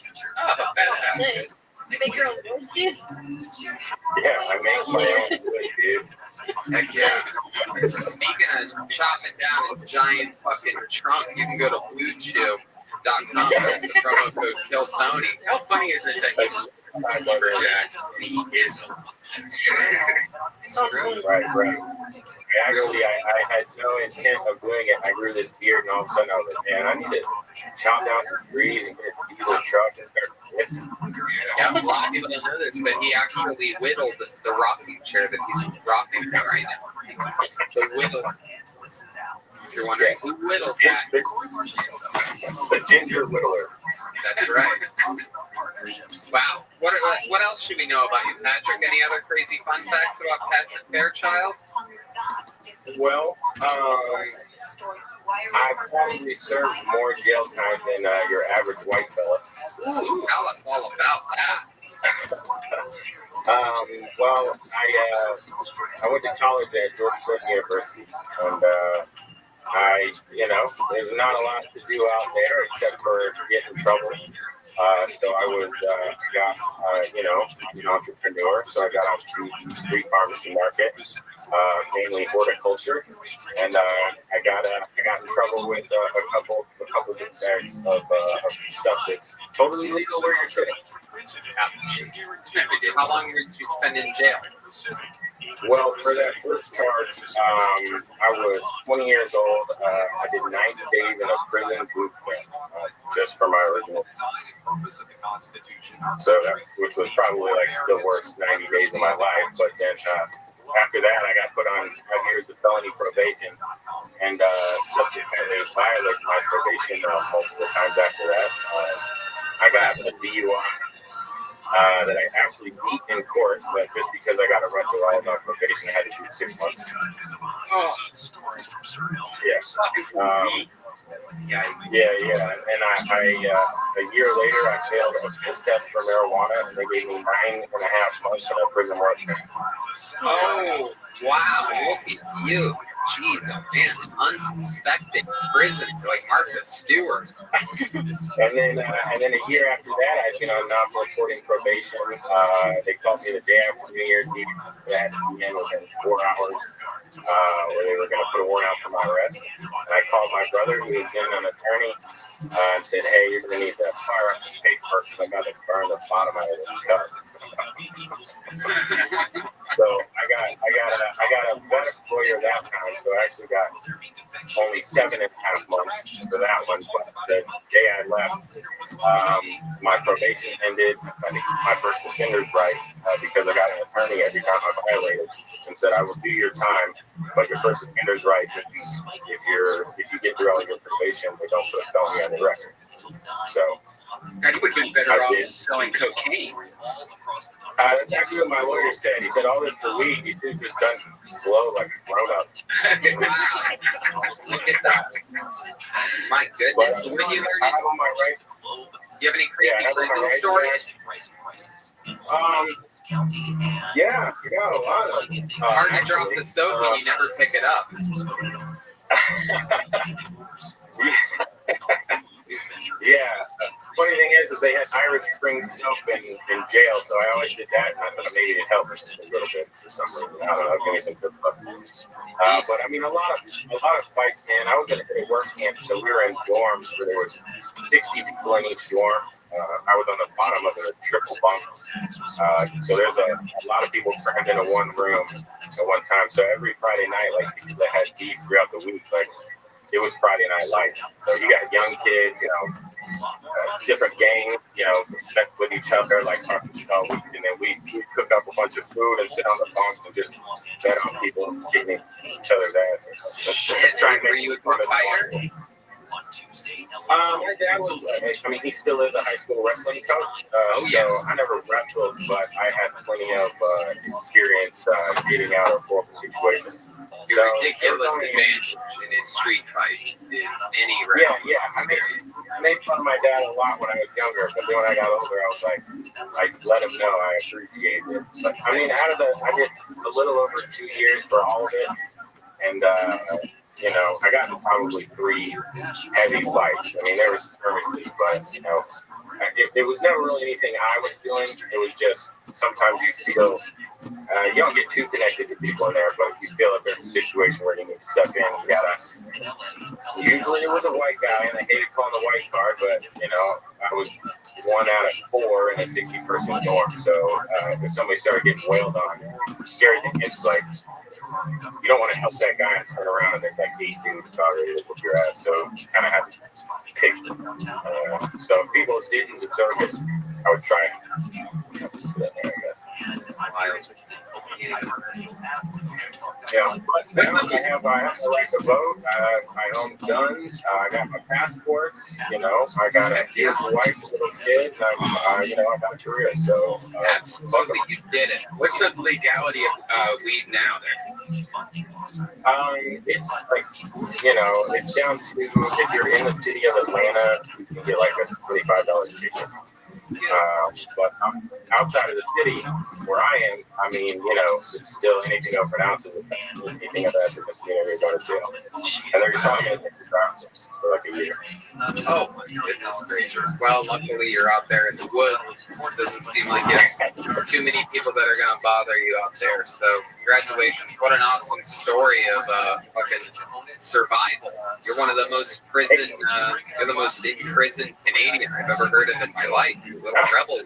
Nice. You make your own wood, dude? Yeah, I make my own wood, dude. Heck yeah. Speaking of chopping down a giant fucking trunk, you can go to BlueChew.com. That's the promo code Kill Tony. How funny is it that he's my lumberjack and he is? Right. Actually, I had no intent of doing it. I grew this beard, and all of a sudden I was like, man, I need to chop down some trees and get a diesel truck and start flipping. Yeah, a lot of people don't know this, but he actually whittled the rocking chair that he's rocking right now. The whittler. If you're wondering, who whittled that? The ginger whittler. That's right. Wow. What else should we know about you, Patrick? Any other crazy fun facts about Patrick Fairchild? Well, I probably served more jail time than your average white fella. Ooh, tell us all about that. Well, I went to college at Georgia State University, and there's not a lot to do out there except for get in trouble. So I was an entrepreneur. So I got onto the street pharmacy market, mainly horticulture, and I got in trouble with a couple of bags of stuff that's totally legal where you're sitting. How long did you spend in jail? Well, for that first charge, I was 20 years old. I did 90 days in a prison boot camp just for my original. So which was probably like the worst 90 days of my life. But then after that, I got put on 5 years of felony probation, and subsequently violated my probation multiple times after that. I got a DUI. That I actually beat in court, but just because I got arrested while I was on probation, I had to do 6 months. Oh. Yeah. And I a year later, I failed a piss test for marijuana, and they gave me 9.5 months in a prison work camp. Oh, wow. Look at you. Jeez, oh man, unsuspecting prison, like Martha Stewart. And then a year after that, I'd been on non-reporting probation. They called me the day after New Year's Eve. That began within 4 hours, where they were going to put a warrant out for my arrest. And I called my brother, who was then an attorney, and said, "Hey, you're going to need to fire up some paperwork because I got to burn the bottom out of this cup." So I got a better lawyer that time. So I actually got only 7.5 months for that one. But the day I left, my probation ended. I think my first offender's right because I got an attorney every time I violated and said, "I will do your time, but your first offender's right. If you get through all your probation, they don't put a felony on the record." So I would have been better off selling cocaine. That's actually what my lawyer said. He said, "All this for weed, you should have just done slow like a grown up." Look at that. My goodness. So what do you learn? Do you have any crazy prison stories? Yeah, a lot of them. It's hard to drop the soap when you never pick it up. Yeah. Funny thing is they had Irish Spring soap in jail, so I always did that. I thought maybe it helped just a little bit for some reason. I don't know, give me some good luck. But I mean, a lot of fights, man. I was at a work camp, so we were in dorms where there was 60 people in each dorm. I was on the bottom of a triple bunk. So there's a lot of people crammed into one room at one time. So every Friday night, like people that had beef throughout the week, like it was Friday Night Lights. So you got young kids, different gangs, with each other, like talking shit all week. And then we cook up a bunch of food and sit on the bunks and just bet on people kicking each other's asses. Were you a good fighter? My dad was, he still is a high school wrestling coach. So I never wrestled, but I had plenty of experience getting out of horrible situations. The ridiculous advantage in his street fight is any wrestling. Yeah. I made fun of my dad a lot when I was younger, but then when I got older, I was like, let him know I appreciated it. But I mean, I did a little over 2 years for all of it, and I got in probably 3 heavy fights. I mean, there was skirmishes, but it was never really anything I was doing. It was just sometimes you feel. You don't get too connected to people in there, but you feel if there's a situation where you need to step in, you gotta. Usually it was a white guy, and I hated calling the white card, but I was 1 out of 4 in a 60-person dorm. So if somebody started getting wailed on, the scary thing is like you don't want to help that guy and turn around and there's like 8 dudes about ready to whoop your ass. So you kind of have to pick. So if people didn't deserve it, I would try. I guess. Yeah, but now I have the right to vote. I own guns. I got my passports. I got a beautiful wife, a little kid. I got a career. So absolutely, you did it. What's the legality of weed now? It's like it's down to if you're in the city of Atlanta, you can get like a $25 ticket. But outside of the city where I am, I mean, you know, it's still anything over an ounce is anything of that's a misdemeanor, you're going to jail. And they're probably going to take the driver's for like a year. Oh my goodness gracious. Well, luckily you're out there in the woods. Doesn't seem like you have too many people that are gonna bother you out there. So congratulations. What an awesome story of fucking survival. You're one of the most you're the most imprisoned Canadian I've ever heard of in my life. You little rebel.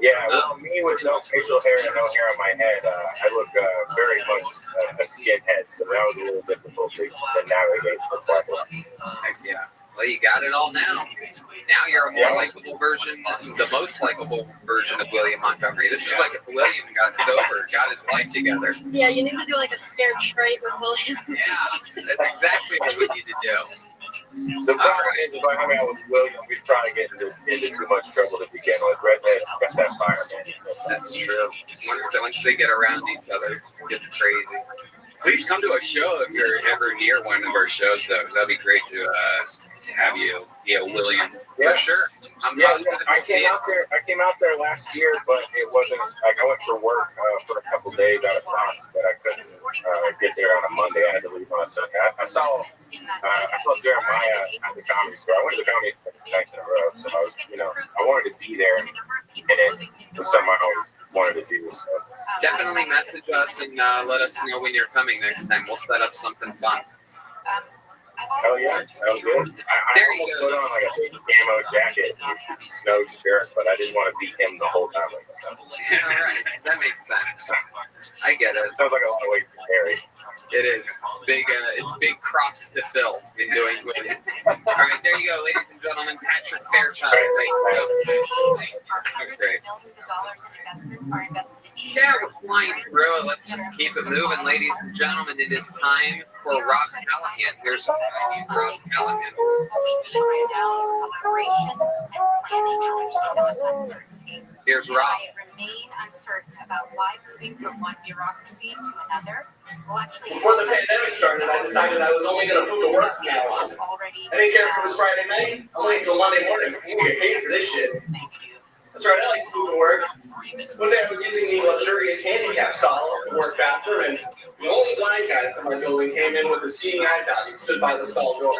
Yeah, well, me with no facial hair and no hair on my head, I look very much a skinhead, so that was a little difficult to navigate for quite a while. Yeah. Well, you got it all now. Now you're a more likable version, the most likable version of William Montgomery. This is like if William got sober, got his life together. Yeah, you need to do like a scared straight with William. Yeah, that's exactly what we need to do. The problem is, if I hung out with William, we'd probably get into too much trouble to begin with. Redhead got that fire, man. That's true. Once they get around each other, it gets crazy. Please come to a show if you're ever near one of our shows, though. That'd be great to have you, William. Yeah, for sure. I came out there last year, but it wasn't like I went for work for a couple days out of class, but I couldn't get there on a Monday. I had to leave on a Sunday. I saw Jeremiah at the comedy store. I went to the comedy store nights in a row, so I was, I wanted to be there, and it was something I always wanted to do. So. Definitely message us and let us know when you're coming next time. We'll set up something fun. Oh yeah, sounds good. I almost put on like a big camo jacket, no shirt, but I didn't want to beat him the whole time. Yeah, right. That makes sense. I get it. It sounds like a lot of weight to carry. It is. It's big crops to fill in doing William. All right, there you go, ladies and gentlemen. Patrick Fairchild. That's great. Yeah, we're flying through it. Let's just keep it moving, ladies and gentlemen. It is time for Rob Callahan. Here's Rob Callahan. Here's Rob. Remain uncertain about why moving from one bureaucracy to another will actually. Before the pandemic started, I decided I was only going to move to work from now on. I didn't care if it was Friday night. I'll wait until Monday morning. I'm going to get paid for this shit. That's right, I like to move to work. One day I was using the luxurious handicap stall at the work bathroom, and the only blind guy from my building came in with a seeing eye dog and stood by the stall door.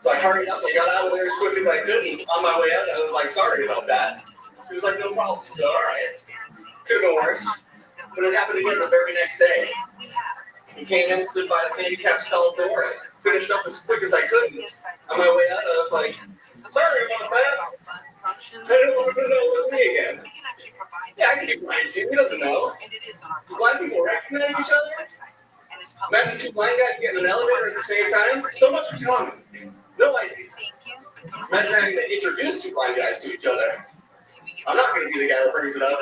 So I hurried up and got out of there as quickly as I could, and on my way out, I was like, sorry about that. He was like, no problem. So, all right. Could have been worse. But it happened again the very next day. He came in, stood by the handicap stall door, and finished up as quick as I could. On my way out, I was like, sorry about that. I didn't want to know it was me again. Yeah, I can be blind. See, he doesn't know. Do blind people recognize each other? Imagine two blind guys getting in an elevator at the same time. So much in common. No idea. Imagine having to introduce two blind guys to each other. I'm not going to be the guy that brings it up.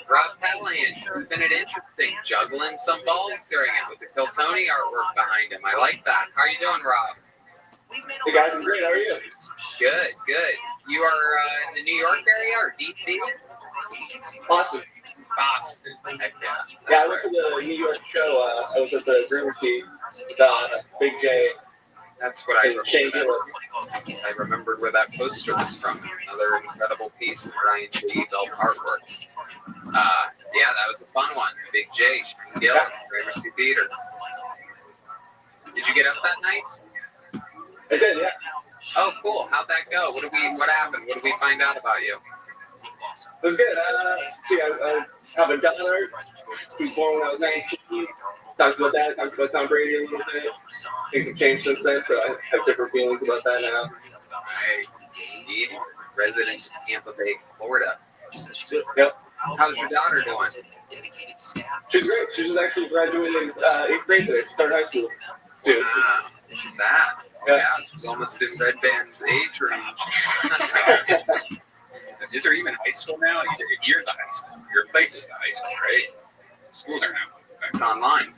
Rob Callahan, keeping it interesting, juggling some balls during it with the Kiltony artwork behind him. I like that. How are you doing, Rob? Hey guys, I'm great. How are you? Good, good. You are in the New York area or DC? Boston. Boston. Yeah, I went to the New York show. I was at the Gramercy with Big J. That's what I remember. I remembered where that poster was from. Another incredible piece of Brian J. Bell artwork. Yeah, that was a fun one. Big J, Shane Gillis, Gramercy Theater. Did you get up that night? I did, yeah. Oh, cool. How'd that go? What happened? What did we find out about you? It was good. I have a daughter. She was born when I was 19. Talked about that. Talked about Tom Brady a little bit. Things have changed since then, so I have different feelings about that now. Indeed. Resident of Tampa Bay, Florida. Yep. How's your daughter doing? She's great. She's actually graduating 8th grade today. Started high school. Too. Wow. That. Yeah. She's almost in Red Band's age range. Is there even high school now? You're the high school. Your place is the high school, right? Schools are now. It's online.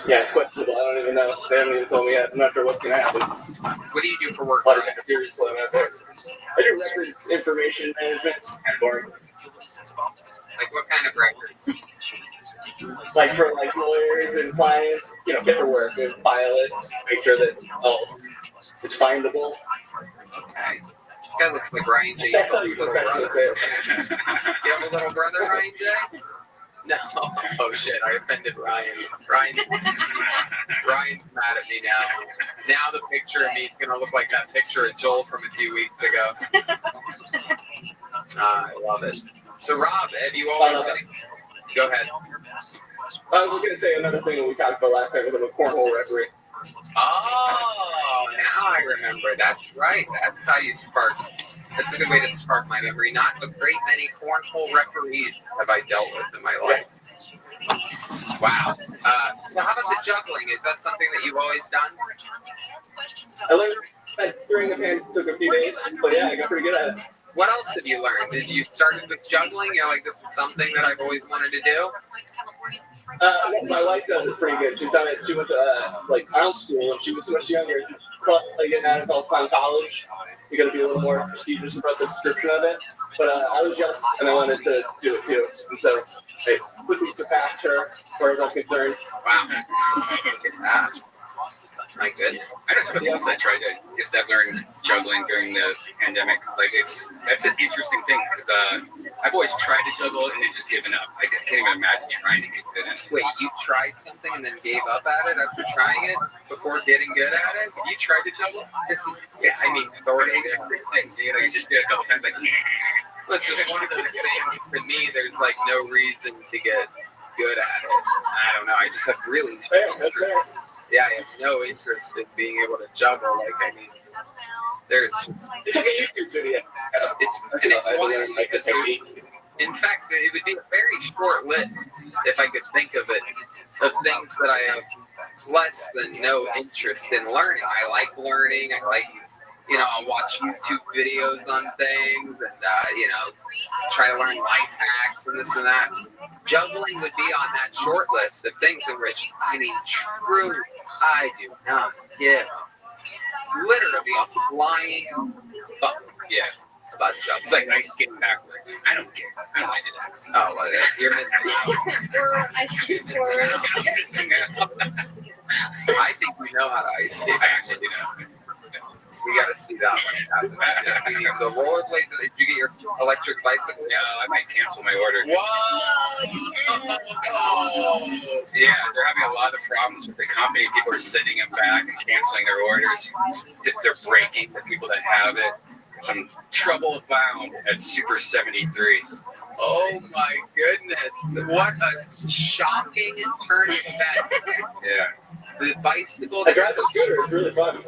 Yeah, it's questionable. I don't even know. They haven't even told me yet. I'm not sure what's going to happen. What do you do for work? A lot of interference going on there. I do records information management. Boring. Like what kind of records? like for like lawyers and clients, you know, get to work and file it, make sure that it's findable. Okay. This guy looks like Ryan J. That's how Little you brother. professional fail. Do you have a little brother, Ryan J? No. Oh shit! I offended Ryan. Ryan's mad at me now. Now the picture of me is gonna look like that picture of Joel from a few weeks ago. I love it. So Rob, have you always been? Go ahead. I was going to say another thing that we talked about last time was I'm a cornhole referee. Oh, now I remember. That's right. That's how you spark. That's a good way to spark my memory. Not a great many cornhole referees have I dealt with in my life. Wow. So how about the juggling? Is that something that you've always done? I learned that during the pandemic. Took a few days, but yeah, I got pretty good at it. What else have you learned? Did you started with juggling? You're like, this is something that I've always wanted to do? My wife does it pretty good. She's done it. She went to like clown school when she was much younger. Like getting out of clown college, you got to be a little more prestigious about the description of it. But I was young and I wanted to do it too. And so I quickly surpassed her as far as I'm concerned. Wow. My goodness. I know somebody else that tried to get that learning juggling during the pandemic. Like that's an interesting thing because I've always tried to juggle and then just given up. I can't even imagine trying to get good at it. Wait, you tried something and then gave up at it after trying it before getting good at it? You tried to juggle? Yes, I mean, sort of. Things. You know, you just did a couple times like. Well, it's just one of those things. For me, there's like no reason to get good at it. I don't know. I just have really. Yeah, I have no interest in being able to juggle. Like, I mean, there's just. It's like a YouTube video. It's one of the. In fact, it would be a very short list if I could think of it of things that I have less than no interest in learning. I like learning. I like, you know, I'll watch YouTube videos on things and, you know, try to learn life hacks and this and that. Juggling would be on that short list of things in which, I mean, truly, I do not give literally a flying fuck. Yeah. About juggling. It's like ice skating backwards. I don't care. I don't like it. Oh, well, you're missing out. I skate forward. I think we know how to ice skate. I actually do know. We got to see that when it happens. Yeah. The rollerblades, did you get your electric bicycle? No, I might cancel my order. Whoa! Yeah, they're having a lot of problems with the company. People are sending them back and canceling their orders. They're breaking the people that have it. Some trouble found at Super 73. Oh my goodness. What a shocking turn of events. Yeah. The bicycle. I drive a scooter. It's really fun.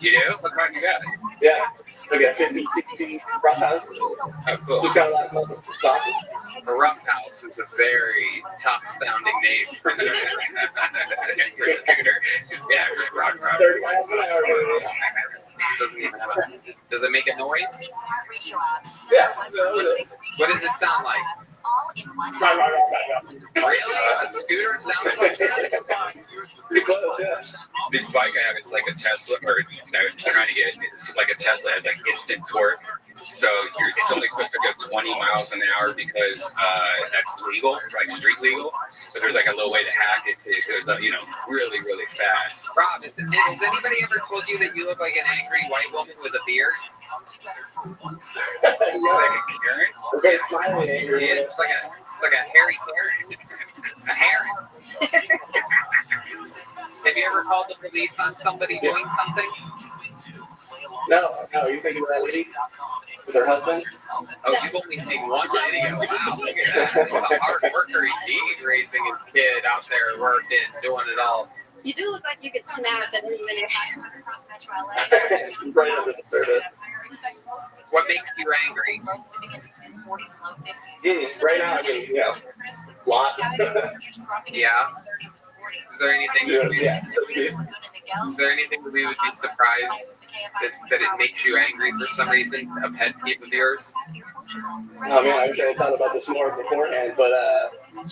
You do? What kind you got? Yeah. Like a 50, 60 rough house. Oh, cool. Just got a lot of muscle stuff. A rough house is a very tough sounding name for a scooter. Yeah, just rock. 30 miles an hour. Doesn't even have a. Does it make a noise? Yeah. What does it sound like? Really? A scooter sounds like that? Pretty close, yeah. This bike I have, it's like a Tesla, or I'm trying to get it. It's like a Tesla. It has like instant torque. So it's only supposed to go 20 miles an hour because that's legal, like street legal. But there's like a little way to hack it. It goes, you know, really, really fast. Rob, has anybody ever told you that you look like an angry white woman with a beard? Like a Karen? Okay, smiling angry. Yeah, it's like a hairy Karen. A heron. Have you ever called the police on somebody doing something? No, you thinking of that lady with her husband? Oh, you've only seen one video. Wow, look at that. He's a hard worker indeed, raising his kid out there working, doing it all. You do look like you could snap at any minute. Right under the surface. What makes you angry? Right now, I mean, yeah, lot. Yeah. Is there anything? Is there anything that we would be surprised that it makes you angry for some reason? A pet peeve of yours? Oh man, I wish I had thought about this more beforehand. But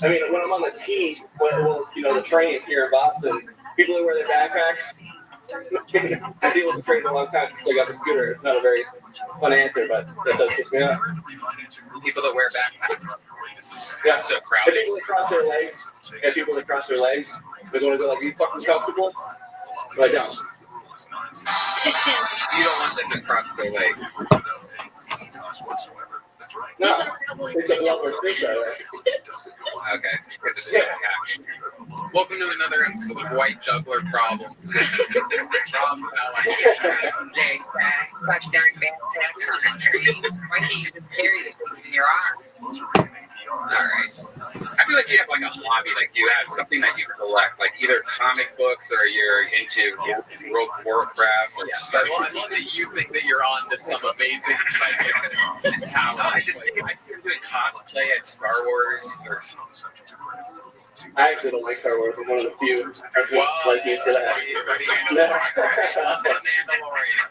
I mean, when I'm on the team, well, you know, the train here in Boston, people who wear their backpacks. I deal with the train a long time since I got the scooter. It's not a very fun answer, but that does piss me off. People that wear backpacks. Yeah. So If crowded. people that cross their legs, they want to go like, you fucking comfortable? Like, no. You don't want them to cross their legs. No. It's a lot more space out there. Okay. It's so packed. Welcome to another episode of White Juggler Problems. Rob Gosh darn backpacks on a train. Why can't you just carry the things in your arms? Alright. I feel like you have like a hobby, like you have something that you collect, like either comic books or you're into World of Warcraft or I love that you think that you're on to some amazing psychic power. I see him doing cosplay at Star Wars or I actually don't like Star Wars. I'm one of the few. I like me for that. Love the Mandalorian.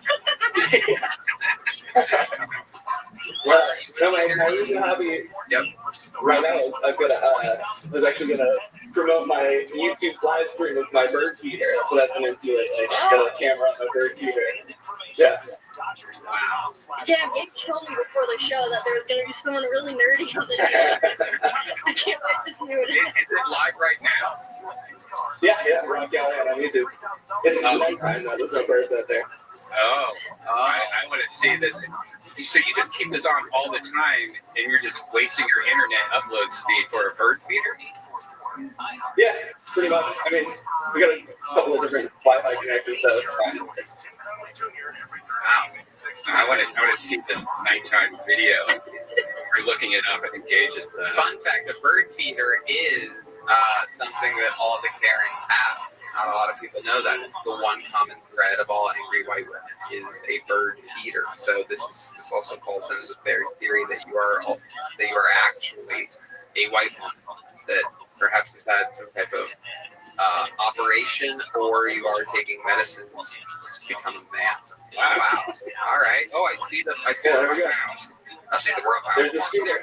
Well, no, my recent hobby right now, I've got I was actually going to promote my YouTube live stream of my bird feeder. That's what I've been into lately. Got a camera on my bird feeder. Yeah. Damn, you told me before the show that there was going to be someone really nerdy on the show. I can't wait to see what it is. Is it live right now? Yeah, Rob Gallion on YouTube. It's nighttime though, there's no birds out there. Oh, I want to see this. So you just keep this on all the time, and you're just wasting your internet upload speed for a bird feeder? Yeah, pretty much. I mean, we got a couple of different Wi-Fi connectors, so it's fine. Wow. I want to see this nighttime video. We're looking it up. I think Gage is the... Fun fact, a bird feeder is something that all the Karens have. Not a lot of people know that. It's the one common thread of all angry white women is a bird feeder. So this also falls into the theory that you are actually a white woman that perhaps has had some type of operation, or you are taking medicines to become a man. Wow. All right. Oh, I see the robot. There's the scooter.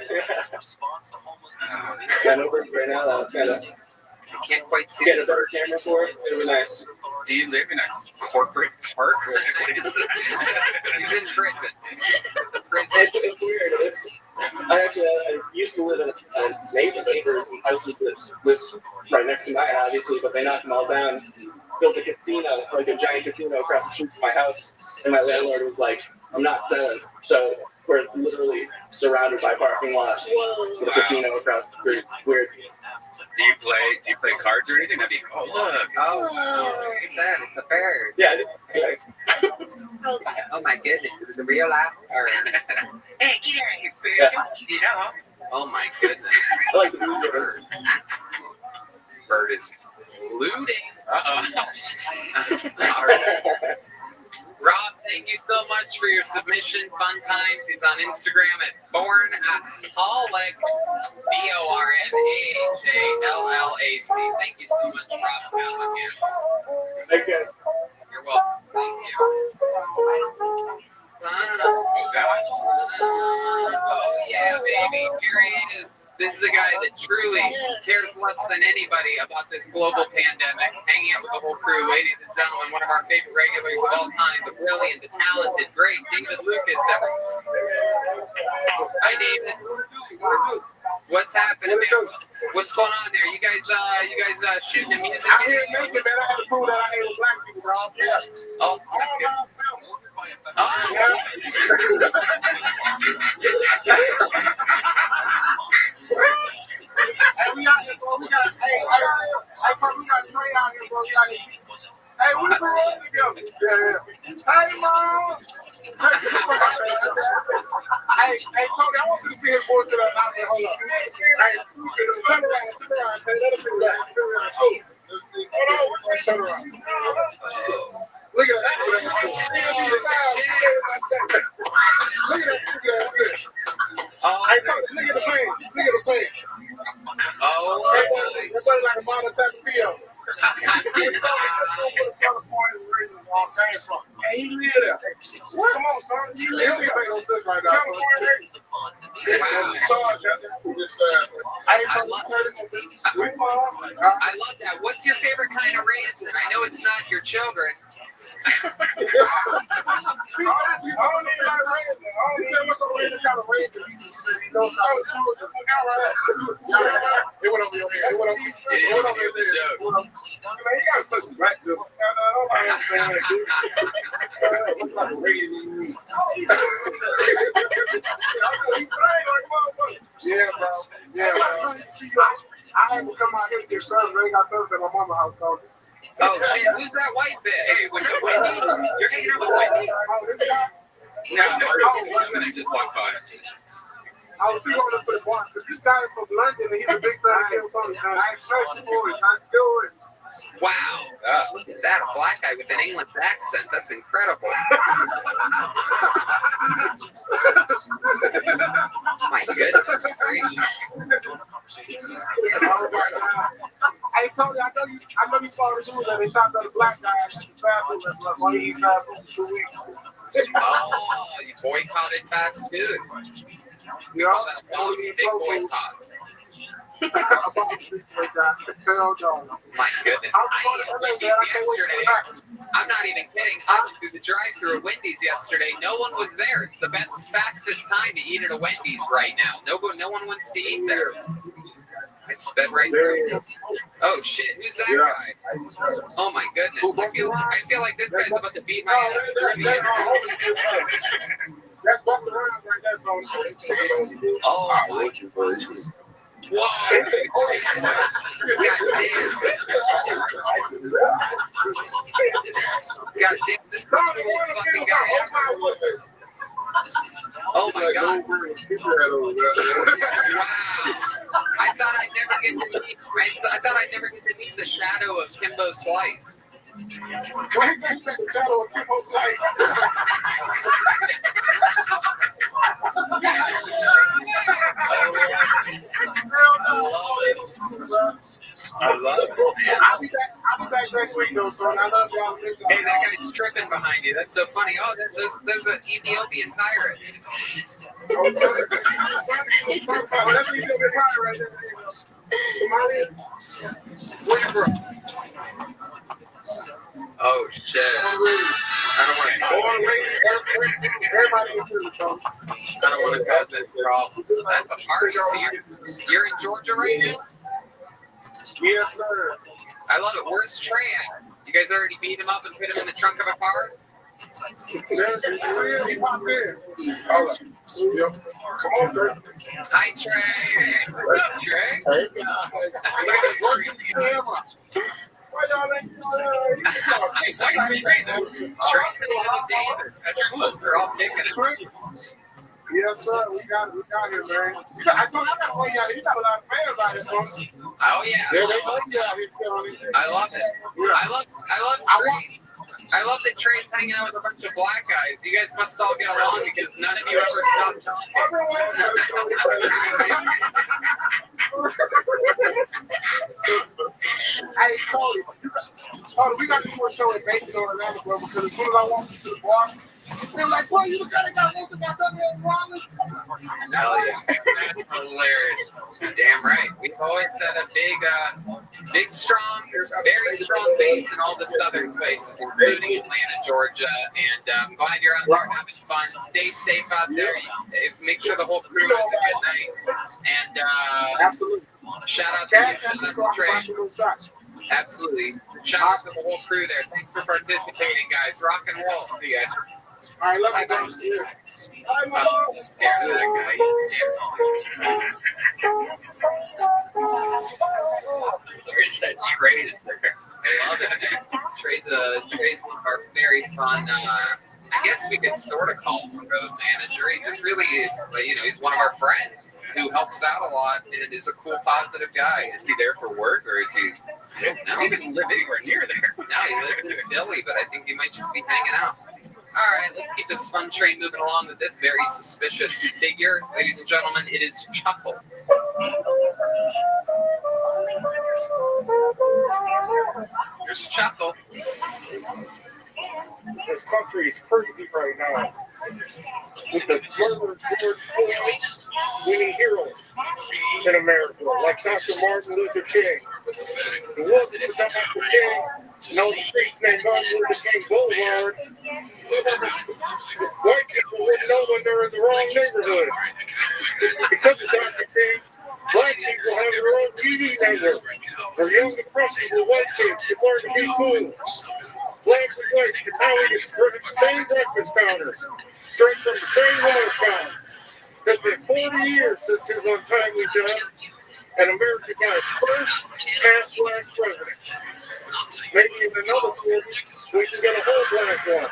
Got no birds right now. That was kind of... I can't quite see get a better camera for it. It was nice. Do you live in a corporate park? Or what is that? He's in prison. It's weird. I used to live in a neighbor's houses that lived right next to mine, obviously, but they knocked them all down. Built a casino, like a giant casino across the street from my house, and my landlord was like, "I'm not selling." So we're literally surrounded by parking lots with a casino across the street. Weird. Do you play cards or anything? That'd be, oh look. Oh wow, look at that. It's a bird. Yeah. Oh my goodness, it was a real life bird. Hey, get out of here, bird. Don't eat it all. Oh my goodness. I like the blue bird. Bird is looting. Uh-oh. Rob, thank you so much for your submission. Fun times. He's on Instagram at Bornaholic, BORNAHALLAC. Thank you so much, Rob. Thank you. You're welcome. Thank you. Oh yeah, baby. Here he is. This is a guy that truly cares less than anybody about this global pandemic, hanging out with the whole crew. Ladies and gentlemen, one of our favorite regulars of all time, the brilliant, the talented, great David Lucas, everyone. Hi, David. What's happening, man? What's going on there? You guys shooting a music video? I didn't make it, man. I had to prove that I hate with black people, bro. Yeah. Oh, Hey, we out here, bro. We got Trey out here, bro. Hey, we grew up together. Yeah. Hey, Mom. Hey, Tony, I want you to see his boy to the out there. Hold up. Hey, turn around. Hey, let him do that. Turn around. Look at that. Look at the pain. Look at the pain. Oh, that's like a modern type of feel. Hey, he live there. What? Come on, son. You live there. Right now, I love that. What's your favorite kind of raisin? I know it's not your children. I don't know what kind of raisin. went over your head. It went over your head. Man, you got such a black dude. I understand that shit. Looks like a crazy. Yeah, bro. Yeah, bro. I had to come out here to get service. I ain't got service at my mama's house, so. Oh shit, who's that white bitch? Hey, was that Wendy? You're hanging out with Wendy? No, I just walked by. I was thinking of the bar, because this guy is from London and he's a big fan of Kim Tony. I church boys, I do it. Wow. Look at that, a black guy with an English accent. That's incredible. My goodness gracious. Hey, Tony, I know you saw the news that they shot that black guy in the bathroom that's like 1 fast food for 2 weeks. Oh, you boycotted fast food. We call that a policy, big boycott. My goodness. I ate at Wendy's yesterday. I'm not even kidding. I went through the drive-thru at Wendy's yesterday. No one was there. It's the fastest time to eat at a Wendy's right now. No one wants to eat there. I sped right through. Oh shit, who's that guy? Oh my goodness. I feel like this guy's about to beat my ass through the internet. That's busting around right there, Tony. Oh my goodness. Whoa! God damn, this is the coolest fucking guy ever. Oh my god. Wow. I thought I'd never get to meet the shadow of Kimbo Slice. Why you think the shadow of Kimbo Slice? I love it. I'll be back next week though, son. I love y'all. Hey, that guy's tripping behind you. That's so funny. Oh, there's an Ethiopian pirate. That's an Ethiopian pirate right there. Somalia? Where you from? Oh shit. I don't want to I don't want to cause any problems. That's a harsh. So you're in Georgia right now? Yes, sir. I love it. Where's Trey at? You guys already beat him up and put him in the trunk of a car? He popped in. Come on, Trey. Hi, Trey. What up, Trey? Look at those three. Why y'all ain't Why is Trey though? Trey's still David. That's cool. They're all picking it. Yes, sir. We got here, man. I told you I got to play out here. You got a lot of fans out here, son. Oh yeah. I love it. I love that Trey's hanging out with a bunch of black guys. You guys must all get along because none of you ever stop talking. I told you. Oh, we got to do a show at Bacon or Atlanta, bro, because as soon as I walked into the bar, they were like, boy, you the guy that got most of my WM Rollins? Hell yeah. That's hilarious. Damn right. We've always had a big, strong, very strong base in all the southern places, including Atlanta, Georgia. And I'm glad you're out there having fun. Stay safe out there. Make sure the whole crew has a good night. And absolutely. Shout out to you. Shout out to Trey. Absolutely. Shout out to the whole crew there. Thanks for participating, guys. Rock and roll. See you guys. All right, love you guys. I'm scared of that guy. Where's that Trey? I love it, man. Trey's one of our very fun, I guess we could sort of call him a road manager. He just really is, he's one of our friends who helps out a lot and is a cool, positive guy. Is he there for work or is he? No, he doesn't live anywhere near there. No, he lives in Philly, but I think he might just be hanging out. All right, let's keep this fun train moving along with this very suspicious figure. Ladies and gentlemen, it is Chuckle. Here's Chuckle. This country is crazy right now. With the murder of George Floyd, we need heroes in America, like Dr. Martin Luther King. The ones for Dr. King, no streets named Martin Luther King Boulevard. White people wouldn't know when they're in the wrong neighborhood. Because of Dr. King, black people have their own TV network where young impressionable white kids can learn to be cool. Blacks and whites can now eat at the same breakfast counters, drink from the same water fountain. It's been 40 years since his untimely death, and America got its first half-black president. Maybe in another 40, we can get a whole black one.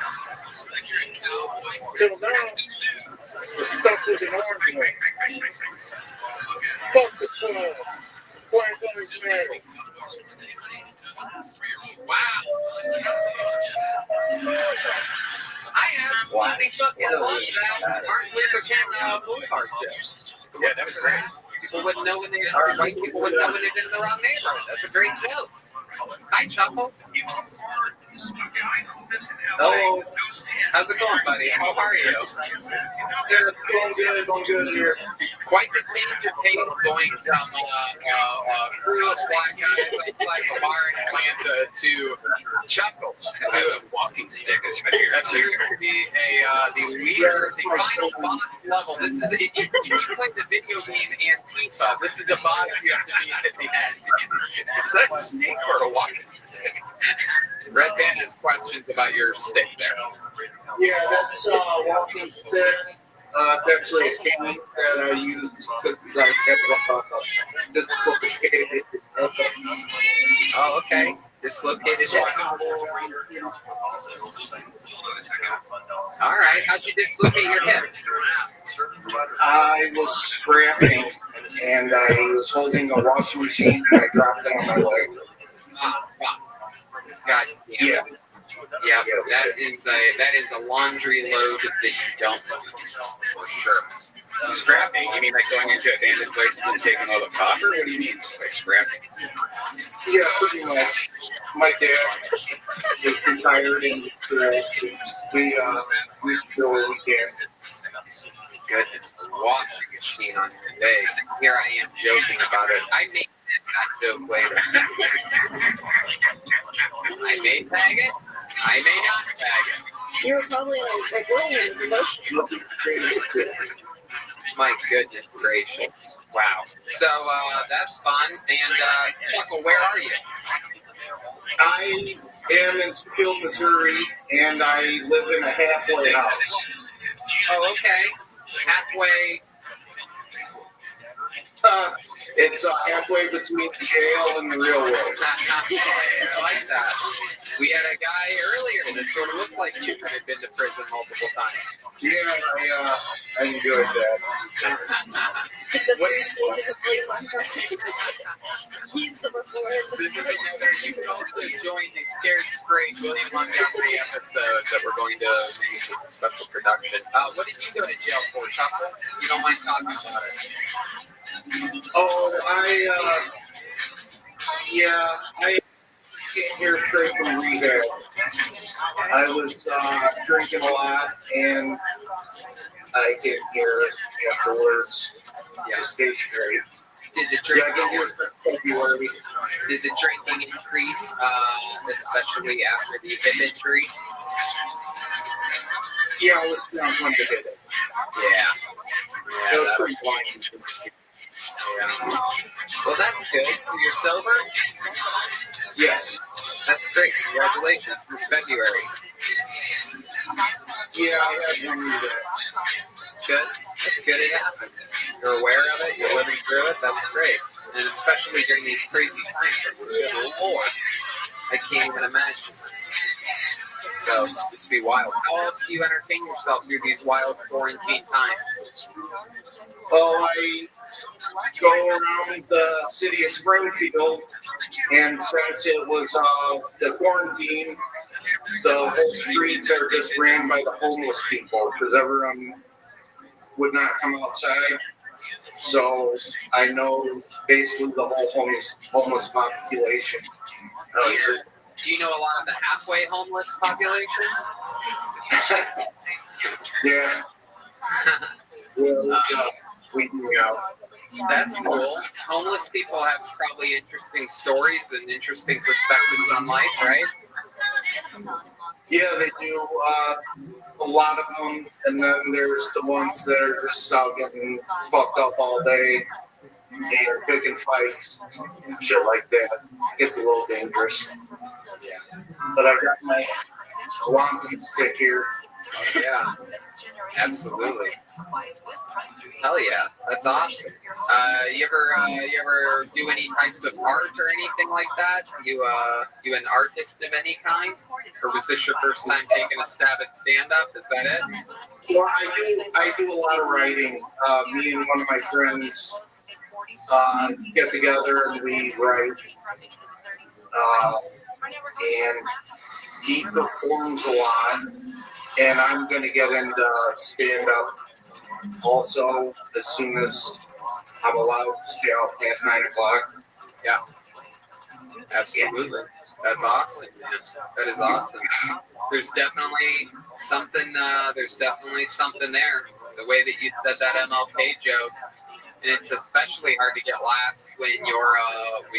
Till now, we're stuck with an orange one. Fuck the flag. Black Lives Matter. I absolutely fucking love that Martin Luther King Boulevard joke. Yeah, that was great. People wouldn't know when they, or white people wouldn't know when they've been in the wrong neighborhood. That's a great joke. Hi, Chuckle. Hello. How's it going, buddy? How are you? Going good here. Quite the change of pace going from crew of black guys outside the bar in Atlanta to Chuckle, who Walking stick is right here. appears to be the leader, the final boss level. This is it's like the video game Antifa. This is the boss you have to beat at the end. Is that a snake or a walking stick? Red Band has questions about your stick there. Yeah, that's walking stick. It's actually a cane that I use because I have dislocated. Oh, okay. Dislocated hip. All right. How'd you dislocate your hip? I was scrapping and I was holding a washing machine and I dropped it on my leg. God damn. Yeah. Yeah, that is a laundry load that you don't for sure. Scrapping? You mean like going into abandoned places and taking all the copper? What do you mean by scrapping? Yeah, pretty much. My dad is retired and we still weekend. Goodness, washing machine on your leg. Here I am joking about it. I may that joke later. I may tag it. I may not tag it. You were probably like whirlwind of emotion. My goodness gracious. Wow. So that's fun. And Chuckle, where are you? I am in Springfield, Missouri, and I live in a halfway house. Oh, okay. Halfway. It's halfway between the jail and the real world. I like that. We had a guy earlier that sort of looked like you, who had been to prison multiple times. Yeah, I enjoyed that. You can also join the Scared Straight William Montgomery episodes that we're going to make with a special production. What did you go to jail for, Chuckle? You don't mind talking about it? Oh, I came here straight from rehab. I was drinking a lot, and I came here afterwards to stay straight. Did the drinking increase, especially after the hip injury? Yeah, I was down when to hit it. Yeah, That was pretty blind. Yeah. Well, that's good. So you're sober? Yes. That's great. Congratulations. Since February. Yeah, I had one relapse. Good. That's good it happens. You're aware of it. You're living through it. That's great. And especially during these crazy times. Good Lord. I can't even imagine. So, this would be wild. How else do you entertain yourself through these wild quarantine times? Well, I go around the city of Springfield, and since it was the quarantine, the whole streets are just ran by the homeless people because everyone would not come outside. So I know basically the whole homeless population. Do you know a lot of the halfway homeless population? Yeah. We do know. That's cool. Homeless people have probably interesting stories and interesting perspectives on life, right? Yeah, they do. A lot of them, and then there's the ones that are just out getting fucked up all day and picking fights, shit like that. It gets a little dangerous. But I got my walking stick here. Yeah, absolutely. Hell yeah, that's awesome. You ever do any types of art or anything like that? You an artist of any kind, or was this your first time taking a stab at stand-up? Is that it? Well, I do a lot of writing. Me and one of my friends get together and we write. And he performs a lot. And I'm going to get into stand-up also as soon as I'm allowed to stay out past 9 o'clock. Yeah, absolutely. That's awesome, man. That is awesome. There's definitely something. There's definitely something there. The way that you said that MLK joke, and it's especially hard to get laughs when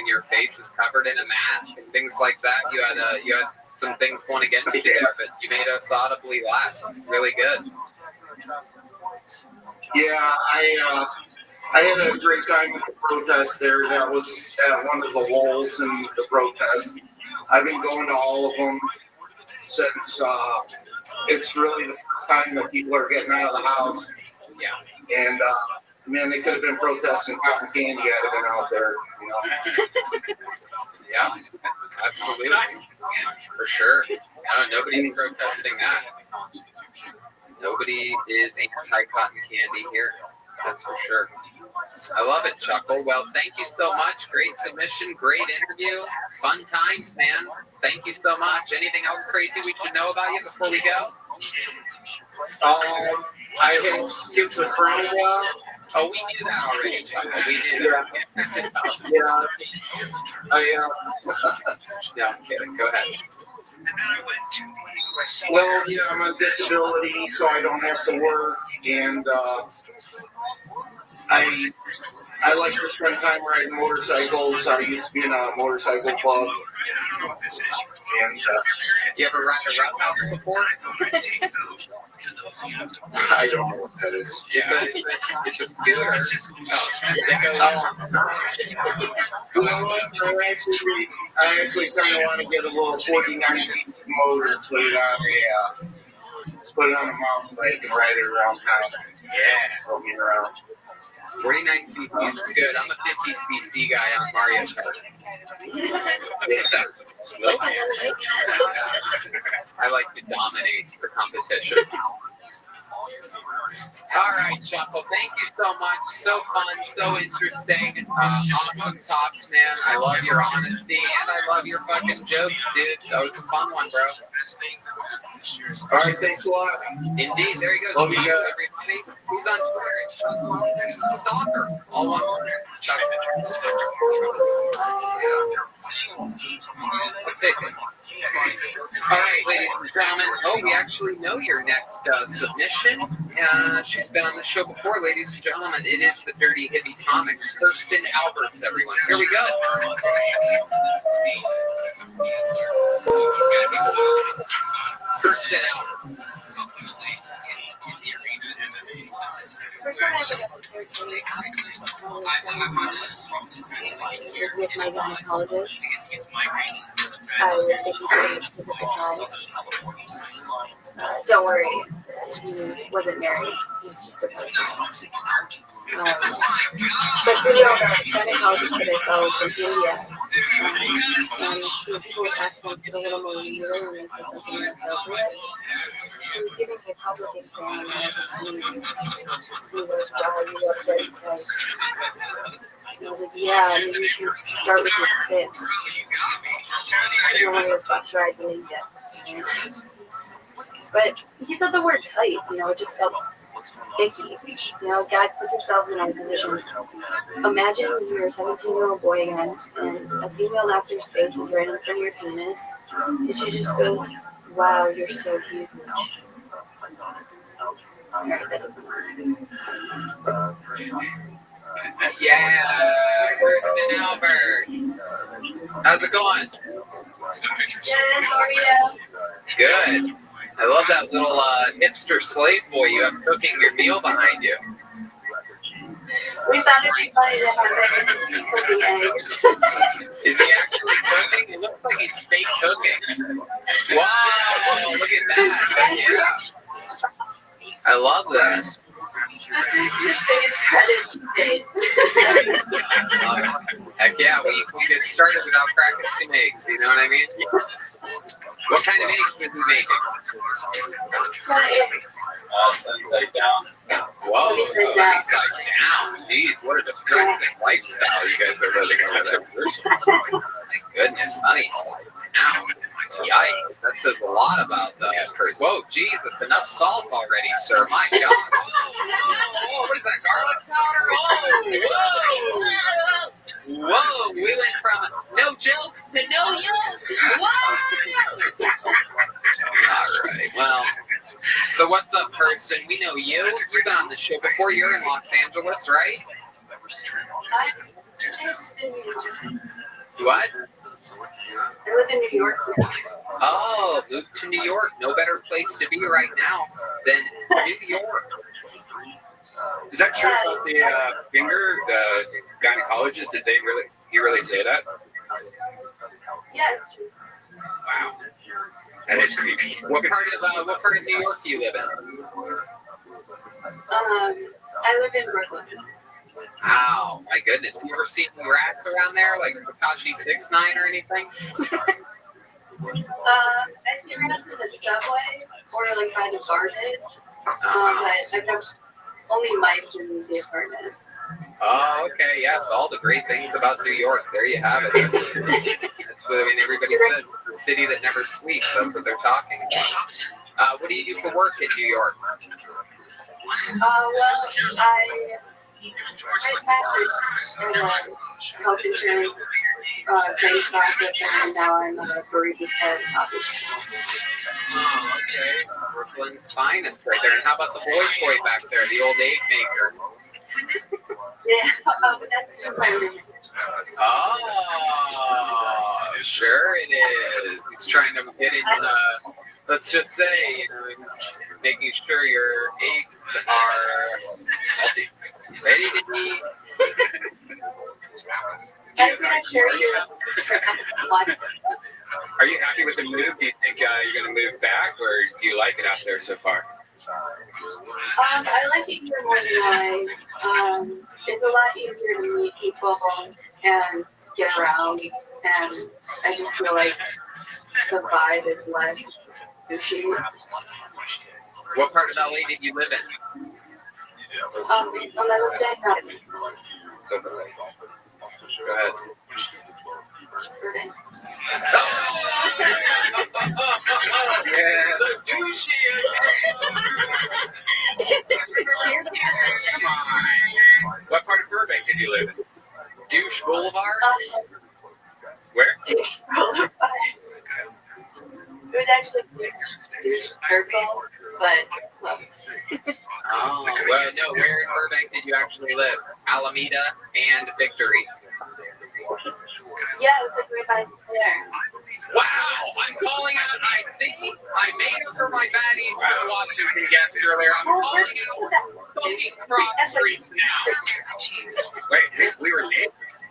your face is covered in a mask and things like that. You had some things going against you there, but you made us audibly laugh. Really good. Yeah, I had a great time with the protest there. That was at one of the lulls in the protest. I've been going to all of them since it's really the first time that people are getting out of the house. Yeah. And man, they could have been protesting cotton candy had it been out there. You know? Yeah, absolutely, for sure. No, nobody's protesting that. Nobody is anti-cotton candy here. That's for sure. I love it, Chuckle. Well, thank you so much. Great submission, great interview. Fun times, man. Thank you so much. Anything else crazy we should know about you before we go? I have schizophrenia. Oh, we knew that already, Chuckle. We knew that. Yeah. No, I'm kidding. Go ahead. Well, yeah, I'm on disability, so I don't have to work, and I like to spend time riding motorcycles. I used to be in a motorcycle club. And you ever ride a roundhouse before? I don't know what that is. It's a scooter. I actually kind of want to get a little 49cc motor and put it on a mountain bike and ride it around town. Yeah. Throw me around. 49cc is good. I'm a 50cc guy on Mario Kart. I like to dominate the competition. All right, Chuckle. Thank you so much. So fun, so interesting. Awesome talks, man. I love your honesty and I love your fucking jokes, dude. That was a fun one, bro. All right, thanks a lot. Indeed. There he goes. Love you guys. Everybody. He's on Twitter. It's Chuckle. There's a stalker. All one word. Chuckle. Let's take it. All right, ladies and gentlemen. Oh, we actually know your next submission. She's been on the show before, ladies and gentlemen. It is the Dirty Hippie Comics. Kirsten Alberts, everyone. Here we go. Kirsten Alberts. First time I ever got compared to was with my gynecologist. I was babysitting with the time. Don't worry, he wasn't married. He was just a boyfriend. But really, all the gynecologist that I saw was from India. And people with accents get a little more weird when they say something inappropriate. She was giving me a public exam, and he was dry, you look very tight. And I was like, yeah, maybe you should start with your fist. Because one of your bus rides in India. But he said the word tight, it just felt icky. Guys, put yourselves in our position. Imagine you're a 17-year-old boy again, and a female actor's face is right in front of your penis, and she just goes, wow, you're so huge. Alright, that's Yeah, Kirsten Albert. How's it going? Good, how are you? Good. I love that little hipster slave boy you have cooking your meal behind you. We thought it'd be funny to have it cooking eggs. Is he actually cooking? It looks like he's fake cooking. Wow, look at that. Yeah. I love this. This is his biggest credit to date. Heck yeah, we get started without cracking some eggs, you know what I mean? What kind of eggs is he making? Sunset down. Whoa, sunny side down. Jeez, what a depressing lifestyle you guys are living over there. My goodness, sunny side down. Yikes, that says a lot about the person. Whoa, Jesus, enough salt already, sir. My God. Whoa, what is that, garlic powder? Whoa, whoa, we went from no jokes to no yokes. Whoa! All right, well, so what's up, person? We know you. You've been on the show before. You're in Los Angeles, right? What? I live in New York now. Oh, moved to New York. No better place to be right now than New York. Is that true about the finger, the gynecologist? Did he really say that? Yeah, it's true. Wow. That is creepy. What part of New York do you live in? I live in Brooklyn. Wow, my goodness. You ever seen any rats around there, like Takashi 6ix9ine or anything? I see rats in the subway or like by the garbage. But I've got only mice in the apartment. Oh, okay. Yes, all the great things about New York. There you have it. That's what everybody says. The city that never sleeps. That's what they're talking about. What do you do for work in New York? Well, I health insurance claims processor, and now I'm a barista coffee shop. Oh, okay. Brooklyn's finest right there. And how about the boy back there, the old egg maker? Yeah, that's too funny. Oh, sure it is. He's trying to get in, let's just say, he's making sure your eggs are salty, ready to eat. I'm going to share you. Are you happy with the move? Do you think you're going to move back, or do you like it out there so far? I like it here more than I. It's a lot easier to meet people and get around, and I just feel like the vibe is less sushi. What part of LA did you live in? I lived in Go ahead. Yeah. The douchey. Come on. What part of Burbank did you live in? Douche Boulevard? Where? Douche Boulevard. It was actually Douche Circle, but close. Oh, well, no, where in Burbank did you actually live? Alameda and Victory. Yeah, it was like right by there. Wow, I'm calling out. I made up for my bad Eastern Washington guest earlier. I'm calling out fucking cross streets now. Wait, we were neighbors.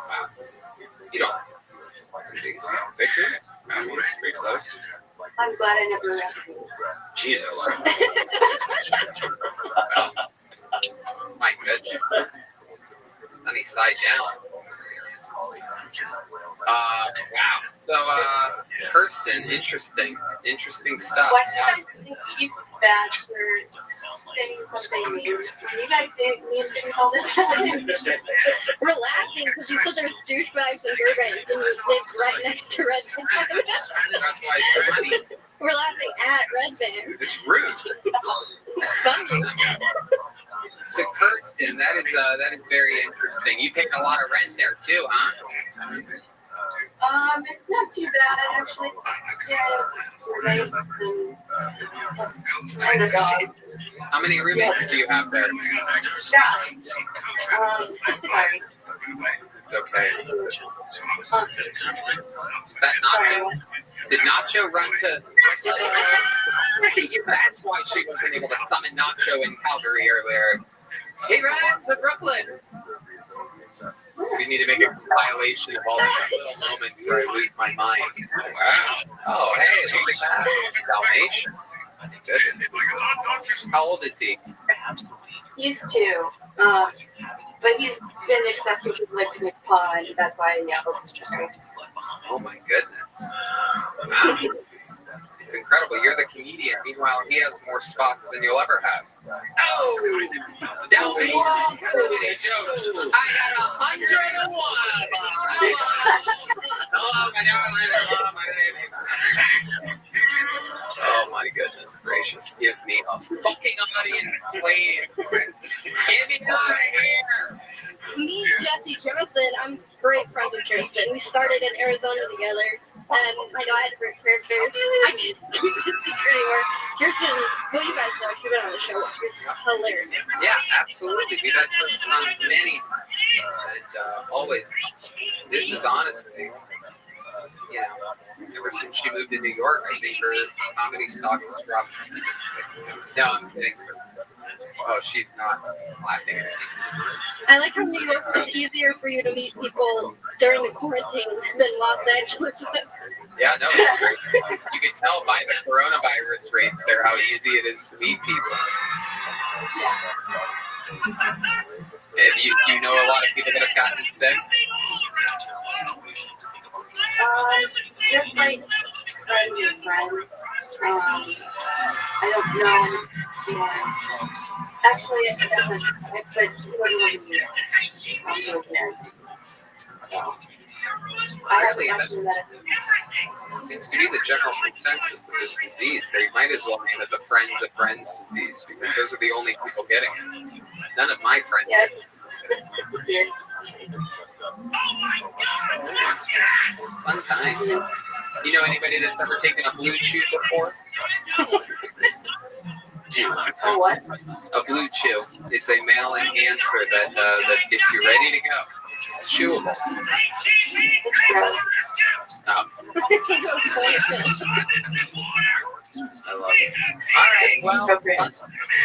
Wow. You don't. Victor? Pretty close. I'm glad I never left you. Jesus. My goodness. Sunny side down. Wow. So, Kirsten, interesting stuff. Why he's bad for saying something mean? You guys say mean things all the time. We're laughing because you said there's douchebags in Burbank and you live right next to Red Band. That's why it's so funny. We're laughing at Red Band. It's rude. It's funny. So Kirsten, that is very interesting. You paid a lot of rent there too, huh? It's not too bad actually. Yeah, roommates and a dog. How many roommates do you have there? Yeah. Sorry. Okay. That Nacho? Did Nacho run to? That's why she wasn't able to summon Nacho in Calgary earlier. He ran to Brooklyn. We need to make a compilation of all these little moments where I lose my mind. Wow. Oh, hey, look at that. Dalmatian. Goodness. How old is he? He's 2. But he's been excessively lifting his paw, and that's why he yelled. Oh my goodness. It's incredible. You're the comedian. Meanwhile, he has more spots than you'll ever have. Oh! Dalmatian comedy jokes. I got 101 of them. Hello, my darling. Hello, my baby. Oh my goodness gracious. Give me a fucking audience, please. Give me out of here. Me, Jesse Johnson, I'm great friends with Kirsten. We started in Arizona together, and I know I had different characters. I can't keep it a secret anymore. Kirsten, well, you guys know, she's been on the show. She's hilarious. Yeah, absolutely. We've had Kirsten on many times, and always. This is honestly, you know, ever since she moved to New York, I think her comedy stock has dropped tremendously. No, I'm kidding. Oh, she's not laughing. I like how New York was easier for you to meet people during the quarantine than Los Angeles was. Yeah, no, it's great. You can tell by the coronavirus rates there how easy it is to meet people. And you know a lot of people that have gotten sick? Just like friends and friends. I don't know. Yeah. Actually, it doesn't. But it wasn't me. It was theirs. So, I haven't actually met it. Seems to be the general consensus of this disease. They might as well name it the friends of friends disease because those are the only people getting it. None of my friends. Yeah, it's weird. Fun times. You know anybody that's ever taken a blue chew before? A what? A blue chew. It's a male enhancer that gets you ready to go. It's chewable. It's gross. I love it. All right, well,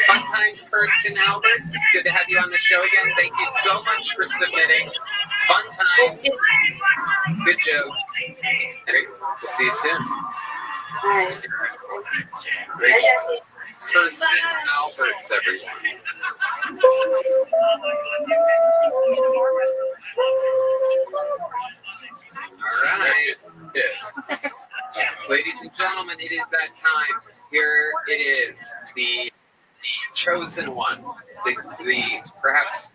fun times, Kirsten Alberts. It's good to have you on the show again. Thank you so much for submitting. Fun times. Good jokes. And we'll see you soon. All right. Great. Kirsten Alberts, everyone. All right. Yes. Ladies and gentlemen, it is that time. Here it is, the chosen one, the perhaps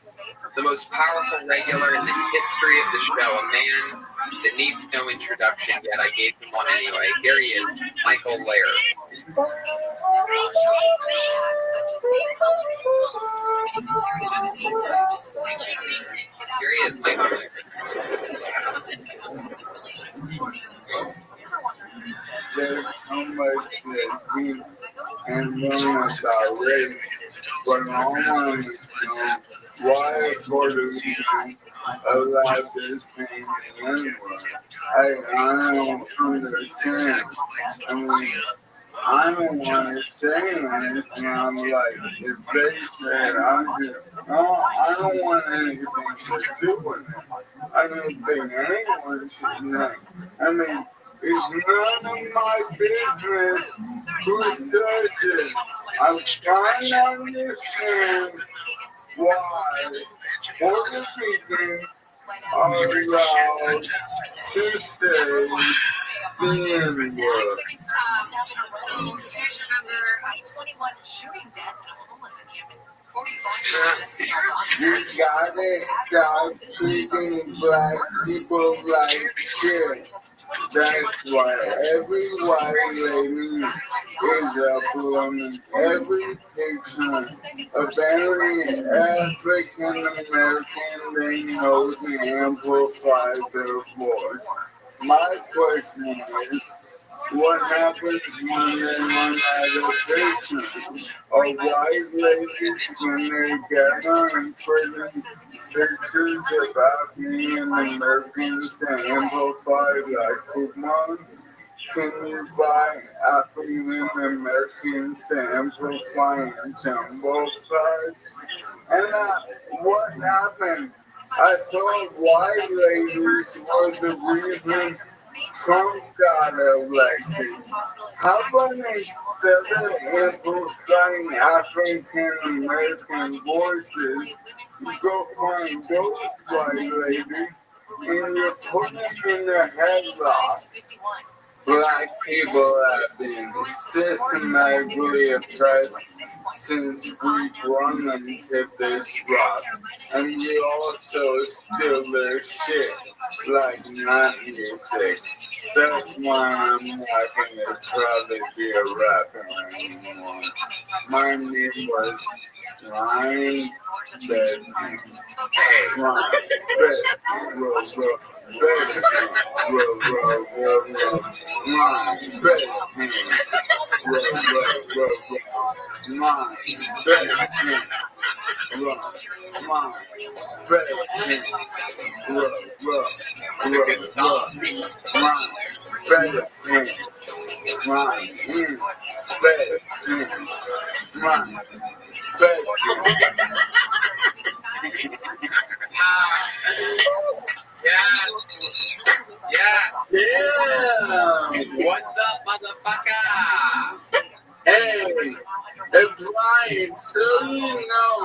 the most powerful regular in the history of the show, a man that needs no introduction, yet I gave him one anyway. Here he is, Michael Laird. Here he is, Michael Laird. There's so much that we can learn about race, but I want to know why Puerto Ricans allow this thing in England. I don't understand. I mean, I don't want to say anything. I'm like, if they said, I don't want anything to do with it. I don't think anyone should know. I mean, it's none of my business who says it. I'm trying to understand why Puerto Ricans are allowed to say the N-word. You gotta stop treating black people like shit. That's why every white lady is a woman. Every picture of every African American they know to amplify their voice. My question is, What happens when they run out of patience? Or white ladies when they get on putting pictures about being Americans and amplified like coupons? Can you buy African Americans to amplify and jumbo cards? And what happened? I thought white ladies were the reason Trump got elected. How about instead of amplifying African American voices, you go find those white ladies and you put them in a headlock? Black people have been systematically oppressed since we brought them to this rock, and we also steal their shit like not music. That's why I'm not gonna try to be a rapper anymore. My name was Ryan Bedman. Ryan What's up, motherfucker? Hey, Brian, so you know,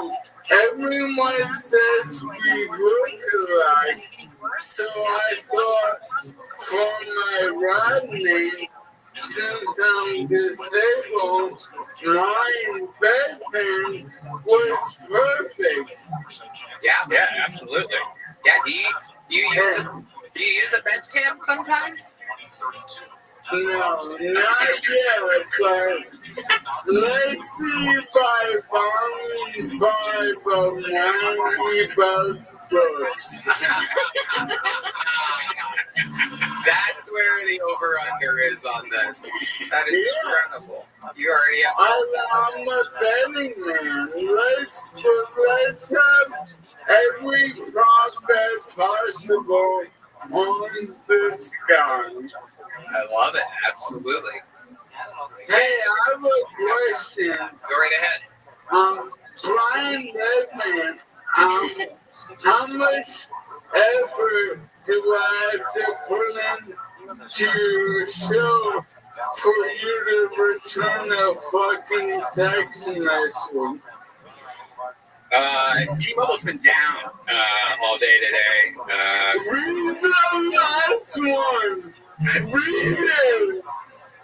everyone says we look alike, so I thought for my rap name, since I'm disabled, Ryan Bedman was perfect. Yeah, absolutely. Yeah, do you use a bedpan sometimes? No, not yet, but let's see if I find 5 of 90 bucks first. That's where the over-under is on this. That is incredible. You already have... I'm a betting man. Let's have every prop bet possible on this guy. I love it. Absolutely. Hey, I have a question. Go right ahead. Brian Bedman, how much effort do I have to put in to show for you to return a fucking text message? T-Mobile's been down all day today. Read the last one. Read it.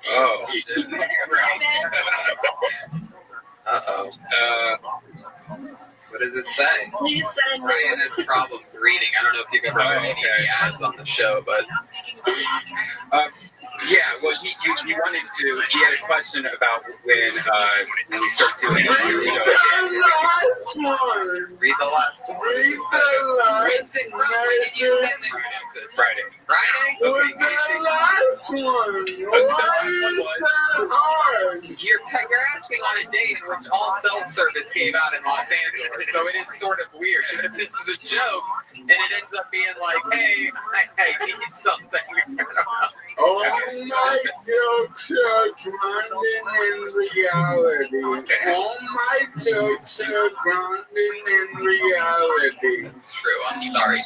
Oh. Uh-oh. What does it say? Please send Ryan has problems reading. I don't know if you've ever heard any of the ads on the show, but... Yeah, well, he wanted to. He had a question about when we start doing. Read the last one. Read the last one. Read the last one. Friday. Read the last one. Why is that hard? You're asking on a date in which all self-service gave out in Los Angeles, so it is sort of weird. If this is a joke, and it ends up being like, hey, I need something. All my jokes are grounded in reality. All my jokes are grounded in reality. It's true, I'm sorry.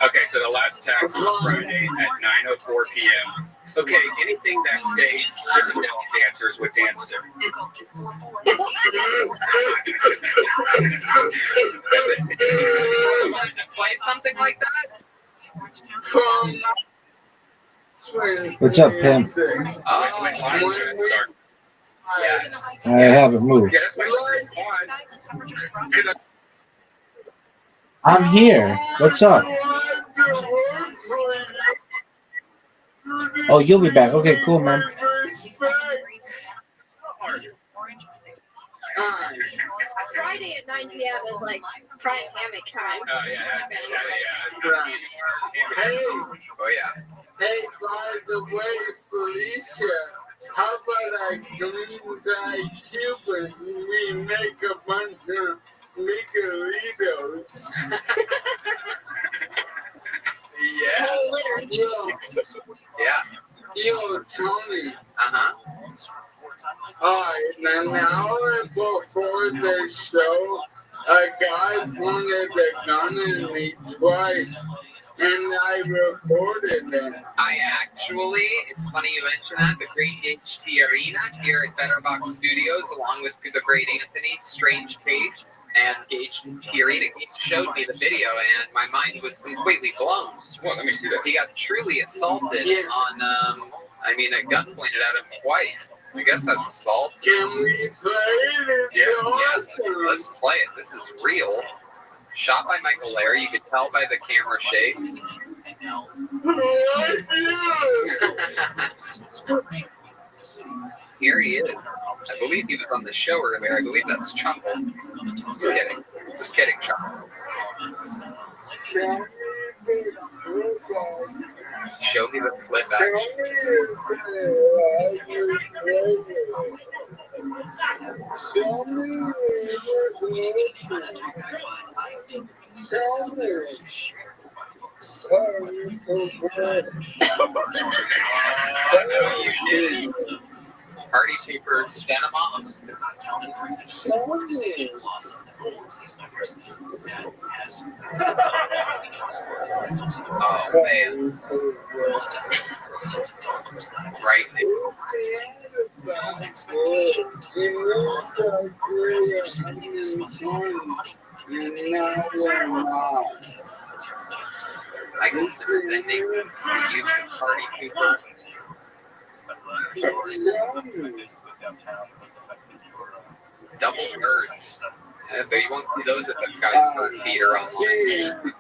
Okay, so the last text was Friday at 9:04 p.m. Okay, anything that say disco dancers would dance to. Wanted to play something like that? What's up, Pam? I haven't moved. I'm here. What's up? Oh, you'll be back. Okay, cool, man. Friday at 9 p.m. is like prime hammock time. Oh, yeah. Hey, Oh, yeah. hey, by the way, Felicia, how about I green dye Cuban? We make a bunch of Miguelitos. Yeah. Yeah. Yo, Tony. Uh-huh. Alright, an hour before the show, a guy pointed a gun at me twice, and I reported him. I actually, it's funny you mention that, the great Gage Arena here at Betterbox Studios, along with the great Anthony, Strange Taste, and Gage Arena. Gage showed me the video, and my mind was completely blown. Well, let me see that. He got truly assaulted on, a gun pointed at him twice. I guess that's assault. Can we play it? It's awesome. Let's play it. This is real. Shot by Michael Larry. You could tell by the camera shake. Here he is. I believe he was on the show earlier. I believe that's Chuckle. Just kidding. Just kidding, Chuckle. Show me the clip I know you did. Party Super Cinema. Oh man. Right. I consider the name the use of Party Cooper. Double birds. But you won't see those at the guy's bird feeder online.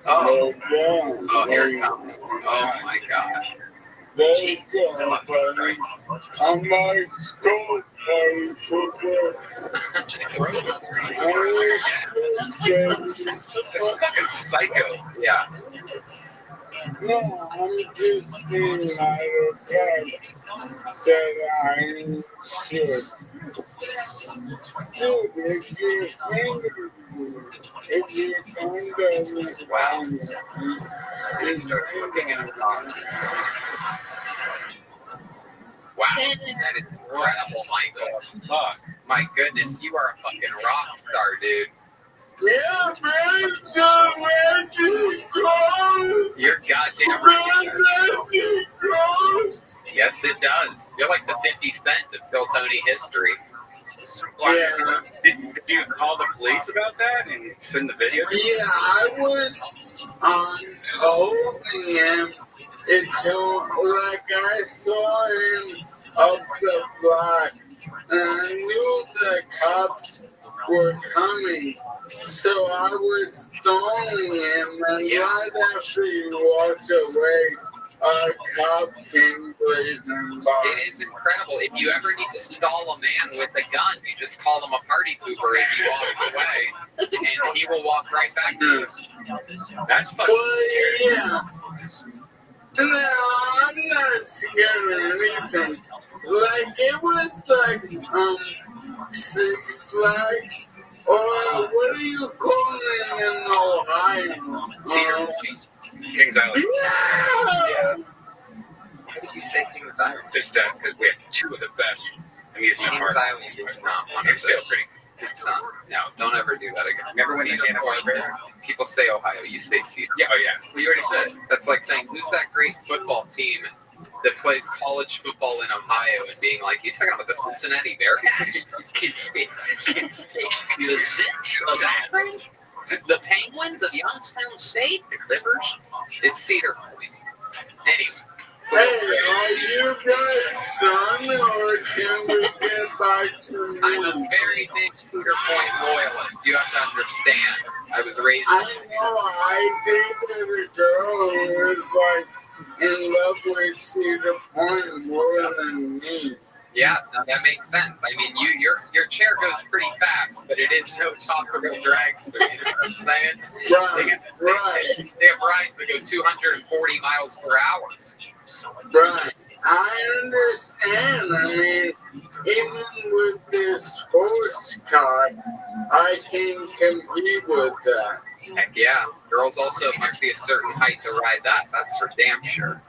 Oh, here it comes. Oh my god. Jesus fucking Christ. I'm like school That's fucking psycho. Yeah. No, I'm just being matter of fact that I should. Dude, if you're wow. He starts looking at his dog. Wow, that is incredible, Michael. My goodness, you are a fucking rock star, dude. Yeah, man, the legend grows. You're goddamn right. Yes, it does. You're like the 50 Cent of Phil Tony history. Yeah. Did you call the police about that and send the video? Yeah, I was holding him until, like, I saw him up the block, and I knew the cops were coming, so I was stalling him, and right after he walked away, a cop came blazing by. It is incredible. If you ever need to stall a man with a gun, you just call him a party pooper as he walks away, and he will walk right back to you. That's fucking scary. Yeah. No, I'm not scared of anything. Like, it was like, Six Flags, or what are you calling it in Ohio? Cedar Kings Island. Yeah! Why did you say Kings Island? Just because we have two of the best amusement Kings parks. Island is not one It's of still them. pretty. It's not. No, don't ever do that again. Never went to Cedar Point Hannah-Barbera. is- People say Ohio, you say Cedar. Yeah, oh yeah. Well, you already said it. That's like saying, who's that great football team that plays college football in Ohio and being like, you talking about the Cincinnati Bearcats? Kid State. Kid State. The Zips of Akron? The Penguins of Youngstown State? The Clippers? It's Cedar Point. Anyway. So Hey, are you guys done, or can we get back to me? I'm a very big Cedar Point loyalist. You have to understand. I was raised. I know, I dated a girl who was like in love with Cedar Point more than me. Yeah, no, that makes sense. I mean, your chair goes pretty fast, but it is no Taco dragster. You know what I'm saying? They have rides that go 240 miles per hour. Right. I understand. I mean, even with this sports car, I can compete with that. Heck yeah. Girls also must be a certain height to ride that. That's for damn sure.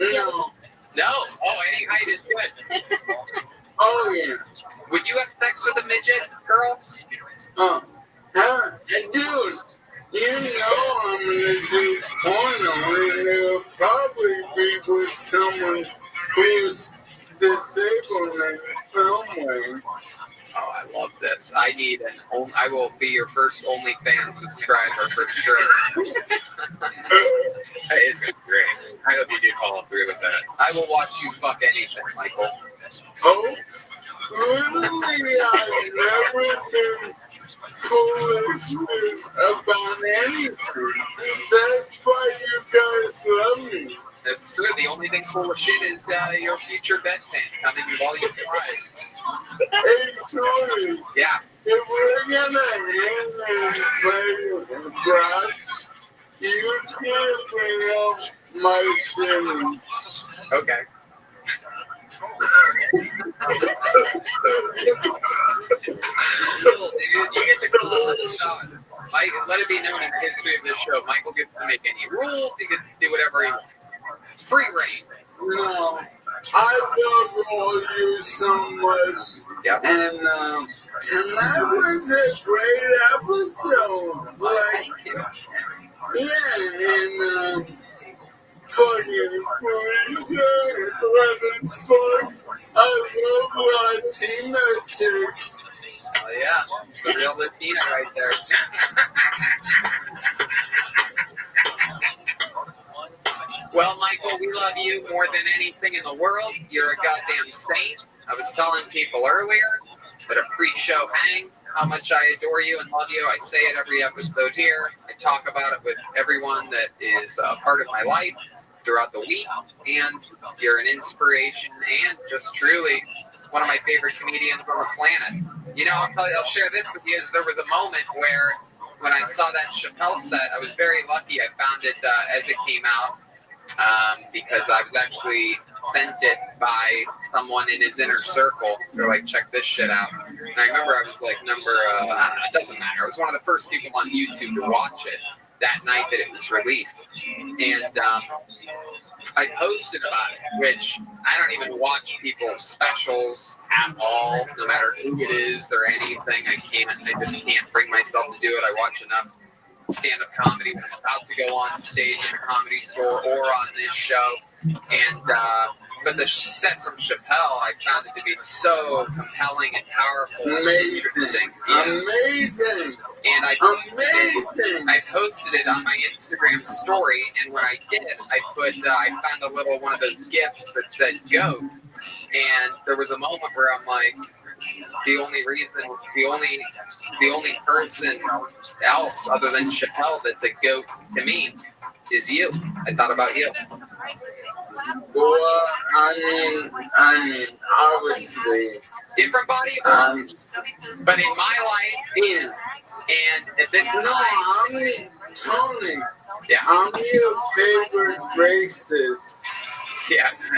No. No? Oh, any height is good. Oh, yeah. Would you have sex with a midget, girl? Dude, you know I'm gonna do porno, and it'll probably be with someone who's disabled in some way. Oh, I love this. I will be your first OnlyFans subscriber for sure. Hey, it's gonna be great. I hope you do follow through with that. I will watch you fuck anything, Michael. Oh, literally, I've never been foolish about anything. That's why you guys love me. That's true. The only thing full of shit is your future bedpan coming in volume 5. Hey, Tony. Yeah. If we're gonna hang and play with graphs, you can't bring up my shame. Okay. Cool, dude. You get to call the shots. Mike, let it be known in the history of this show, Michael gets to make any rules. He gets to do whatever he wants. It's free reign. No, I love all you so much. Yep. And tonight was a great episode. Like, yeah, and fucking Felicia, Lemon's fun. I love Latina chicks. Oh yeah, the real Latina right there. Well, Michael, we love you more than anything in the world. You're a goddamn saint. I was telling people earlier at a pre-show hang how much I adore you and love you. I say it every episode here. I talk about it with everyone that is part of my life throughout the week. And you're an inspiration and just truly one of my favorite comedians on the planet. You know, I'll share this with you. Is there was a moment where when I saw that Chappelle set, I was very lucky. I found it as it came out. Because I was actually sent it by someone in his inner circle. They're like, check this shit out. And I remember I was like it doesn't matter. I was one of the first people on YouTube to watch it that night that it was released. And I posted about it, which I don't even watch people's specials at all, no matter who it is or anything. I just can't bring myself to do it. I watch enough stand-up comedy when I'm about to go on stage at the Comedy Store or on this show. And but the set from Chappelle, I found it to be so compelling and powerful and interesting. Amazing. And I posted it on my Instagram story, and when I did, I found a little one of those GIFs that said "goat," and there was a moment where I'm like, the only person else other than Chappelle that's a goat to me is you. I thought about you. Well, I mean, obviously, different body of work, but in my life, yeah. And at this time, I mean, Tony, yeah, I'm your favorite racist. Yes,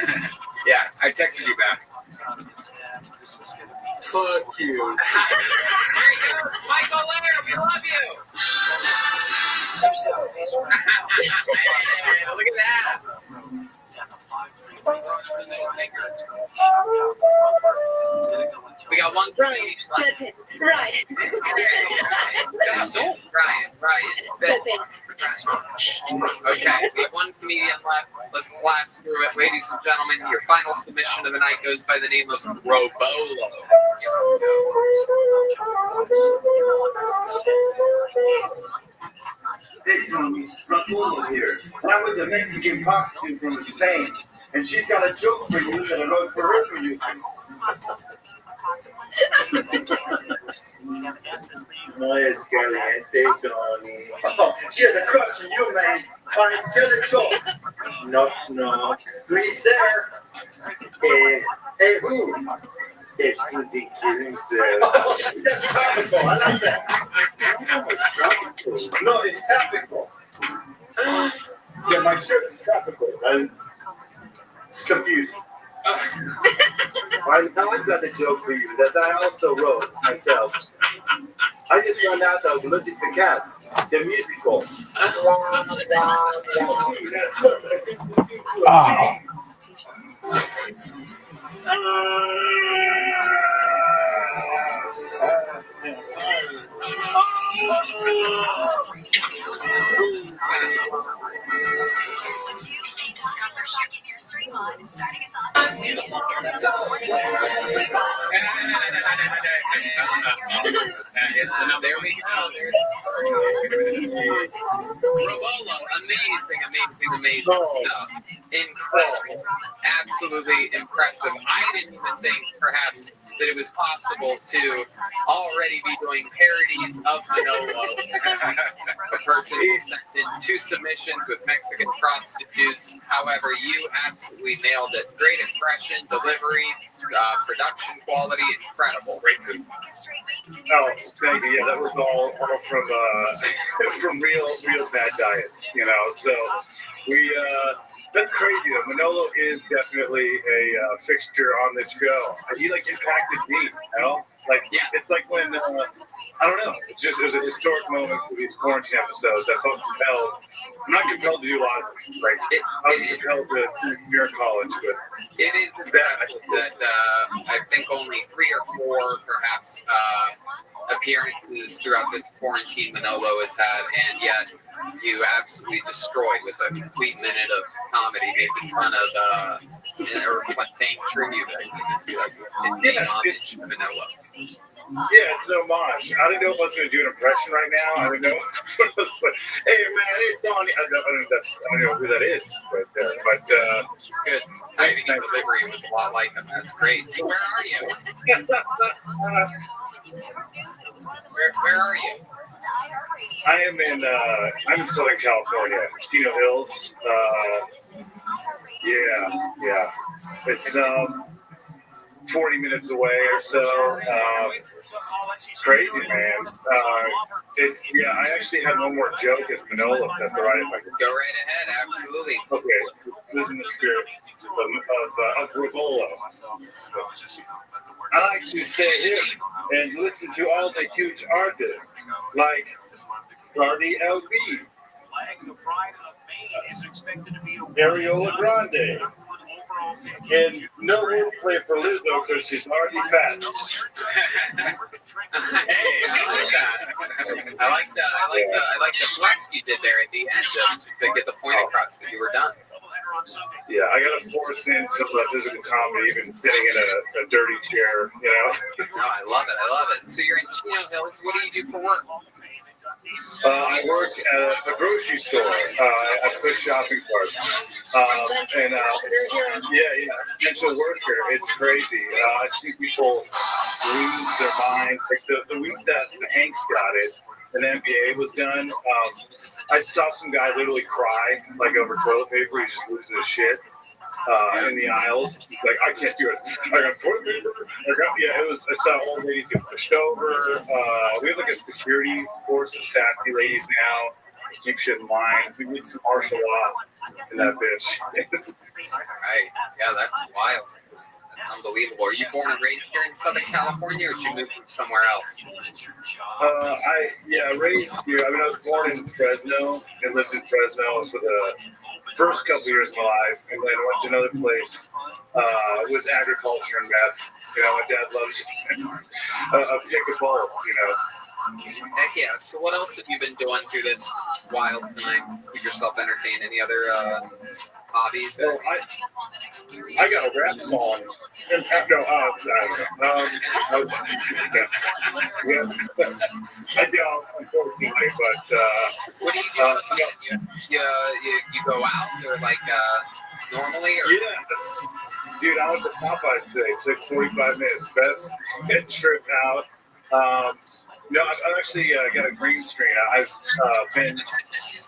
yes, I texted you back. Fuck you. There you go, Michael Laird. We love you. Hey, look at that. We got one Ryan. Ryan. Okay, we have one comedian left. Let's blast through it. Ladies and gentlemen, your final submission of the night goes by the name of Robolo. Hey, Tony, Rabbi here. I'm with the Mexican prostitute from Spain, and she's got a joke for you that I wrote for her for you. No es caliente, Tony. Oh, she has a crush on you, man. All right, tell the joke. No. Please, sir. Hey, who? It's the beginnings there. That's topical. I like that. No, it's topical. Yeah, my shirt is topical. I'm confused. Now I've got the joke for you that I also wrote myself. I just found out that I was allergic to cats. The musical. There we go. Amazing stuff. Incredible. Absolutely impressive. I didn't even think perhaps that it was possible to already be doing parodies of Manolo. A person who sent in 2 submissions with Mexican prostitutes. However, you absolutely nailed it. Great impression, delivery, production quality, incredible. Oh, thank you. Yeah, that was all from real bad diets, you know. So we that's crazy though. Manolo is definitely a fixture on this show. He like impacted me, you know. Like it's like when I don't know. It was a historic moment with these quarantine episodes. I felt compelled. I'm not compelled to do a lot of them. Like I was compelled to New College, but it is impressive that I think only 3 or 4 perhaps appearances throughout this quarantine Manolo has had, and yet you absolutely destroyed with a complete minute of comedy, making fun of or playing tribute in homage to Manolo. Yeah, it's an homage. I didn't know if I was going to do an impression right now. I didn't know. Hey man, it's Donnie. I don't know who that is, but it's good. I think the delivery was a lot like him. That's great. So where are you? Where are you? I am I'm in Southern California, Chino Hills. Yeah. It's 40 minutes away or so. Crazy, man. I actually had one more joke as Manolo, if that's all right. If I could go right ahead, absolutely. Okay, this is in the spirit of Ravolo. I like to stay here and listen to all the huge artists like Cardi LB, Ariola Grande, and no wordplay for Lizzo because she's already fat. Hey, I like that. I like the thrust you did there at the end to get the point across that you were done. Yeah, I gotta force in some physical comedy, even sitting in a dirty chair, you know. No, I love it. So you're in Chino Hills. What do you do for work? I work at a grocery store. I push shopping carts. Essential worker. It's crazy. I see people lose their minds. Like the week that the Hanks got it, and the NBA was done, I saw some guy literally cry like over toilet paper. He's just losing his shit. In the aisles, like I can't do it. I got toilet paper. I saw old ladies get pushed over. We have like a security force of sassy ladies now. Keep shit in line. We need some martial law in that bitch. Right. Yeah, that's wild. Unbelievable. Are you born and raised here in Southern California, or did you move from somewhere else? Raised here. I mean, I was born in Fresno and lived in Fresno for the first couple years of my life, and then went to another place with agriculture and meth. You know, my dad loves a pick of both, you know. Heck yeah. So what else have you been doing through this wild time? Keep yourself entertained? Any other hobbies? Well, I got a rap song. I don't, unfortunately, but what do you do? You go out or like normally? Or? Yeah. Dude, I went to Popeyes today. It took 45 minutes. Best trip out. No, I've actually got a green screen. I've been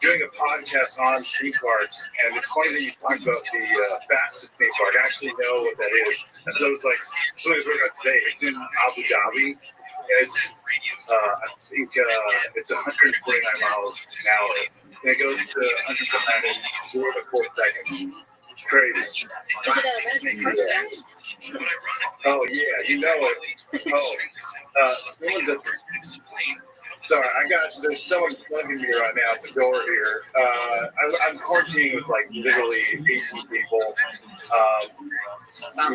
doing a podcast on theme parks, and it's funny that you talk about the fastest theme park. I actually know what that is. And that was like something I was looking at today. It's in Abu Dhabi. And it's I think it's 149 miles an hour, and it goes to 109 in 0 to 4 seconds. It's crazy. Oh yeah, you know it. Oh, someone's at sorry, there's someone plugging me right now at the door here. I'm quarantining with like literally 18 people.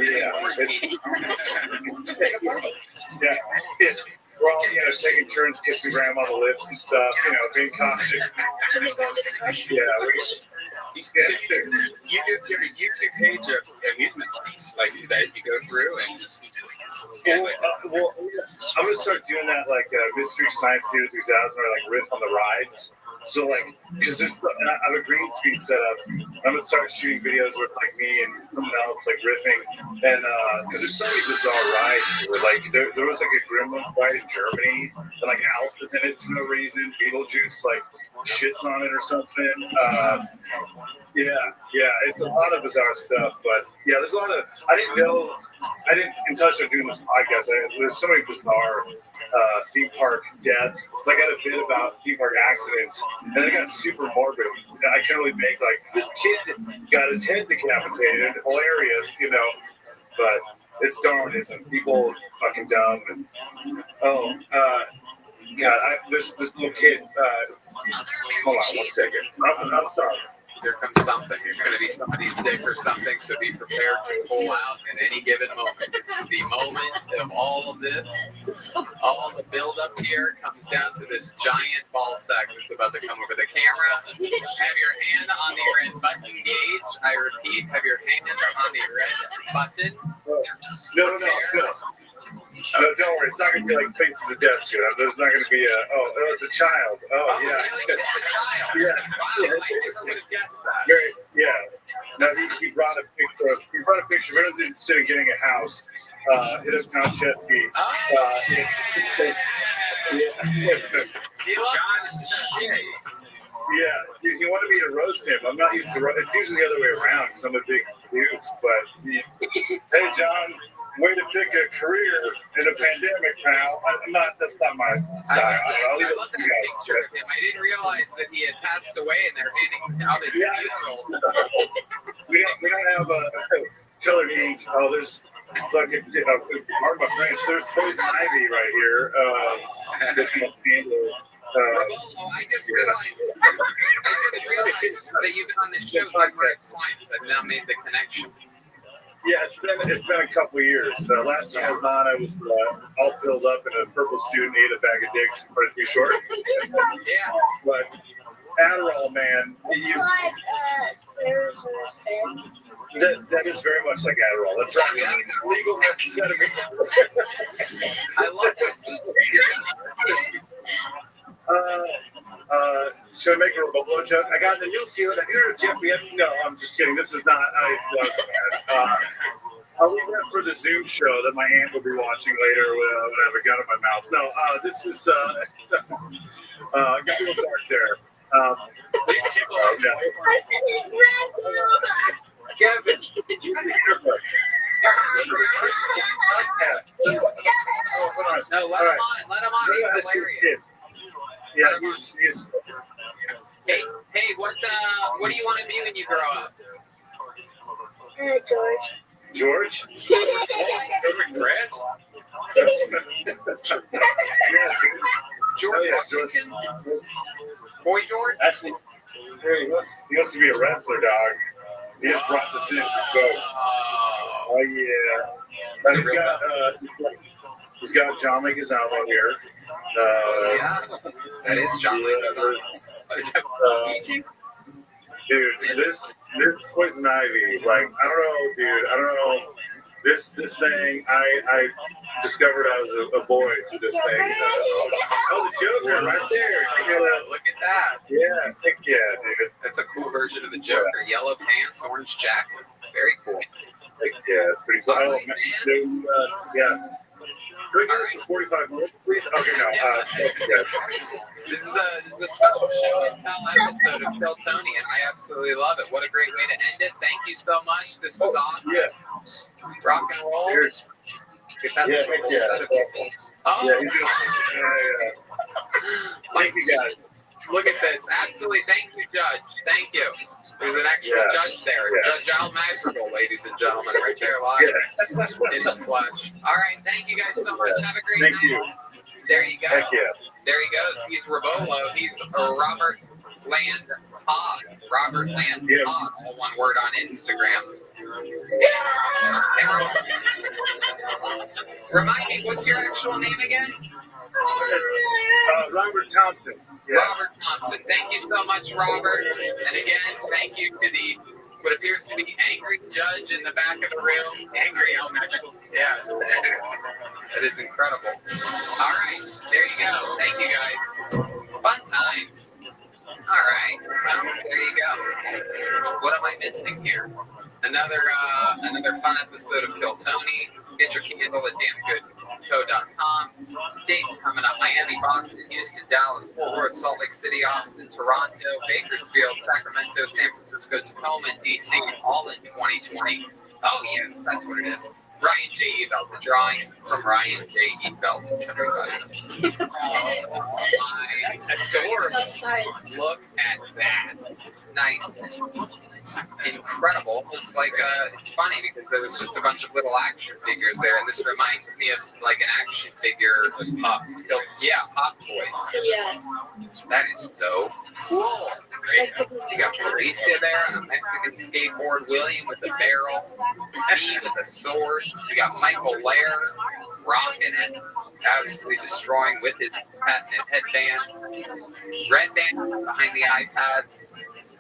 Yeah. We're all, taking turns kissing grandma on the lips and stuff, being cautious. Yeah, you have a YouTube page of amusement parks, like that you go through and. Well, I'm gonna start doing that, like Mystery Science Theater 2000, or like riff on the rides. So like, because I have a green screen set up, I'm gonna start shooting videos with like me and someone else like riffing, and because there's so many bizarre rides. Where, like there was like a Gremlin ride in Germany, and like Alf is in it for no reason. Beetlejuice like shits on it or something. Yeah, it's a lot of bizarre stuff, but yeah, there's a lot of I didn't touch on doing this podcast. There's so many bizarre theme park deaths. Like I had a bit about theme park accidents, and it got super morbid. I can only make like this kid got his head decapitated, hilarious, but it's Darwinism. People fucking dumb and there's this little kid. Hold on 1 second. I'm sorry. Here comes something. It's going to be somebody's dick or something, so be prepared to pull out at any given moment. This is the moment of all of this. All the build-up here comes down to this giant ball sack that's about to come over the camera. Have your hand on the red button gauge. I repeat, have your hand on the red button. No. No, don't worry. It's not going to be like Faces of Death shit. There's not going to be the child. Oh, yeah. It's a child. Yeah. Wow, I never would have guessed that. Very, yeah. No, he brought a picture. He brought a picture. Everyone's interested in getting a house. It is Count Chesky. Yeah, dude, he wanted me to roast him. I'm not used to roast. It's usually the other way around because I'm a big goose. But hey, John. Way to pick a career in a pandemic, pal. That's not my style. I love that picture of him. I didn't realize that he had passed away and they're handing out his funeral. We don't have a colored ink. Oh, there's fucking, pardon my French, there's poison ivy right here. I just realized that you've been on this show numerous times. I've now made the connection. Yeah, it's been a couple of years. Last time I was on, I was all filled up in a purple suit and ate a bag of dicks and put it too short. Yeah. But Adderall, man, that is very much like Adderall. That's right. It's legal methamphetamine. I love that. Should I make a Robo joke? I got in the new field. Have you heard of Jeffrey Epstein? No, I'm just kidding. This is not. I'll leave that for the Zoom show that my aunt will be watching later when I have a gun in my mouth. No, this is. Got a little dark there. Gavin, No, let him on. Let him on. He's hilarious. Yeah, he's Hey, what do you want to be when you grow up? George? Chris? George Washington? Boy George? Actually, he wants to be a wrestler, dog. He just brought this in. Oh, yeah. He's got John Leguizamo here. Yeah, that is John Leguizamo. Dude, this poison ivy, like, I don't know. This thing, I discovered I was a boy to this thing. Oh, the Joker right there. Look at that. Yeah, heck yeah, dude. That's a cool version of the Joker. Yellow pants, orange jacket. Very cool. Heck yeah, pretty cool. Yeah. we do this for 45 minutes, please? Okay, no. This is a special show and tell episode of Kill Tony, and I absolutely love it. What a great way to end it. Thank you so much. This was awesome. Yeah. Rock and roll. Get that full set of people. Oh, yeah. Thank you guys. Look at this. Absolutely. Thank you, Judge. Thank you. There's an actual judge there. Judge Al Madrigal, ladies and gentlemen, right there live in the flesh. All right. Thank you guys so much. Have a great night. You. There you go. Heck yeah. There he goes. He's Rabolo. He's Robert Land Pod. Robert Land Pod. All one word on Instagram. Remind me, what's your actual name again? Robert Thompson. Yeah. Robert Thompson. Thank you so much, Robert. And again, thank you to the what appears to be angry judge in the back of the room. Angry, how magical. Yes. That is incredible. All right. There you go. Thank you, guys. Fun times. All right. Well, there you go. What am I missing here? Another fun episode of Kill Tony. Get your candle at damngoodco.com. Dates coming up: Miami, Boston, Houston, Dallas, Fort Worth, Salt Lake City, Austin, Toronto, Bakersfield, Sacramento, San Francisco, Tacoma, and DC, all in 2020. Oh yes, that's what it is. Ryan J. Evelt, the drawing from Ryan J. Evelt. Everybody. Adorable. Look at that. Nice. Incredible. Almost like, it's funny because there was just a bunch of little action figures there, and this reminds me of like an action figure. Pop. Yeah, Pop Toys. Yeah. That is so cool. You got Felicia there on a Mexican skateboard, William with the barrel, me with a sword. You got Michael Lair rocking it, absolutely destroying with his patented headband. Red band behind the iPads,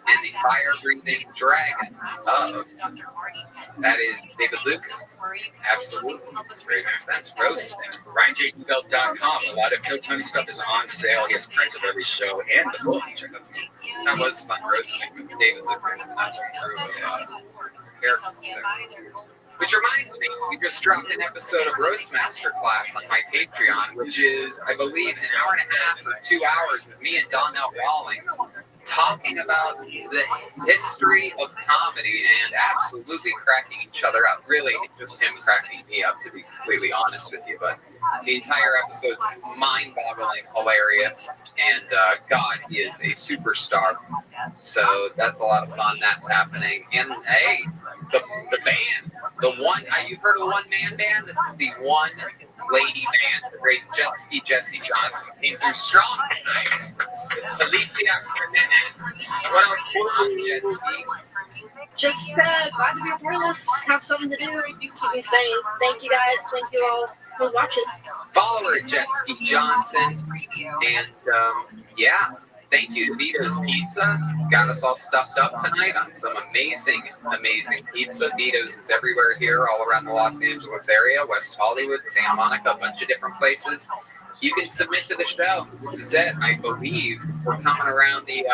and the fire-breathing dragon of that is David Lucas. Absolutely. That's roasting. RyanJBelt.com. A lot of Kill Tony stuff is on sale. He has prints of every show and the book. Check out the That was fun roasting with David Lucas and that crew of characters there. Which reminds me, we just dropped an episode of Roast Masterclass on my Patreon, which is, I believe, an hour and a half or 2 hours of me and Donnell Rawlings talking about the history of comedy and absolutely cracking each other up. Really, just him cracking me up, to be completely honest with you. But the entire episode's mind-boggling hilarious, and God, he is a superstar. So that's a lot of fun. That's happening. And hey, the band, the one, you've heard of one-man band? This is the one lady band, the great Jet Ski Jesse Johnson came through strong tonight. It's Felicia Jimenez. What else going on, Jet Ski? Just glad to be fearless, have something to do. Keep me saying thank you guys, thank you all for watching. Follow her at Jet Ski Johnson, and yeah. Thank you to Vito's Pizza. Got us all stuffed up tonight on some amazing, amazing pizza. Vito's is everywhere here, all around the Los Angeles area, West Hollywood, Santa Monica, a bunch of different places. You can submit to the show. This is it. I believe we're coming around the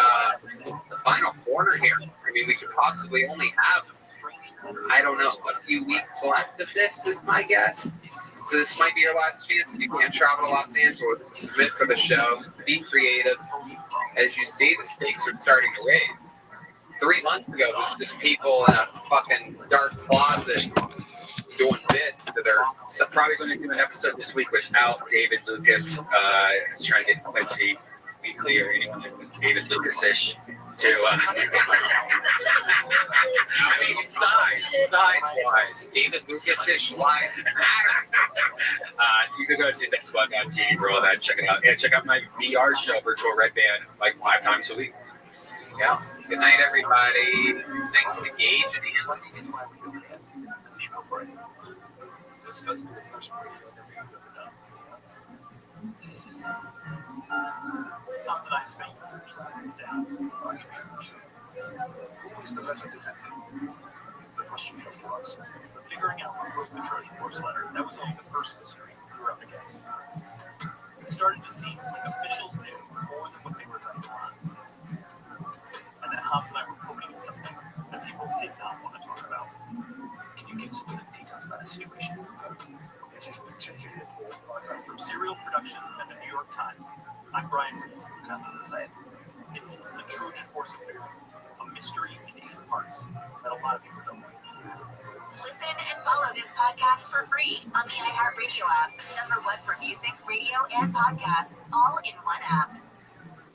final corner here. I mean, we could possibly only have, I don't know, a few weeks left of this is my guess. So this might be your last chance if you can't travel to Los Angeles to submit for the show. Be creative. As you see, the stakes are starting to raise. 3 months ago, it was just people in a fucking dark closet doing bits to their... So probably going to do an episode this week without David Lucas. Trying to get Quincy Weekly or anyone that was David Lucas-ish to... I mean, size-wise. David Lucas-ish lives matter. You can go to nextweb.tv for all that. Check it out. And check out my VR show, Virtual Red Band, like 5 times a week. Yeah. Good night, everybody. Thanks to Gage and Andy. Hans and I spent years down. Who is the letter defending? Is the question of Rothschild. But figuring out who wrote the Trojan Horse letter, that was only the first mystery we were up against. It started to seem like officials knew more than what they were trying to learn. And then Hans and I were poking at something that people did not want to talk about. Can you give us a bit of details about the situation? From Serial Productions and the New York Times, I'm Brian. It's the Trojan Horse Affair, a mystery in 8 parts that a lot of people don't know. Listen and follow this podcast for free on the iHeartRadio app. #1 for music, radio, and podcasts, all in one app.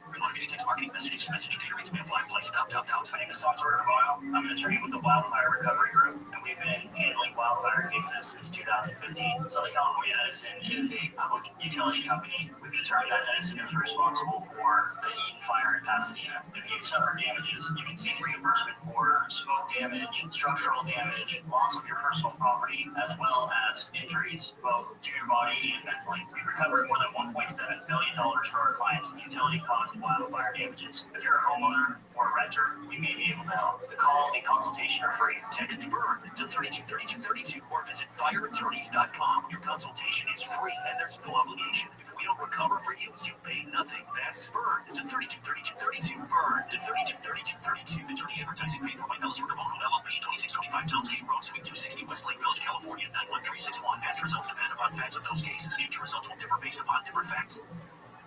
Remarketing text marketing messages, message catering, spam flag, play stop, top down. My name is Software Royal. I'm an attorney with the Wildfire Recovery Group, and we've been handling wildfire cases since 2015. Southern California Edison is a public utility company. We've determined that Edison is responsible for the Eaton fire in Pasadena. If you suffer damages, you can seek reimbursement for smoke damage, structural damage, loss of your personal property, as well as injuries both to your body and mentally. We've recovered more than $1.7 billion for our clients in utility costs and wildfire damages. If you're a homeowner or a renter, we may be able to help. The call and consultation are free. Text BURN to 323232 or visit fireattorneys.com. Your consultation is free and there's no obligation. If we don't recover for you, you pay nothing. That's BURN to 323232. BURN to 323232. Attorney advertising paid for by Ellis River LLP, 2625 Towns Gate Road, Suite 260, Westlake Village, California, 91361. Past results depend upon facts of those cases. Future results will differ based upon different facts.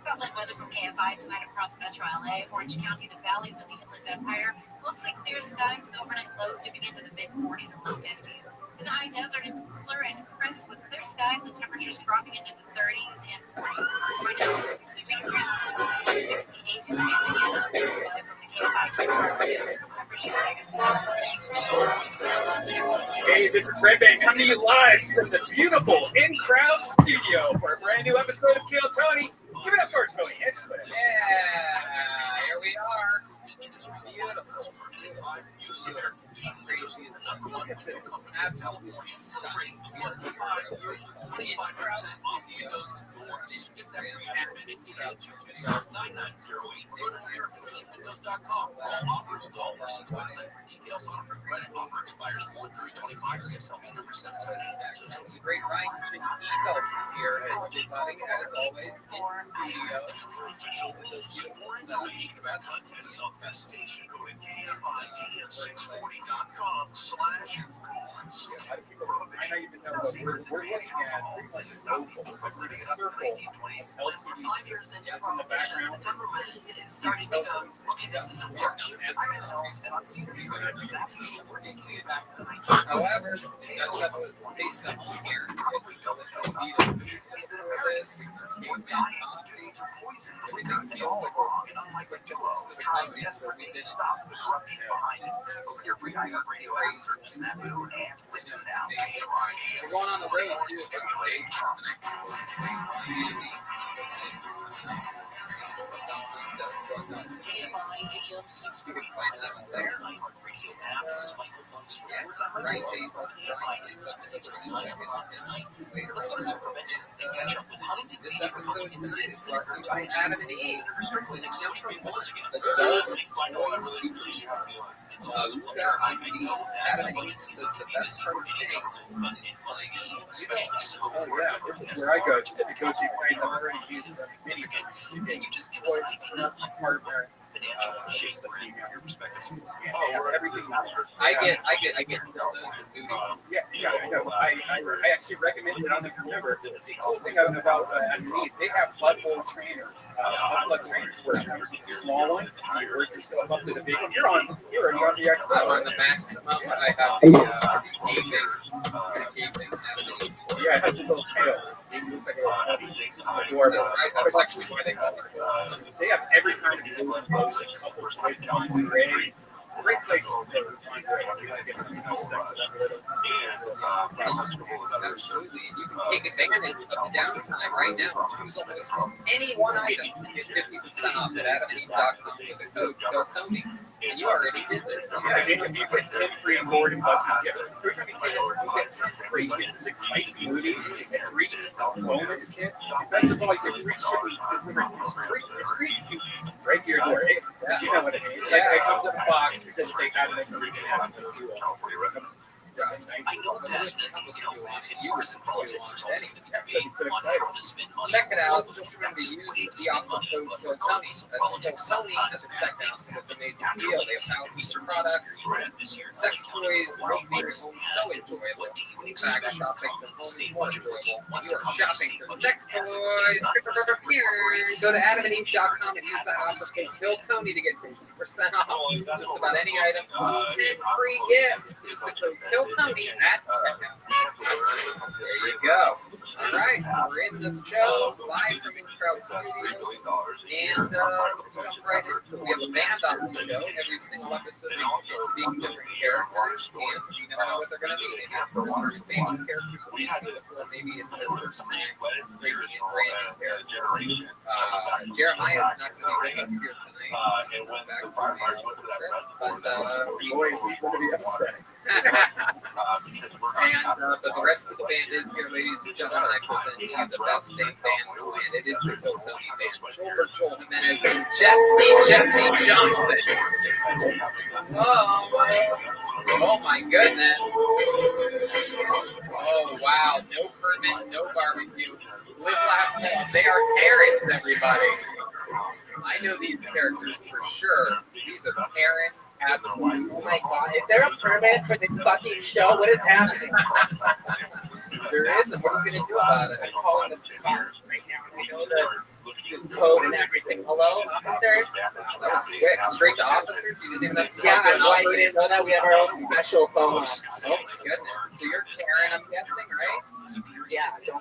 Frontline weather from KFI tonight across Metro LA, Orange County, the valleys of the Inland Empire. Mostly clear skies with overnight lows dipping into the mid-40s and low 50s. In the high desert, it's cooler and crisp with clear skies and temperatures dropping into the 30s and 40s. Right now, it's 62 degrees in Sonoma, 68 in Santa Ana. Live from the KFI Hey, this is Rabbi coming to you live from the beautiful in-crowd studio for a brand new episode of Kill Tony. Give it up for Tony Hinchman. Yeah, here we are. Beautiful. Crazy. Look at this. Absolutely stunning. We are here at the in-crowd studios on Instagram. It's a great ride between egos here, everybody, as always, in studio. It's a beautiful We're looking at like an oval, a circle of LCD screens in the background. Starting to go, okay, this isn't working. However, you guys have to taste something here. Everything feels like we're just the companies where we've been We're going on the road too. Dates for the next you can find that on there. Yeah, right, James. This episode tonight is brought to you by Adam and Eve. The Adult Super. Adam and Eve says the best part of staying home is playing. Oh yeah, this is where I go to the go-to place. I've already used many things. You can just partner. Everything. I get those and noodles. Yeah, I know. I actually recommend it on the remember. The cool thing about underneath, they have blood bowl trainers. Blood trainers where it comes with the small one, you work yourself up to the big one. You're already on the XL. I'm on the maximum. I have the caving. Yeah, it has a little tail. It looks like a little puppy. Adorable. That's right. That's actually why they call it. They have every kind of blue lotion, couple choice, lingerie. Great place for lingerie. You gotta get something else sexy up a little. Absolutely. You can take advantage of the downtime right now. Choose almost any one item and get 50% off at AdamandEve.com with the code KILLTONY. And you already did this. Yeah, and you get 10 free board and plus you get every time you get 10 free. You get 6 spicy smoothies and 3 bonus kit. Best of all, you get free shipping delivered discreet right to your door. Hey, you know what it means. Like it comes in a box. It doesn't say Adam and Eve. Check it out. Just remember to use the offer code Philtony. That's Philtony as a checkout for this amazing deal. They have thousands of products, sex toys, make your home so enjoyable. In fact, shopping for home is more enjoyable. You are shopping for sex toys. Go to adamandeve.com and use that offer code Philtony to get 50% off just about any item plus 10 free gifts. Use the code Philtony at checkout. There you go. All right, so we're in the show live from Introut Studios, and let's jump right into it. We have a band on the show. Every single episode we get to be different characters, and you never know what they're going to be. Maybe it's the return of famous characters that we've seen before. Maybe it's their first time breaking in brand new characters. Jeremiah is not going to be with us here tonight. He's going back to the trip, but Boy, is he going to be upset. But the rest of the band is here, ladies and gentlemen. I present to you the best damn band in the land. It is the Philtony Band. Joel Jimenez and Jesse Johnson. Oh my goodness. Oh wow, no permit, no barbecue. Live, laugh, love. They are Karens, everybody. I know these characters for sure. These are Karen. Absolutely. Oh my god, is there a permit for the fucking show? What is happening? There is, and what are you going to do about it? I'm calling the cops right now. I know the code and everything. Hello, officers? That was quick. Straight to officers? You didn't even have to Yeah, talk to an I operator? didn't know that we have our own special phone. Oh my goodness. So you're Karen, I'm guessing, right? Yeah, don't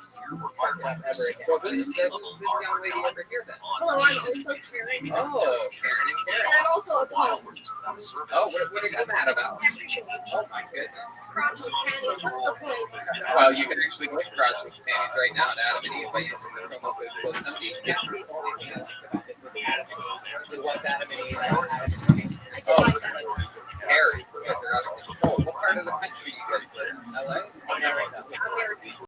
fuck that ever again. Well, who's this young lady over here then? Hello, I'm also Karen. Oh, Karen and Karen. And I'm also a clone. Oh, what are you mad about? Oh my goodness. Crotchless panties. What's the point? Well, you can actually get crotchless panties right now at Adam and Eve by using the promo code Philtony.